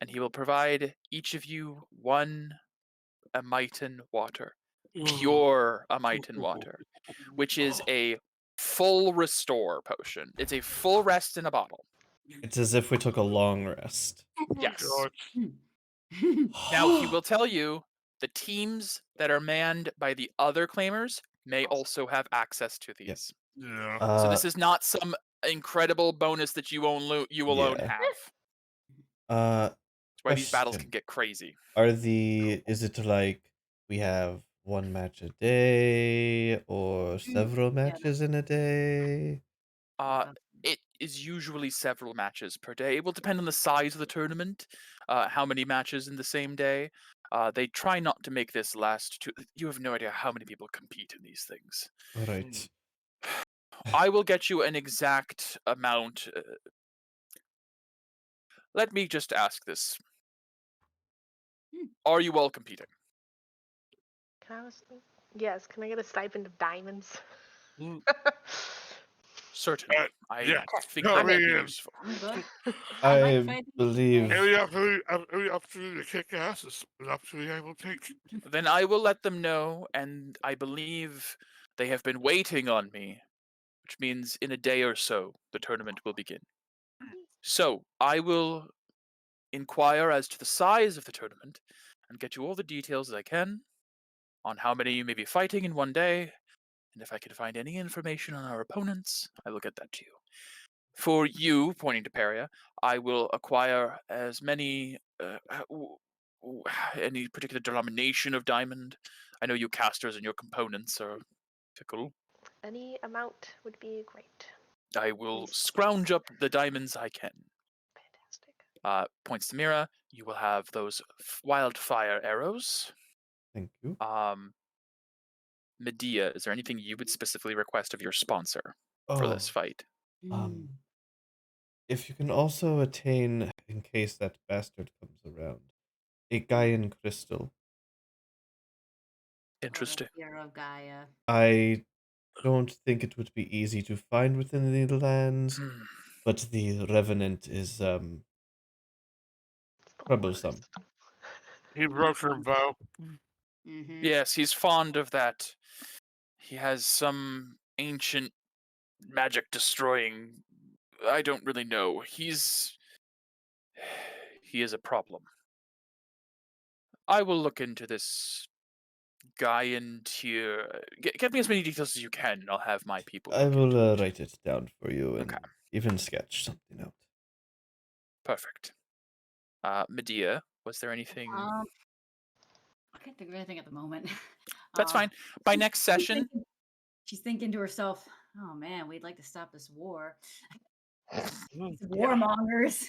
And he will provide each of you 1 Amitan water. Pure Amitan water. Which is a full restore potion. It's a full rest in a bottle. It's as if we took a long rest. Yes. Now, he will tell you the teams that are manned by the other claimers may also have access to these. Yeah. So this is not some incredible bonus that you alone have. That's why these battles can get crazy. Is it like we have 1 match a day or several matches in a day? It is usually several matches per day. It will depend on the size of the tournament, how many matches in the same day. They try not to make this last too. You have no idea how many people compete in these things. Right. I will get you an exact amount. Let me just ask this. Are you all competing? Yes, can I get a stipend of diamonds? Certainly. I think No, that would be yeah. useful. I believe. Every opportunity to kick ass is an opportunity I will take. Then I will let them know, and I believe they have been waiting on me, which means in a day or so, the tournament will begin. So, I will inquire as to the size of the tournament and get you all the details as I can on how many you may be fighting in one day, and if I can find any information on our opponents, I will get that to you. For you, pointing to Peria, I will acquire as many, any particular denomination of diamond. I know you casters and your components are fickle. Any amount would be great. I will scrounge up the diamonds I can. Fantastic. Points to Mira. You will have those wildfire arrows. Thank you. Medea, is there anything you would specifically request of your sponsor for this fight? If you can also attain, in case that bastard comes around. A Gaian crystal. Interesting. Hero of Gaia. I don't think it would be easy to find within the lands, Hmm. but the Revenant is It's the troublesome. worst. He broke her bow. Mm-hmm. Yes, he's fond of that. He has some ancient magic destroying. I don't really know. He is a problem. I will look into this guy and here. Get me as many details as you can, and I'll have my people I look into will it. write it down for you and Okay. even sketch something out. Perfect. Medea, was there anything? I can't think of anything at the moment. That's fine. By next session, She's thinking to herself, "Oh man, we'd like to stop this war. Mm. These warmongers.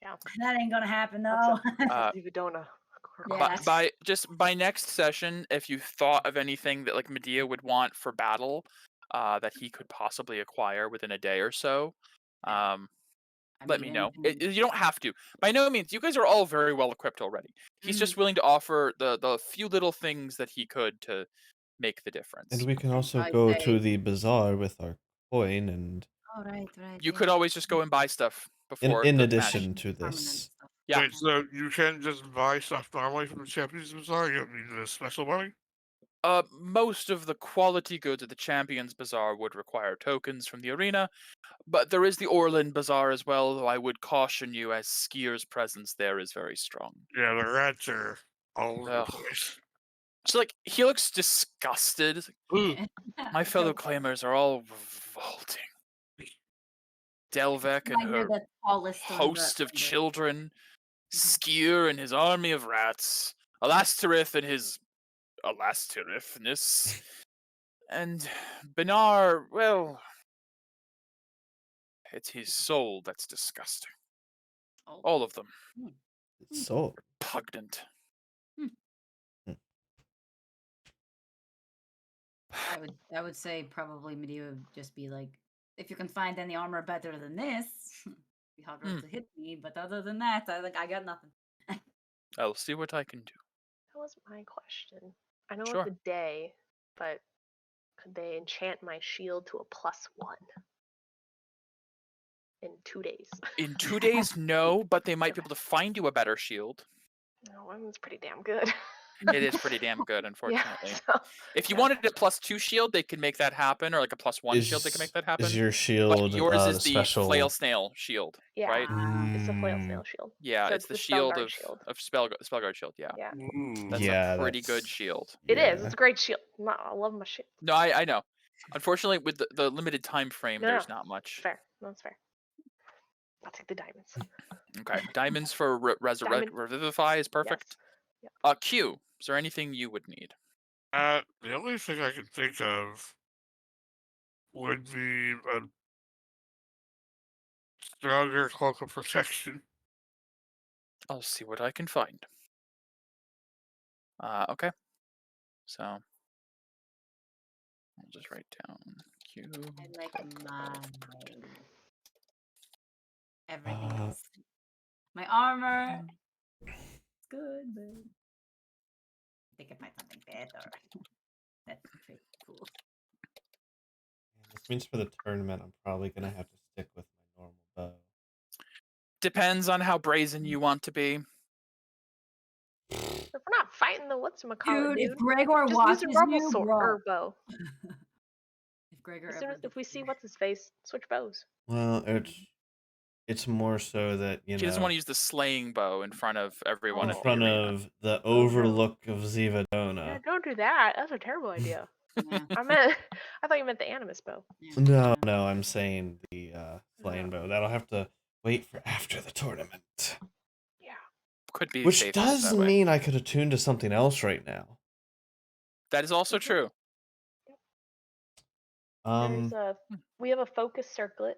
Yeah. That ain't gonna happen Lots though." of Zividona. Yeah. by next session, if you thought of anything that like Medea would want for battle, that he could possibly acquire within a day or so, I let me mean, know. anything. You don't have to. By no means, you guys are all very well equipped already. He's Mhm. just willing to offer the few little things that he could to make the difference. And we can I'd also probably go say- to the bazaar with our coin and Oh, right. You Yeah. could always just go and buy stuff before in the addition match. to Permanent this. stuff. Yeah. Wait, so you can just buy stuff normally from the Champions Bazaar? You don't need the special money? Most of the quality goods at the Champions Bazaar would require tokens from the arena, but there is the Orland Bazaar as well, though I would caution you as Skier's presence there is very strong. Yeah, the rats are all over the Ugh. place. So, like, he looks disgusted. Ooh, My fellow claimers are all revolting. Delvec and You're her the tallest host of the- children, Skier and his army of rats, Alastirith and his Alastirithness, and Benar, well, it's his soul that's disgusting. Oh. All of them. So, Repugnant. I would say probably Medea would just be like, if you can find any armor better than this, be harder to hit me. But other than that, I got nothing. I'll see what I can do. That was my question. I know Sure. it's a day, but could they enchant my shield to a +1 in 2 days? In 2 days, no, but they might be able to find you a better shield. No, one's pretty damn good. It is pretty damn good, unfortunately. Yeah, so, If you yeah. wanted a +2 shield, they can make that happen, or like a +1 shield, they can make that happen. Is your But shield yours is the the special flail snail shield, Yeah, right? it's a flail snail shield. Yeah, So it's the Spellguard shield shield. of Spellguard shield. Yeah, Yeah, ooh. that's Yeah, a pretty good that's- shield. it is. Yeah. It's a great shield. I love my shield. No, I know. Unfortunately, with the limited time frame, No, there's no, not much. Fair. That's fair. I'll take the diamonds. Okay, diamonds for Diamond. revivify is perfect. Yes. Q, is there anything you would need? The only thing I can think of would be a stronger cloak of protection. I'll see what I can find. Okay. So I'll just write down Q. I like cloak my of everything Uh, else. My armor. It's good, but I think I find something better. That's pretty cool. This means for the tournament, I'm probably gonna have to stick with my normal bow. Depends on how brazen you want to be. If we're not fighting the whatchamacallit, Dude, if dude, Gregor just use watches a normal you, sword bro. or bow. If Gregor As soon ever as if we gets see here. what's his face, switch bows. Well, it's more so that He doesn't want to use the slaying bow in front of everyone in at the front arena. of the Oh, no. overlook of Yeah, Zivadona. don't do that. That's a terrible idea. Yeah, I thought you meant the animus bow. No, I'm saying the flame Oh. bow. That'll have to wait for after the tournament. Yeah. Could be Which safest does that way. mean I could attune to something else right now. That is also true. We have a focus circlet.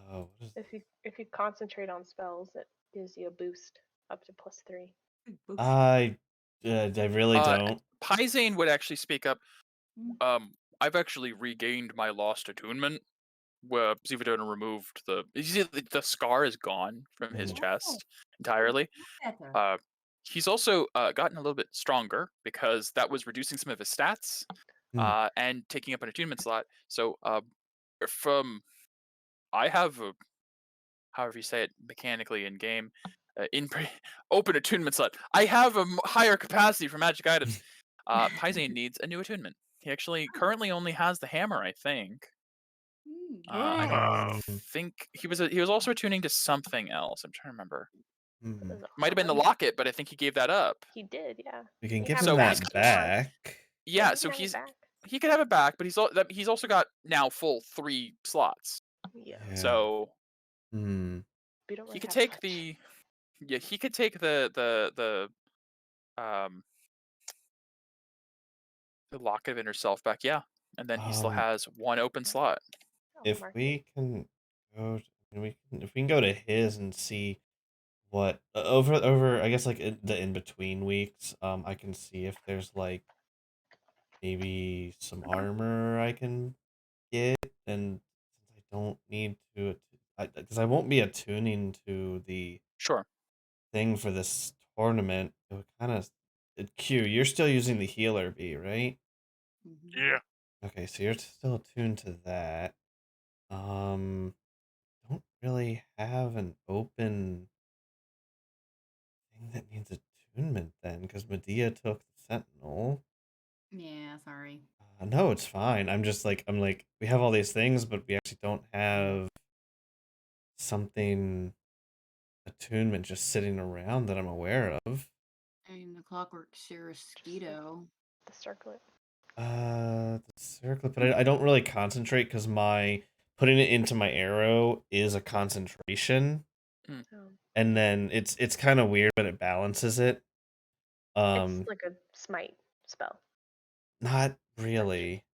What is If you concentrate on spells, it gives you a boost up to +3. I really don't. Pyzane would actually speak up. I've actually regained my lost attunement, Zivadona removed you see the scar is gone from his Mm. chest entirely. Better. He's also gotten a little bit stronger because that was reducing some of his stats and taking up an attunement slot. So I have however you say it mechanically in game, open attunement slot. I have a higher capacity for magic items. Paizane needs a new attunement. He actually currently only has the hammer, I think. I don't think he was also attuning to something else. I'm trying to remember. Was it Might have been the armor? locket, but I think he gave that up. He did, yeah. We can He give had him So it he's that back before. back. Yeah, he so can have it back. he could have it back, but he's also got now full 3 slots. Yeah. So Hmm. We don't he really could have take much. he could take the locket of inner self back, yeah, and then he still has 1 open slot. I'll If mark we it. can go, if we can go to his and see what over I guess like the in between weeks, I can see if there's like maybe some armor I can get, and since I don't need to, because I won't be attuning to the Sure. thing for this tournament. It would kind of Q. You're still using the healer bee, right? Yeah. Okay, so you're still attuned to that. Don't really have an open thing that needs attunement then, because Medea took the Sentinel. Yeah, sorry. No, it's fine. I'm like, we have all these things, but we actually don't have something attunement just sitting around that I'm aware of. I mean, the clockwork mosquito. The circlet. The circlet, but I don't really concentrate because my putting it into my arrow is a concentration, and then it's kind of weird, but it balances it. It's like a smite spell. Not really.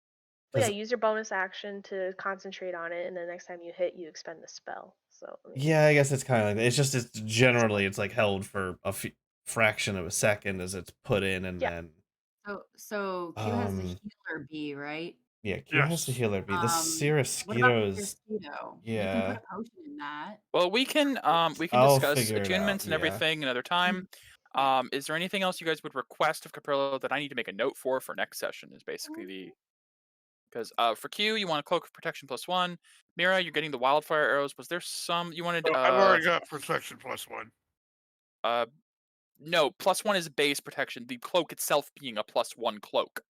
Well, yeah, use your bonus action to concentrate on it, and the next time you hit, you expend the spell. So Yeah, I guess it's kind of like that. It's generally it's like held for a fraction of a second as it's put in, and then So Q has the healer bee, right? yeah, Q has the healer bee. The What about Cirrusquito the is mosquito? You can put yeah. a potion in that. Well, we can I'll discuss figure it out. attunements and Yeah. everything another time. Is there anything else you guys would request of Caprillo that I need to make a note for next session? Is basically because for Q you want a cloak of protection +1. Mira, you're getting the wildfire arrows. Was there some you wanted? I've already got protection +1. No, +1 is base protection. The cloak itself being a +1 cloak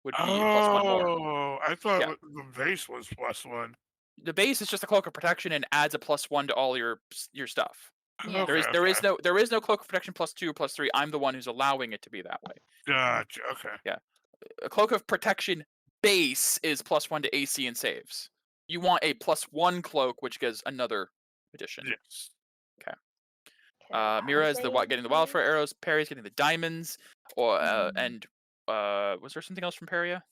would be +1 more. Oh, I thought the base was +1. The base is just a cloak of protection and adds a +1 to all your stuff. Yeah. There is no cloak of protection +2, +3. I'm the one who's allowing it to be that way. Gotcha. Okay. Yeah, a cloak of protection base is +1 to AC and saves. You want a +1 cloak, which gives another addition. Yes. Okay. Mira is getting the wildfire arrows. Perry's getting the diamonds. Or and was there something else from Peria?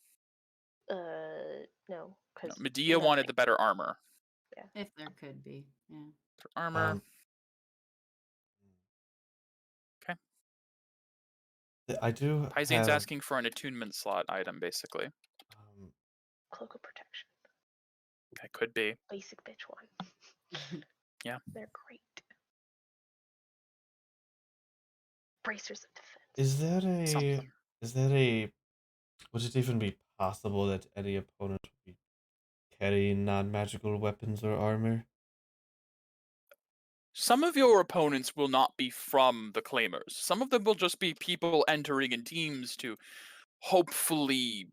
No, because Medea wanted the better armor. Yeah. If there could be, yeah. For armor. Okay. I do. Paizane's asking for an attunement slot item, basically. Cloak of protection. That could be. Basic bitch one. Yeah. They're great. Bracers of defense. Is that a would it even be possible that any opponent would be carrying non-magical weapons or armor? Some of your opponents will not be from the claimers. Some of them will just be people entering in teams to hopefully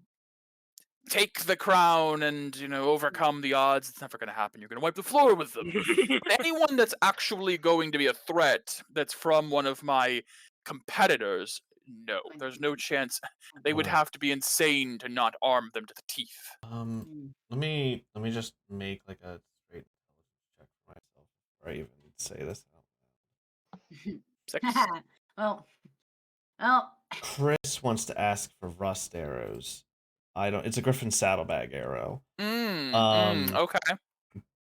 take the crown and, overcome the odds. It's never going to happen. You're going to wipe the floor with them. But anyone that's actually going to be a threat that's from one of my competitors, no. There's no chance. They would have to be insane to not arm them to the teeth. Let me just make like a straight intelligence check for myself before I even say this out loud. 6. Well. Chris wants to ask for rust arrows. It's a Griffin saddlebag arrow. Okay.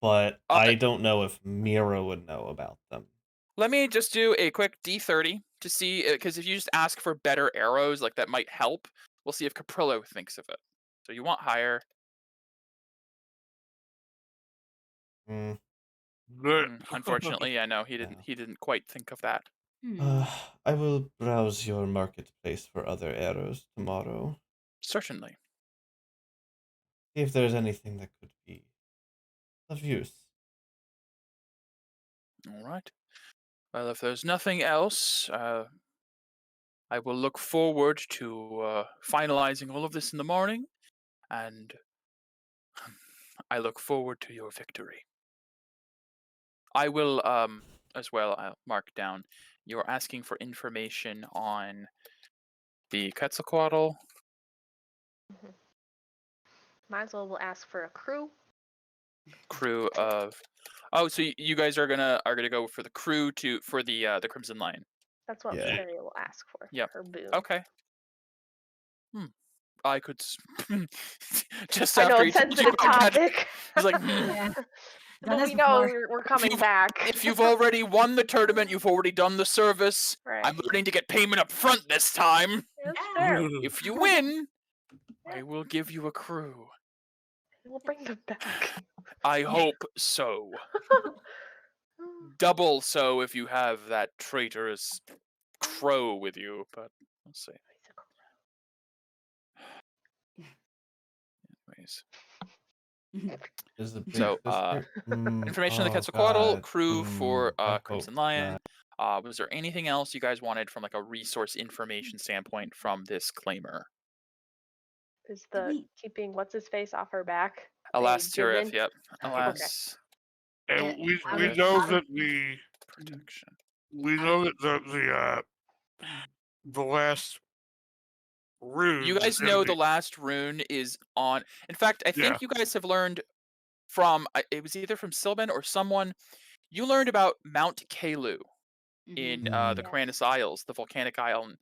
But I don't know if Mira would know about them. Let me just do a quick D30 to see, because if you just ask for better arrows, like that might help. We'll see if Caprillo thinks of it. So you want higher. Mm, But Unfortunately, yeah, no, he Yeah. didn't. He didn't quite think of that. I will browse your marketplace for other arrows tomorrow. Certainly. See if there's anything that could be of use. All right. Well, if there's nothing else, I will look forward to finalizing all of this in the morning, and I look forward to your victory. I will, as well, I'll mark down. You're asking for information on the Quetzalcoatl. Might as well we'll ask for a crew. Crew of. Oh, so you guys are gonna go for the crew for the Crimson Lion. That's what Yeah. Feria will ask for. Yep. Her boon. Okay. I could just I know after it's you told you sensitive about Kedrick, topic. he's like, Yeah. But Done we this know before. we're coming back. if you've already won the tournament, you've already done the service. Right. I'm learning to get payment up front this time. That's Yeah. fair. If you win, I will give you a crew. We'll bring them back. I hope so. Double so if you have that traitorous crow with you, but we'll see. Anyways. Is the big So, sister? Information on the Oh, Quetzalcoatl, God. crew for I hope Crimson Lion. not. Was there anything else you guys wanted from like a resource information standpoint from this claimer? Is the keeping what's his face off her back? Alas, a given? Tirith, yep. Okay. Alas, and we Okay. know that the protection. we know that the last rune. You guys is gonna know be- the last rune is on. In fact, I think Yeah. you guys have learned from it was either from Sylvan or someone. You learned about Mount Kalu in the Mm. Karanis Isles, the volcanic island,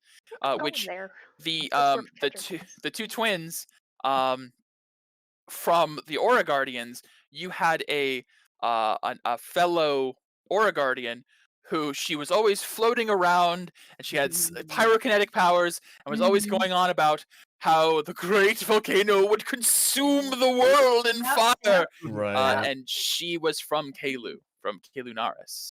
which there. the That's where the Kedrick is. two twins from the Aura Guardians, you had a fellow Aura Guardian who she was always floating around, and she had pyrokinetic powers, and was always going on about how the great volcano would consume the world in fire. Right. And she was from Kalu, from Kalunaris.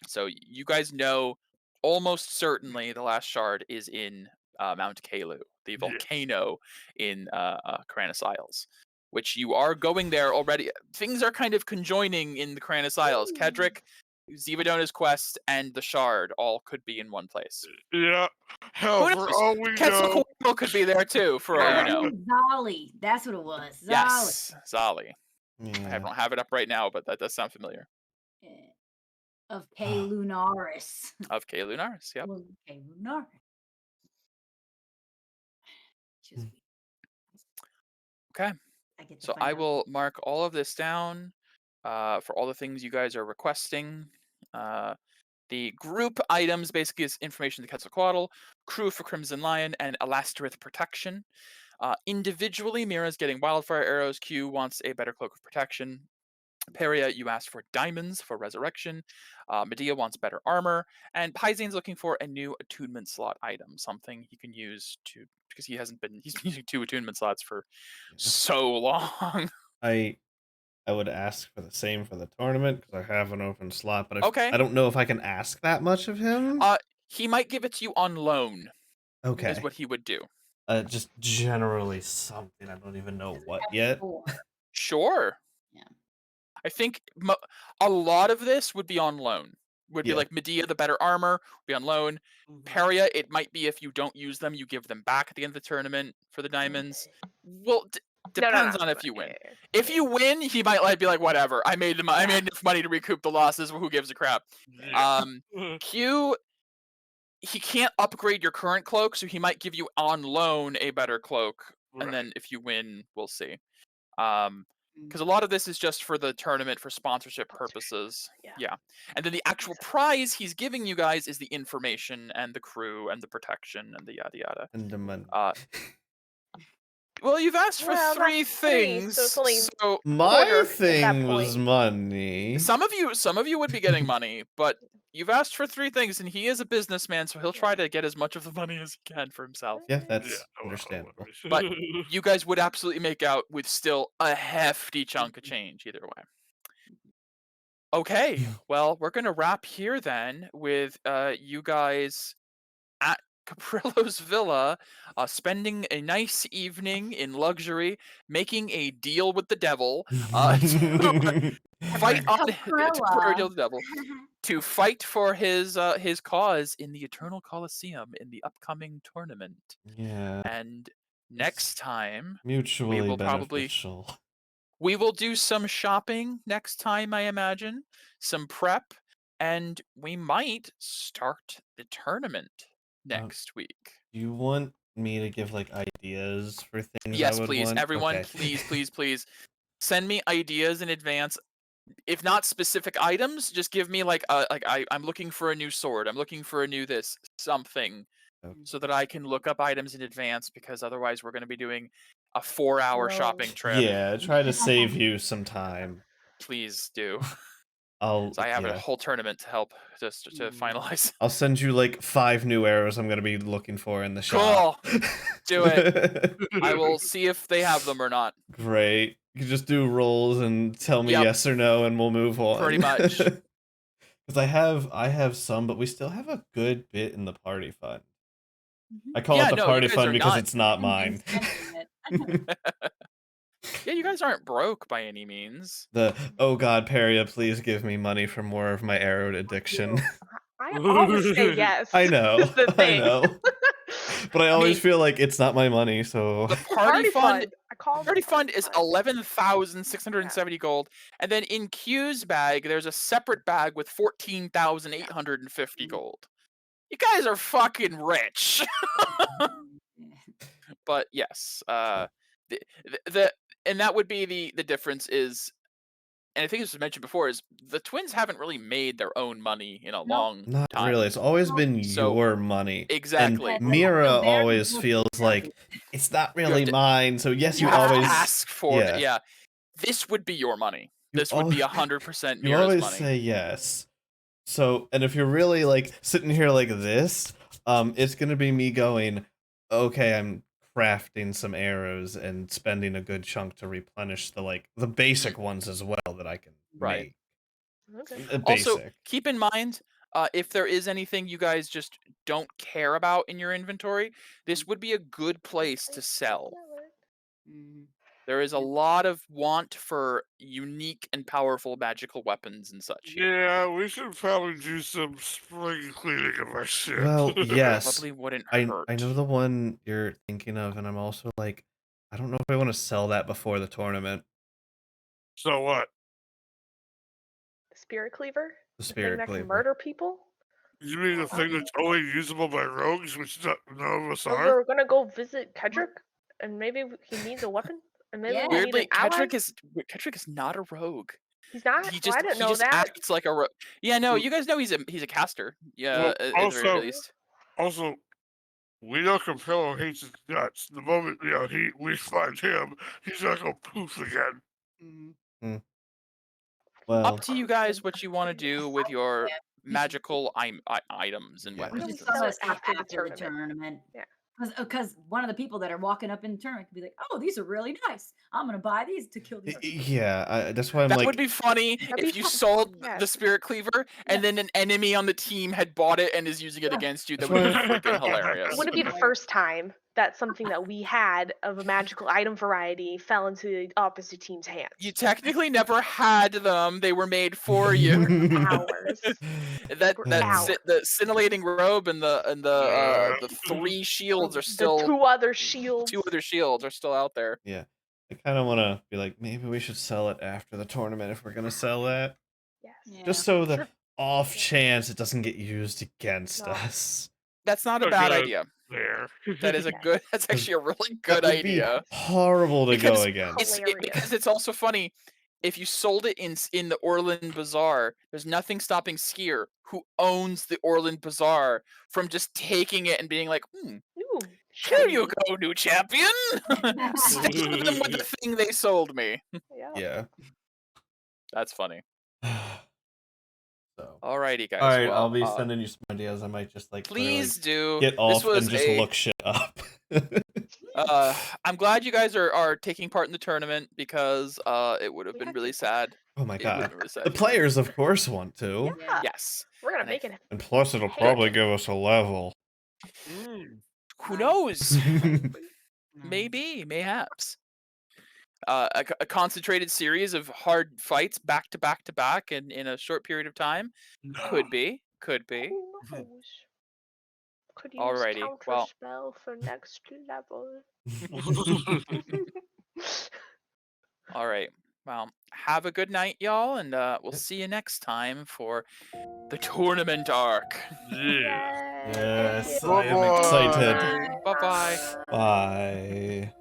So you guys know almost certainly the last shard is in Mount Kalu, the volcano in Karanis Isles, which you are going there already. Things are kind of conjoining in the Karanis Isles. Kedrick, Zivadona's quest, and the shard all could be in one place. Yeah. Hell, Who for knows? all we know. Quetzalcoatl could be there too, for all you know. Zali. That's what it was. Zali. Yes, Zali. Yeah. I don't have it up right now, but that does sound familiar. Of Kalunaris. Of Kalunaris, yep. Kalunaris. Okay. So I will mark all of this down for all the things you guys are requesting. The group items basically is information to Quetzalcoatl, crew for Crimson Lion, and Elastirith protection. Individually, Mira's getting wildfire arrows. Q wants a better cloak of protection. Peria, you asked for diamonds for resurrection. Medea wants better armor, and Paizane's looking for a new attunement slot item, something he can use because he's been using 2 attunement slots for so long. I would ask for the same for the tournament because I have an open slot, but Okay. I don't know if I can ask that much of him. He might give it to you on loan. Okay. Is what he would do. Just generally something. I don't even know what yet. Sure. Yeah. I think a lot of this would be on loan. Would be like Medea, the better armor, would be on loan. Peria, it might be if you don't use them, you give them back at the end of the tournament for the diamonds. Well, depends on if you win. If you win, he might be like, whatever. I made enough money to recoup the losses. Who gives a crap? Yeah. Q, he can't upgrade your current cloak, so he might give you on loan a better cloak, and then if you win, we'll see. Because a lot of this is just for the tournament for sponsorship purposes. Yeah. And then the actual prize he's giving you guys is the information and the crew and the protection and the yada yada. And the money. Well, you've asked for Well, three that's three, things, so it's only so My quarter at that thing was point. money. some of you would be getting money, but you've asked for three things, and he is a businessman, so he'll try to get as much of the money as he can for himself. Yeah, Yeah, that's well, understandable. But you guys would absolutely make out with still a hefty chunk of change either way. Okay, well, we're gonna wrap here then with you guys at Caprillo's villa, spending a nice evening in luxury, making a deal with the devil, to fight on temporary deal with the devil, to fight for his cause in the Eternal Colosseum in the upcoming tournament. Yeah, And next time mutually will probably- beneficial. we will do some shopping next time, I imagine, some prep, and we might start the tournament next week. Do you want me to give like ideas for things I Yes, would please, want? everyone, Okay. please send me ideas in advance. If not specific items, just give me I'm looking for a new sword. I'm looking for a new this something, Okay. so that I can look up items in advance. Because otherwise, we're going to be doing a 4-hour shopping trip. Yeah, try to save you some time. Please do. I'll So I have a yeah. whole tournament to help just to finalize. I'll send you like 5 new arrows I'm gonna be looking for in the shop. Cool. Do it. I will see if they have them or not. Great. You can just do rolls and tell me Yep. yes or no, and we'll move on. Pretty much. Because I have some, but we still have a good bit in the party fund. I call Yeah, it the no, you party guys fund are because not- it's not mine. Yeah, you guys aren't broke by any means. Oh god, Peria, please give me money for more of my arrow addiction. I always say yes. I know, is the I thing. know. But I always mean, feel like it's not my money, so The party fund I call it Party the fund is fund. 11,670 gold, and then in Q's bag there's a separate bag with 14,850 gold. You guys are fucking rich. But yes, the and that would be the difference is, and I think this was mentioned before, is the twins haven't really made their own money in a long not time. really. It's always been So- your money. Exactly. And Mira So they're always supposed feels to like do it's not have really to- mine. So yes, you have to always ask for yeah. it. Yeah, this would be your money. You This would be al- 100% You Mira's always money. say yes. So, and if you're really like sitting here like this, it's gonna be me going, okay, I'm crafting some arrows and spending a good chunk to replenish the basic ones as well that I can Right. make. Okay. Also, Basic. keep in mind, if there is anything you guys just don't care about in your inventory, this would be a good place to sell. There is a lot of want for unique and powerful magical weapons and such here. Yeah, we should probably do some spring cleaning of our ship. Well, yes. Probably wouldn't I hurt. know the one you're thinking of, and I'm also like, I don't know if I want to sell that before the tournament. So what? The spirit cleaver? The The thing spirit that can cleaver. murder people? You mean the thing that's only usable by rogues, which none of us So are? we're gonna go visit Kedrick, and maybe he needs a weapon, and maybe Yeah. we need Weirdly, an ally. Kedrick is not a rogue. He's not. He Well, just I didn't know just that. acts like a rogue. Yeah, no, you guys know he's a caster. Yeah, Well, at the very also- least. Also, we know Capello hates his guts. The moment we find him, he's gonna go poof again. Well, Up to you guys what you want to do with your magical items and Yeah. weapons. We and should such. sell it Say after the tournament. Yeah. Because one of the people that are walking up in the tournament could be like, "Oh, these are really nice. I'm gonna buy these to kill these people." yeah, that's why I'm That like, would be funny That'd if be you fun. sold Yes. the spirit cleaver and then an enemy on the team had bought it and is using it Yeah. against you. That That's would be why- freaking hilarious. It wouldn't be the first time that something that we had of a magical item variety fell into the opposite team's hands. You technically never had them; they were made for you. Ours. The scintillating robe and the 3 shields are still The two other shields. 2 other shields are still out there. yeah, I kind of want to be like, maybe we should sell it after the tournament if we're gonna sell that, Yes. Yeah. just so the Sure. off chance it doesn't get used against No. us. That's not a Okay. bad idea. There. That is a Yeah. good. That's actually a really good That would be idea. horrible to Because go against. Because it's also funny. If you sold it in the Orland Bazaar, there's nothing stopping Skier, who owns the Orland Bazaar, from just taking it and being like, Ooh, Here you shiny. go, new champion. Stab them with the thing they sold me. Yeah. Yeah. That's funny. So. Alrighty, guys. All right, well, I'll be sending you some ideas. I might just like literally please do. get This off was and just look shit up. I'm glad you guys are taking part in the tournament because it would have We been had really to. sad. Oh my It would have god. been really sad. The if you didn't. players, of course, want to. Yeah. Yes. We're gonna And I- make it. And plus, it'll Hey. probably give us a level. Who knows? Mm. Maybe, mayhaps. A concentrated series of hard fights back to back to back and in a short period of time. Could be. Could be. Who knows? Could use Alrighty, counter well. spell for next level. All right. Well, have a good night, y'all, and we'll see you next time for the tournament arc. Yeah. Yes, Thank I am you. excited. Bye-bye. Bye.